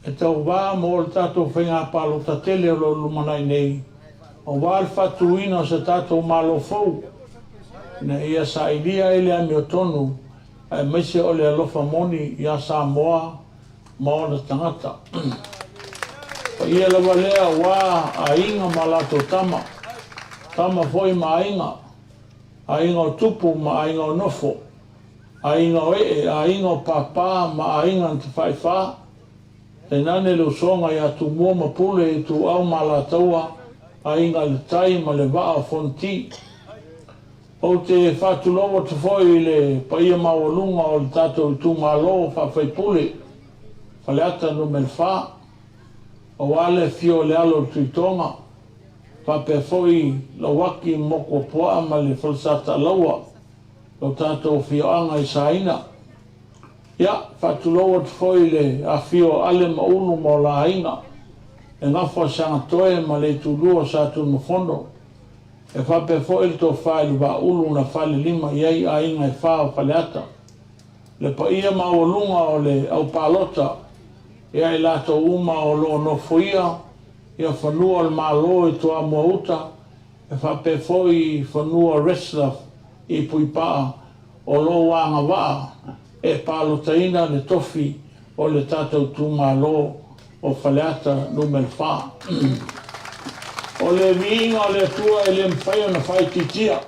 Speaker 18: e tau wā mo le tātou whainga palo ta tele o lo lumanai nei o wā le whatuina o se tātou malo fau na ia sa ilia ele a mi o tonu e meise o le alofa moni ia Samoa ma o le tangata pa ia lava lea wā a inga ma lato tama foi ma inga ainga o tupu ma ainga o nofo, ainga o ainga o papa ma ainga o te whaiwha, e nane le usonga I atu mua ma pule I tu au ma la taua, ainga le tai ma le waa fonti. O te whatuloa te foi le paia mawalunga o le tatou I tu malo whawhai pule, whaleata no me wha, o wale fio le alo tuitonga, pape foi la waki moko poa ma le falsata laua lo tātou fioanga I saina. Ia, whatuloa te foi le a fio ale maunu mo la inga e ngafo sanga toe ma le tulua sa tu mawhono e whape fo il to whae wa ulu na whale lima iei a inga e whao whale ata. Le pa ia maolunga o le au palota ia i lato uma o lo no fuia ia whanua le malo i toa mua uta e whape fo i whanua wrestler i pui paa o lo wanga waa e palotaina le tofi o le tātou tū malo o whale ata numel wha. O le viinga o le atua e le mwhai o na whai titia.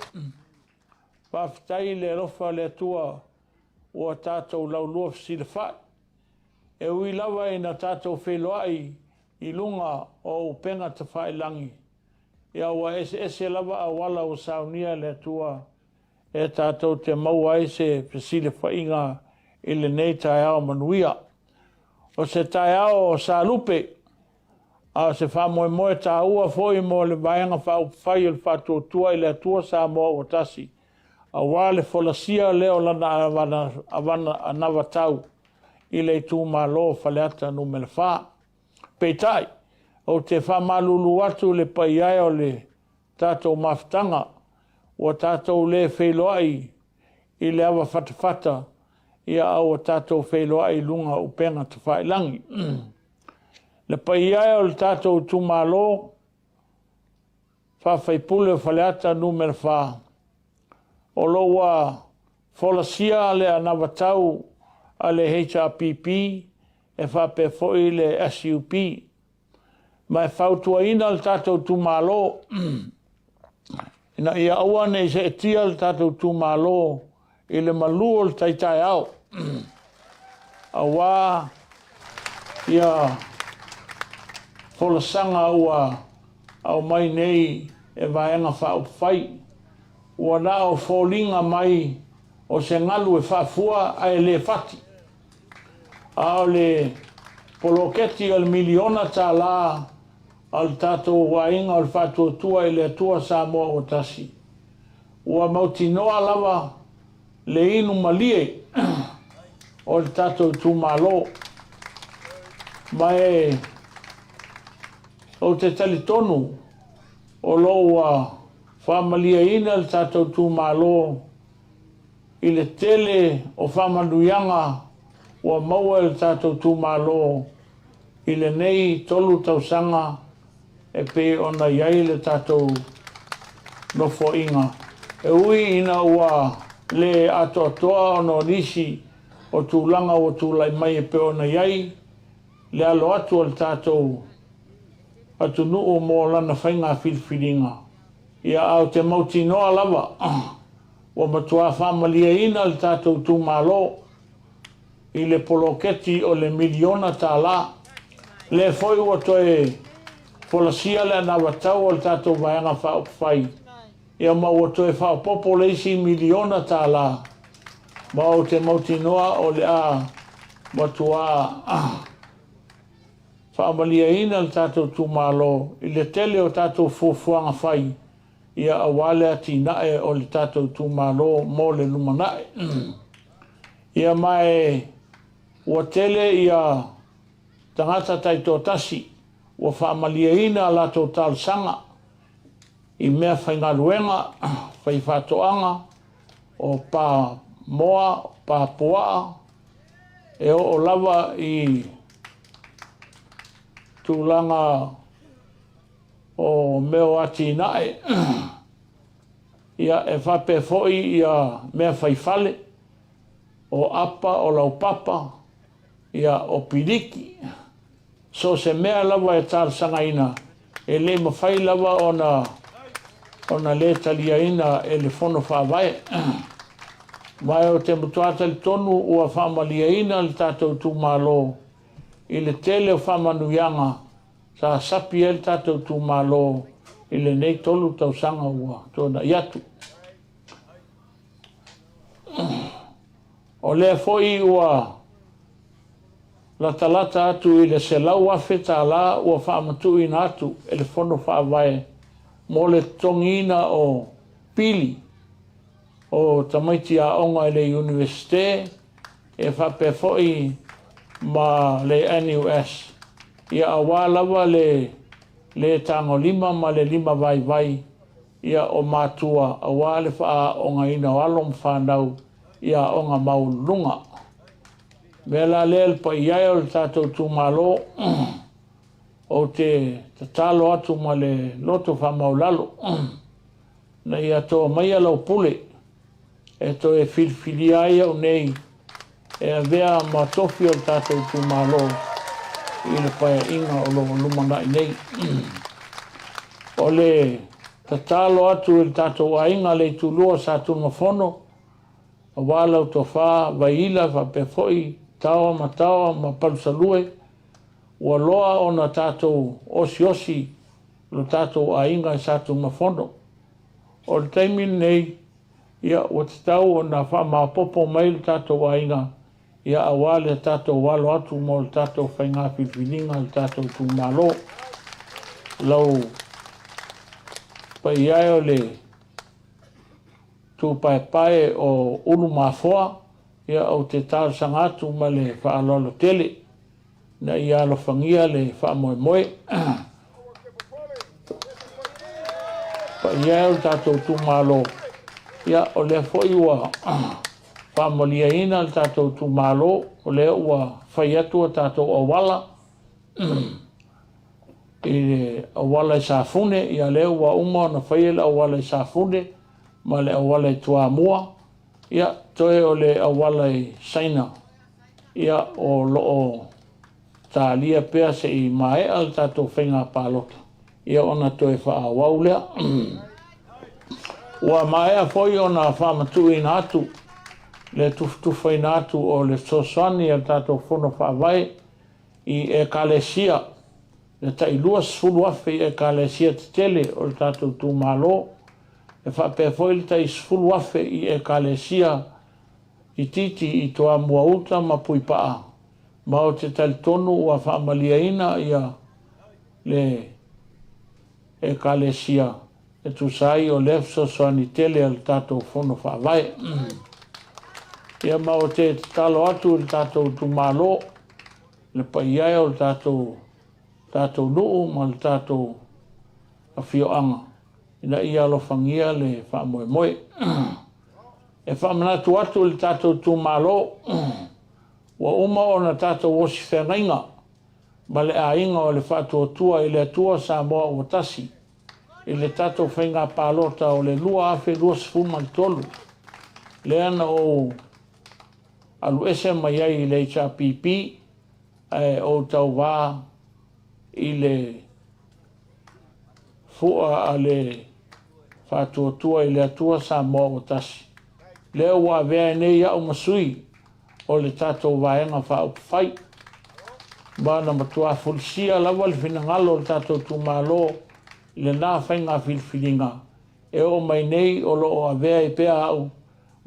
Speaker 18: Whawhitai le rofa le atua o a tātou laulua fisi le whai. E ui lawa e na tātou wheloai i lunga o upenga te whai langi. Ia ua ese lawa a wala o saunia le atua e tātou te maua ese fisi le whainga i le nei tai ao manuia. O se tai ao o Salupe, a se wha moe tā ua foi mo le vaianga wha whai o le whatuatua i le atua sa moa o tasi. A wā le wholasia leo lana avana anawa tau i le tū malo whaleata no me le wha. Peitai, o te wha malulu atu le paiai o le tātou mawhitanga, o tātou le wheloai i le awa whatawhata ia au tātou wheloai lunga upenga te whailangi. Le paiai o le tātou tū malo, whawhaipule o whaleata numera wha. O loa wholasia le anawatau a le HRPP e whape foi le SUP. Mai whautua ina le tātou tū malo. Ina ia aua nei se etia le tātou tū malo i le malu o le taitai au. Awa ia wholasanga ua au mai nei e vaenga whaupai. Ua na o wholinga mai o se ngalu e whafua a e le whati. A le poloketi o le miliona tā la al tātou wainga o le whatuatua i le atua Samoa o tasi. Ua mautinoa lava le inu malie o le tātou tū malo. Mai o te talitonu o loa whamalia ina le tātou tū malo i le tele o whamanuyanga ua maua le tātou tū malo i le nei tolu tausanga e pe ona iai le tātou nofo inga. E ui ina ua le atoa ono nisi o tūlanga o tūlai mai e pe ona iai le alo atu o le tātou atu nuu mo lana whainga whilwhiringa. Ia au te mauti noa lava, o matua whamalia ina le tātou tū malo i le poloketi o le miliona tā la. Le foi ua toe wholasia le anawatau o le tātou vaianga whaupai. Ia ma ua toe whaupopo leisi miliona tā la. Ma o te mauti noa o le a matua whamalia ina le tātou tū malo i le tele o tātou fuafuanga whai. Ia awale ati nae o le tātou tū malo mo le lumanae. Ia mai ua tele ia tangata taito tasi ua whaamalia ina la tō tālsanga i mea whaingaruenga, whaifatoanga o pā moa, pā poa e o lava i tūlanga o meo ati nae. Ia e whape foi ia mea whaifale o apa o lau papa ia o piriki. So se mea lava e tārsanga ina e le mawhai lava ona le talia ina e le fono whawai. Mai o te mutuata le tonu ua whamalia ina le tātou tū malo i le tele o whamanuyanga sa sapi el tātou tū malo i le nei tolu tausanga ua tōna iatu. O le foi ua la talata atu i le selau afe tā la ua whaamatu ina atu e le fono whaavae mo le tongina o pili o tamaiti a onga i le universite e whape foi ma le NUS. Ia awa lava le tango lima ma le lima vai vai ia o mātua a wale wha o ngā ina walom whanau ia o ngā maulunga. Me la leel pa iai o le tātou tūmalo o te talo atu ma le loto wha maulalo. Na ia tō mai alau pule e tō e whilwhili ai au nei e a vea ma tofi o le tātou tūmalo i le paia inga o lo lumana i nei. O le talo atu i le tātou a inga le tūlua sa tūnga whono a wālau tō whā vaila wha pefoi tawa ma palusalue ua loa o na tātou osi lo tātou a inga i sa tūnga whono. O le taimi nei ia o te tau o na wha mapopo mai le tātou a inga ia a wale tātou walo atu mo le tātou whainga whiwhininga le tātou tūmalo. Lau pa iai o le tūpaepae o ulu mafoa ia o te tāu sangatu ma le whaalolo tele na ia alo whangia le whaamoe moe. Pa iai o tātou tūmalo ia o le foi ua whaamolia ina le tātou tūmalo o le ua whai atu o tātou awala i awala i sāfune ia le ua uma na whai le awala i sāfune ma le awala i tuamua ia toe o le awala i saina ia o loo tālia pea se i mae al tātou whenga pālota ia ona toe whaawau lea. Ua mai a foi ona whamatu ina atu le tufutufa ina atu o le sosani a tātou whono whaawai i e kalesia le tailua sfulu afe i e kalesia te tele o le tātou tūmalo e whapea foi le tai sfulu afe i e kalesia i titi i toa muauta ma puipaa ma o te talitonu ua whaamalia ina ia le e kalesia e tu sai o lefso soani tele al tātou whono whaawai. Ia ma o te talo atu le tātou tūmalo, le paiai o le tātou nuu ma le tātou awhioanga. Ina ia alo whangia le whaamoe moe. E whaamanatu atu le tātou tūmalo, wa uma o na tātou osi whengainga, ma le a inga o le whaatua tua i le atua sa moa o tasi. I le tātou whainga pālota o le lua awhi lua sifuma le tolu. Le ana o alu ese mai ai i le HRPP o tau wā i le fua a le whātuatua i le atua sa moa o tasi. Le ua vea nei au masui o le tātou wāenga whaaupwhai. Bāna matua fulisia lawa le whinangalo le tātou tūmalo le nā whainga whilwhiringa. E o mai nei o lo o avea i pea au,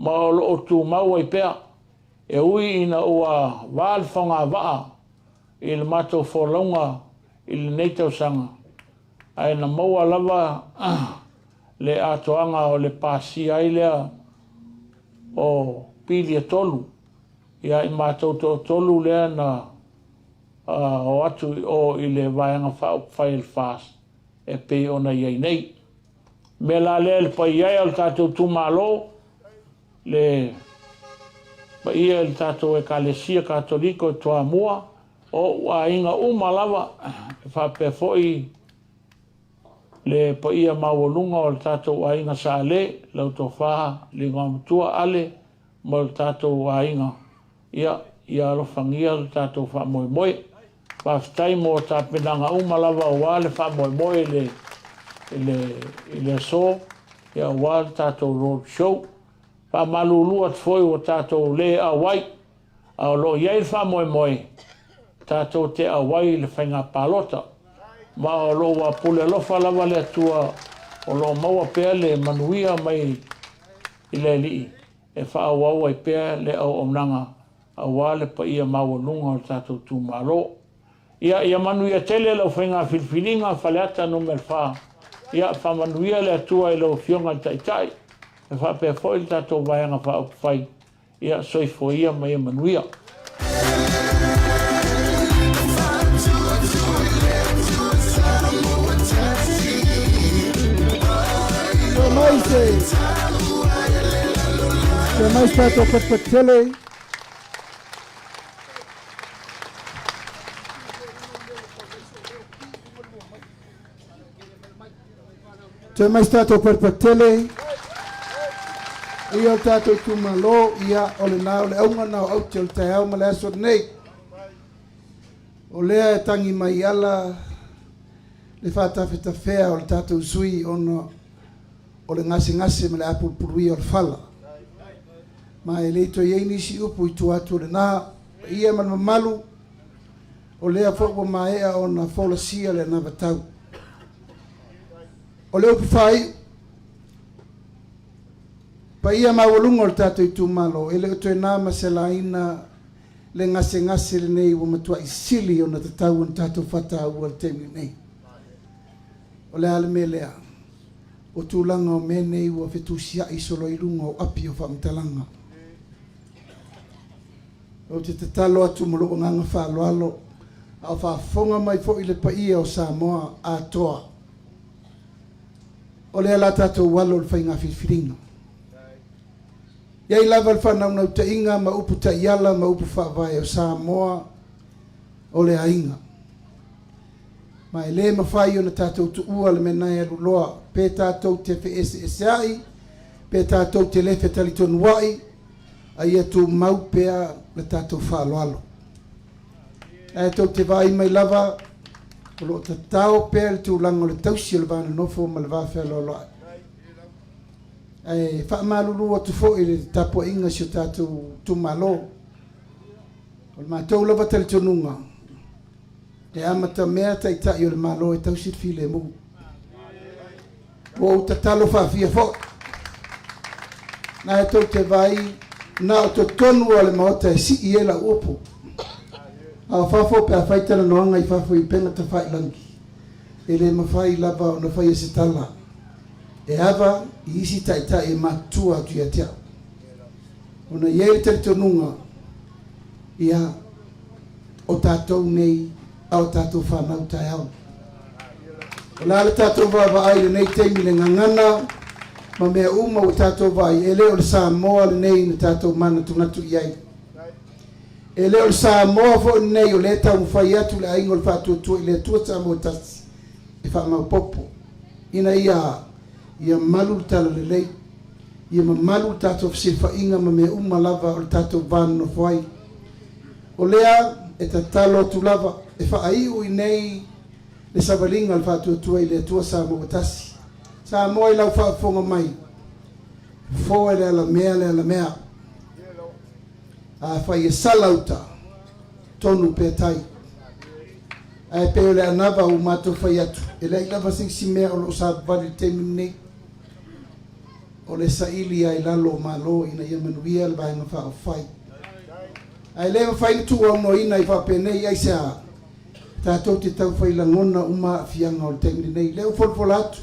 Speaker 18: ma o lo o tū maua i pea. E ui ina ua wālwhanga waa i le mātou wholaunga i le neitau sanga. Ai na maua lava le atoanga o le pāsi ai lea o pili e tolu. Ia i mātou tolu lea na o atu o i le vaianga whai il fast. E pe ona iai nei. Me la le pa iai al tātou tūmalo, le pa ia el tātou e kalesia katoliko e toa mua, o a inga umalawa, e whape foi le pa ia mawalunga o le tātou a inga sa ale, lau tō whaha, le ngamatua ale, ma le tātou a inga. Ia alofangia le tātou wha moe moe. Whaftai mo tā penanga umalawa o wale wha moe moe le so, ia wale tātou road show. Wha malulua tfoi o tātou le awai, a lo iai wha moe moe, tātou te awai le whainga pālota. Ma o lo wa pule lofa lawa le atua, o lo maua pēr le manuia mai i le lii. E wha awaua i pēr le au omnanga, a wale pa ia maua lunga o tātou tūmalo. Ia manuia tele lau whainga whilwhilinga whaleata numel wha. Ia whamanuia le atua i lau fionga taitai. E whapea fwoi tātou vaianga wha upwhai. Ia soifo ia mai manuia.
Speaker 13: Paise. Te mai stato per tele. Te mai stato per tele. Ia tato tu malo ia ole na ole au na au te te au mala so nei. Ole tangi mai ala le fata feta fea ole tato sui ono ole ngasi mala apul pului ole fala. Ma ele to ye ni si upu tu atu le na ia man malu ole a fo mai a ona fola sia le na batau. Ole upu fai pa ia mawalunga o le tatou i tūmalo, ele o toi nā maselaina le ngase le nei ua matua i sili o na tatau an tatou whata ua le temi nei. O le ale me lea, o tūlanga o me nei ua whetusia i solo i runga o api o whamtalanga. O te tatalo atu malo o nganga whaaloalo, a whaafonga mai fo i le pa ia o Samoa a toa. O le ala tatou walo le whainga whiwhiringa. Ia lava le whanau te inga ma upu ta iala ma upu whaavai o Samoa o le ainga. Ma e le mawhai o na tātou tu ua le menai alu loa, pe tātou te whe ai, pe tātou te lefe talitonu wai, a ia tu mau pea le tātou whaaloalo. E tau te vai mai lava, o lo ta tau pea le tu lango le tausi o le vana nofo ma le vawhea loa. E whaamalulu atu fo i le tapo inga si o tātou tumalo. O le mātou lava tali tonunga. E amata mea tai tai o le malo e tausit file mu. O ta talo whaafia fo. Na e tau te vai, na o to tonu o le maota e si i ela upo. A whafo pe a whaitana noanga i whafo i penga ta whailangi. E le mawhai lava o na whai e se tala. E ava i isi taita e matua tu ia tea. Ona iei tari tonunga ia o tātou nei au tātou whanau tai au. O lale tātou wawa ai le nei teimi le ngangana ma mea uma o tātou vai e leo le Samoa le nei na tātou mana tunatu iai. E leo le Samoa fo nei o le tau mwhai atu le aingo le whātua tua i le tua Samoa tasi e whamau popo. Ina ia malu tala le lei, ia malu tātou whasifa inga ma mea uma lava o tātou vānu no whai. O lea e ta talo tu lava, e whaai ui nei le savalinga al whātua tua i le tua Samoa tasi. Samoa i lau whaafonga mai, fōe le ala mea. A whai e salauta, tonu pe tai. A e peo le anava o mātou whai atu. E le ilava singsi mea o lo sa vali temi nei. O le saili ai lalo malo ina ia manuia le vaenga wha whai. Ai le whai ni tua uno ina i whapenei ai sea tātou te tau whai langona uma fianga o le temi nei. Leo folfola atu,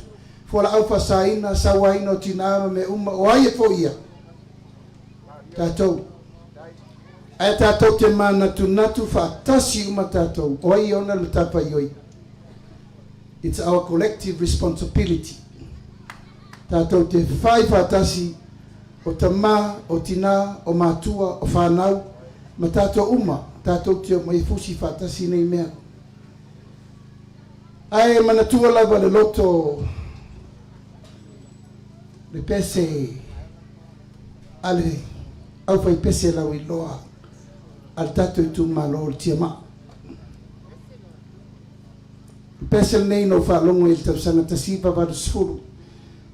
Speaker 13: fola au whasaina, sawaina o tinama me uma o ai e fo ia. Tātou. Ai tātou te mana tu natu whaatasi uma tātou. O ai ona le tapa ioi. It's our collective responsibility. Tātou te whai whaatasi o tamā, o tina, o mātua, o whanau, ma tātou uma, tātou te o mai fusi whaatasi nei mea. Ai manatua lava le loto le pese ale au fai pese lau i loa al tātou i tu malo o tia maa. Pesel nei no whalongo i tau sana tasipa vadu sfuru.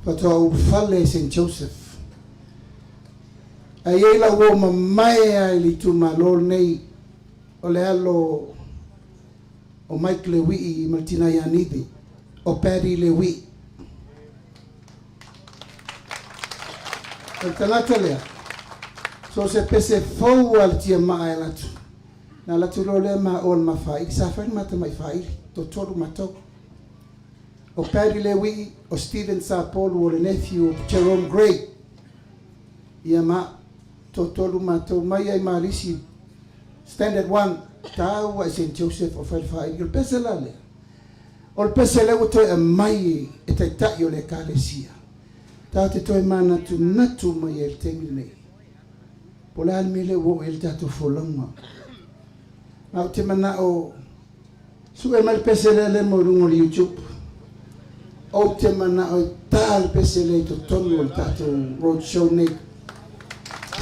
Speaker 13: Patoa u fale St. Joseph. A iela uo mamae ai li tu malol nei o le alo o Mike Lewi i Martina Ianibi o Paddy Lewi. O tangata lea. So se pese fau al tia maa e latu. Na latu lo lea maa o ma fai. Sa fai mata mai fai. To toru matau. O Paddy Lewi, o Stephen Sapolu, o le nephew of Jerome Gray. Ia ma, to toru matau mai ai marisi. Standard 1, tau a St. Joseph o Whaifai. O le pese la lea. O le pese lea uto e mai e tai tai o le kalesia. Ta te toi mana tu natu mai el tengi nei. Pola al mele wo el tatu folanga. Mau te mana o su e mal peselele mo rungo li YouTube. O te mana o tal pesele to tonu o tatu road show nei.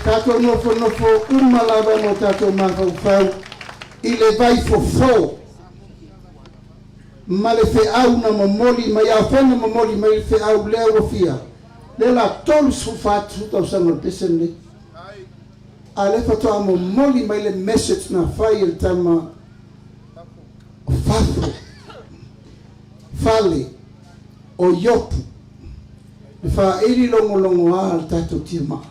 Speaker 13: Tatu nofo umalava no tatu mafau i le vai fofo. Ma le fe au na mamoli ma ia fena mamoli ma le fe au le o fia le la tolu su fatu tau sango pesende a le fato a mamoli ma le message na fai il tama o fafro fale o yopu le fa iri longo a al tato tima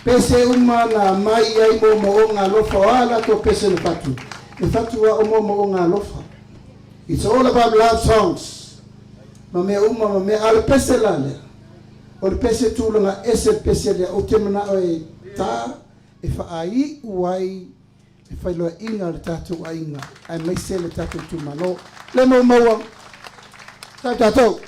Speaker 13: pese uma na mai ai mo nga lofa ala to pese le fatu wa mo nga lofa. It's all about love songs. Mame uma mame al peselale. O pese tulunga ese pesele o temana o ta e fa ai uai e fa lo inga le tatu ainga. Ai mai se le tatu tu malo. Le mo mo. Tatu.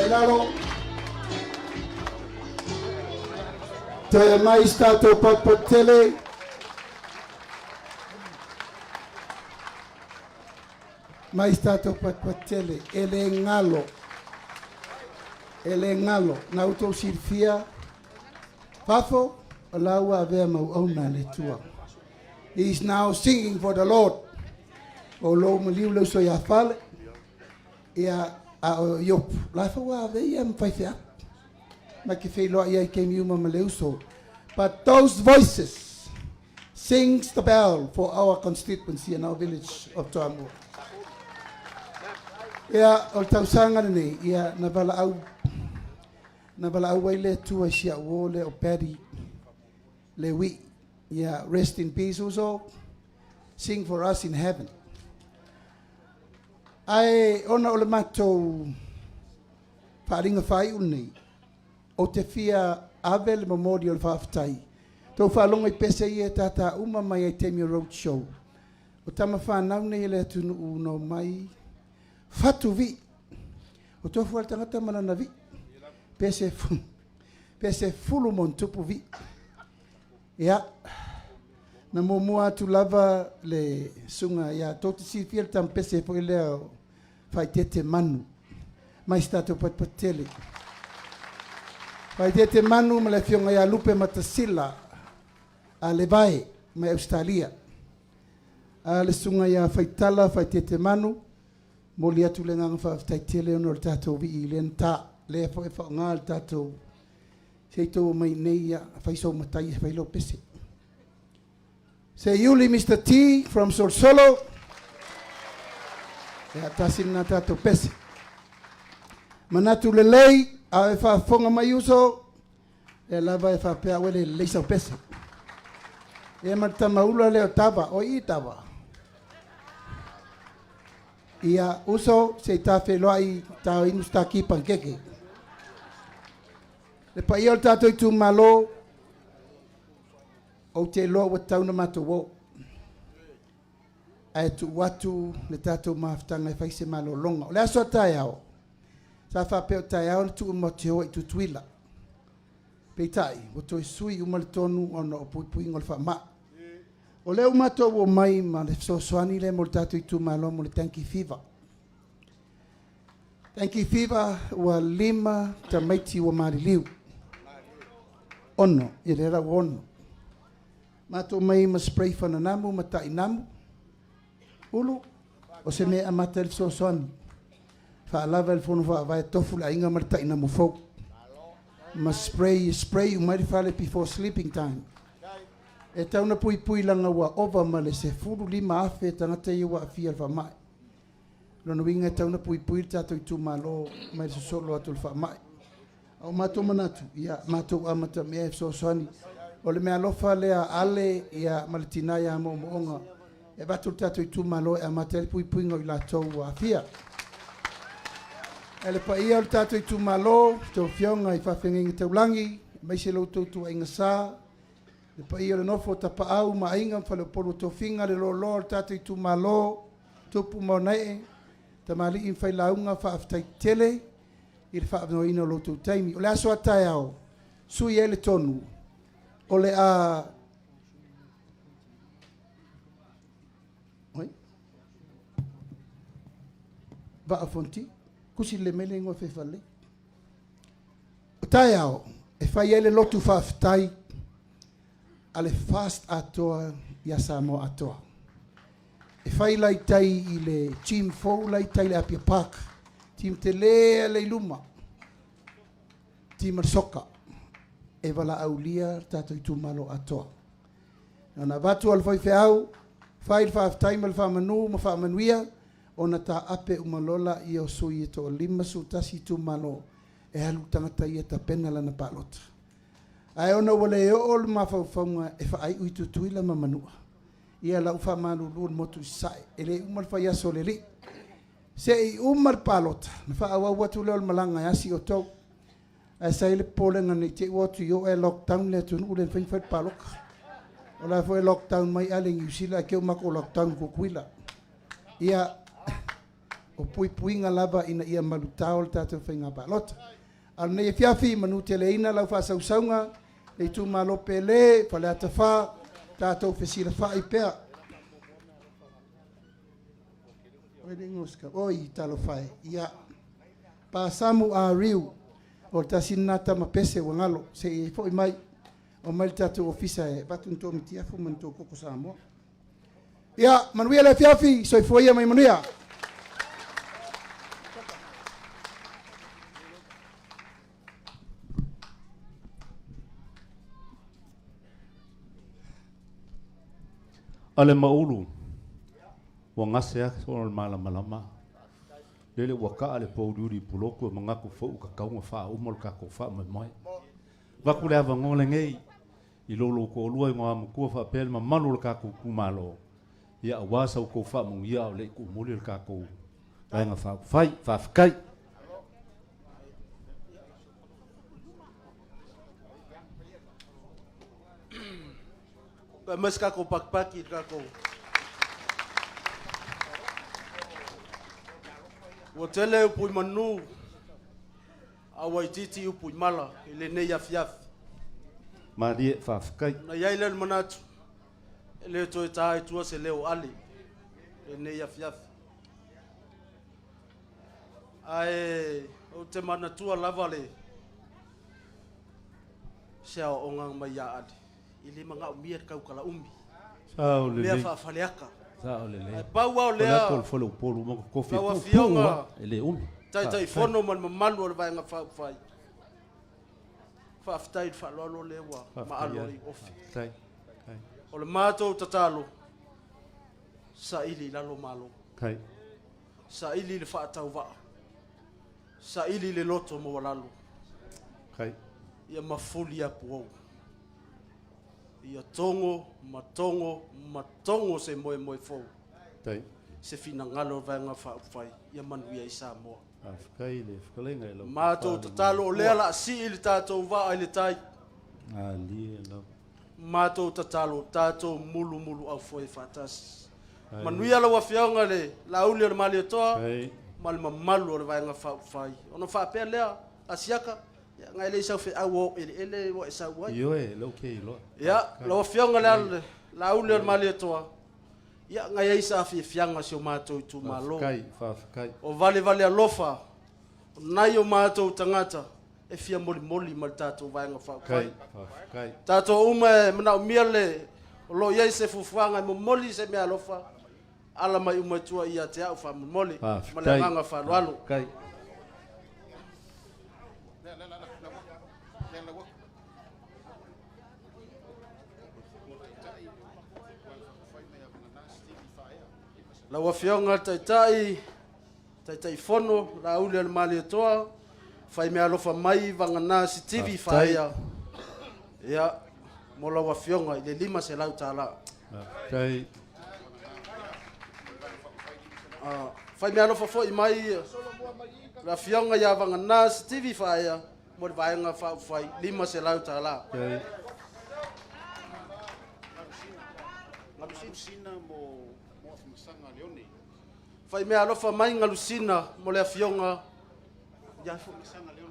Speaker 13: Lalo. Te mai stato Patpotele. mai stato patele ele ngalo na uto sirfia fafo alawa ave mau ona le tua. He is now singing for the Lord. O lo maliu lo so ya fale ia a yop la fa wa ave ia mfaifia ma ke fe lo ia ke miu ma maleu so. But those voices sings the bell for our constituency and our village of Toamua. Ia o tausanga nei ia na vala au waile tua sia wole o peri le wi. Yeah, rest in peace also. Sing for us in heaven. Ai ona ole mato paringa fai uni. O te fia avel memorial faftai. Tau whalonga I pese I tata uma mai ai Temi Road Show. O tama whanau nei ele atunu uno mai. Fatu vi. O tofu al tangata manana vi. Pese fulu mon tupu vi. Ya. Na momoa tu lava le sunga ya toti si fiel tam pese po leo fai tete manu. Mai stato patele. Fai tete manu ma le fionga ya lupe matasila a le vai mai Australia. A le sunga ya fai tala fai tete manu mo lia tu le nganga fai tele ono le tato vi le nta le fo e fa ngal tato seito mai nei ya fai so matai fai lo pese. Say Yuli Mr. T from Sorsolo. Ya tasin na tato pese. Manatu lelei a fa fonga mayuso e lava e fa pea wele leisa pese. E marta maula leo tava o I tava. Ia uso se ta felo ai ta inusta ki pankeke. Le pa iol tato I tu malo o te loa wa tauna mato wo. Ai tu watu le tato maftanga I faise malo longa. O le aso tai ao. Sa fa peo tai ao le tu umote ho I tu tuila. Peitai, o toi sui umaletonu ona o pui ngol fa ma. O le umato wo mai ma le soani le mo le tato I tu malo mo le tanki fiva. Tanki fiva wa lima tamaiti wa mariliu. Ono, I le ra ono. Mato mai ma spray fana namu mata inamu ulu o se me amata el sosoan fa lava el fono fa vai tofu la inga mata inamu fo ma spray you might fale before sleeping time e tauna pui langa wa over male se furu lima afe tangata I wa fia fa mai lono winga tauna pui tato I tu malo mai so solo atul fa mai o mato manatu ya mato amata me sosoani o le mea lofa lea ale ia malitina ia moonga e batu tato I tu malo e amatele pui ngoi la tau a fia e le pa ia o tato I tu malo tau fionga I whawhengi tau langi mai se lo tu inga sa le pa ia le nofo tapa au ma inga mwhale polo tau finga le lo tato I tu malo tupu maunai ta mali in whai launga whaaftai tele I le whaafno ina lo tu taimi o le aso atai au sui ele tonu ole a oi va a fonti kusi le mele ngo fe fale tai ao e fai ele lotu faftai ale fast atoa ya samo atoa e fai lai tai I le team fo lai tai le Apia Park team tele le luma team soka e wala aulia tato I tu malo atoa. Nana watu al fai feau, fai whaaftai mal whamanu, ma whamanuia, o na ta ape umalola I o sui e to lima su tasi tu malo, e halu tangata I e ta pena lana palota. Ai ona wale e o le mawhauwhaunga e whaai ui tu tuila ma manua. Ia lau whamanu luon motu sai, e le umal whai aso le li. Se I umal palota, na whaawa watu leo malanga asi o tau, ai sai le pole ngani te watu yo e lockdown le tun ule fin fat palok ola foi lockdown mai ale ngiusila ke ma ko lockdown ko kuila ia o pui nga lava ina ia malutaol tatu finga palot al ne fiafi manu tele ina la fa sausaunga le tu malo pele fa la tafa tatu fesila fa ipea Oiringoska. Oi talo fai. Ia. Pa samu a riu. O tasinata mapese wangalo. Se foi mai. O mai tatu ofisa e batun to mitia fu manto koko Samoa. Ia, manuia le fiafi, soi foi mai manuia.
Speaker 10: Ale maulu. Wa ngase ak so malama. Lele waka ale pauduri puloko mangaku fo ka kaunga fa umol ka ko fa mai. Wa kule ava ngole ngei. Ilolo ko lua ngo am ko fa pel ma manul ka ko kumalo. Ya wasa ko fa mu ya le ko mulil ka ko. Nga fa fa kai.
Speaker 2: Mas kako pakpaki kako. Wotele upui manu. Awaititi upui mala. Ile ne yafiaf.
Speaker 10: Mari fa kai.
Speaker 2: Na yailen manatu. Ele to ita tua se leo ali. Ile ne yafiaf. Ai o te mana tua lavale. Sia ongang maya adi. Ili manga umia kau kala umbi.
Speaker 10: Sao le.
Speaker 2: Lea fa faleaka.
Speaker 10: Sao le.
Speaker 2: Pau wa lea.
Speaker 10: Ko folo polo mo ko fi.
Speaker 2: Wa fionga.
Speaker 10: Ele
Speaker 2: Tai fono man malu o vai nga fa fai. Fa aftai fa lolo lewa ma alori ofi.
Speaker 10: Tai.
Speaker 2: O le mato tatalo. Sa ili lalo malo.
Speaker 10: Kai.
Speaker 2: Sa ili le fa tau va. Sa ili le loto mo lalo.
Speaker 10: Kai.
Speaker 2: Ia mafuli ya puo. Ia tongo, matongo se moe fo.
Speaker 10: Tai.
Speaker 2: Se fina ngalo vai nga fa fai. Ia manuia i Samoa.
Speaker 10: Afkai le fkalenga lo.
Speaker 2: Mato tatalo lea la si ili tato va ile tai.
Speaker 10: Ali lo.
Speaker 2: Mato tatalo tato mulu au foi fatas. Manuia la wafianga le la uli le mali toa. Mal malu le vai nga fa fai. Ono fa pe lea asiaka. Ngai le sa fe awo ele wo sa wa.
Speaker 10: Yo lo ke lo.
Speaker 2: Ya, la wafianga la uli le mali toa. Ya ngai sa fi fianga si o mato tu malo.
Speaker 10: Kai.
Speaker 2: O vale alofa. Nai o mato tangata. E fia moli mal tato vai nga fa fai.
Speaker 10: Kai.
Speaker 2: Tato uma mna umiele lo ye se fufuanga mo moli se me alofa. Ala mai uma tua ia te au fa moli. Malanga fa lalo.
Speaker 10: Kai.
Speaker 2: La wafionga tai fono la ule le mali toa fai me alofa mai vangana si TV faia ya mo la wafionga ile lima se lau tala
Speaker 10: kai
Speaker 2: fai me alofa foi mai la fionga ya vangana si TV faia mo vai nga fai lima se lau tala
Speaker 10: kai
Speaker 6: Ngalusina mo afumsanga leone.
Speaker 2: Fai me alofa mai ngalusina mo le fionga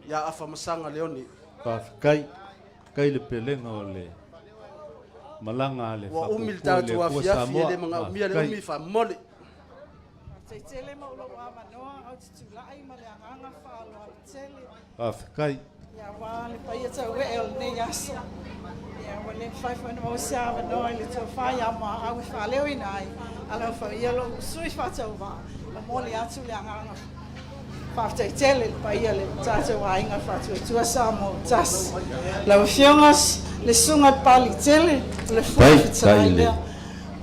Speaker 2: ya afumsanga leone.
Speaker 10: Kai le pelenga ole. Malanga le
Speaker 2: fa. Wa umil tatu wa fiafi le manga umia le umi fa mole.
Speaker 15: Tele mo lo wa manoa au titulai ma le anga fa lo tele.
Speaker 10: Kai.
Speaker 15: Ya wa le paia tau el ne yaso. Ya wa le 5 mo sa no le to fa ya ma au fa le inai. Ala fa yelo sui fa tau va. La mo le atu le anga. Fa tele paia le tatu wa inga fa tu sa mo tas. La fiongas le sunga pali tele le fa tele.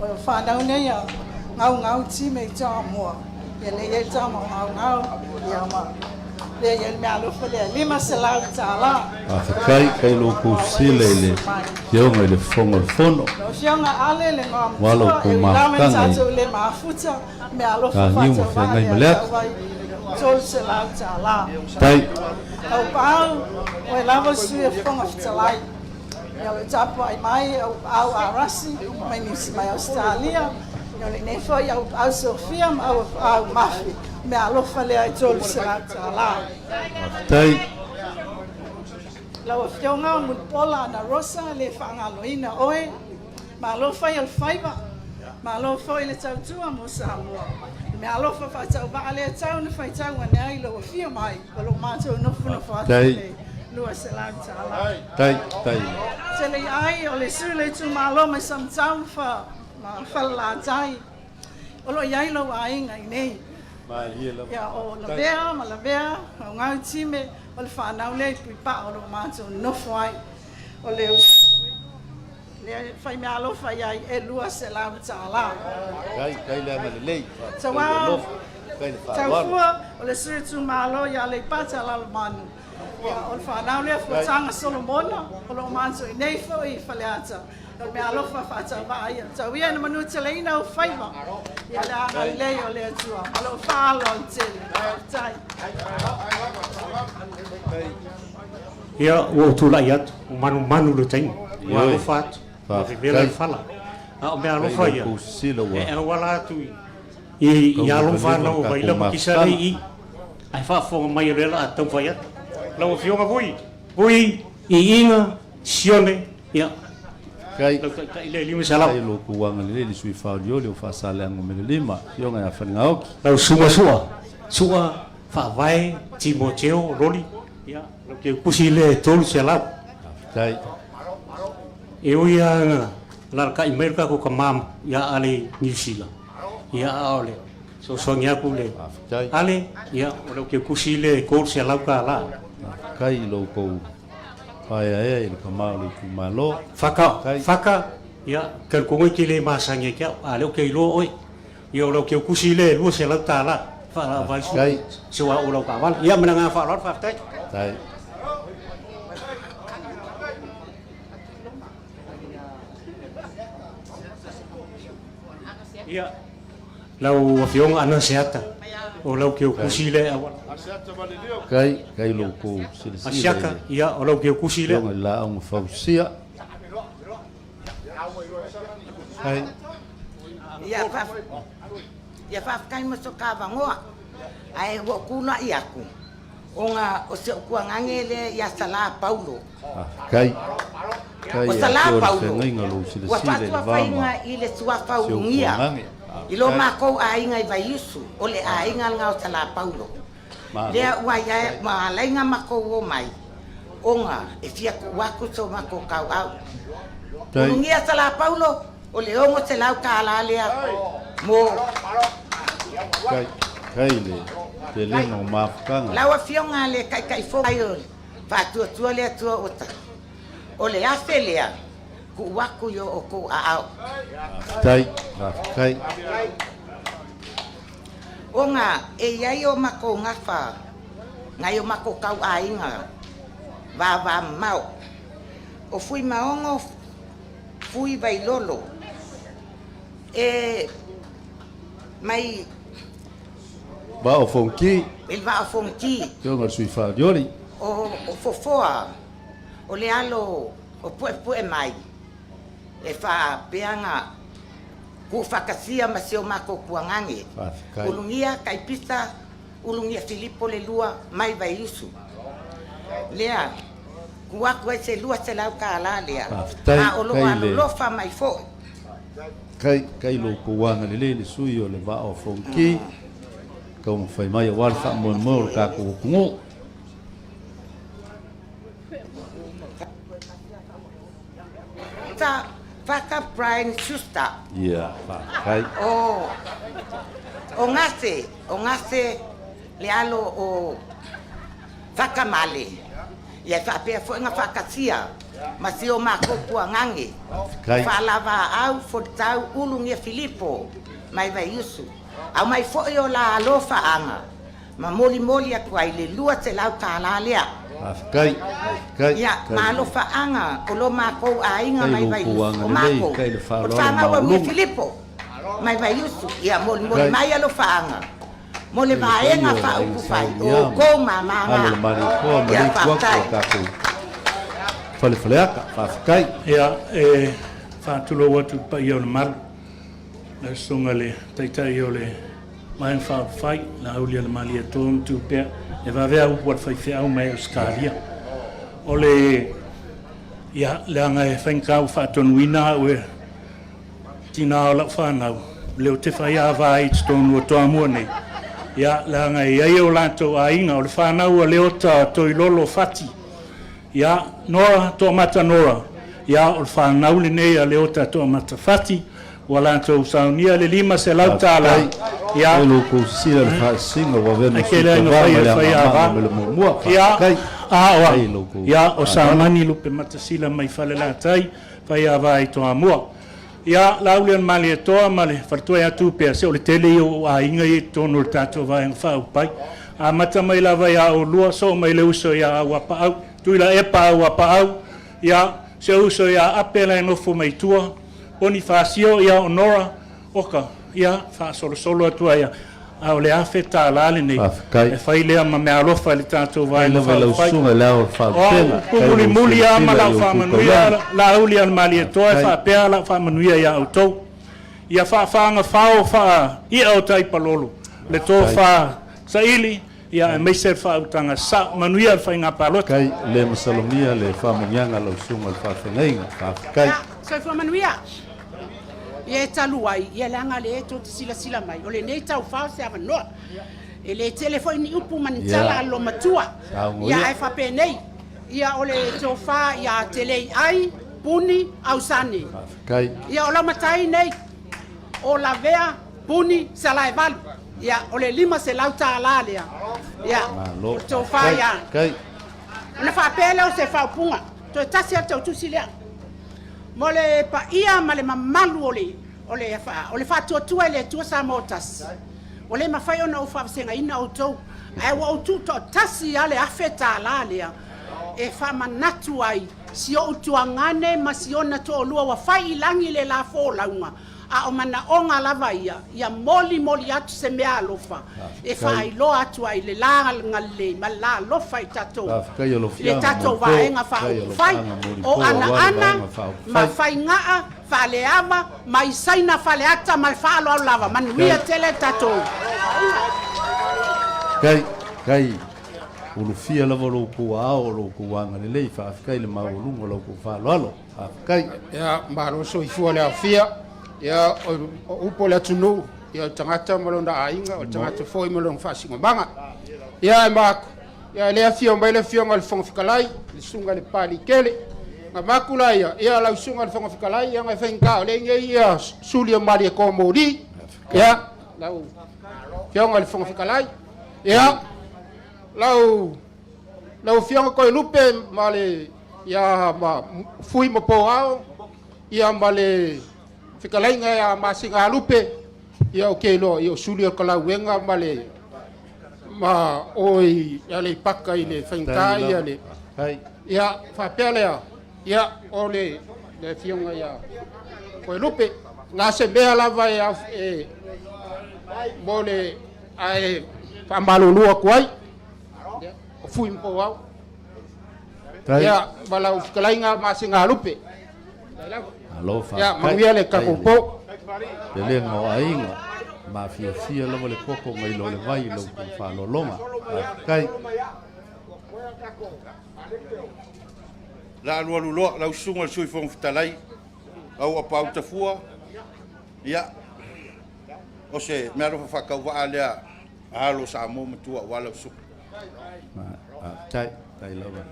Speaker 15: O fa na ne ya ngau ti me ta mo. Ele ye ta mo ngau ya ma. Le ye me alo fa le lima se la tala.
Speaker 10: Kai lo ku sile yo me le fono.
Speaker 15: Lo fianga ale le ngam.
Speaker 10: Walo ku ma
Speaker 15: ka le ma futa me alo fa fa. Tol se la tala.
Speaker 10: Tai.
Speaker 15: Au pau o lava su e fonga fitalai. Ya le tapa ai mai au arasi mai ni mai Australia. Ya le nefo ya au Sofia au mafi. Me alofa le ai tol se la tala.
Speaker 10: Tai.
Speaker 15: La fionga mun pola na rosa le fanga loina oe. Ma alofa il faiba. Ma alofa ile tautua mo Samoa. me alofa fa tau ba ale tau na fa tau na ai lo fia mai ko lo ma tau no fu na fa lo se la tala
Speaker 6: tai
Speaker 15: se le ai o le su le tu ma lo me sam tau fa ma fa la tai o lo ai lo ai ngai nei ya o la bea ma la bea o ngau time o le fa na le pi pa o lo ma tau no fai o le le fai me alo fai ai e lua se la tala
Speaker 6: kai le ma le
Speaker 15: tawa tawa o le suri tu malo ya le pata la manu ya o fa na le fo tanga Solomon o lo manso nei fo I faleata o me alo fa ta ba ya tawa ya manu tele ina o fai ma ya la le o le tua alo fa lo tele tai
Speaker 19: ia o tu la iat o manu le ting wa o fat vela fala o me alo fa ia e wala tu I alo fa no vai la kisare I ai fa fo mai le la tau fa ia la o fionga vui I inga sione ia
Speaker 6: kai
Speaker 19: le lima sala
Speaker 6: kai lo kuanga le sui fa dio le fa sala ngo me lima yonga ya fa ngao
Speaker 19: la sua fa vai Timoteo roli ia lo ke kusile tol sala
Speaker 6: kai
Speaker 19: e o ia la ka Amerika ko kamam ya ale New Zealand ya ale so sonia kule ale ya lo ke kusile ko sala ka la
Speaker 6: kai lo ko pai ai il kamau le malo
Speaker 19: faka ya kel ko ngi le masange ka ale ke lo oi yo lo ke kusile lo sala ta la fa vai so wa lo ka wal ya menanga fa lot fa tai ia lau afiong ana seata o lau ke kusile awal
Speaker 6: kai lo ko
Speaker 19: asiaka ia o lau ke kusile
Speaker 6: la on fausia kai
Speaker 20: ia fa kai mo so ka vangoa ai wo kuna iaku onga o se ku ngangele ya sala Paulo
Speaker 6: kai
Speaker 20: o sala Paulo wa fatwa fainga ile sua faungia ilo mako ainga I vaisu ole ainga nga sala Paulo le wa ya ma lenga mako wo mai onga e fia ku waku so mako ka au ngia sala Paulo ole ongo se lau ka la le mo
Speaker 6: kai le te le no mafkanga
Speaker 20: lawa fionga le kai fo ayo fa tu le tu ota ole afelea ku waku yo o ku a
Speaker 6: kai
Speaker 20: onga e yayo mako ngafa ngayo mako kau ainga va mau o fui maongo fui bailolo e mai
Speaker 6: ba o fonki
Speaker 20: il va a fonki
Speaker 6: yo ngal sui fa diori
Speaker 20: o fofoa o le alo o pue mai e fa peanga ku fakasia masio mako kuangange ulungia kaipita ulungia Filipo le lua mai vai isu lea kuaku ese lua se lau ka ala lea a olo alo fa mai fo
Speaker 6: kai lo kuanga le sui o le va o fonki kau fai mai wal fa mo ka ku ngo
Speaker 20: ta Faka Brian Schuster
Speaker 6: kai
Speaker 20: o ngase le alo o Faka Male ia fa pe fo nga fakasia masio mako kuangange fa lava au fo tau ulungia Filipo mai vai Yesu au mai fo yo la alofa anga ma moli akua ile lua te lau ka lea
Speaker 6: kai
Speaker 20: ya ma alofa anga o lo mako ainga mai vai o mako o fanga wa mi Filipo mai vai Yesu ya moli mai alofa anga mole vaenga fa uku fai o ko mama
Speaker 6: ala mari ko mari ko ka ko fale aka fa kai
Speaker 19: ya fa tulo watu pa yo mal la songale tai ole mai fa fai la ulia le mali ton tu pe e va ver u wat fai au mai Australia ole ya la nga fa ka fa ton wina we tina la fa na
Speaker 11: leo te whai awa i tonu o toa mua nei. Ia, la ngai ai o lanto a inga, o le whanau a leo ta toi lolo fati. Ia, Nora, toa mata Nora. Ia, o le whanau le nei a leo ta toa mata fati. Wa lanto saunia le lima se lau tala. Ia,
Speaker 10: e loko sila le whaasinga wa vena
Speaker 11: ke le anga whai awa. Ia, awa. Ia, o saamani lupe matasila mai whale la tai. Whai awa i toa mua. Ia, laulian mali e toa, mali whaltua atu pia se o le tele i o a inga i tonu le tātua vai ang whau pai. A mata mai lava ia o lua so mai le uso ia au apa au. Tuila e pa au apa au. Ia, se uso ia apela e nofo mai tua. Boni whaasio ia o Nora oka. Ia, whaasolo solo atua ia. Au le afe tā lale nei. E whai lea ma mea alofa le tātua vai ang whau pai. O, kumuli muli a ma lau whamanuia. La uli al mali e toa e whapea la whamanuia ia au tau. Ia whaanga whao wha ia o taipa lolo. Le tō wha sa ili. Ia e meise whautanga sa manuia al whainga palota.
Speaker 10: Kai le masalomia le whamungianga lau sunga le whawhengainga. Kai.
Speaker 16: So whamanuia. Ia e talu ai, ia langa le eto te sila mai. O le nei tau whao se awa noa. E le telefoni ni upu manitala alo matua. Ia e whape nei. Ia o le tō wha, ia telei ai, puni, au sane.
Speaker 10: Kai.
Speaker 16: Ia o la matai nei. O la vea, puni, salai valu. Ia o le lima se lau tā la lea. Ia o tō wha ia.
Speaker 10: Kai.
Speaker 16: Ona whape leo se whao punga. Tō tasi a tau tusi lea. Mo le pa ia ma le mamalu o le whatuatua le tua sa motas. O le mawhai ona o whawsenga ina o tau. E wa o tu to tasi ale afeta la lea. E whamanatu ai. Si o utuangane ma si ona to o lua wa whai ilangi le la fō launga. A o mana onga lava ia. Ia moli atu se mea alofa. E whai lo atu ai le la ngale ma la alofa i tatou. Le tatou vaenga whai. O ana ma whai ngaa, whale ama, ma isaina whale ata, ma whaalo au lava. Manuia tele tatou.
Speaker 10: Kai. Ulu fia lava lo ku ao lo ku wanga le lei fa kai le maulungo lo ku fa lo kai
Speaker 17: ya maro so i fu le fia ya o upo le tunu ya tangata malonda ainga o tangata foi malong fa singa banga ya mak ya le fia mai le fia ngal fong fikalai le sunga le pali kele nga makula ya la sunga le fong fikalai ya ngai fenga le ngai ya sulia mari ko mori ya la fia ngal fong fikalai ya lau fianga koe lupe male ia ma fui mo po ao ia male fikalainga ia masinga lupe ia o kelo ia suli o kala wenga male ma oi ia le paka ile fenga ia le ia fa pele ia ole le fianga ia koe lupe nga se bea lava ia mole ai fa malulua kwai fui mpo wau ya balau kalainga masinga lupe
Speaker 10: alo fa
Speaker 17: ya mangia le kakopo
Speaker 10: le ngo ainga ma fia lo le koko ngai lo le vai lo fa lo longa kai
Speaker 7: la lu lo la sunga sui fong fitalai au apau tafua ya o se me ro fa ka wa alea alo sa mo mtua wala su
Speaker 10: tai lava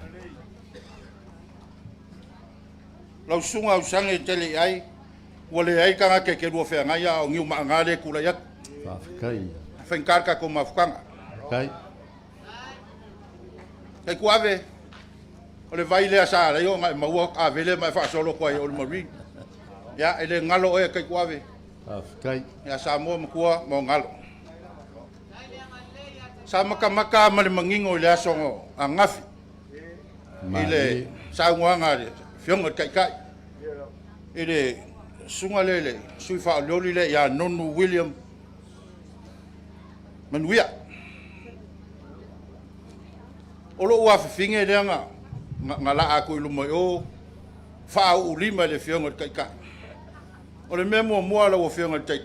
Speaker 7: lau sunga usange tele ai wale ai kanga ke ru fe nga ya ngiu ma nga le kula ya
Speaker 10: kai
Speaker 7: fenkar ka ko mafkanga
Speaker 10: kai
Speaker 7: kuave ole vai le sa la yo ma wa a vele ma fa solo ko o mari ya ele ngalo e kai kuave
Speaker 10: kai
Speaker 7: ya sa mo ko mo ngalo sa maka male mangingo le asongo angafi ile sa ngwanga le fionga kai ile sunga lele sui fa loli le ya nonu William manuia olo wa finge le nga ngala aku lu mo o fa u lima le fionga kai ole memo mo ala wo fionga tai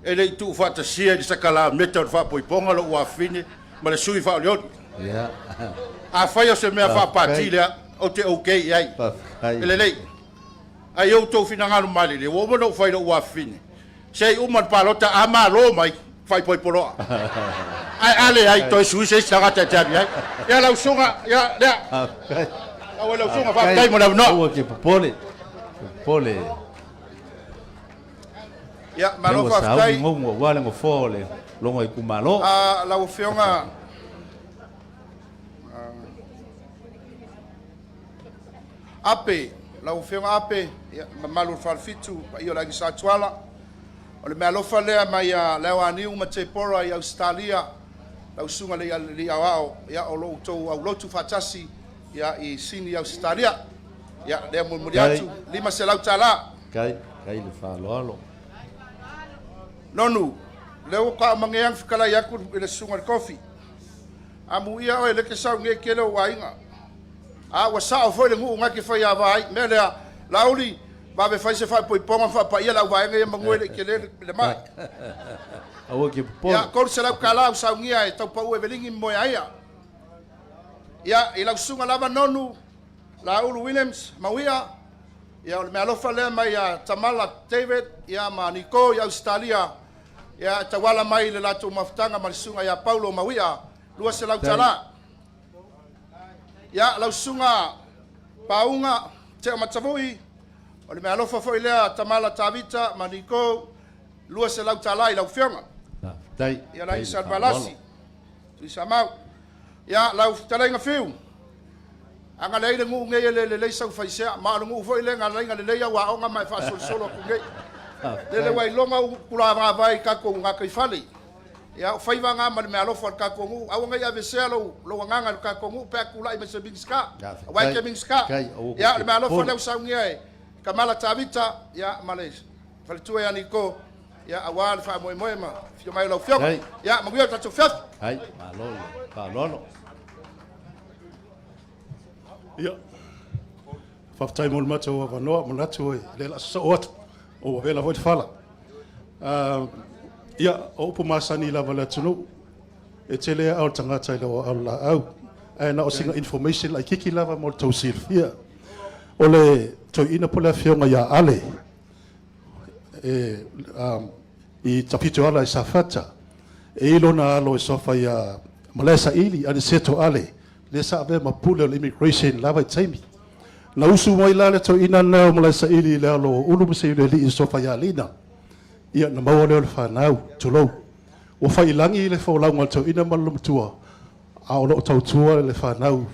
Speaker 7: ele tu fa ta sia di sakala meta fa poi ponga lo wa fine ma le sui fa lo
Speaker 10: ya
Speaker 7: a fa yo se me fa partida o te okay ai ele le ai eu to fina ngalo mali le wo no fa lo wa fine
Speaker 6: sei uma palota ama lo mai fai poi polo ai ale ai to su se sa ta ta ai ya la usunga ya ya awala usunga fa kai mo na no
Speaker 10: ke pole pole
Speaker 6: ya malo fa kai
Speaker 10: ngo wala ngo fole longo i kumalo
Speaker 6: la ufionga ape la ufionga ape malu falfitu io la gisa twala ole me alofa lea mai leo ani uma te pora i Australia la usunga le li awao ya olo to au lotu fatasi ya i sini Australia ya le mo muriatu lima se lau tala
Speaker 10: kai le fa lolo
Speaker 6: nonu leo ka mangeang fikala yaku ile sunga coffee amu ia o le ke sa nge kele wainga a wa sa fo le ngu ngaki fa ya vai mele lauli ba be fa se fa poi ponga fa pa ia la wainga ia mangwe kele le mai
Speaker 10: awo ke po
Speaker 6: ya ko se la kala sa ngia e tau pa u evelingi mo ia ya ila sunga lava nonu Laulu Williams mawia ya me alofa le mai ya Tamala David ya Maniko ya Australia ya tawala mai le latu maftanga malisunga ya Paulo mawia lua se lau tala ya lau sunga paunga te matavui o le me alofa foi le Tamala Tavita Maniko lua se lau tala i lau fionga
Speaker 10: dai
Speaker 6: ya la isa balasi tu samau ya lau tala inga fiu anga leile ngu nge le sau faisia ma ngu foi le nga le ya wa onga mai fa solo ku nge le wai longa kula va vai ka ko nga kai fali ya fai va nga mal me alo for ka ko ngu au nga ya veselo lo nga nga ka ko ngu pe kula i me se big ska wai ke big ska ya me alo for le sau nge kamala Tavita ya Malaysia fal tu ya niko ya awal fa mo ma fio mai lo fio ya mo ya ta tu fio
Speaker 10: ai pa lolo
Speaker 11: ia faafetai mo le matou avanoa ma natu le laʻasasao atu o vela foi te fala ia o upu masani lava le atunuu e tele ao le tagata i lau ao laau ae na o siga information lai kiki lava mo le tausilafia o le toiina po le afioga iā ale i tapito ala i safata e ilona alo e sofa ia ma le saʻili ane seto ale le sa ve ma pule le immigration lava i taimi na usu mai la le to ina na mo la sa ili le lo ulu se le li so fa ya lina ia na mo le fa nau to lo o fa ilangi le fo la mo to ina ma lu tua a o lo to tua le fa nau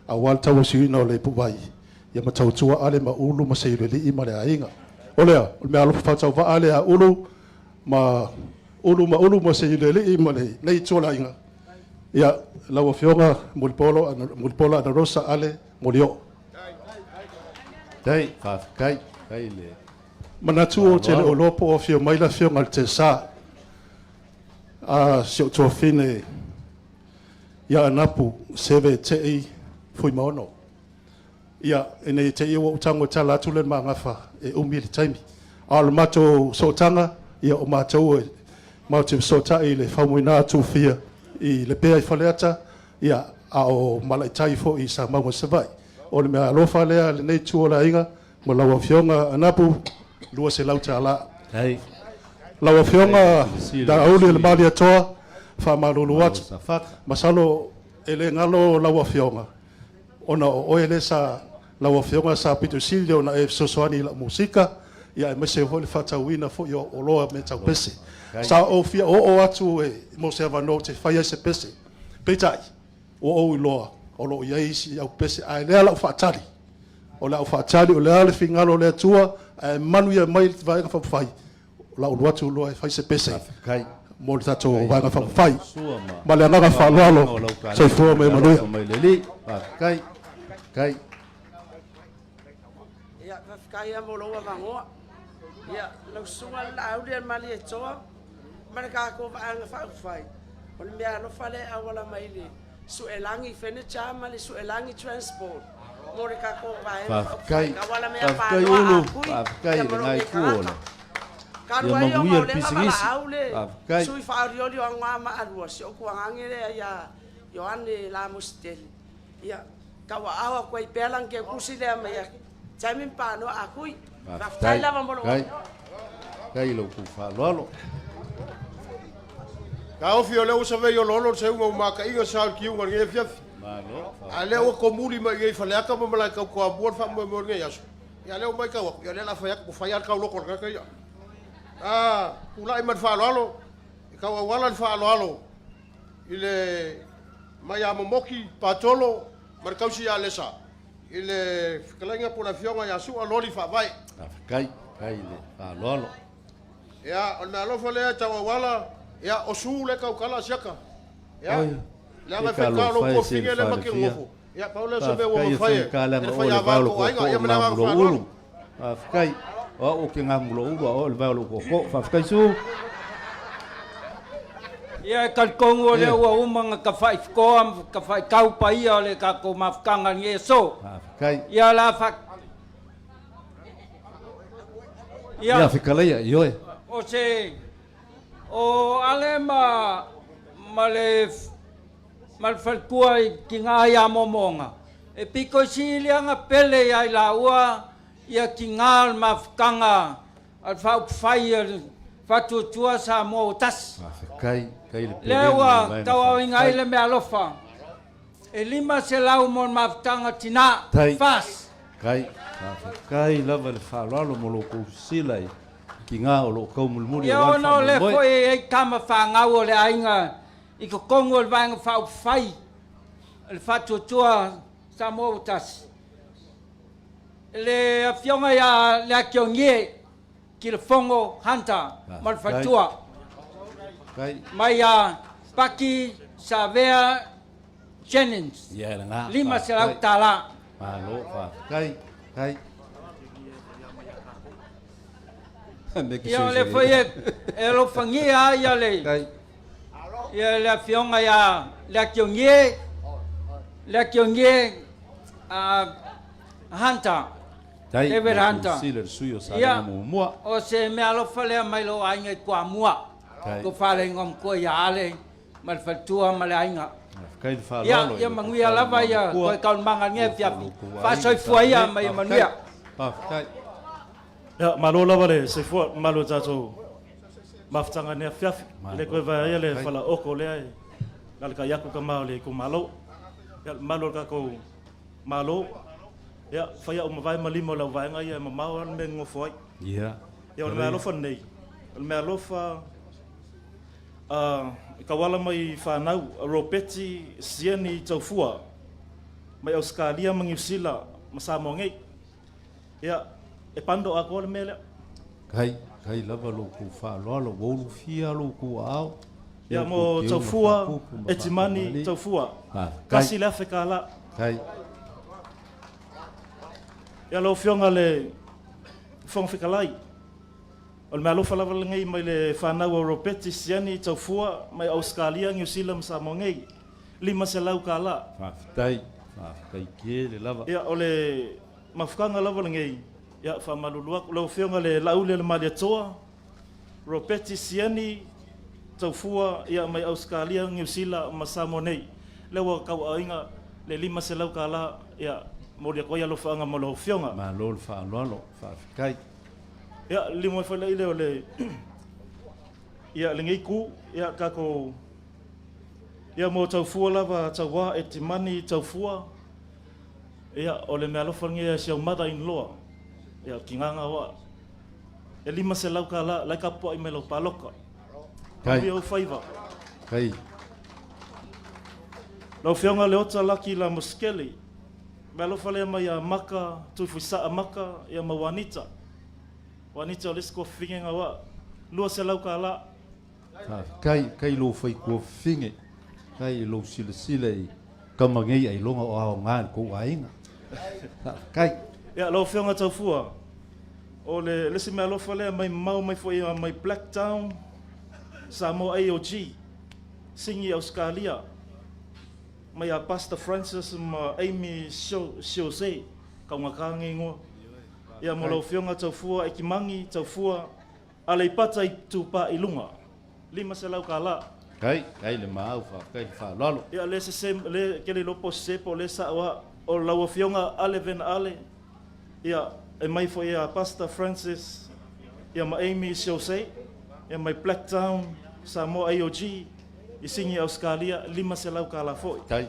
Speaker 11: a wal ta wo si no le pu vai ia ma to tua ale ma ulu ma se le li ma le ainga o le me alo fa ta va ale a ulu ma ulu se le li ma le to la inga ia lawa fionga mulpolo ana rosa ale molio
Speaker 10: dai fa kai le
Speaker 11: manatu o tele o lopo o fio mai la fionga te sa a sio to fine ia napu seve te foi mono ia ene te o tango tala tulen mangafa e umili taimi al mato sotanga ia o mato te sota ile famuina tu fia i le pea i faleata ia a o malaitai fo i sa maua savai o le mea alofa lea le nei tu o la inga mo laua fionga anapu lua se lau tala laua fionga da auli le mali atoa fa malulu atu masalo ele ngalo laua fionga ona o ele sa laua fionga sa pitu silio na e sosoani la musika ia e mese ho le fatauina fo yo o loa me tau pese sa o fia o atu e mo se avano te fai se pese petai o loa o lo ia si au pese ai le la fatali o la fatali o le fingalo le tua e manu ia mai vai fa fai la o atu lo e fai se pese
Speaker 10: kai
Speaker 11: mo le tato vai fa fai ma le nga fa lo se fo me manu
Speaker 10: le li kai
Speaker 21: ia kai mo lo va ngoa ia lo sunga la au le mali toa maraka ko anga fa fai o le mea no fale awala mai le su elangi fene chama le su elangi transport more ka ko vai
Speaker 10: kai
Speaker 21: awala mea pa
Speaker 10: kai ngai kuola
Speaker 21: karu ai o le pisigisi kai su fa rioli o nga ma arua se o kuange le ya Yohane la musteli ya kawa awa ko i pelang ke kusile mai jamin pa no akui
Speaker 10: kai kai lo ku fa lo
Speaker 5: ka ofi o le o save o lolo se unga maka inga sa ki unga nge fiafi
Speaker 10: malo
Speaker 5: ale o komuli ma nge fa le aka ma la ka ko abor fa mo nge yaso ya le o mai ka wa ya le la fa ya ko fa ya ka lo ko ka ya kula i man fa lo ka wa wala fa lo ile maya momoki patolo mar kausi ya lesa ile fikalanga pona fionga ya su aloli fa vai
Speaker 10: kai le fa lo
Speaker 5: ya on na lo fa le ta wala ya osu le ka kala siaka ya la ma fe ka lo ko finge le makin ngofo ya paula se be wo fa ye fa ya va ko ai ya mena va fa lo
Speaker 10: kai o ke ngamulo o le va lo ko fa kai su
Speaker 22: ia kalkongo le ua umanga ka fai koam ka fai kau pa ia le ka ko mafkanga nge so
Speaker 10: kai
Speaker 22: ia la fa
Speaker 10: ia fikala ia
Speaker 22: o se o ale ma mal fal kuai ki nga ia momonga e piko silianga pele ia la ua ia ki nga mafkanga al fa fai fa tua sa mo tas
Speaker 10: kai
Speaker 22: lewa tawa ingai le me alofa e lima se lau mon maftanga tina fas
Speaker 10: kai lava le fa lo mo lo ko silai ki nga o lo ko mulmuri
Speaker 22: yo no le foi e kama fa nga o le ainga i ko kongo le vanga fa fai le fa tua sa mo tas le afionga ya le kyongie ki le fongo hanta mal fatua Maya Paki Savea Jennings. Lima selau tala.
Speaker 10: Malo fa. Kai.
Speaker 22: Ya le foi elo fangia ya le. Ya le fionga ya le kyongie Hunter. David Hunter.
Speaker 10: Ya.
Speaker 22: O se me alo fale mai lo ainga kwa mua. Ko fale ngom ko ya ale mal fatua malainga
Speaker 10: kai fa
Speaker 22: lo ya manguia lava ya ko kaun manga nge fiapi fa soi fuia mai manuia
Speaker 10: kai
Speaker 11: ya malo lava le se fu malo tato maftanga ne fiapi le ko va ya le fala oko le ai dal ka yaku ka le ko malo ya malo ka ko malo ya fa ya vai malimo la vai nga ya mamau me ngofoi
Speaker 10: ya
Speaker 11: malo fa nei malo fa kawala mai whanau ropeti sieni taufua mai Australia mangiusila masamo ngei ia e pando a kole mele
Speaker 10: kai lava lo ku fa lo wo fia lo ku ao
Speaker 11: ia mo taufua etimani taufua kasi la fekala
Speaker 10: kai
Speaker 11: ia lo fionga le fong fekalai o le malo fala ngai mai le whanau o ropeti siani taufua mai Australia New Zealand sa mongei lima se lau kala
Speaker 10: kai ke le lava
Speaker 11: ia o le mafkanga lava ngai ia fa malulua lo fionga le laule le mali toa ropeti siani taufua ia mai Australia New Zealand ma sa monei le wa ka ainga le lima se lau kala ia mo le ko ia lo fanga mo lo fionga
Speaker 10: ma lo fa lo fa kai
Speaker 11: ya limo fa le ole ya lengai ku ya ka ko ya mo taufua lava tawa etimani taufua ya ole me alo fangi ya sia mother in law ya kinganga wa ya lima se lau kala la ka po i melo paloka
Speaker 10: kai
Speaker 11: o faiva
Speaker 10: kai
Speaker 11: lo fionga le ota laki la muskeli me alo fale mai ya maka tu fusa maka ya mawanita wanita o lesko fingenga wa lua se lau kala
Speaker 10: kai lo fai ko finge kai lo sile kama ngai ai longa o ao ngan ko ainga kai
Speaker 11: ya lo fionga taufua o le se me lo fale mai mau mai foi mai Blacktown Samo AOG singi Australia mai a Pastor Francis ma Amy Jose ka ngakangi ngo ia mo lo fionga taufua e kimangi taufua ale pata i tupa i lunga lima se lau kala
Speaker 10: kai le mau fa kai fa lalo
Speaker 11: ia le se le ke le lopo se po le sa wa o lau fionga ale ven ale ia e mai foi a Pastor Francis
Speaker 3: ia ma Amy Siosei, ia mai Blacktown, Samoa AOG, i singi Australia, 5 selau kala foi.
Speaker 6: Kai.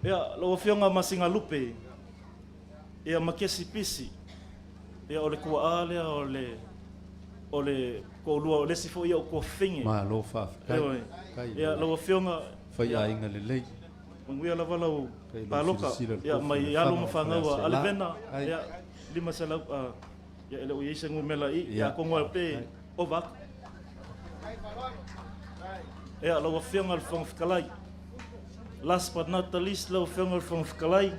Speaker 3: Ia, lo fionga masinga lupe, ia ma kesi pisi, ia ole kua alea, ole ko lua ole si fo ia o ko fingi.
Speaker 6: Ma lo fa.
Speaker 3: Kai. Ia, lo fionga.
Speaker 6: Fai a inga lelei.
Speaker 3: Manguia lava lau paloka, ia mai alo mawhangaua, alevena, ia 5 selau, ia ele o yeisa ngumela i, ia kongoa pe o waka. Ia, lau fionga al whangwhikalai. Last but not the least, lau whenga from Whikalai.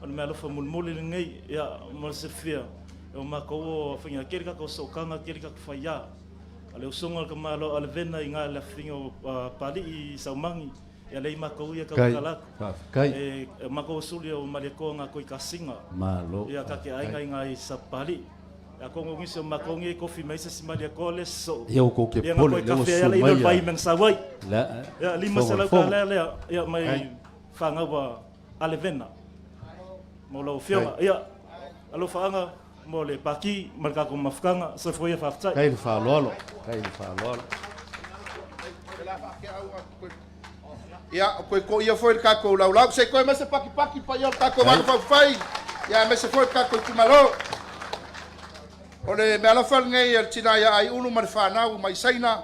Speaker 3: Ana mea lofa mulmuli ngei, ia marase whia. E o maka o whinga kerika ko sokanga kerika ko whaia. Ale usonga ka malo alevena i ngā le whinga o pali i saumangi. Ia lei maka uia ka ukalaka. E maka o suli o mariako ngā koi ka singa.
Speaker 6: Malo.
Speaker 3: Ia ka ke ainga i ngā i sa pali. Ia kongo ngisi o maka ungi e kofi maisa si mariako le so.
Speaker 6: Ia o ko ke pole le o
Speaker 3: ia lei bai men sawai.
Speaker 6: La.
Speaker 3: Ia 5 selau ka lea ia mai whangaua alevena. Mo lau whionga, ia, alo whaanga, mo le paki, marikako mawhukanga, so fo ia whawhtai.
Speaker 6: Kai le whaalolo.
Speaker 5: Ia, koe ko ia foi kako lau se koe mese paki pa ia kako wanu whai. Ia, mese foi kako i kumalo. O le mea lawhal ngei al tina ia ai unu mani whanau mai saina.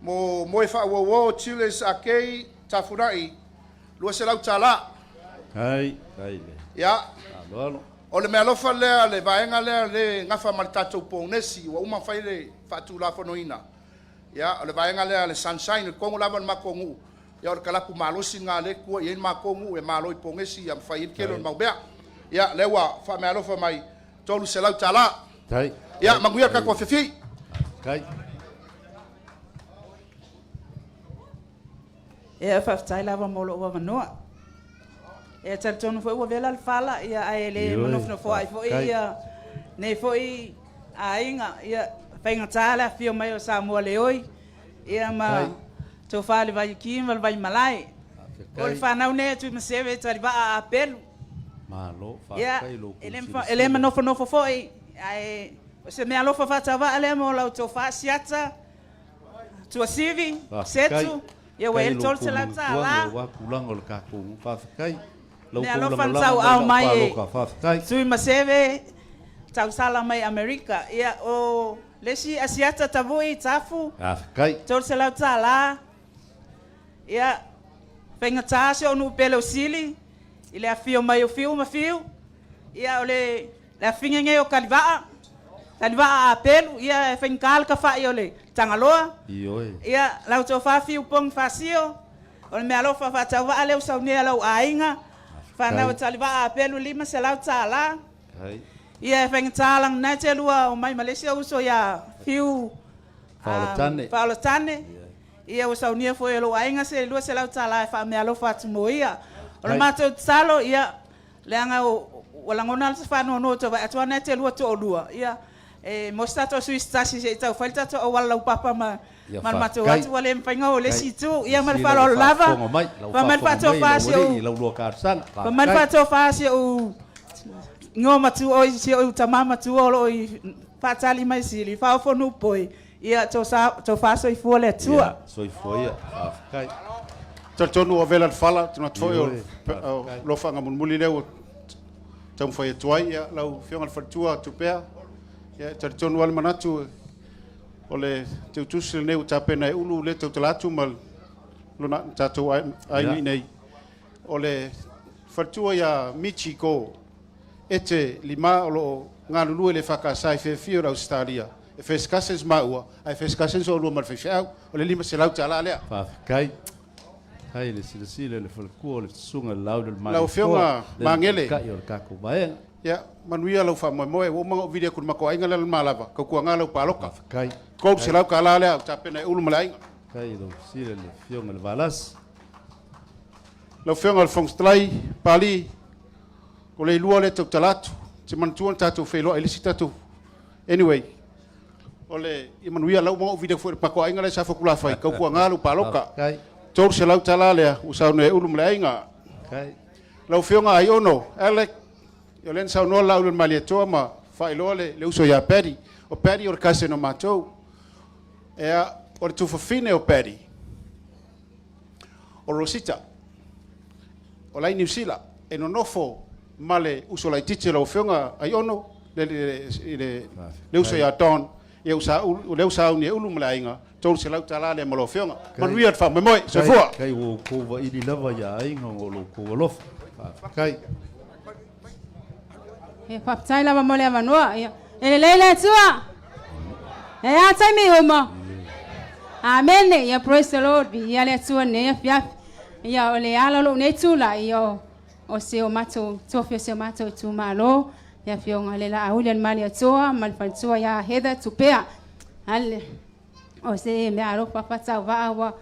Speaker 5: Mo moe whaawawo, chiles a kei, tafunai, lua se lau tala.
Speaker 6: Kai le.
Speaker 5: Ia.
Speaker 6: Alo.
Speaker 5: O le mea lofa lea, le vaenga lea, le ngafa mari tatou pōnesi, wa uma whai le whaatu la whanoina. Ia, o le vaenga lea, le sunshine, le kongo lava na makongu. Ia, o le kalapu malosi ngā le kua, i en makongu, e maloi pōngesi, ia mwhai kero na maubea. Ia, lewa, wha mea lofa mai, tolu se lau tala.
Speaker 6: Kai.
Speaker 5: Ia, manguia kakua whiwhi.
Speaker 6: Kai.
Speaker 12: E whaftai lava molo o wanoa. E taritonu foi ua vela fala ia ai le manofno foi ai foi ia nei foi ainga ia fainga tala fio mai o Samoa Leoi ia ma to fale vai kim vai malai o le fanau ne tu me seve tari ba apel
Speaker 6: malo fa
Speaker 12: kai lo ele manofno foi ai se me alo fa tava ale mo la to fa siata tu sivi setu ia we tol se la tala
Speaker 6: wa pulang o ka ku fa kai.
Speaker 12: Ne alo fansau au mai sui maseve tau sala mai Amerika ia o lesi asiata tavui tafu
Speaker 6: kai
Speaker 12: tol se lau tala ia penga tasio no pelo sili ile afio mai o fio mafio ia ole la finga nge o kalva a pelo ia fenkal ka fa ole tangaloa ia lau to fa fio pong fasio ole me alo fa tau ale o saunia lau ainga Fana o taliba a pelu 5 selau tala. Ia feng talang na te lua o mai Malaysia uso ia fiu Paulatane. Ia o saunia foi lo ainga se lua selau tala fa me alo fatu moia. O mato salo ia leanga o langona se fa no to va atwa na te lua to lua. Ia mostato sui stasi se tau falta to o wala papa ma man mato watu wale mpenga o lesi tu ia man falo lava fa man fato fasi o man fato fasi o ngoma tu o si o tamama tu o fatali mai sili fa fo no poi ia to faso i fole tu
Speaker 6: so i foi kai
Speaker 5: tonu o vela fala tu na foi lo fanga mun muli leo tam foi tuai ia lau fionga fatua tu pea ia tonu al manatu ole te tusi nei utapena ulu le te talatu mal lona tatu ai nei ole fatua ya Michiko ete lima lo ngalulu le faka sai fe fiora Australia e fescases maua ai fescases o lo mal fechau ole lima se lau tala le
Speaker 6: fa kai le sile le falku le sunga lau del mai
Speaker 5: lau fiona mangele
Speaker 6: kai o kako bae
Speaker 5: ya manuia lau fa moe o mango video kun mako ainga le malava ko ku ngalo paloka kai ko se lau kala le tapena ulu malai
Speaker 6: kai lo sile le fiona le balas
Speaker 5: lau fiona le fongstrai pali ko le lua le talatu te mantuan tatu felo elisita tu anyway ole i manuia lau mango video fu mako ainga le sa fokula fai ko ku ngalo paloka
Speaker 6: kai
Speaker 5: tor se lau tala le usau ne ulu malai
Speaker 6: kai
Speaker 5: lau fiona ai ono Alec yo len sa no lau le malietoa ma
Speaker 9: whailoa le uso ia peri. O peri o le kase no mātou. Ea, o le tufafine o peri. O Rosita. O lai New Zealand. E no nofo male uso lai tite la ofionga ai ono. Le uso ia ton. E le usa uni e ulu malainga. Tolu se lau tala le malo ofionga. Manuia te wha memoi. Se fua.
Speaker 10: Kai o kova ili lava ia ainga o lo kova lofa. Kai.
Speaker 14: E whaptai lava mole a manua. E le leile tua. E atai mi huma. Amen. Ia praise the Lord. Ia le tua ne fiaf. Ia o le ala lo ne tula. Ia o se o mato. Tofio se o mato tu malo. Ia fionga le la aulian mali a toa. Malfantua ia heather tupea. Ale. O se me aro papata wa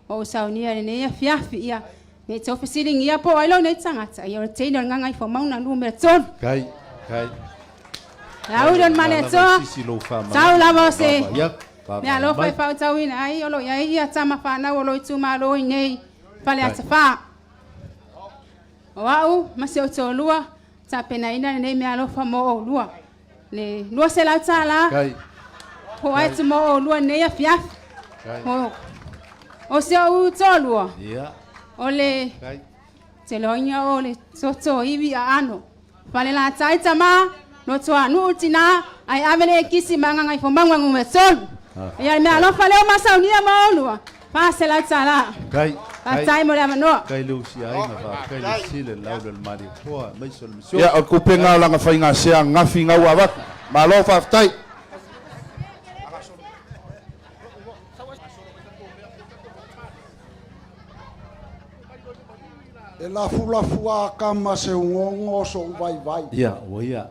Speaker 14: o saunia ne ia fiafi ia. Me tofi siling ia po ai lo ne tangata. Ia o teino ngangai fo mauna lu me ton.
Speaker 10: Kai. Kai.
Speaker 14: Aulian mali a toa. Tau lava se. Me alo fai fau tau ina ai o lo ia tama fa na o lo tu malo nei. Pale atafa. O au mase o tolua. Ta pena ina ne me alo fa mo o lua. Ne lua se la tala.
Speaker 10: Kai.
Speaker 14: Ho ai te mo o lua ne ia fiaf. O se o tolua.
Speaker 10: Ia.
Speaker 14: O le.
Speaker 10: Kai.
Speaker 14: Te loinga o le soto iwi a ano. Pale la tai tama. No toa nu utina. Ai avele kisi manga ngai fo manga ngume sol. Ia me alo fa leo masa unia mo o lua. Pa se la tala.
Speaker 10: Kai.
Speaker 14: Tai mo le manoa.
Speaker 10: Kai lu si ai na va. Kai le sile lau del mari poa. Mai sol misio.
Speaker 6: Ia o kupenga langa whainga sea ngafi ngau awak. Malo whaftai.
Speaker 13: E la fula kama se ngongo so vai.
Speaker 10: Ia, o ia.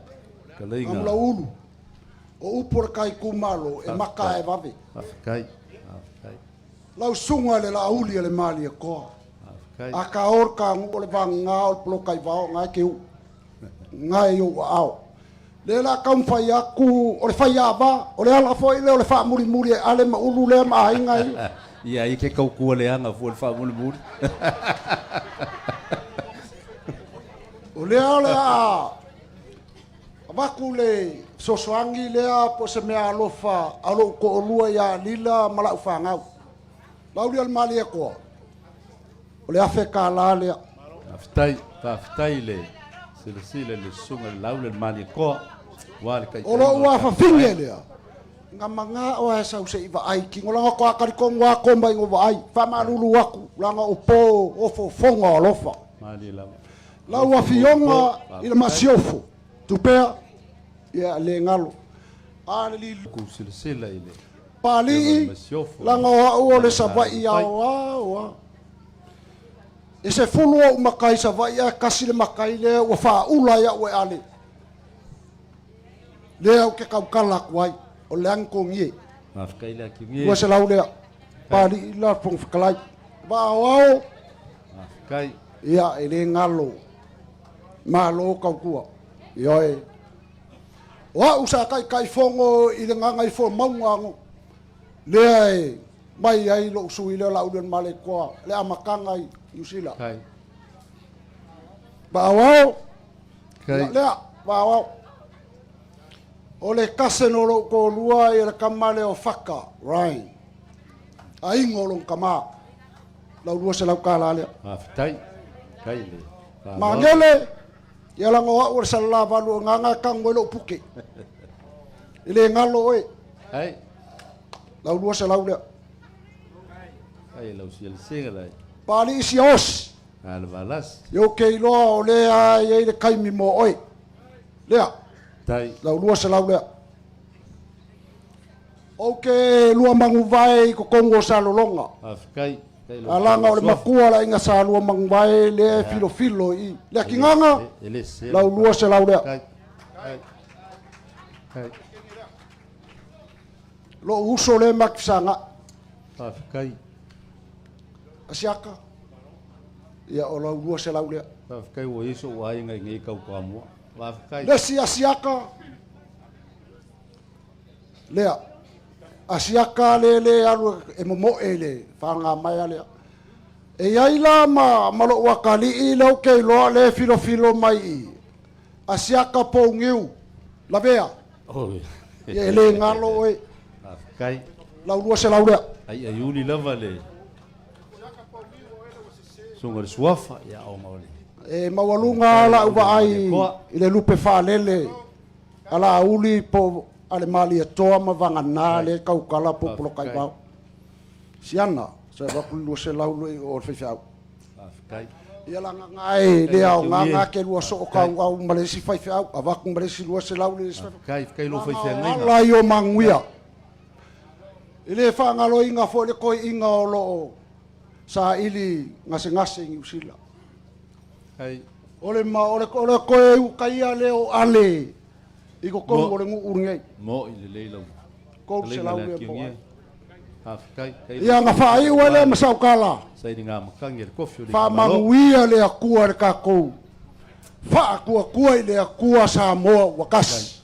Speaker 10: Kaleinga.
Speaker 13: Amla ulu. O upor kai kumalo e maka e vave.
Speaker 10: Kai.
Speaker 13: Lau sunga le la uli le mali e ko. Aka orka ngo le vanga o plo kai vao ngai ke u. Ngai o ao. Le la kam fai aku o le fai aba o le ala foi le o le fa muri ale ma ulu le ma ngai.
Speaker 10: Ia i ke kau kua le anga fu le fa muri.
Speaker 13: O le ala abaku le sosoangi lea po se mea alofa alo ko olua ia lila malau whangau. Lauri al mali e koa. O le afe ka la lea.
Speaker 10: Aftai le sile le sunga laule le mali e koa.
Speaker 13: O lo ua whawhinge lea. Nga manga o e sau se iwa ai ki ngolanga ko akari ko ngwa komba ingo wa ai. Whamarulu aku langa o po ofo fonga alofa.
Speaker 10: Mali lama.
Speaker 13: Lau a fionga i le masiofo. Tupea ia le ngalo. Ale li
Speaker 10: sila ile.
Speaker 13: Pali langa o le savai au. E se fulu o makai savai a kasi le makai le o fa ula ia o ale. Le au ke kau kala kwai o le anko ngie.
Speaker 10: Mafkai le ki ngie.
Speaker 13: Wa se lau le pali la pong fkalai. Ba au.
Speaker 10: Mafkai.
Speaker 13: Ia ele ngalo. Malo kau kua. Ioi. Wa usa kai fongo i le ngangai fo maungango. Le ai mai ai lo sui le lau den male kwa le amakanga i usila.
Speaker 10: Kai.
Speaker 13: Ba wao.
Speaker 10: Kai.
Speaker 13: Le ba wao. O le kase no lo ko lua i le kamale o faka. Right. Ai ngolo kama. Lau lua se lau kala le.
Speaker 10: Maftai. Kai le.
Speaker 13: Mangele. Ia langa o ur sala valu nganga kang welo puke. Ile ngalo oi.
Speaker 10: Hai.
Speaker 13: Lau lua se lau le.
Speaker 10: Hai lau si el singa
Speaker 13: Pali isi os.
Speaker 10: Al balas.
Speaker 13: Yo ke lo o le ai ai le kai mi mo oi. Lea.
Speaker 10: Tai.
Speaker 13: Lau lua se lau le. O ke lua mangu vai ko kongo sa lolonga.
Speaker 10: Afkai.
Speaker 13: Alanga o le makua la inga sa lua mangu vai le filo i. Le kinganga. Lau lua se lau le.
Speaker 10: Kai.
Speaker 13: Lo uso le makisanga.
Speaker 10: Afkai.
Speaker 13: Asiaka. Ia o lau lua se lau le.
Speaker 10: Afkai wo iso wa inga ngi kau kwa mo. Afkai.
Speaker 13: Le si asiaka. Lea. Asiaka le alu e momo ele fanga mai ale. E ai la malo wakali i lo ke lo le filo mai. Asiaka po ngiu. La vea.
Speaker 4: Oi.
Speaker 13: Ia ele ngalo e.
Speaker 4: Kai.
Speaker 13: Lau lua se lau lea.
Speaker 4: Ai uli lava le. Sunga le suafa ia o maole.
Speaker 13: E mawalunga la uwa ai i le lupe whaalele. Ala uli po ale mali e toa mawanga nā le kaukala po polo kai wau. Siana, se waku lua se lau lui o le whiwhiau.
Speaker 4: Kai.
Speaker 13: Ia langa ngai le au nganga ke lua so o kau au malesi whiwhiau. A waku malesi lua se lau le
Speaker 4: Kai lo whiwhiau ngai.
Speaker 13: Ala i o manguia. I le whangalo inga fo le koi inga o loo. Sa ili ngase ingi usila.
Speaker 4: Kai.
Speaker 13: Ole koe u kaia leo ale. Iko kou ole ngu urngei.
Speaker 4: Mo i le leila.
Speaker 13: Kou se lau lea po.
Speaker 4: Kai.
Speaker 13: Ia ngā whaai ua lea masau kala.
Speaker 4: Sai ni ngā makangi le kofi o le
Speaker 13: Wha manguia lea kua le kākou. Wha kua i lea kua sa moa wakasi.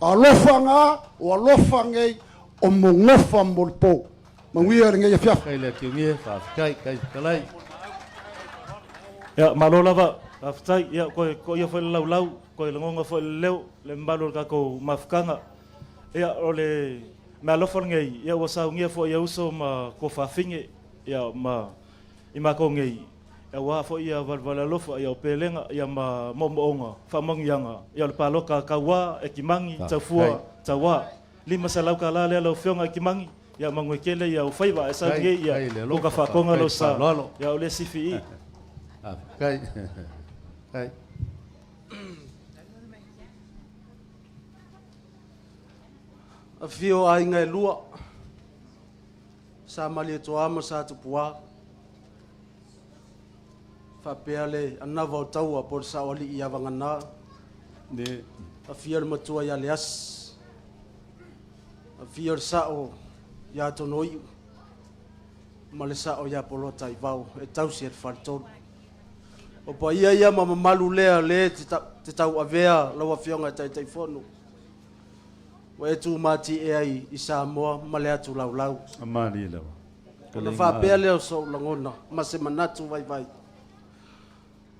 Speaker 13: A lofa ngā o a lofa ngei o mongofa molpo. Manguia le ngei a fiafa.
Speaker 4: Kai lea kiungie, kai kalai.
Speaker 3: Ya malola va aftai ya ko ia foi lau ko le ngonga foi leo le mbalo ka ko mafkanga ya ole malofon ngai ya wasa ngia foi ya uso ma ko fa finge ya ma ima ko ngai ya wa foi ya valvala lofa ya pelenga ya ma momonga fa mongyanga ya le paloka ka wa ekimangi tafua tawa lima salau kala le lo fionga ekimangi ya mangwekele ya ufaiva esa ngai ya ko ka fa konga lo sa ya ole sifi
Speaker 4: Kai.
Speaker 2: A fio ai ngai lua. Sa mali to ama sa tu pua. Fa peale ana va tau a por sa oli ia vangana.
Speaker 4: Ne
Speaker 2: a fio matua ya leas. A fio sa o ya to noi. Male sa o ya polo tai vau e tau ser farton. O pa ia mama malu lea le te tau avea lawa fionga tai fono. Wa e tu mati e ai i Samoa ma le atu lau.
Speaker 4: Amali lawa.
Speaker 2: Ka fa pea leo so langona ma se manatu vai.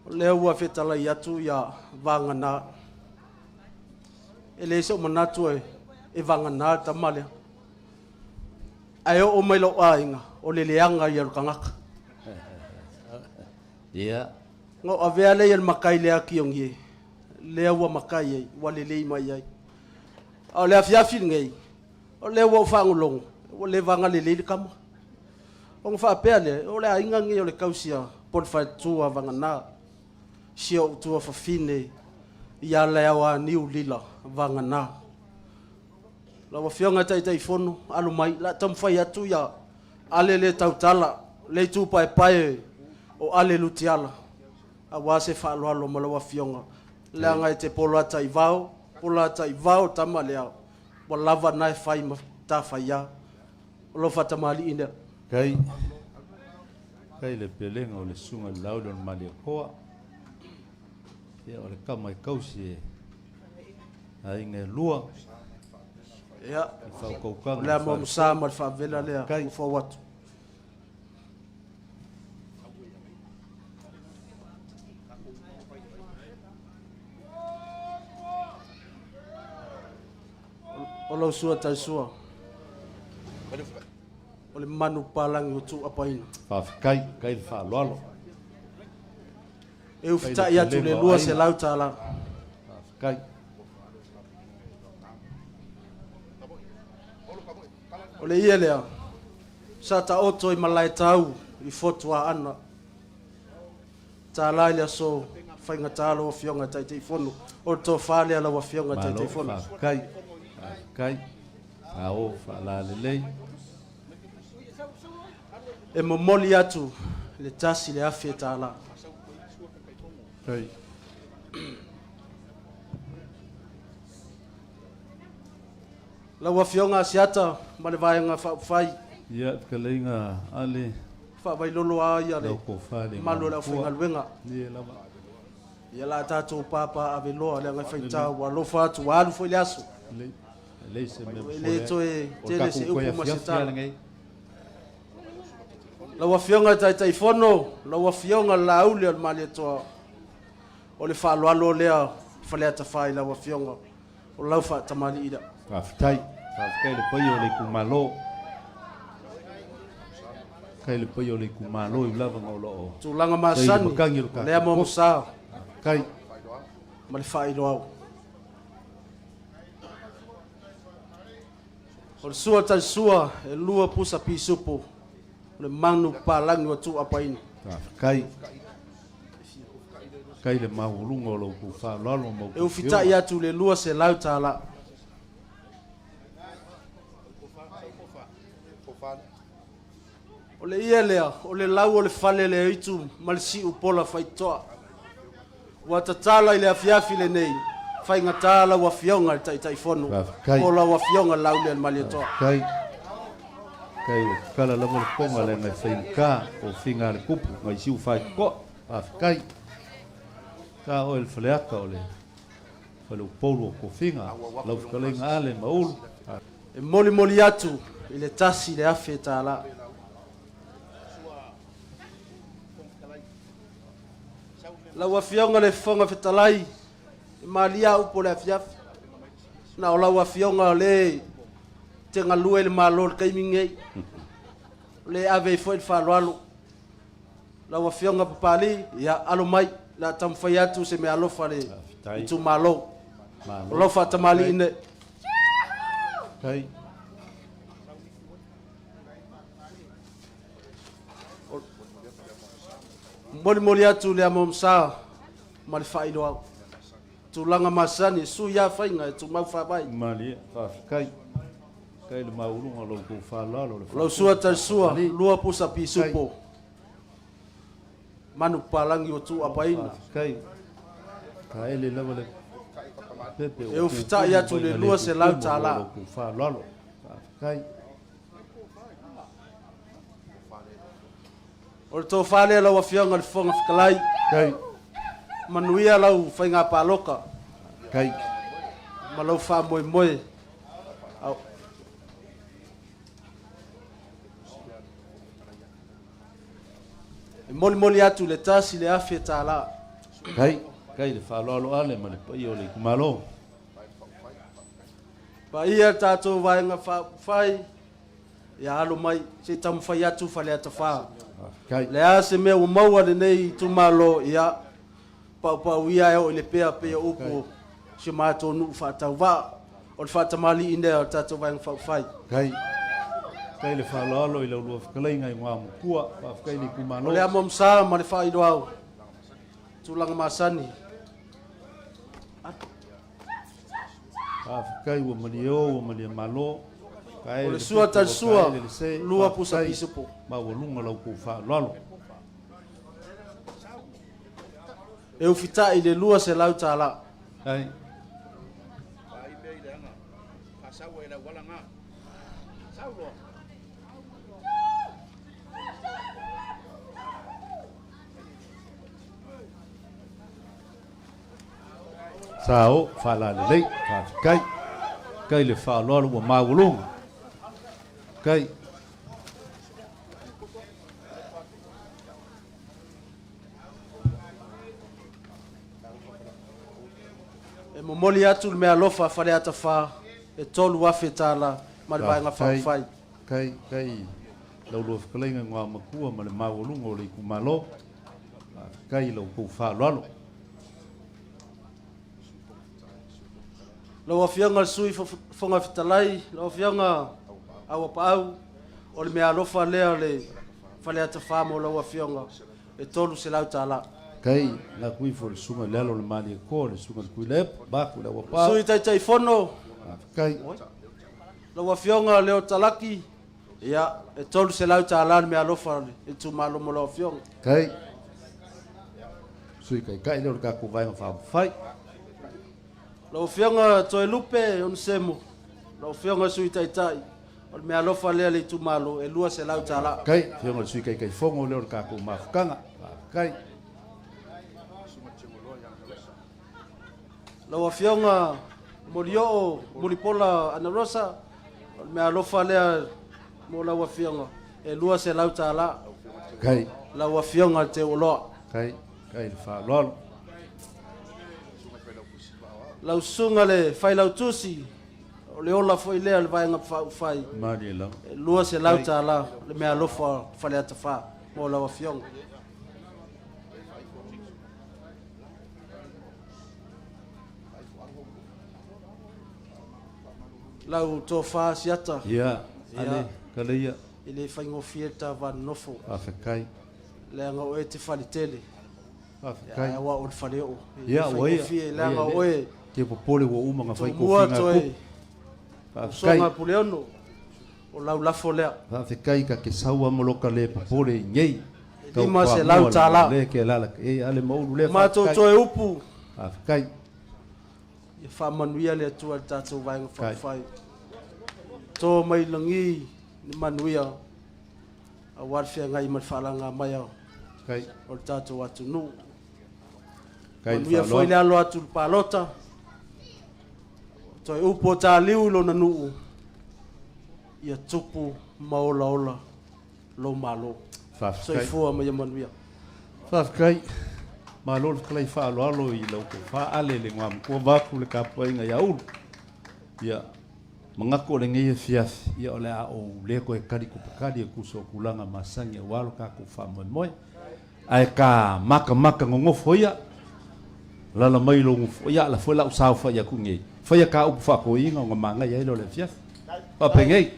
Speaker 2: O leo ua fetala i atu ia vangana. E le so manatu e vangana tamale. Ai o mai lo ainga o le leanga ia kangaka.
Speaker 4: Ia.
Speaker 2: Ngo avea le el makai le aki ongie. Le ua makai ai, wale le mai ai. O le afiafi ngai. O le ua whangulong. O le vanga le le kama. O ngwha apea le, o le ainga ngai o le kausia. Pon whai tua vanga nā. Sia o tua whawhine. Ia le awa niu lila vanga nā. La wa fionga tai fono, alu mai. La tam whai atu ia. Ale le tautala. Le tu pai o ale lutiala. A wase fa lo malawa fionga le anga te polo tai vao tama le wa lava nai fai ma ta faia lo fata mali ina
Speaker 4: kai le pelenga o le sunga laudon mali koa ya o le kama kausi ai nge lua
Speaker 2: ya
Speaker 4: fa ko kanga
Speaker 2: le mo sa ma fa vela le fa watu o lo sua tai sua o le manu palang o tu apaina
Speaker 4: fa kai fa lolo
Speaker 2: e ufta ia tu le lua se lau tala
Speaker 4: kai
Speaker 2: o le ia lea sa ta oto i malai tau i fotua ana ta lai le so fainga talo o fionga tai fono o to fale ala o fionga tai fono
Speaker 4: kai ao fa la lei
Speaker 2: e momoli atu le tasi le afi tala
Speaker 4: kai
Speaker 2: la wa fionga siata ma le vainga fa fai
Speaker 4: ia kalinga ale
Speaker 2: fa vai lolo ai ale
Speaker 4: ko fa le
Speaker 2: malo la fa ngalwenga
Speaker 4: ia la
Speaker 2: ia la tatu papa ave lo ale ngai faita wa lo fa tu wa lu fo liaso
Speaker 4: le se me
Speaker 2: le to e tele se upo masitala la wa fionga tai fono la wa fionga la uli al male to o le fa lo lea fa le ta fai la wa fionga o lau fa tamali ida
Speaker 4: Aftai, kai le pai o le kumalo. Kai le pai o le kumalo I lava ngolo.
Speaker 2: tulanga masani le mo sa
Speaker 4: kai
Speaker 2: ma le fa ilo au o sua tal sua e lua pusa pisupo le manu palangi o tu apaini
Speaker 4: Kai kai le maulungo lo ku fa lalo mo.
Speaker 2: e ufita ia tu le lua se lau tala o le ia lea o le lau o le fale le itu ma le si upola faitoa ua tatala I le afiafi le nei fai ngatala ua fionga le tai fono ola ua fionga lau le mali toa
Speaker 4: Kai kai kala la mo ponga le ngai finka o finga le kupu ngai siu fai ko kai ka o el fleaka o le fale polo ko finga la uskalenga ale maul
Speaker 2: e moli atu I le tasi le afe tala la ua fionga le fonga fetalai malia upo le afiafi na o la ua fionga le tenga lue le malo le kaimingei le ave foi le faloalo la ua fionga papali ya alo mai la tamfai atu se me alofa le tu malo alofa tamali ine
Speaker 4: kai
Speaker 2: moli atu le amomsa ma le failo au tulanga masani su ya fainga tu mau fa bai
Speaker 4: mali kai kai le maulunga lo ku fa lalo
Speaker 2: lo sua tal sua lua pusa pisupo manu palangi o tu apaina
Speaker 4: kai kai le lava le pepe
Speaker 2: e ufita ia tu le lua se lau tala
Speaker 4: ku fa lalo kai
Speaker 2: o to fale la wa fianga le fonga fikalai
Speaker 4: kai
Speaker 2: manuia lau fainga paloka
Speaker 4: kai
Speaker 2: malau fa moi au moli atu le tasi le afi tala
Speaker 4: kai le fa lalo ale ma le pai o le kumalo
Speaker 2: pa ia tato vai nga fa fai ya alo mai se tam fai atu fale atafa
Speaker 4: kai
Speaker 2: le ase me o maua le nei tu malo ia pa ia o le pea upo se mato nu fa tava o fa tamali inde o tato vai nga fa fai
Speaker 4: kai le fa lalo I le lu fikalai ngai ngwa kua pa kai ni kumalo
Speaker 2: le amom sa ma le fa ido au tulanga masani
Speaker 4: kai wo mali malo kai
Speaker 2: le sua tal sua lua pusa pisupo
Speaker 4: ma wo lunga lo ku fa lalo
Speaker 2: e ufita I le lua se lau tala
Speaker 4: ai sao fa la le fa kai le fa lo wo ma wo lunga kai
Speaker 2: e momoli atu me alofa fale atafa e tolu afe tala ma le vai nga fa fai
Speaker 4: kai lo fikalai ngai ngwa makua ma le ma wo lunga o le kumalo kai lo ku fa lo
Speaker 2: lo afianga sui fonga fitalai lo afianga awa pau o le me alofa le fale atafa mo lo afianga e tolu se lau tala
Speaker 4: kai la kui for sunga lalo le mali ko le sunga kui le ba ku la wapa
Speaker 2: sui tai fono
Speaker 4: kai
Speaker 2: lo afianga le o talaki ya e tolu se lau tala me alofa e tu malo mo lo afianga
Speaker 4: kai sui kai le ka ku vai fa fai
Speaker 2: lo fianga to lupe on semo lo fianga sui tai o me alofa le tu malo e lua se lau tala
Speaker 4: kai fianga sui kai fongo le ka ku mafkanga kai
Speaker 2: lo fianga morio molipola ana rosa o me alofa le mo la fianga e lua se lau tala
Speaker 4: kai
Speaker 2: la fianga te olo
Speaker 4: kai fa lolo
Speaker 2: lau sunga le fai lau tusi o le ola foi lea le vaenga fai
Speaker 4: Mari lau.
Speaker 2: lua se lau tala le mea lofa fale atafa mo lau afionga lau to fa siata
Speaker 4: Ia, ale, kaleia.
Speaker 2: ile fai ngofie ta van nofo
Speaker 4: Afekai.
Speaker 2: le anga o te fali tele
Speaker 4: Afekai.
Speaker 2: ya wa o fale o
Speaker 4: Ia, oia.
Speaker 2: le anga o
Speaker 4: Ke popole wa uma nga fai ko
Speaker 2: mua
Speaker 4: finga
Speaker 2: toe
Speaker 4: ko.
Speaker 2: songa puleono o lau lafo lea
Speaker 4: Afekai ka ke saua moloka le popole ngei.
Speaker 2: Ima se lau tala.
Speaker 4: Le ke lala. E ale maulu le.
Speaker 2: Mato toe upu.
Speaker 4: Afekai.
Speaker 2: Ia whamanuia le atua le tātou vaenga whawhai. Tō mai langi ni manuia a warwhia ngai man whalanga mai au.
Speaker 4: Kai.
Speaker 2: O le tātou atu nu.
Speaker 4: Kai
Speaker 2: Manuia foi le alo atu palota. Toi upo tā liu lo na nuu. Ia tupu maola ola lo malo.
Speaker 4: Whawhkai.
Speaker 2: Soi fua mai a manuia.
Speaker 4: Whawhkai. Ma lo klai fa alo I lo ko fa ale le ngam ko ba ku le ka poinga ya ul ya manga ko le ngi fiaf ya ole a o le ko e kari ko kari ku so kulanga masanga walo ka ku fa mo mo ai ka maka ngo foia la la mai lo ya la foi la usau fa ya ku ngi fa ya ka u fa ko inga ngo manga ya lo le fiaf pa pengei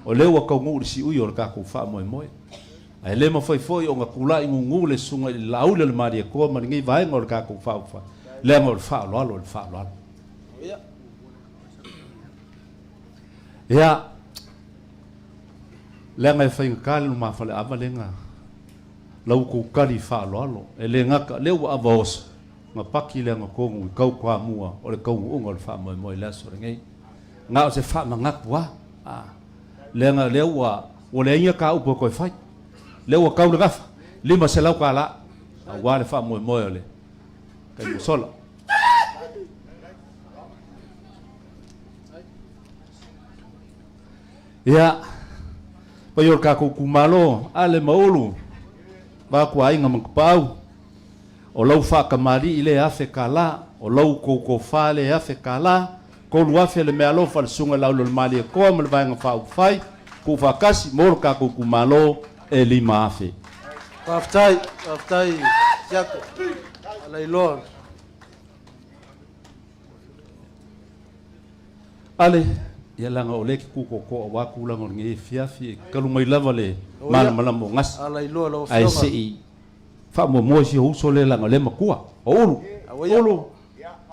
Speaker 4: o le wa ko ngu si u yo ka ku fa mo mo ai le ma foi o nga kula I ngungu le sunga I lau le maria ko ma ngi vai ngol ka ku fa le ngol fa lo ya le ngai fai ka le ma fa le ava le nga lau ku kali fa lo e le nga ka le wa avos ma paki le nga ko ngu kau kwa mua o le kau ngol fa mo le so ngai nga o se fa ma nga kwa le nga le wa o le ia ka u ko fai le wa kau ngafa lima se lau kala wa le fa mo le kai mo sola ya pa yor ka ku kumalo ale maulu ba ku ai ngam pau o lau fa kamari ile afe kala o lau ko fa le afe kala ko lua fe le me alo fa sunga lau le mali ko mo va nga fa fai ku fa kasi mor ka ku kumalo e lima afe.
Speaker 2: Aftai, siako. Alailor.
Speaker 4: Ale, ia langa o leki kuko ko wa kula ngor ngi fiafi kalu mai lava le mal mo ngas.
Speaker 2: Alailor lo
Speaker 4: ai sei. Fa mo si hu so le langa le makua. O ulu. Ulu.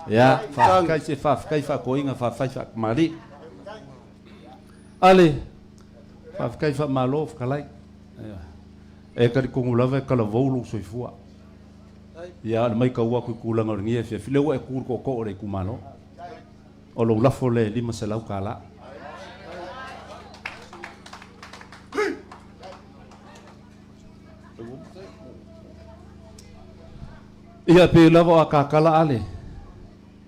Speaker 4: Ya, fa kai se fa kai fa ko inga fa fa mari. Ale. Fa kai fa malo kalai. E kari kongu lava e kala volu soifua. Ia mai ka ua kui kulanga ringi e fia. File ua e kuru ko ko ore kumano. O lo lafo le lima se lau kala. Ia pe lava a kakala ale.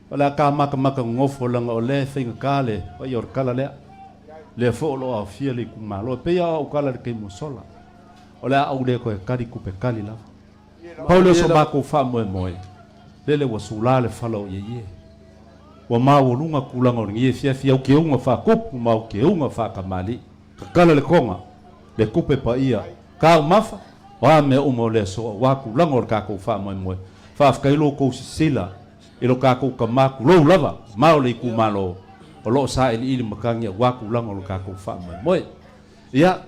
Speaker 4: Wala ka maka ngofo langa o le whinga kale. Wa ior kala lea. Le fo lo a fia le kumalo. Pe ia o kala le kei musola. Ole au le ko kari ku pe kali la. Paulo so ba ko fa mo mo. Lele wa sula le falo ye. Wa ma wo lunga kulanga o ngi fia o ke unga fa kup ma o ke unga fa kamali. Kala le konga. Le kupe pa ia. Ka mafa. Wa me o mo le so wa kulanga o ka ko fa mo mo. Fa fa ilo ko sila. Ilo ka ko ka ma ku lo lava. Ma o le ku malo. O lo sa ili makangia wa kulanga o ka ko fa mo mo. Ya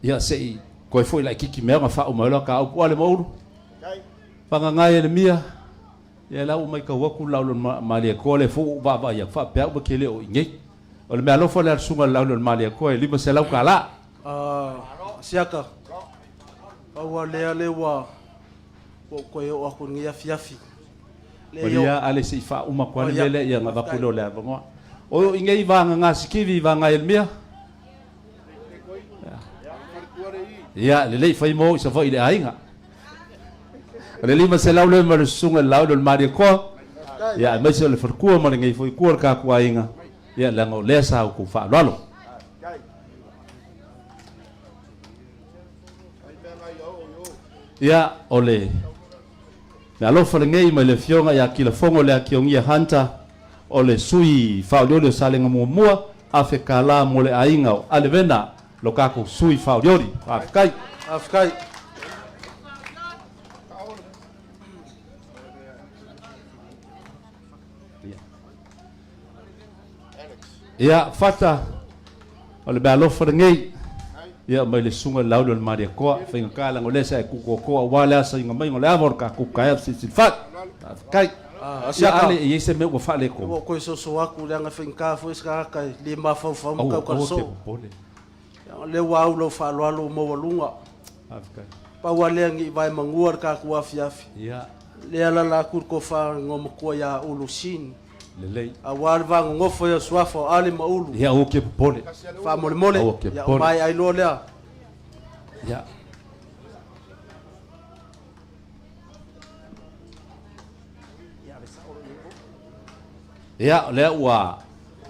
Speaker 4: ia sei ko foi la kiki me nga fa o malo ka o ale mo panga ngai le mia ia la o mai ka wa ku la lo mali ko le fu ba ya fa pe ba kele o ngi o le me alo fo le sunga la lo mali ko e lima se la ka la
Speaker 2: siaka wa le wa ko o ko ngia fiafi
Speaker 4: le ia ale sei fa uma ko le ia nga ba ku lo le ba o ngai va nga sikivi va ngai le mia ya le fai mo sa foi le ainga le lima se lau le mar sunga lau le mari ko ya mai se le farku mo ngai foi ku ka ku ainga ya la ngo le sa ku fa lo Ia ole. Me alofa le ngei mai le fionga ia kila fongo le akiongia hanta ole sui faoliori salenga mua afe kala mo le ainga ale vena lo kako sui faoliori afkai
Speaker 2: afkai
Speaker 4: ia fata ole be alofa le ngei ia mai le sunga laulo le maria ko finga kala ngole sa ku ko wala sa inga mai ngole avor ka ku ka si fat kai
Speaker 2: asia
Speaker 4: ale ye se me ko fa le ko
Speaker 2: ko so aku le nga finga fo ska ka le ma fa fa ka ka so le wa lo fa lo mo walunga
Speaker 4: afkai
Speaker 2: pa wale ngi vai manguar ka ku afiafi
Speaker 4: ia
Speaker 2: le ala la kur ko fa ngom ko ya ulusin
Speaker 4: lelei
Speaker 2: awal vang ngofo ya swafo ali maulu
Speaker 4: ya oke pole
Speaker 2: fa mole mole ya mai ai lo le
Speaker 4: ya ya le wa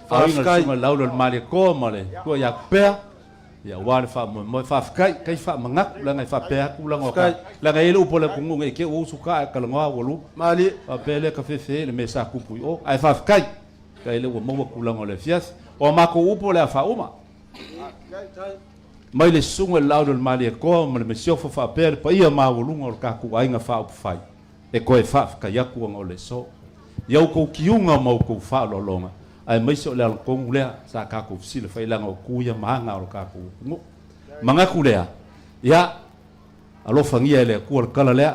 Speaker 4: fa inga sunga laulo mali ko male ko ya pe ya wa fa mo fa kai fa mangak la ngai fa pe ku la ngoka la ngai lu pole ku ngai ke u suka ka la ngwa
Speaker 2: mali
Speaker 4: fa pe le ka fe le mesa ku pu o ai fa kai kai le mo ku la ngole fias o ma ko u pole fa uma mai le sunga laulo mali ko mo le mesio fa pe pa ia ma wolu ngol ka ku ai nga fa u fai e ko e fa ka ya ku ngole so ya ko kiunga mo ko fa lo longa ai mai so le al kong le sa ka ku sile fa ilanga ku ya manga o ka ku manga ku le ya alo fangia le ku al kala le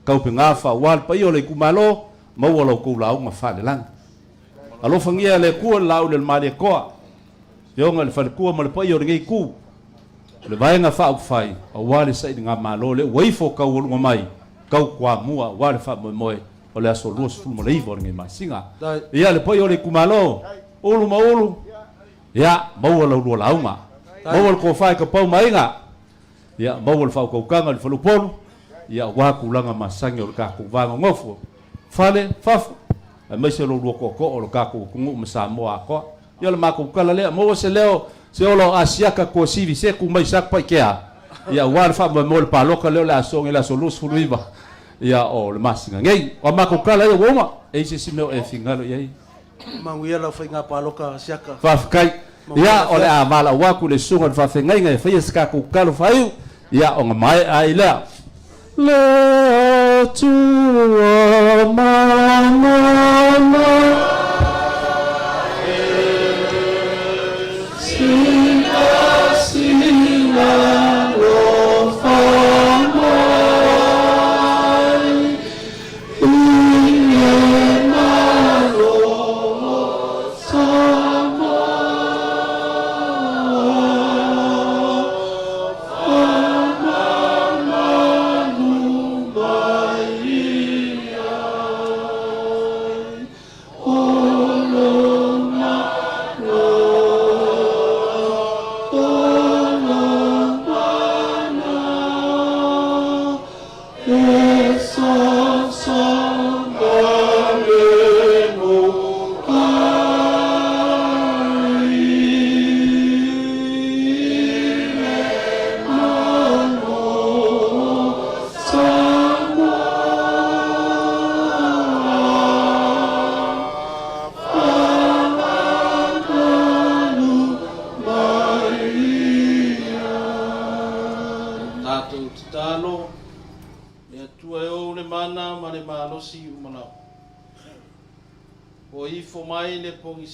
Speaker 4: ka pe nga fa wal pa yo le ku malo mo wala ku la nga fa le lang alo fangia le ku la le mali ko yo nga le fa ku mo le pa yo ngi ku le vai nga fa fai o wal sa nga malo le wai fo ka wol mai ka kwa mua wal fa mo o le aso lua sefulu ma le iva o le gai masinga ia le pai o le kumalo ulu ma ulu ia maua laulua lauga maua le kofai ka pau maiga ia maua le fa'aukaukaga le falupolu ia ua kulaga masagi o le kakuvagogofo fale fafu e maise loulua ko'oko'o o le kaku'ukugu'u ma samoa akoa ia le makaukala lea maua se leo se olo asiaka kua sivi seku mai saku paikea ia ua le fa'amamoe le paloka leo le asogi le aso lua sefulu iva ia o le masinga ngai o makukala ia woma e se simeo e fingalo ia
Speaker 2: manguia la fainga paloka siaka
Speaker 4: fafkai ia o le amala waku le sunga le fafengai ngai faia ska kukalo faiu ia o ngamai ai la le tu mama singa singa lo famo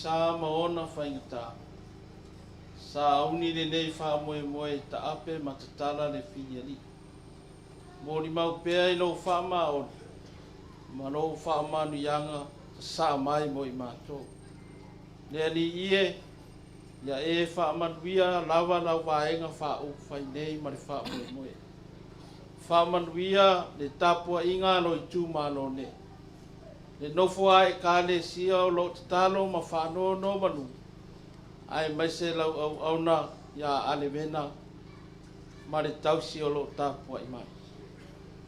Speaker 2: sa maona faingata sa uni le nei fa moe moe ta ape matatala le finiali mo ni mau pe i lo fa ma o ma lo fa ma nu yanga sa mai mo i mato le ali ie ya e fa ma via lava la vaenga fa u fa nei ma fa moe moe fa ma via le tapua inga lo i tu ma lo ne le nofo ai ka le sia o lo talo ma fa no no manu ai mai se lau au na ya ale vena ma le tau si o lo tapu ai mai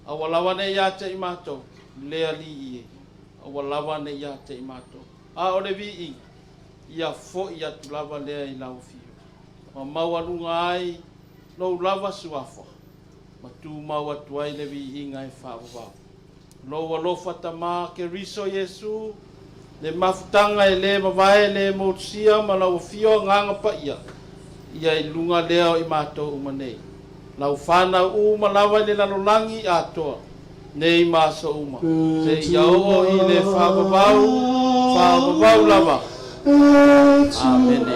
Speaker 2: awalawa ne ya te imato le ali awalawa ne ya te imato a o le vi ia fo ia tu lava le ai lau fio ma mawalu ai no lava suafo ma tu mau atu ai le vi inga e whaavavau. Loa lofa tamā ke riso Yesu, le mafutanga e le mawae le motusia ma lau fio nganga pa ia. Ia i lunga leo i mātou umanei. Lau whānau umalawa le lalolangi atoa. Nei māso uma. Se iao i le whaavavau lava. Amen.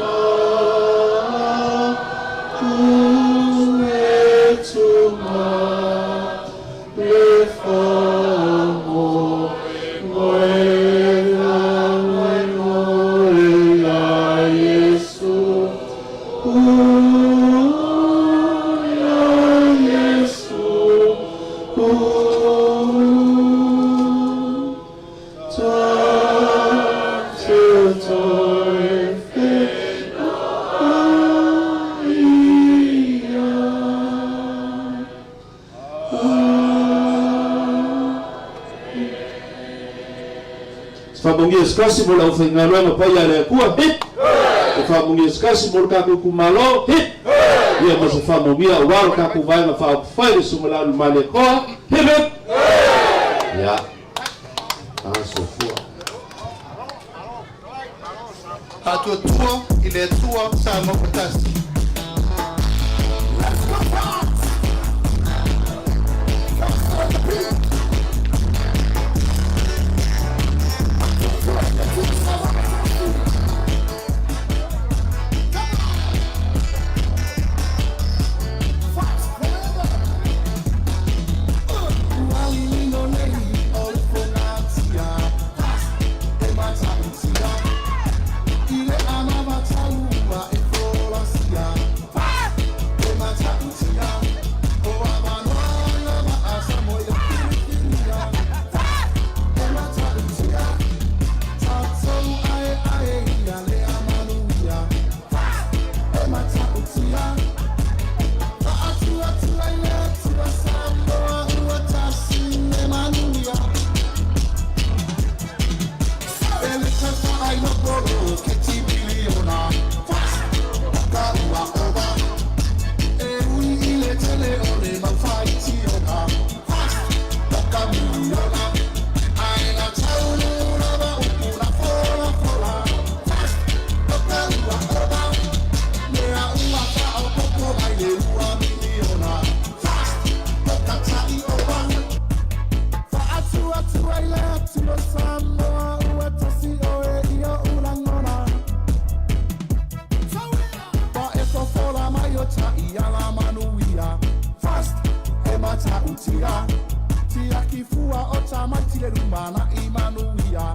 Speaker 4: Famungia skasi mo lau whaingaroa ma pai ale kua hit. E famungia skasi mo kaku kumalo hit. Ia ma se famungia waro kaku vai ma whao whaire sumala lumale koa hit hit. Ia. Aso fua.
Speaker 5: Atua tua, ile tua, sa mo patasi. Tia kifua ota matile lumana imanuia